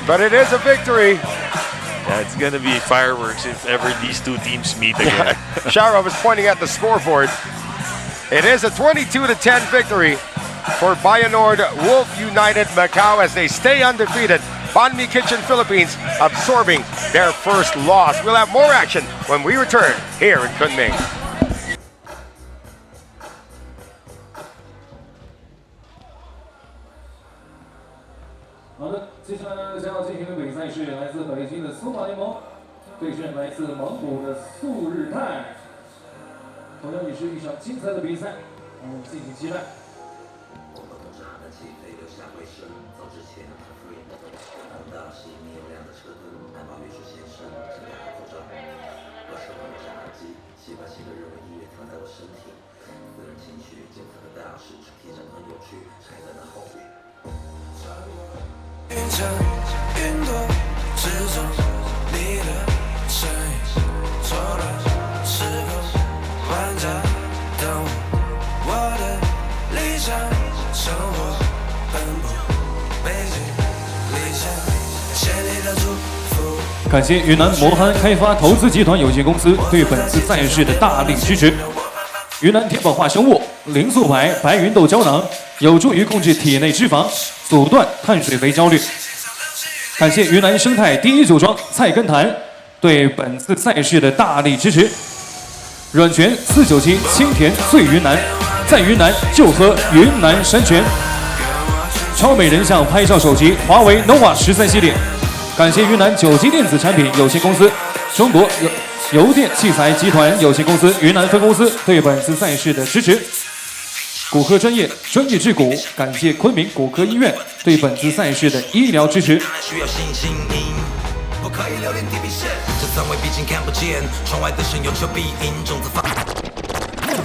But it is a victory. Yeah, it's going to be fireworks if ever these two teams meet again. Sharov is pointing at the scoreboard. It is a 22-10 victory for Bayonord Wolf United Macau as they stay undefeated. Banh Mi Kitchen Philippines absorbing their first loss. We'll have more action when we return here in Kunming. 好的，接下来呢将要进行的比赛是来自北京的苏马联盟对阵来自蒙古的素日泰，同样也是一场精彩的比赛，我们敬请期待。我们通常的起飞留下回声，走之前很 free， 看到是一名有亮的车灯，安保秘书先生正戴好口罩。我手捧着耳机，习惯性的认为音乐放在我身体，私人情绪检测得到是提着很有趣，踩在那后面。 云层云朵之中，你的身影错乱时空，万家灯火，我的理想生活奔波，北京理想，谢你的祝福。感谢云南摩憨开发投资集团有限公司对本次赛事的大力支持。云南天宝化生物零素牌白芸豆胶囊有助于控制体内脂肪，阻断碳水肥焦虑。感谢云南生态第一酒庄菜根谭对本次赛事的大力支持。软泉497清甜醉云南，在云南就喝云南山泉。超美人像拍照手机华为 nova 13系列。感谢云南九级电子产品有限公司、中国邮电器材集团有限公司云南分公司对本次赛事的支持。骨科专业治骨，感谢昆明骨科医院对本次赛事的医疗支持。需要信心，不可以留恋地平线，这三位毕竟看不见，窗外的神有求必应，种子放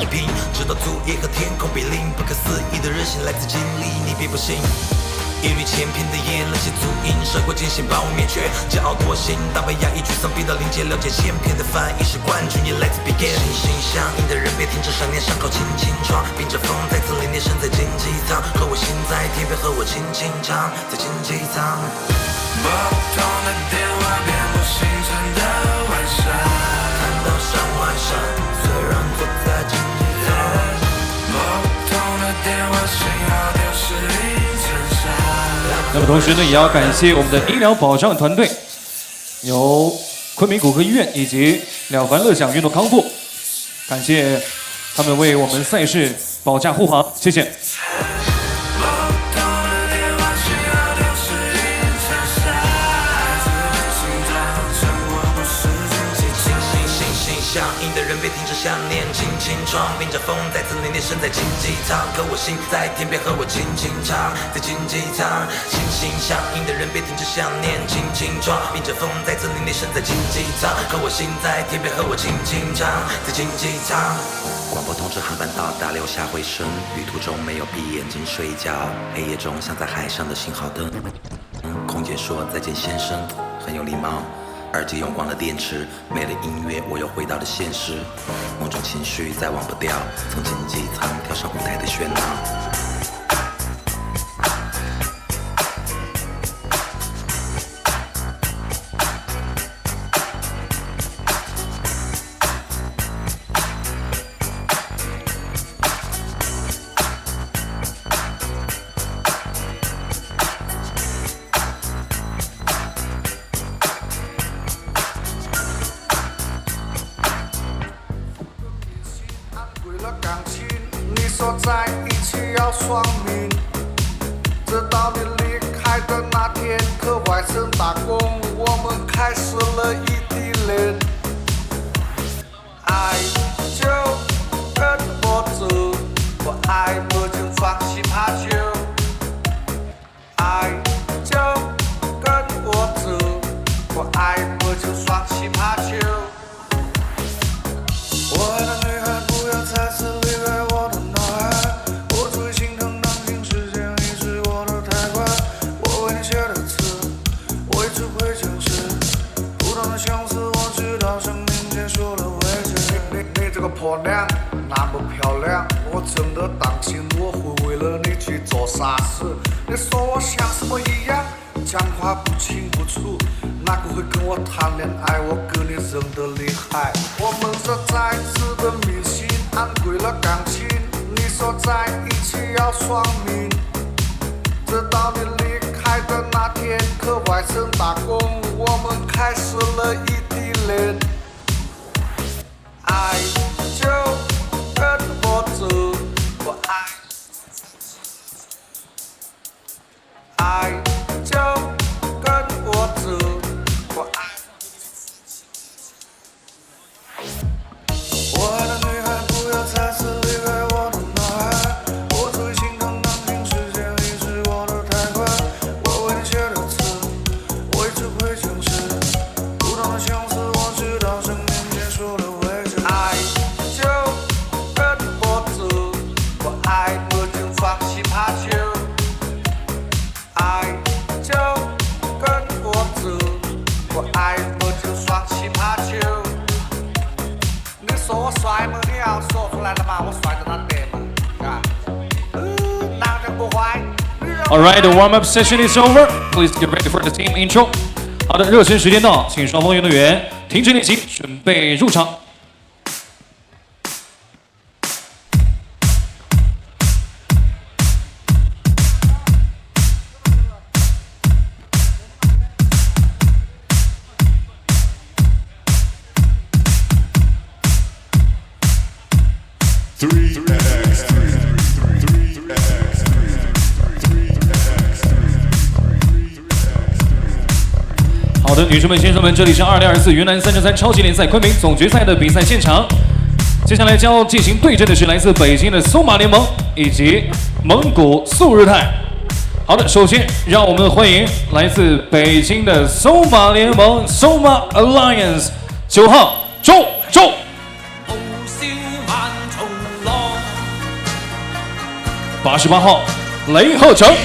一瓶，直到足以和天空比邻，不可思议的热情来自经历，你别不信。 一缕千篇的夜，冷血足印，涉过艰险把我灭绝，骄傲惰性，大被压抑沮丧逼到临界，了解千篇的翻译是冠军，也 Let's begin。心心相印的人别停止想念，伤口轻轻创，迎着风再次凛冽，身在竞技场，和我心在天边，和我轻轻唱，在竞技场。拨通了电话，遍布星辰的晚上，看到上万上，虽然坐在竞技场。拨通了电话，信号丢失一层纱。 那么同时呢，也要感谢我们的医疗保障团队，由昆明骨科医院以及了凡乐享运动康复感谢他们为我们赛事保驾护航，谢谢。相应的人别停止想念，轻轻撞，迎着风再次凛冽身在竞技场，可我心在天边和我轻轻唱，在竞技场。心心相印的人别停止想念，轻轻撞，迎着风再次凛冽身在竞技场，可我心在天边和我轻轻唱，在竞技场。广播通知航班到达，留下回声。旅途中没有闭眼睛睡觉，黑夜中像在海上的信号灯。空姐说再见先生，很有礼貌。耳机用光了电池，没了音乐，我又回到了现实。某种情绪再忘不掉，从竞技舱跳上舞台的喧闹。Alright, the warm-up session is over. Please get ready for the team intro. 好的，热身时间到，请双方运动员停止练习，准备入场。好的，女士们、先生们，这里是2024云南3×3超级联赛昆明总决赛的比赛现场。接下来将要进行对阵的是来自北京的松马联盟以及蒙古素日泰。好的，首先让我们欢迎来自北京的松马联盟松马 Alliance 9号周。88号雷鹤成。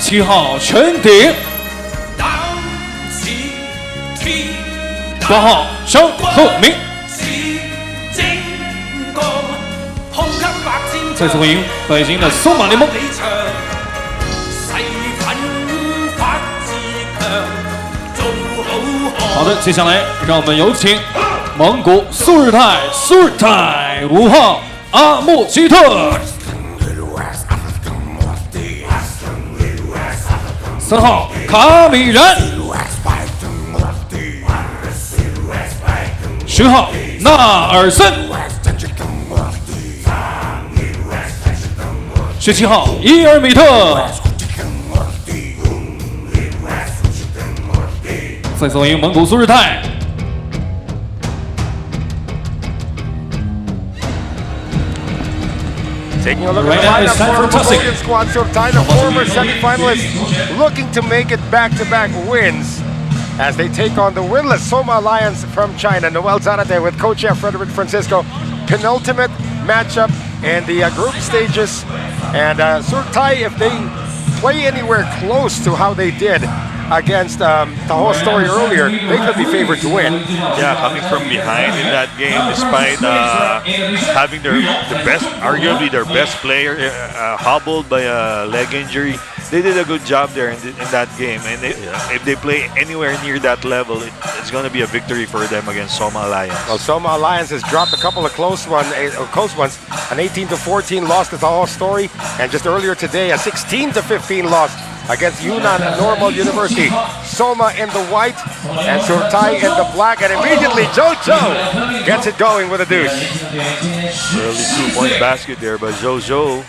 7号陈鼎，8号张鹤鸣。再次欢迎北京的松马联盟。好的，接下来让我们有请蒙古素日泰5号阿木吉特。3号卡米然10号纳尔森，17号伊尔米特，再送赢蒙古苏日泰。 Taking a look at the lineup for the Mongolian squad, Surtai, the former semi-finalists, looking to make it back-to-back wins as they take on the winless Soma Alliance from China. Noel Zanate with co-chef Frederick Francisco. Penultimate matchup in the group stages. And Surtai, if they play anywhere close to how they did against Taho story earlier, they could be favored to win. Yeah, coming from behind in that game, despite having their best, arguably their best player hobbled by a leg injury, they did a good job there in that game. And if they play anywhere near that level, it's going to be a victory for them against Soma Alliance. Well, Soma Alliance has dropped a couple of close ones. An 18-14 loss to Taho story, and just earlier today, a 16-15 loss against Yunnan Normal University. Soma in the white and Surtai in the black, and immediately Jojo gets it going with a deuce. Early 2-point basket there by Jojo.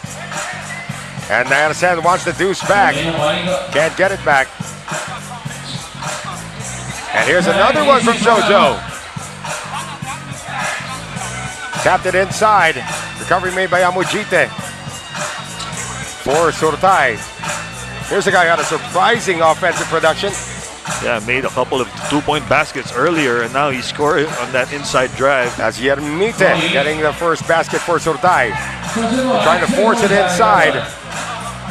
And Nanasan wants the deuce back. Can't get it back. And here's another one from Jojo. Tapped it inside. Recovery made by Amujite for Surtai. Here's a guy who had a surprising offensive production. Yeah, made a couple of 2-point baskets earlier, and now he scored on that inside drive. That's Yermite getting the first basket for Surtai. Trying to force it inside.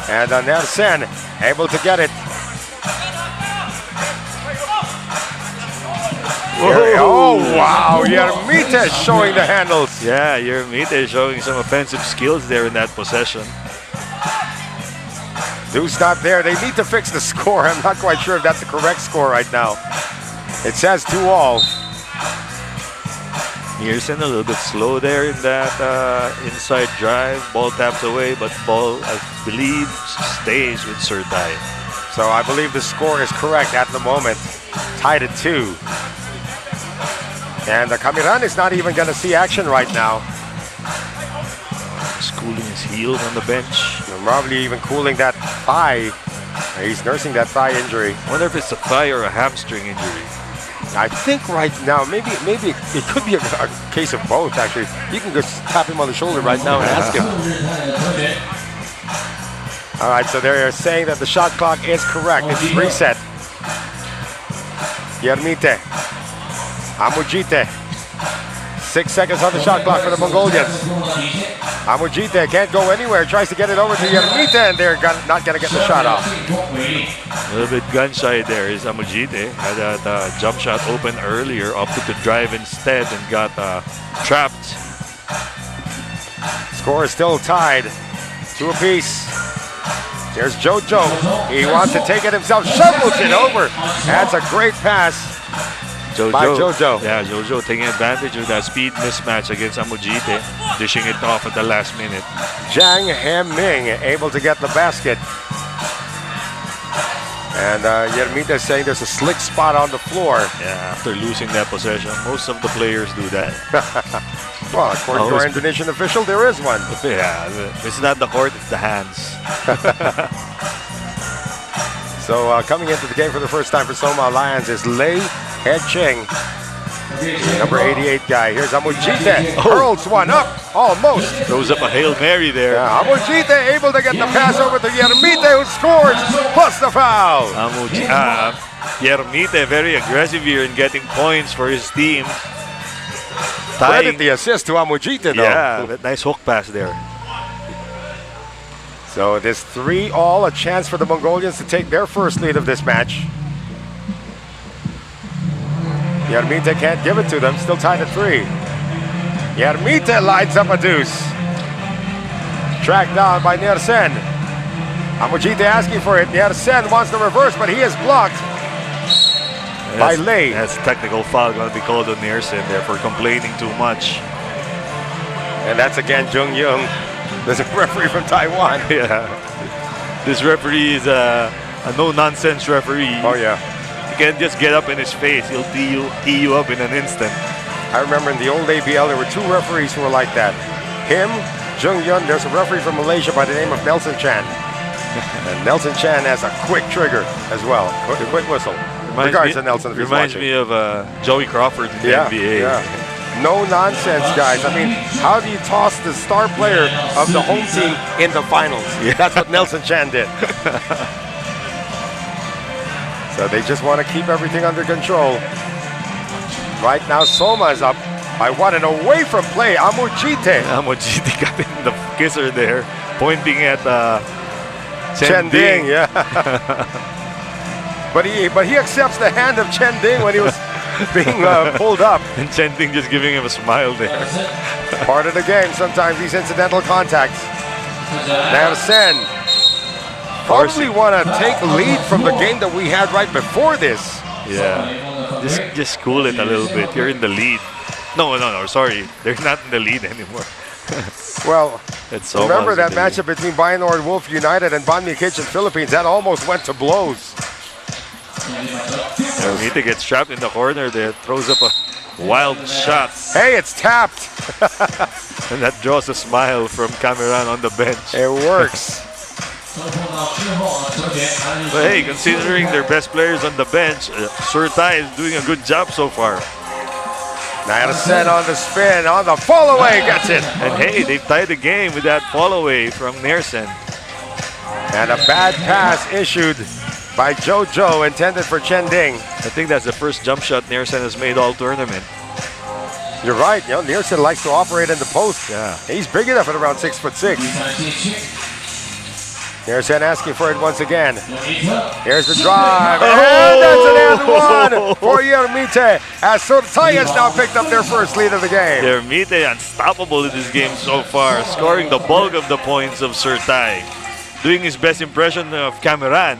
And Nersen able to get it. Oh, wow. Yermite showing the handles. Yeah, Yermite showing some offensive skills there in that possession. Deuce not there. They need to fix the score. I'm not quite sure if that's the correct score right now. It says 2-all. Nielsen a little bit slow there in that inside drive. Ball tapped away, but ball, I believe, stays with Surtai. So I believe the score is correct at the moment. Tied at 2. And the Kamiran is not even going to see action right now. He's cooling his heels on the bench. Probably even cooling that thigh. He's nursing that thigh injury. I wonder if it's a thigh or a hamstring injury. I think right now, maybe it could be a case of both, actually. You can just tap him on the shoulder right now and ask him. All right, so they're saying that the shot clock is correct. It's reset. Yermite. Amujite. 6 seconds on the shot clock for the Mongolians. Amujite can't go anywhere, tries to get it over to Yermite, and they're not going to get the shot off. A little bit gun shy there is Amujite. Had that jump shot open earlier, opted to drive instead and got trapped. Score is still tied, 2 apiece. Here's Jojo. He wants to take it himself, shovels it over. That's a great pass. By Jojo. Yeah, Jojo taking advantage of that speed mismatch against Amujite, dishing it off at the last minute. Zhang Hemming able to get the basket. And Yermite is saying there's a slick spot on the floor. Yeah, after losing that possession, most of the players do that. Well, according to our Indonesian official, there is one. Yeah, it's not the court, it's the hands. So coming into the game for the first time for Soma Alliance is Lei Hedcheng, number 88 guy. Here's Amujite, hurls one up, almost. Throws up a Hail Mary there. Yeah, Amujite able to get the pass over to Yermite, who scores, plus the foul. Yermite very aggressive here in getting points for his team. Credit the assist to Amujite though. Yeah, nice hook pass there. So this 3-all, a chance for the Mongolians to take their first lead of this match. Yermite can't give it to them, still tied at 3. Yermite lights up a deuce. Tracked down by Nersen. Amujite asking for it. Nersen wants the reverse, but he is blocked by Lei. That's a technical foul going to be called on Nersen there for complaining too much. And that's again Jung Young. There's a referee from Taiwan. Yeah. This referee is a no-nonsense referee. Oh, yeah. You can't just get up in his face. He'll tee you up in an instant. I remember in the old ABL, there were 2 referees who were like that. Him, Jung Yun, there's a referee from Malaysia by the name of Nelson Chan. And Nelson Chan has a quick trigger as well, a quick whistle. Regards to Nelson if he's reminds watching. me of Joey Crawford in the NBA. Yeah. No nonsense, guys. I mean, how do you toss the star player of the home team in the finals? Yeah. That's what Nelson Chan did. So they just want to keep everything under control. Right now, Soma is up by 1 and away from play. Amujite. Amujite got in the kisser there, pointing at Chen Ding. Yeah. but he accepts the hand of Chen Ding when he was being pulled up. And Chen Ding just giving him a smile there. Part of the game, sometimes these incidental contacts. Now Sen probably want to take lead from the game that we had right before this. Yeah, just cool it a little bit. You're in the lead. No, sorry. They're not in the lead anymore. Well, it's remember that matchup between Bayanor Wolf United and Banmi Kitchen Philippines? That almost went to blows. Mita gets trapped in the corner there, throws up a wild shot. Hey, it's tapped. And that draws a smile from Cameron on the bench. It works. But hey, considering their best players on the bench, Surtai is doing a good job so far. Sen on the spin, on the fall away, gets it. And hey, they've tied the game with that fall away from Nersen. And a bad pass issued by Jojo, intended for Chen Ding. I think that's the first jump shot Nersen has made all tournament. You're right, you know, Nersen likes to operate in the post. Yeah. He's big enough at around 6'6". Nersen asking for it once again. Here's the drive, and that's an and 1 for Yermite, as Surtai has now picked up their first lead of the game. Yermite unstoppable in this game so far, scoring the bulk of the points of Surtai. Doing his best impression of Cameron.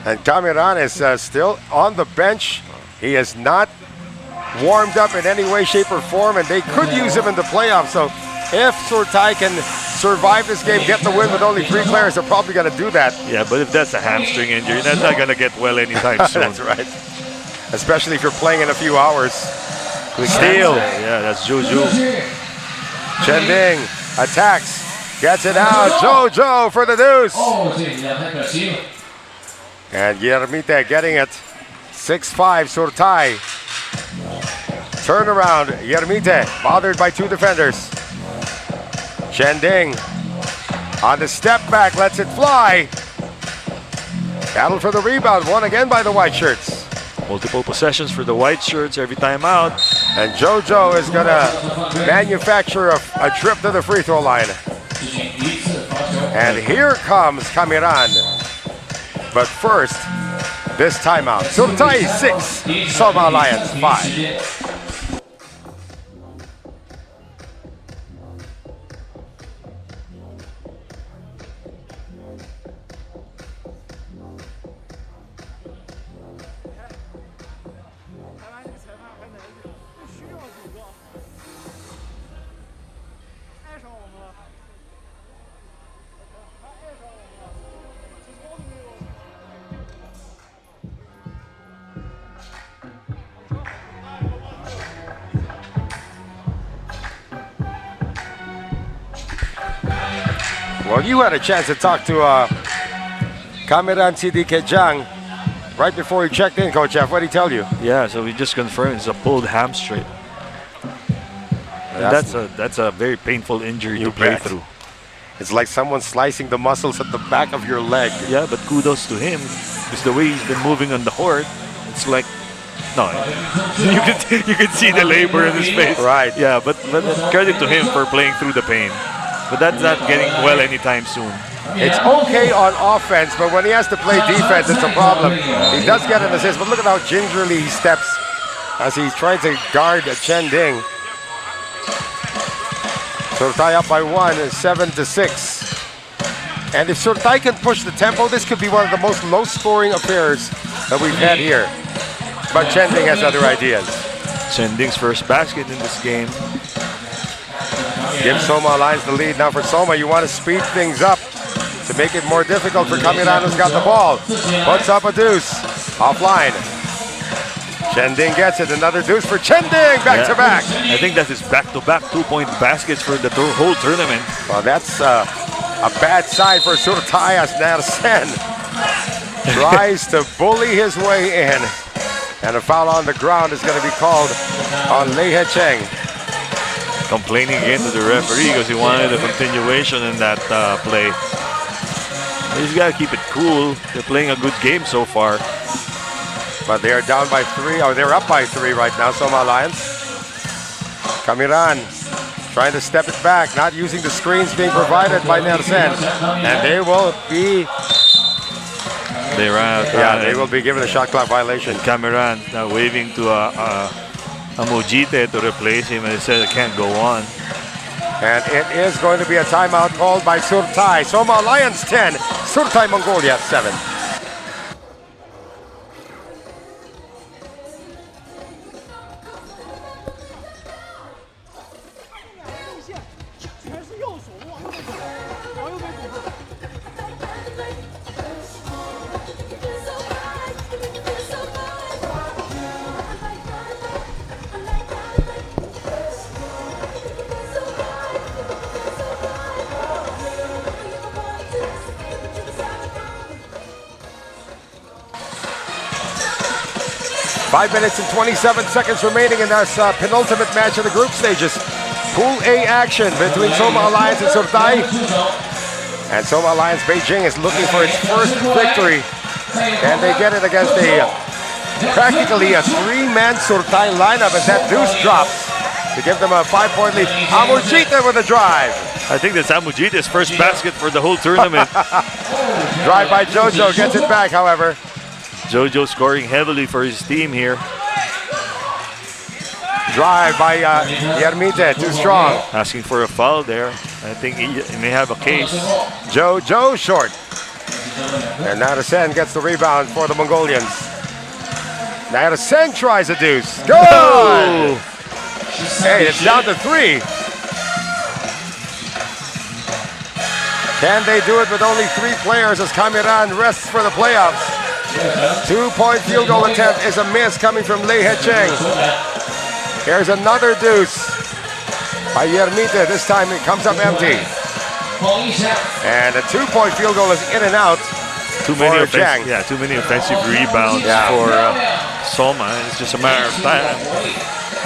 And Cameron is still on the bench. He has not warmed up in any way, shape, or form, and they could use him in the playoffs. So if Surtai can survive this game, get the win with only 3 players, they're probably going to do that. Yeah, but if that's a hamstring injury, that's not going to get well anytime soon. That's right. Especially if you're playing in a few hours. Steal. Yeah, that's Juju. Chen Ding attacks, gets it out. Jojo for the deuce. And Yermite getting it. 6'5", Surtai. Turnaround, Yermite, bothered by 2 defenders. Chen Ding on the step back, lets it fly. Battle for the rebound, won again by the white shirts. Multiple possessions for the white shirts every time out. And Jojo is gonna manufacture a trip to the free throw line. And here comes Cameron. But first, this timeout. Surtai 6, Soma Alliance 5. Well, you had a chance to talk to Cameron CDK Jang right before he checked in, Coach F. What did he tell you? Yeah, so we just confirmed it's a pulled hamstring. And that's a very painful injury to play through. It's like someone slicing the muscles at the back of your leg. Yeah, but kudos to him, because the way he's been moving on the court, it's like, no, you can see the labor in his face. Right. Yeah, but credit to him for playing through the pain. But that's not getting well anytime soon. It's okay on offense, but when he has to play defense, it's a problem. He does get an assist, but look at how gingerly he steps as he's trying to guard Chen Ding. Surtai up by 1, 7-6. And if Surtai can push the tempo, this could be one of the most low-scoring affairs that we've had here. But Chen Ding has other ideas. Chen Ding's first basket in this game. Give Soma Alliance the lead. Now for Soma, you want to speed things up to make it more difficult for Cameron, who's got the ball. Puts up a deuce. Offline. Chending gets it. Another deuce for Chending. Back to back. I think that is back-to-back 2-point baskets for the whole tournament. Well, that's a bad sign for Surtai as Narsen tries to bully his way in. And a foul on the ground is going to be called on Lei Hecheng. Complaining again to the referee because he wanted a continuation in that play. He's got to keep it cool. They're playing a good game so far. But they are down by 3, or they're up by 3 right now, Soma Alliance. Kamiran trying to step it back, not using the screens being provided by Nersen. And they will be... They ran out. Yeah, they will be given a shot clock violation. Kamiran now waving to Mojite to replace him, and he said it can't go on. And it is going to be a timeout called by Surtai. Soma Alliance 10, Surtai Mongolia 7. Five minutes and 27 seconds remaining in this penultimate match of the group stages. Pool A action between Soma Alliance and Surtai. And Soma Alliance Beijing is looking for its first victory. And they get it against practically a 3-man Surtai lineup as that deuce drops to give them a 5-point lead. Amujita with a drive. I think that's Amujita's first basket for the whole tournament. Drive by Jojo, gets it back, however. Jojo scoring heavily for his team here. Drive by Yermite, too strong. Asking for a foul there. I think he may have a case. Jojo short. And Narsen gets the rebound for the Mongolians. Narsen tries a deuce. Good! Oh. Hey, it's down to 3. Can they do it with only 3 players as Kamiran rests for the playoffs? 2-point field goal attempt is a miss coming from Lei Hecheng. Here's another deuce by Yermite. This time it comes up empty. And a 2-point field goal is in and out. Too many offensive rebounds for Soma. It's just a matter of time.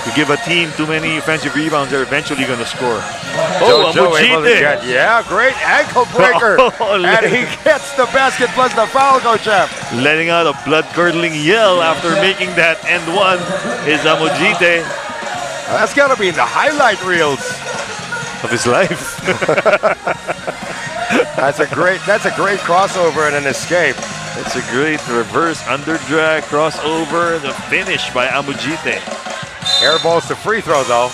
You give a team too many offensive rebounds, they're eventually going to score. Jojo able to get, great ankle breaker. And he gets the basket plus the foul, Coach F. Letting out a blood-curdling yell after making that end one is Amujite. That's got to be in the highlight reels of his life. That's a great crossover and an escape. It's a great reverse underdrag crossover. The finish by Amujite. Airballs to free throw though.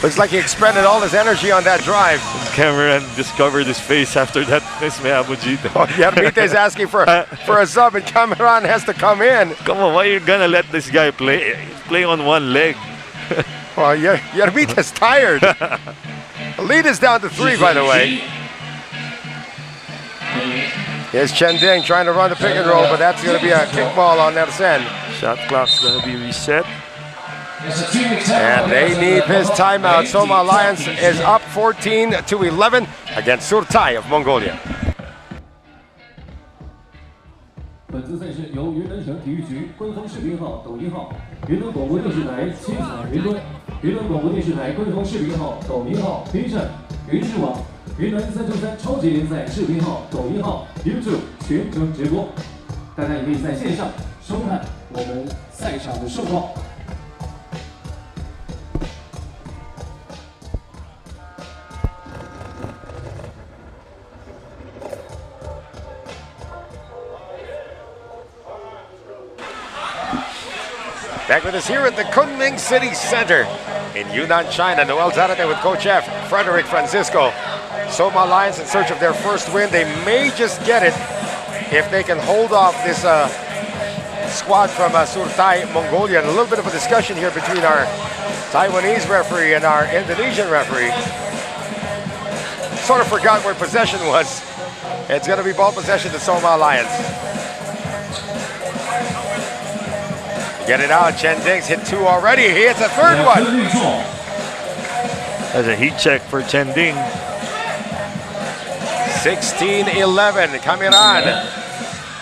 Looks like he expended all his energy on that drive. Cameron discovered his face after that miss by Amujite. Yermite is asking for a sub and Cameron has to come in. Come on, why are you gonna let this guy play? He's playing on one leg. Well, Yermite is tired. The lead is down to 3, by the way. Here's Chending trying to run the pick and roll, but that's going to be a kick ball on Nersen. Shot clock's going to be reset. And they need his timeout. Soma Alliance is up 14-11 against Surtai of Mongolia. 本次赛事由云南省体育局官方视频号、抖音号、云南广播电视台亲采云端、云南广播电视台官方视频号、抖音号、B 站、云视网、云南393超级联赛视频号、抖音号、YouTube 全程直播，大家也可以在线上收看我们赛场的盛况。 Back with us here at the Kunming City Center in Yunnan, China. Noel Zarate with Coach F, Frederick Francisco. Soma Alliance in search of their first win. They may just get it if they can hold off this squad from Surtai, Mongolia. And a little bit of a discussion here between our Taiwanese referee and our Indonesian referee. Sort of forgot where possession was. It's going to be ball possession to Soma Alliance. Get it out. Chen Ding's hit 2 already. He hits a third one. That's a heat check for Chen Ding. 16-11. Kamiran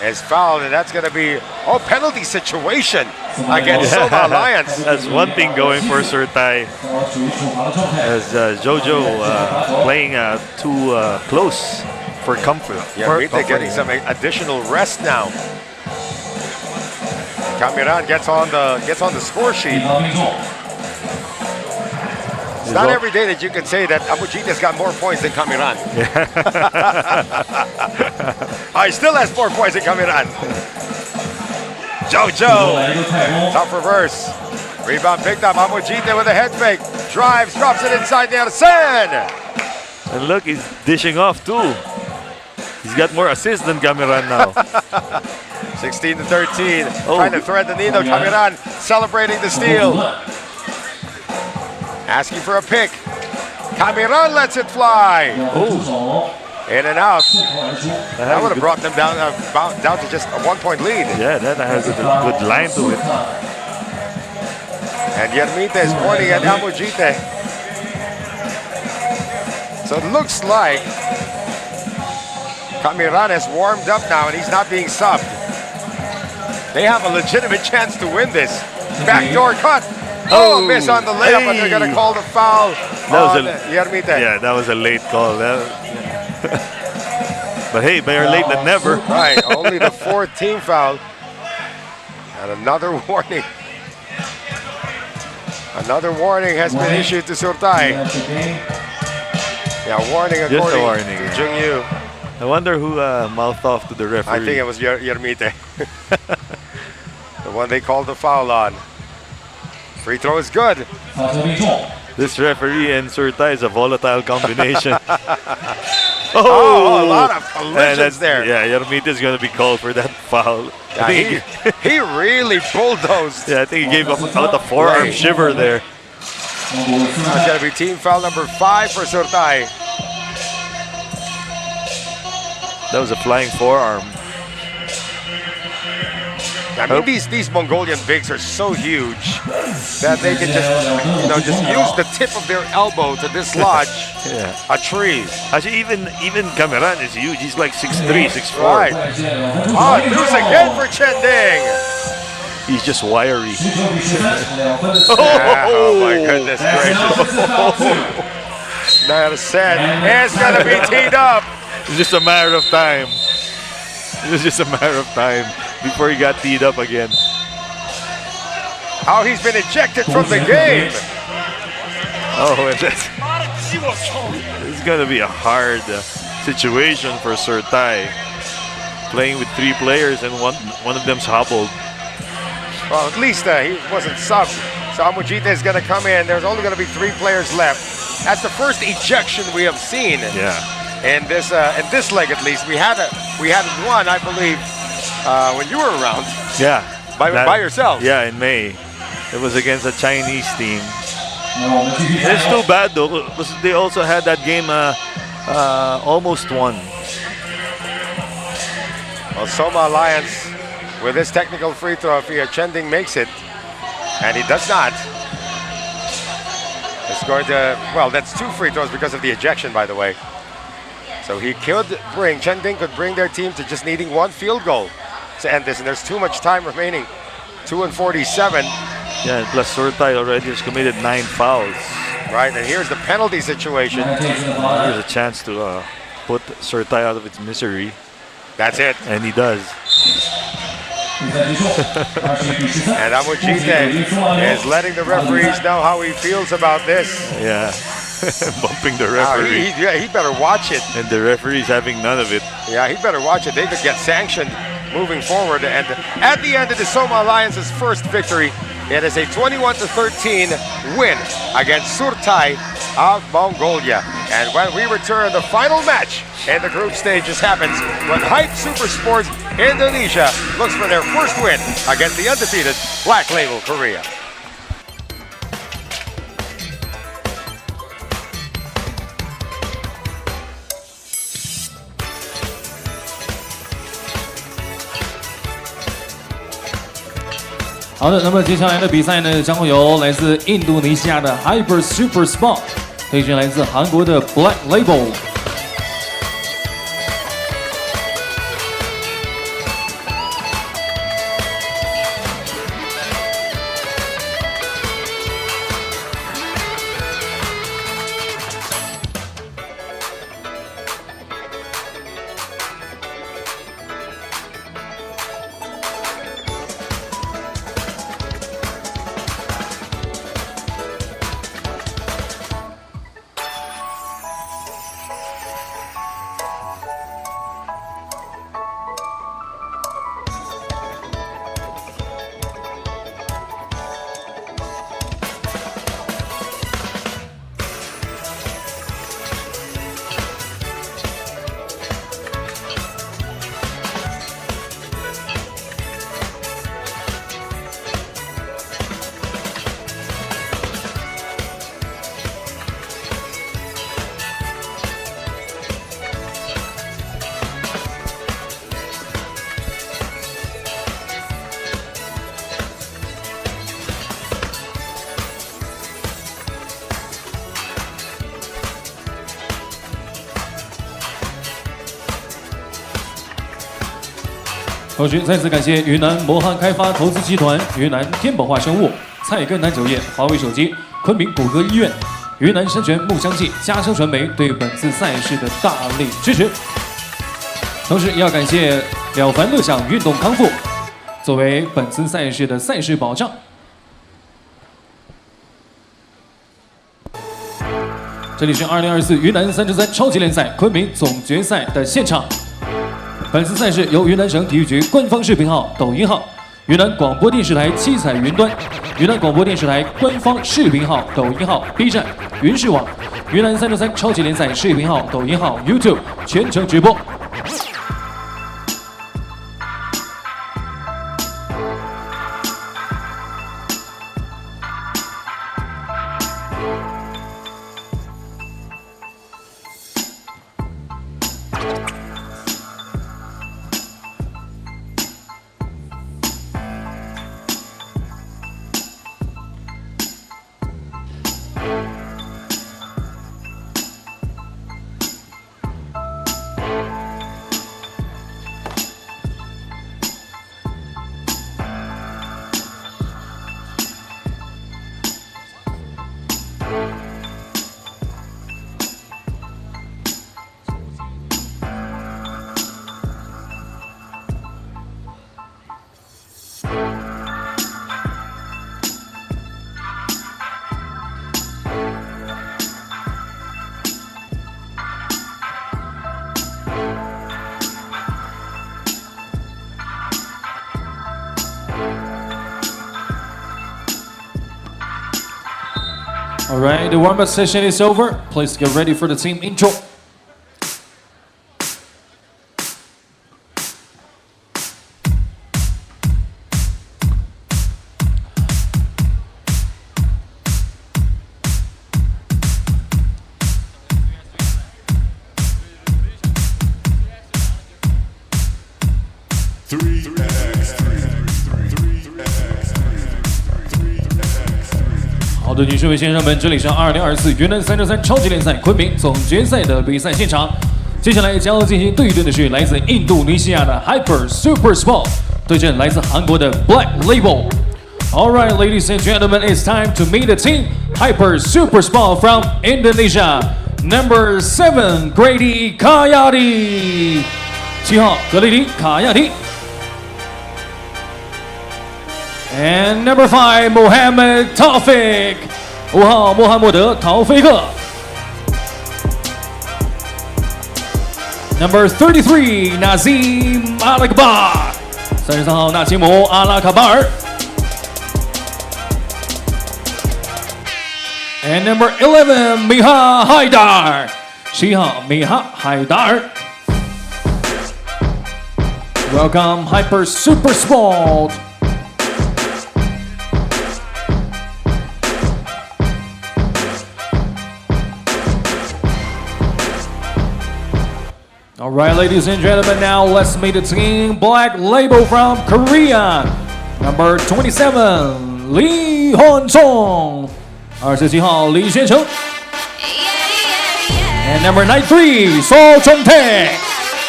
is fouled, and that's going to be penalty situation against Soma Alliance. That's one thing going for Surtai. As Jojo playing too close for comfort. Yeah, they're getting some additional rest now. Kamiran gets on the score sheet. It's not every day that you can say that Amujita's got more points than Kamiran. He still has more points than Kamiran. Jojo, tough reverse. Rebound picked up. Amujita with a head fake. Drives, drops it inside the sand. And look, he's dishing off too. He's got more assists than Kamiran now. 16-13. Trying to thread the needle. Kamiran celebrating the steal. Asking for a pick. Kamiran lets it fly. In and out. That would have brought them down to just a 1-point lead. Yeah, that has a good line to it. And Yermite is pointing at Amujite. So it looks like Kamiran has warmed up now and he's not being subbed. They have a legitimate chance to win this. Backdoor cut. Miss on the layup, but they're going to call the foul on Yermite. Yeah, that was a late call. But hey, better late than never. Right, only the 4th team foul. And another warning. Another warning has been issued to Surtai. Yeah, warning according Just a warning, to Jungyu. I wonder who mouthed off to the referee. I think it was Yermite. The one they called the foul on. Free throw is good. This referee and Surtai is a volatile combination. A lot of collisions there. Yeah, Yermite is going to be called for that foul. Yeah, he really bulldozed. Yeah, I think he gave out a forearm shiver there. That's going to be team foul number 5 for Surtai. That was a flying forearm. I mean, these Mongolian bigs are so huge that they can just use the tip of their elbow to dislodge a tree. Actually, even Kamiran is huge. He's like 6'3", 6'4". Right. Deuce again for Chen Ding. He's just wiry. Oh my goodness gracious. That is said. It's going to be teed up. It's just a matter of time. It was just a matter of time before he got teed up again. How he's been ejected from the game. And it's going to be a hard situation for Surtai. Playing with 3 players and one of them's hobbled. Well, at least he wasn't subbed. So Amujita is going to come in. There's only going to be 3 players left. That's the first ejection we have seen. Yeah. In this leg, at least, we had one, I believe, when you were around. Yeah. By yourself. Yeah, in May. It was against a Chinese team. It's too bad though, because they also had that game almost won. Well, Soma Alliance with this technical free throw, if Chen Ding makes it, and he does not, it's going to, well, that's 2 free throws because of the ejection, by the way. So Chen Ding could bring their team to just needing 1 field goal to end this, and there's too much time remaining. 2:47. Yeah, and plus Surtai already has committed 9 fouls. Right, and here's the penalty situation. Here's a chance to put Surtai out of its misery. That's it. And he does. And Amujite is letting the referees know how he feels about this. Yeah. Bumping the referee. He better watch it. And the referee's having none of it. Yeah, he better watch it. They could get sanctioned moving forward. And at the end of the Soma Alliance's first victory, it is a 21-13 win against Surtai of Mongolia. And when we return, the final match in the group stages happens when Hype Super Sports Indonesia looks for their first win against the undefeated Black Label Korea. 好的，那么接下来的比赛呢，将会由来自印度尼西亚的 Hyper Super Sport 对阵来自韩国的 Black Label。同时，再次感谢云南摩汉开发投资集团、云南天宝化生物、菜根南酒业、华为手机、昆明骨骼医院、云南山泉木香记、嘉生传媒对本次赛事的大力支持。同时，也要感谢了凡乐享运动康复作为本次赛事的赛事保障。这里是2024云南3x3超级联赛昆明总决赛的现场。本次赛事由云南省体育局官方视频号、抖音号、云南广播电视台七彩云端、云南广播电视台官方视频号、抖音号、B 站、云视网、云南3x3超级联赛视频号、抖音号、YouTube 全程直播。All right, the warm-up session is over. Please get ready for the team intro. Three 好的，女士们、先生们，这里是2024云南3x3超级联赛昆明总决赛的比赛现场。接下来将要进行对阵的是来自印度尼西亚的 Hyper Super Sport 对阵来自韩国的 Black Label。All right, ladies and gentlemen, it's time to meet the team Hyper Super Sport from Indonesia. Number 7, Grady Kayati. 7号格雷迪卡亚蒂。And number 5, Mohammed Taufik. 5号穆罕默德·陶菲克。Number 33, Nazim Alakbar. 33号纳吉姆·阿拉卡巴尔。And number 11, Miha Haidar. 11号米哈海达尔。Welcome, Hyper Super Sport. All right, ladies and gentlemen, now let's meet the team Black Label from Korea. Number 27 李焕忠，27号李学成 ，and number 93 So Jong Tae，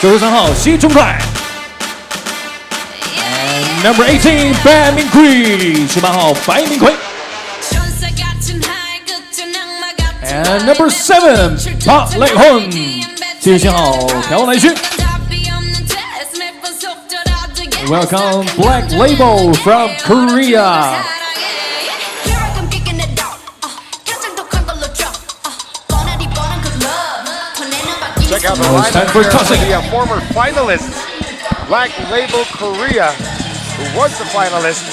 93号西中快 ，and number 18 白明奎，18号白明奎 ，and number 7 朴磊亨，77号朴磊勋。Welcome Black Label from Korea. Check out the lineup here for the former finalists, Black Label Korea, who was the finalist.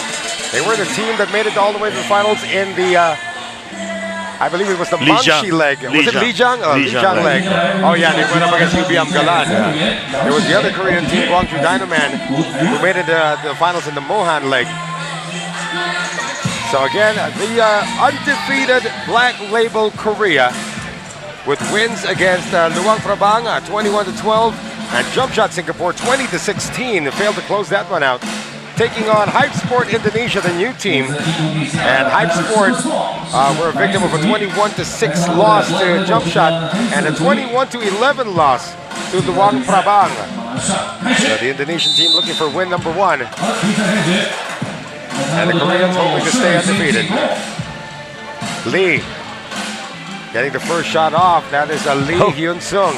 They were the team that made it all the way to the finals in the, I believe it was the Manchi leg. Was it Lijiang? Lijiang leg. Oh yeah, they went up against UBM Galan. There was the other Korean team, Guangju Dynaman, who made it the finals in the Mohan leg. So again, the undefeated Black Label Korea, with wins against Luang Prabang 21-12 and Jump Shot Singapore 20-16. Failed to close that one out. Taking on Hype Sport Indonesia, the new team. And Hype Sport were a victim of a 21-6 loss to Jump Shot and a 21-11 loss to Luang Prabang. So the Indonesian team looking for win number 1. And the Koreans hoping to stay undefeated. Lee getting the first shot off. That is Lee Hyun-sung.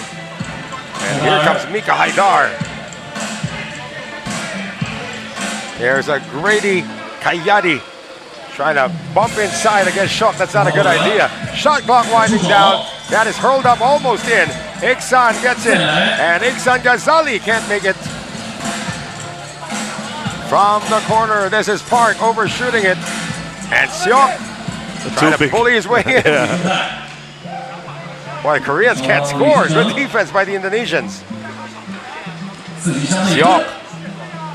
And here comes Mika Haidar. There's a Grady Kayati trying to bump inside against Shok. That's not a good idea. Shot clock winding down. That is hurled up almost in. Iksan gets it. And Iksan Ghazali can't make it. From the corner, this is Park overshooting it. And Seok trying to bully his way in. Boy, Koreans can't score. Good defense by the Indonesians. Seok.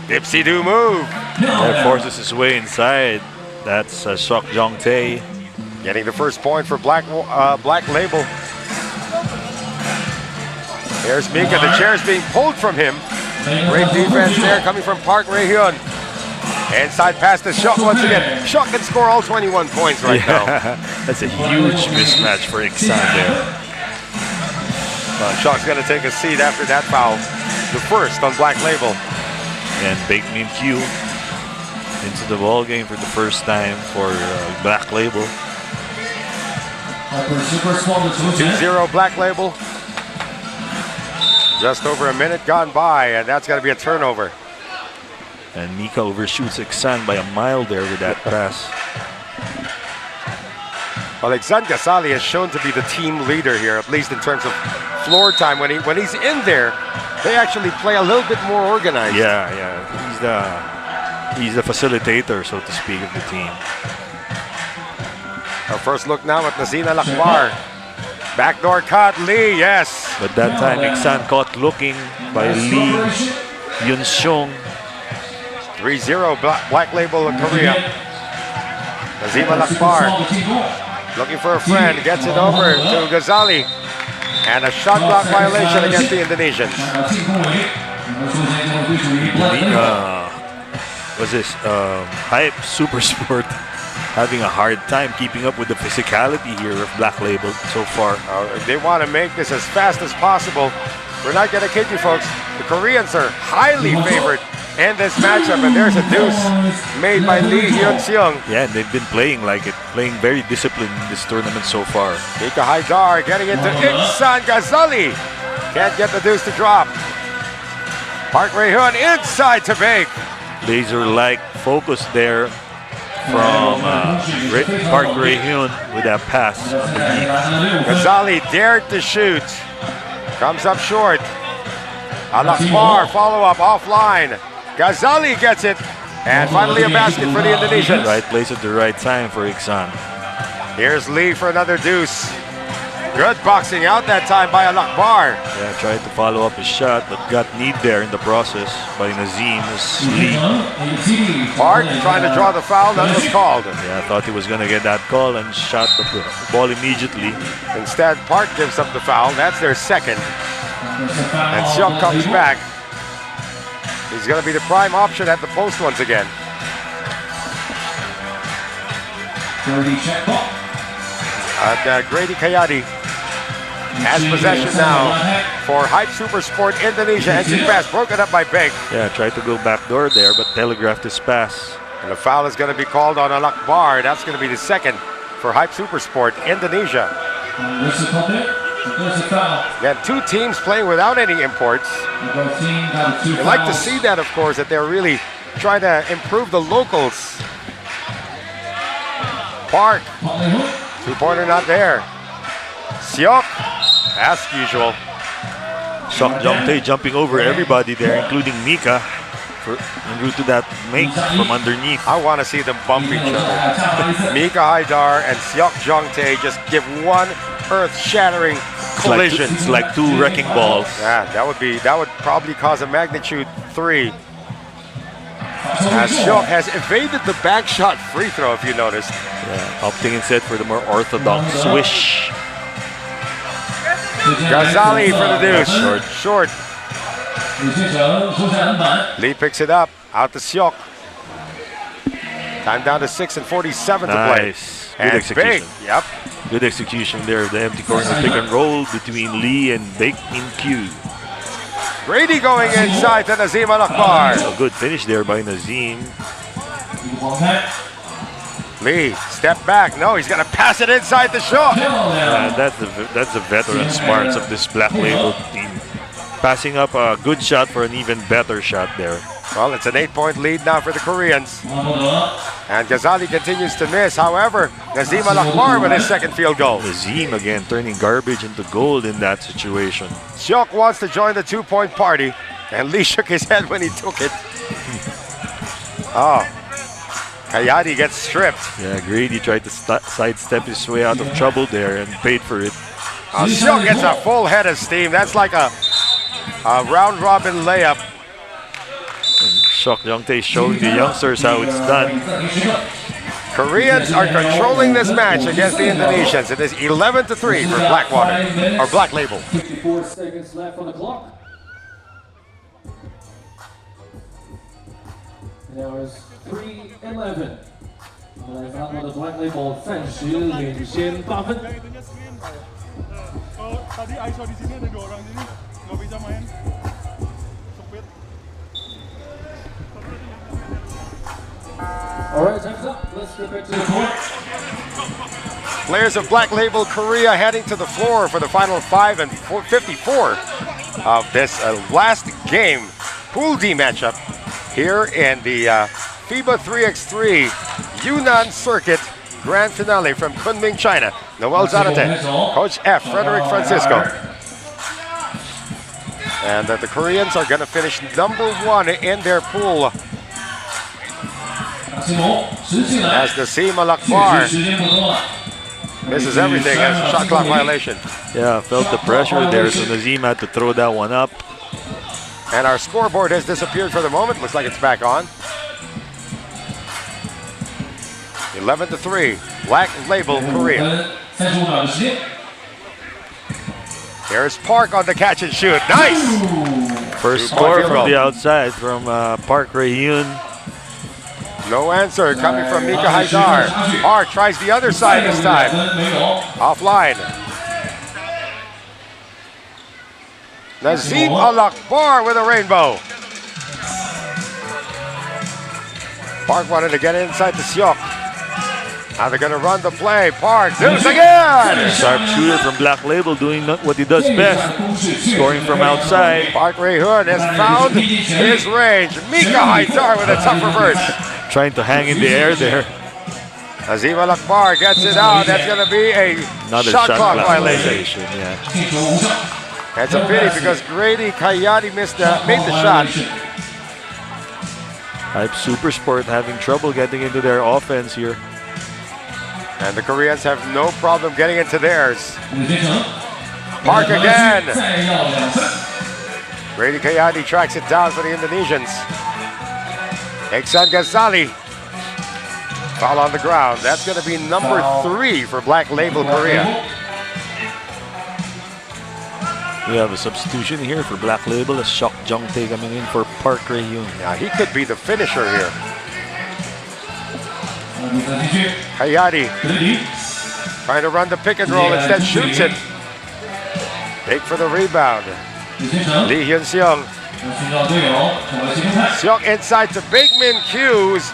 Dipsy-do move. That forces his way inside. That's Sok Jong Tae. Getting the first point for Black Label. There's Mika. The chair is being pulled from him. Great defense there coming from Park Rae-hyun. Inside pass to Shok once again. Shok can score all 21 points right now. That's a huge mismatch for Iksan there. Shok's going to take a seat after that foul. The first on Black Label. And Big Min Q into the ball game for the first time for Black Label. 2-0 Black Label. Just over a minute gone by, and that's got to be a turnover. And Mika overshoots Iksan by a mile there with that pass. Well, Iksan Ghazali has shown to be the team leader here, at least in terms of floor time. When he's in there, they actually play a little bit more organized. Yeah. He's the facilitator, so to speak, of the team. Our first look now at Nazina Lakbar. Backdoor cut, Lee, yes. But that time, Iksan caught looking by Lee Hyun-sung. 3-0 Black Label in Korea. Nazima Lakbar looking for a friend, gets it over to Ghazali. And a shot clock violation against the Indonesians. Was this Hype Super Sport having a hard time keeping up with the physicality here of Black Label so far? They want to make this as fast as possible. We're not going to kid you folks. The Koreans are highly favored in this matchup, and there's a deuce made by Lee Hyun-sung. Yeah, and they've been playing like it, playing very disciplined in this tournament so far. Mika Haidar getting into Iksan Ghazali. Can't get the deuce to drop. Park Rae-hyun inside to bake. Laser-like focus there from Park Rae-hyun with that pass. Ghazali dared to shoot. Comes up short. Al-Akbar follow-up offline. Ghazali gets it. And finally a basket for the Indonesians. Right place at the right time for Iksan. Here's Lee for another deuce. Good boxing out that time by Al-Akbar. Yeah, tried to follow up his shot, but got kneed there in the process by Nazim. Lee. Park trying to draw the foul, that was called. Yeah, I thought he was going to get that call and shot the ball immediately. Instead, Park gives up the foul. That's their second. And Seok comes back. He's going to be the prime option at the post once again. Grady Kayati has possession now for Hype Super Sport Indonesia. Entry pass broken up by Beg. Yeah, tried to go back door there, but telegraphed his pass. And the foul is going to be called on Al-Akbar. That's going to be the second for Hype Super Sport Indonesia. Again, two teams playing without any imports. You like to see that, of course, that they're really trying to improve the locals. Park, two-pointer not there. Siok, as usual. Sok Jongtae jumping over everybody there, including Mika, en route to that make from underneath. I want to see them bump each other. Mika Haidar and Siok Jongtae just give one earth-shattering collision. It's like two wrecking balls. Yeah, that would probably cause a magnitude 3. As Siok has evaded the back shot free throw, if you noticed. Yeah, opting instead for the more orthodox swish. Ghazali for the deuce. Short. Lee picks it up. Out to Siok. Time down to 6 and 47 to play. Nice. Good And execution. Big. Yep. Good execution there. The empty corner pick and roll between Lee and Bake in Q. Grady going inside to Nazim Al-Akbar. A good finish there by Nazim. Lee, step back. No, he's going to pass it inside the shot. That's the veteran smarts of this Black Label team. Passing up a good shot for an even better shot there. Well, it's an 8-point lead now for the Koreans. And Ghazali continues to miss. However, Nazim Al-Akbar with his second field goal. Nazim again turning garbage into gold in that situation. Siok wants to join the 2-point party. And Lee shook his head when he took it. Oh. Kayati gets stripped. Yeah, Grady tried to sidestep his way out of trouble there and paid for it. Siok gets a full head of steam. That's like a round-robin layup. Sok Jongtae showing the youngsters how it's done. Koreans are controlling this match against the Indonesians. It is 11-3 for Blackwater, or Black Label. 54 seconds left on the clock. Now is 3-11. 来看我的 Black Label 暂时领先8分。 Tadi Aisyah di sini ada 2 orang ini nggak bisa main. All right, time's up. Let's get back to the court. Players of Black Label Korea heading to the floor for the final 5 and 54 of this last game Pool D matchup here in the FIBA 3x3 Yunnan Circuit Grand Finale from Kunming, China. Noel Zarate, Coach F, Frederick Francisco. And the Koreans are going to finish #1 in their pool. As Nazim Al-Akbar misses everything as a shot clock violation. Yeah, felt the pressure there, so Nazim had to throw that one up. And our scoreboard has disappeared for the moment. Looks like it's back on. 11-3, Black Label Korea. Here's Park on the catch and shoot. Nice! First score from the outside from Park Rae-hyun. No answer coming from Mika Haidar. Park tries the other side this time. Offline. Nazim Al-Akbar with a rainbow. Park wanted to get inside the Siok. Now they're going to run the play. Park, deuce again! Sharp shooter from Black Label doing what he does best, scoring from outside. Park Rae-hyun has found his range. Mika Haidar with a tough reverse. Trying to hang in the air there. Nazim Al-Akbar gets it out. That's going to be Another shot clock violation. Yeah. That's a pity because Grady Kayati made the shot. Hype Super Sport having trouble getting into their offense here. And the Koreans have no problem getting into theirs. Park again. Grady Kayati tracks it down for the Indonesians. Iksan Ghazali. Foul on the ground. That's going to be #3 for Black Label Korea. We have a substitution here for Black Label as Sok Jongtae coming in for Park Rae-hyun. Yeah, he could be the finisher here. Hayati trying to run the pick and roll, instead shoots it. Big for the rebound. Lee Hyun Seong. Seong inside to Bakeman Hughes.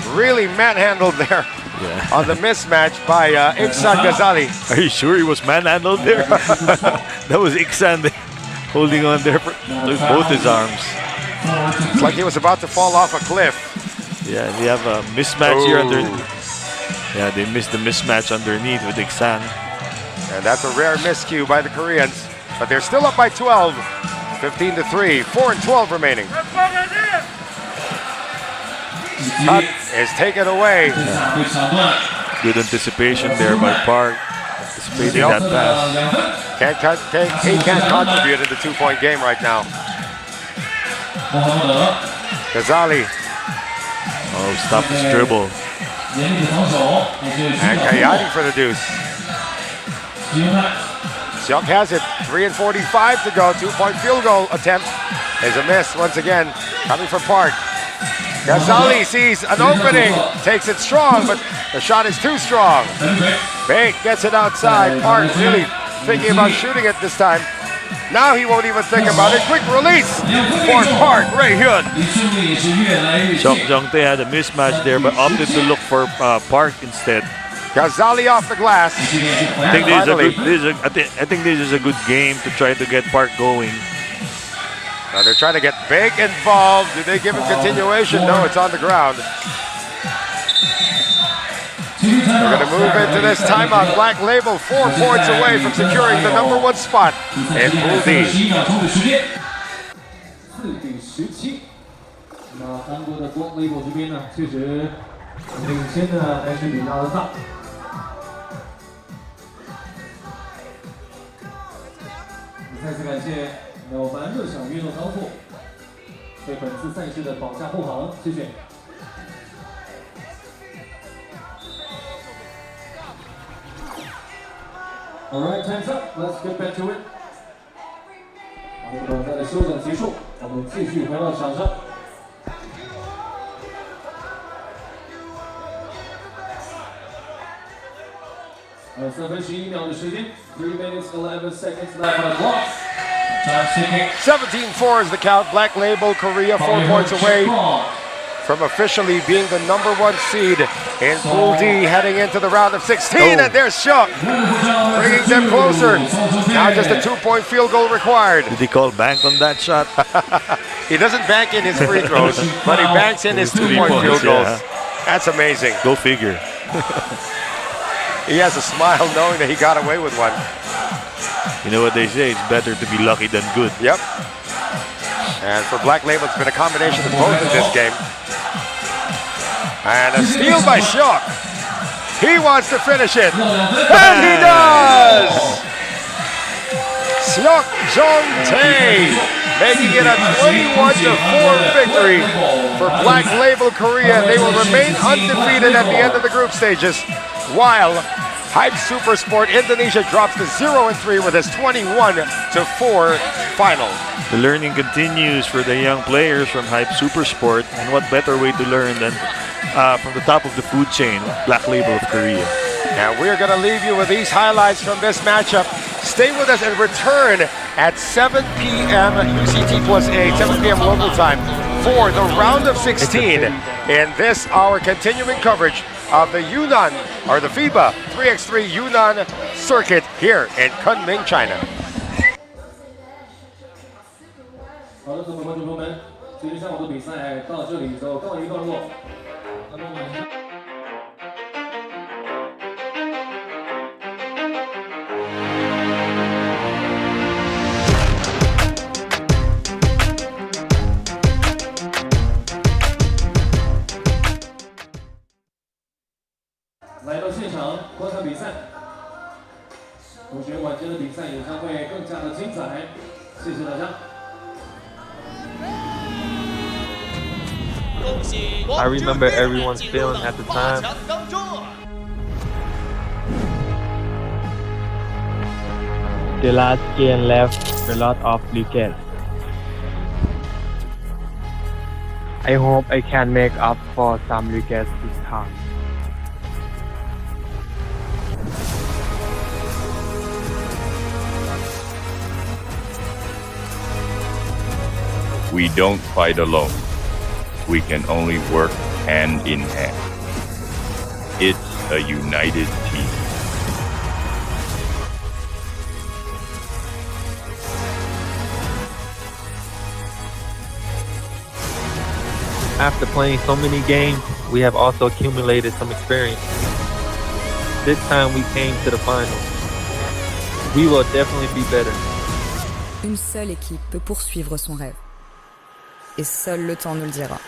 Really manhandled there on the mismatch by Iksan Ghazali. Are you sure he was manhandled there? That was Iksan holding on there with both his arms. It's like he was about to fall off a cliff. Yeah, they have a mismatch here underneath. Yeah, they missed the mismatch underneath with Iksan. And that's a rare miscue by the Koreans. But they're still up by 12. 15-3, 4-12 remaining. Cut is taken away. Yeah. Good anticipation there by Park. Anticipating that pass. He can't contribute in the 2-point game right now. Ghazali. Oh, stop this dribble. And Kayati for the deuce. Seok has it. 3:45 to go. 2-point field goal attempt is a miss once again. Coming from Park. Ghazali sees an opening. Takes it strong, but the shot is too strong. Bake gets it outside. Park really thinking about shooting it this time. Now he won't even think about it. Quick release for Park. Ray Hyun. Seok Jongtae had a mismatch there, but opted to look for Park instead. Ghazali off the glass. I think this is a good game to try to get Park going. Now they're trying to get Bake involved. Do they give him continuation? No, it's on the ground. We're going to move into this timeout. Black Label 4 points away from securing the #1 spot in Pool D. 4比17。那韩国的 Black Label 这边呢，确实领先的还是比较的大。再次感谢我们热场运动康复对本次赛事的保驾护航，谢谢。 All right, time's up. Let's get back to it. 短暂的休整结束，我们继续回到场上。3分11秒的时间 ，3 minutes 11 seconds left on the clock. Time ticking. 17-4 is the count. Black Label Korea 4 points away from officially being the #1 seed in Pool D, heading into the round of 16, and there's Seok, bringing them closer. Now just a 2-point field goal required. Did he call bank on that shot? He doesn't bank in his free throws, but he banks in his 2-point field goals. Yeah. That's amazing. Go figure. He has a smile knowing that he got away with one. You know what they say, it's better to be lucky than good. Yep. And for Black Label, it's been a combination of both in this game. And a steal by Seok. He wants to finish it. And he does! Seok Jong-tae making it a 21-4 victory for Black Label Korea. They will remain undefeated at the end of the group stages, while Hype Supersport Indonesia drops to 0-3 with his 21-4 final. The learning continues for the young players from Hype Supersport, and what better way to learn than from the top of the food chain, Black Label of Korea. And we're going to leave you with these highlights from this matchup. Stay with us and return at 7 p.m. UCT plus 8, 7 p.m. local time for the round of 16 in this our continuing coverage of the Yunnan, or the FIBA 3x3 Yunnan circuit here in Kunming, China. 好的，各位观众朋友们，今天下午的比赛到这里就告一段落。那么我们。 来到现场观看比赛，同学晚间的比赛也将会更加的精彩，谢谢大家。 I remember everyone's feeling at the time. The last game left a lot of regret. I hope I can make up for some regrets this time. We don't fight alone. We can only work hand in hand. It's a united team. After playing so many games, we have also accumulated some experience. This time we came to the finals. We will definitely be better. Une seule équipe peut poursuivre son rêve. Et seul le temps nous le dira.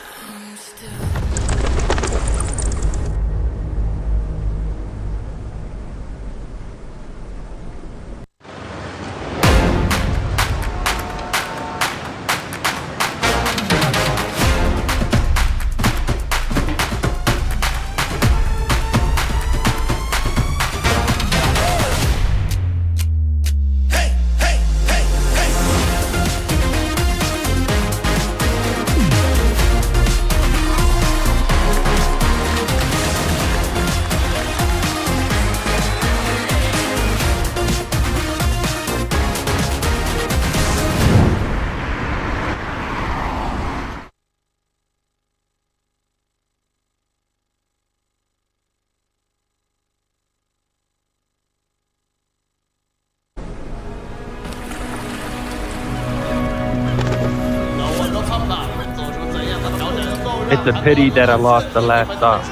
It's a pity that I lost the last stop.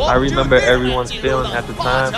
I remember everyone's feeling at the time.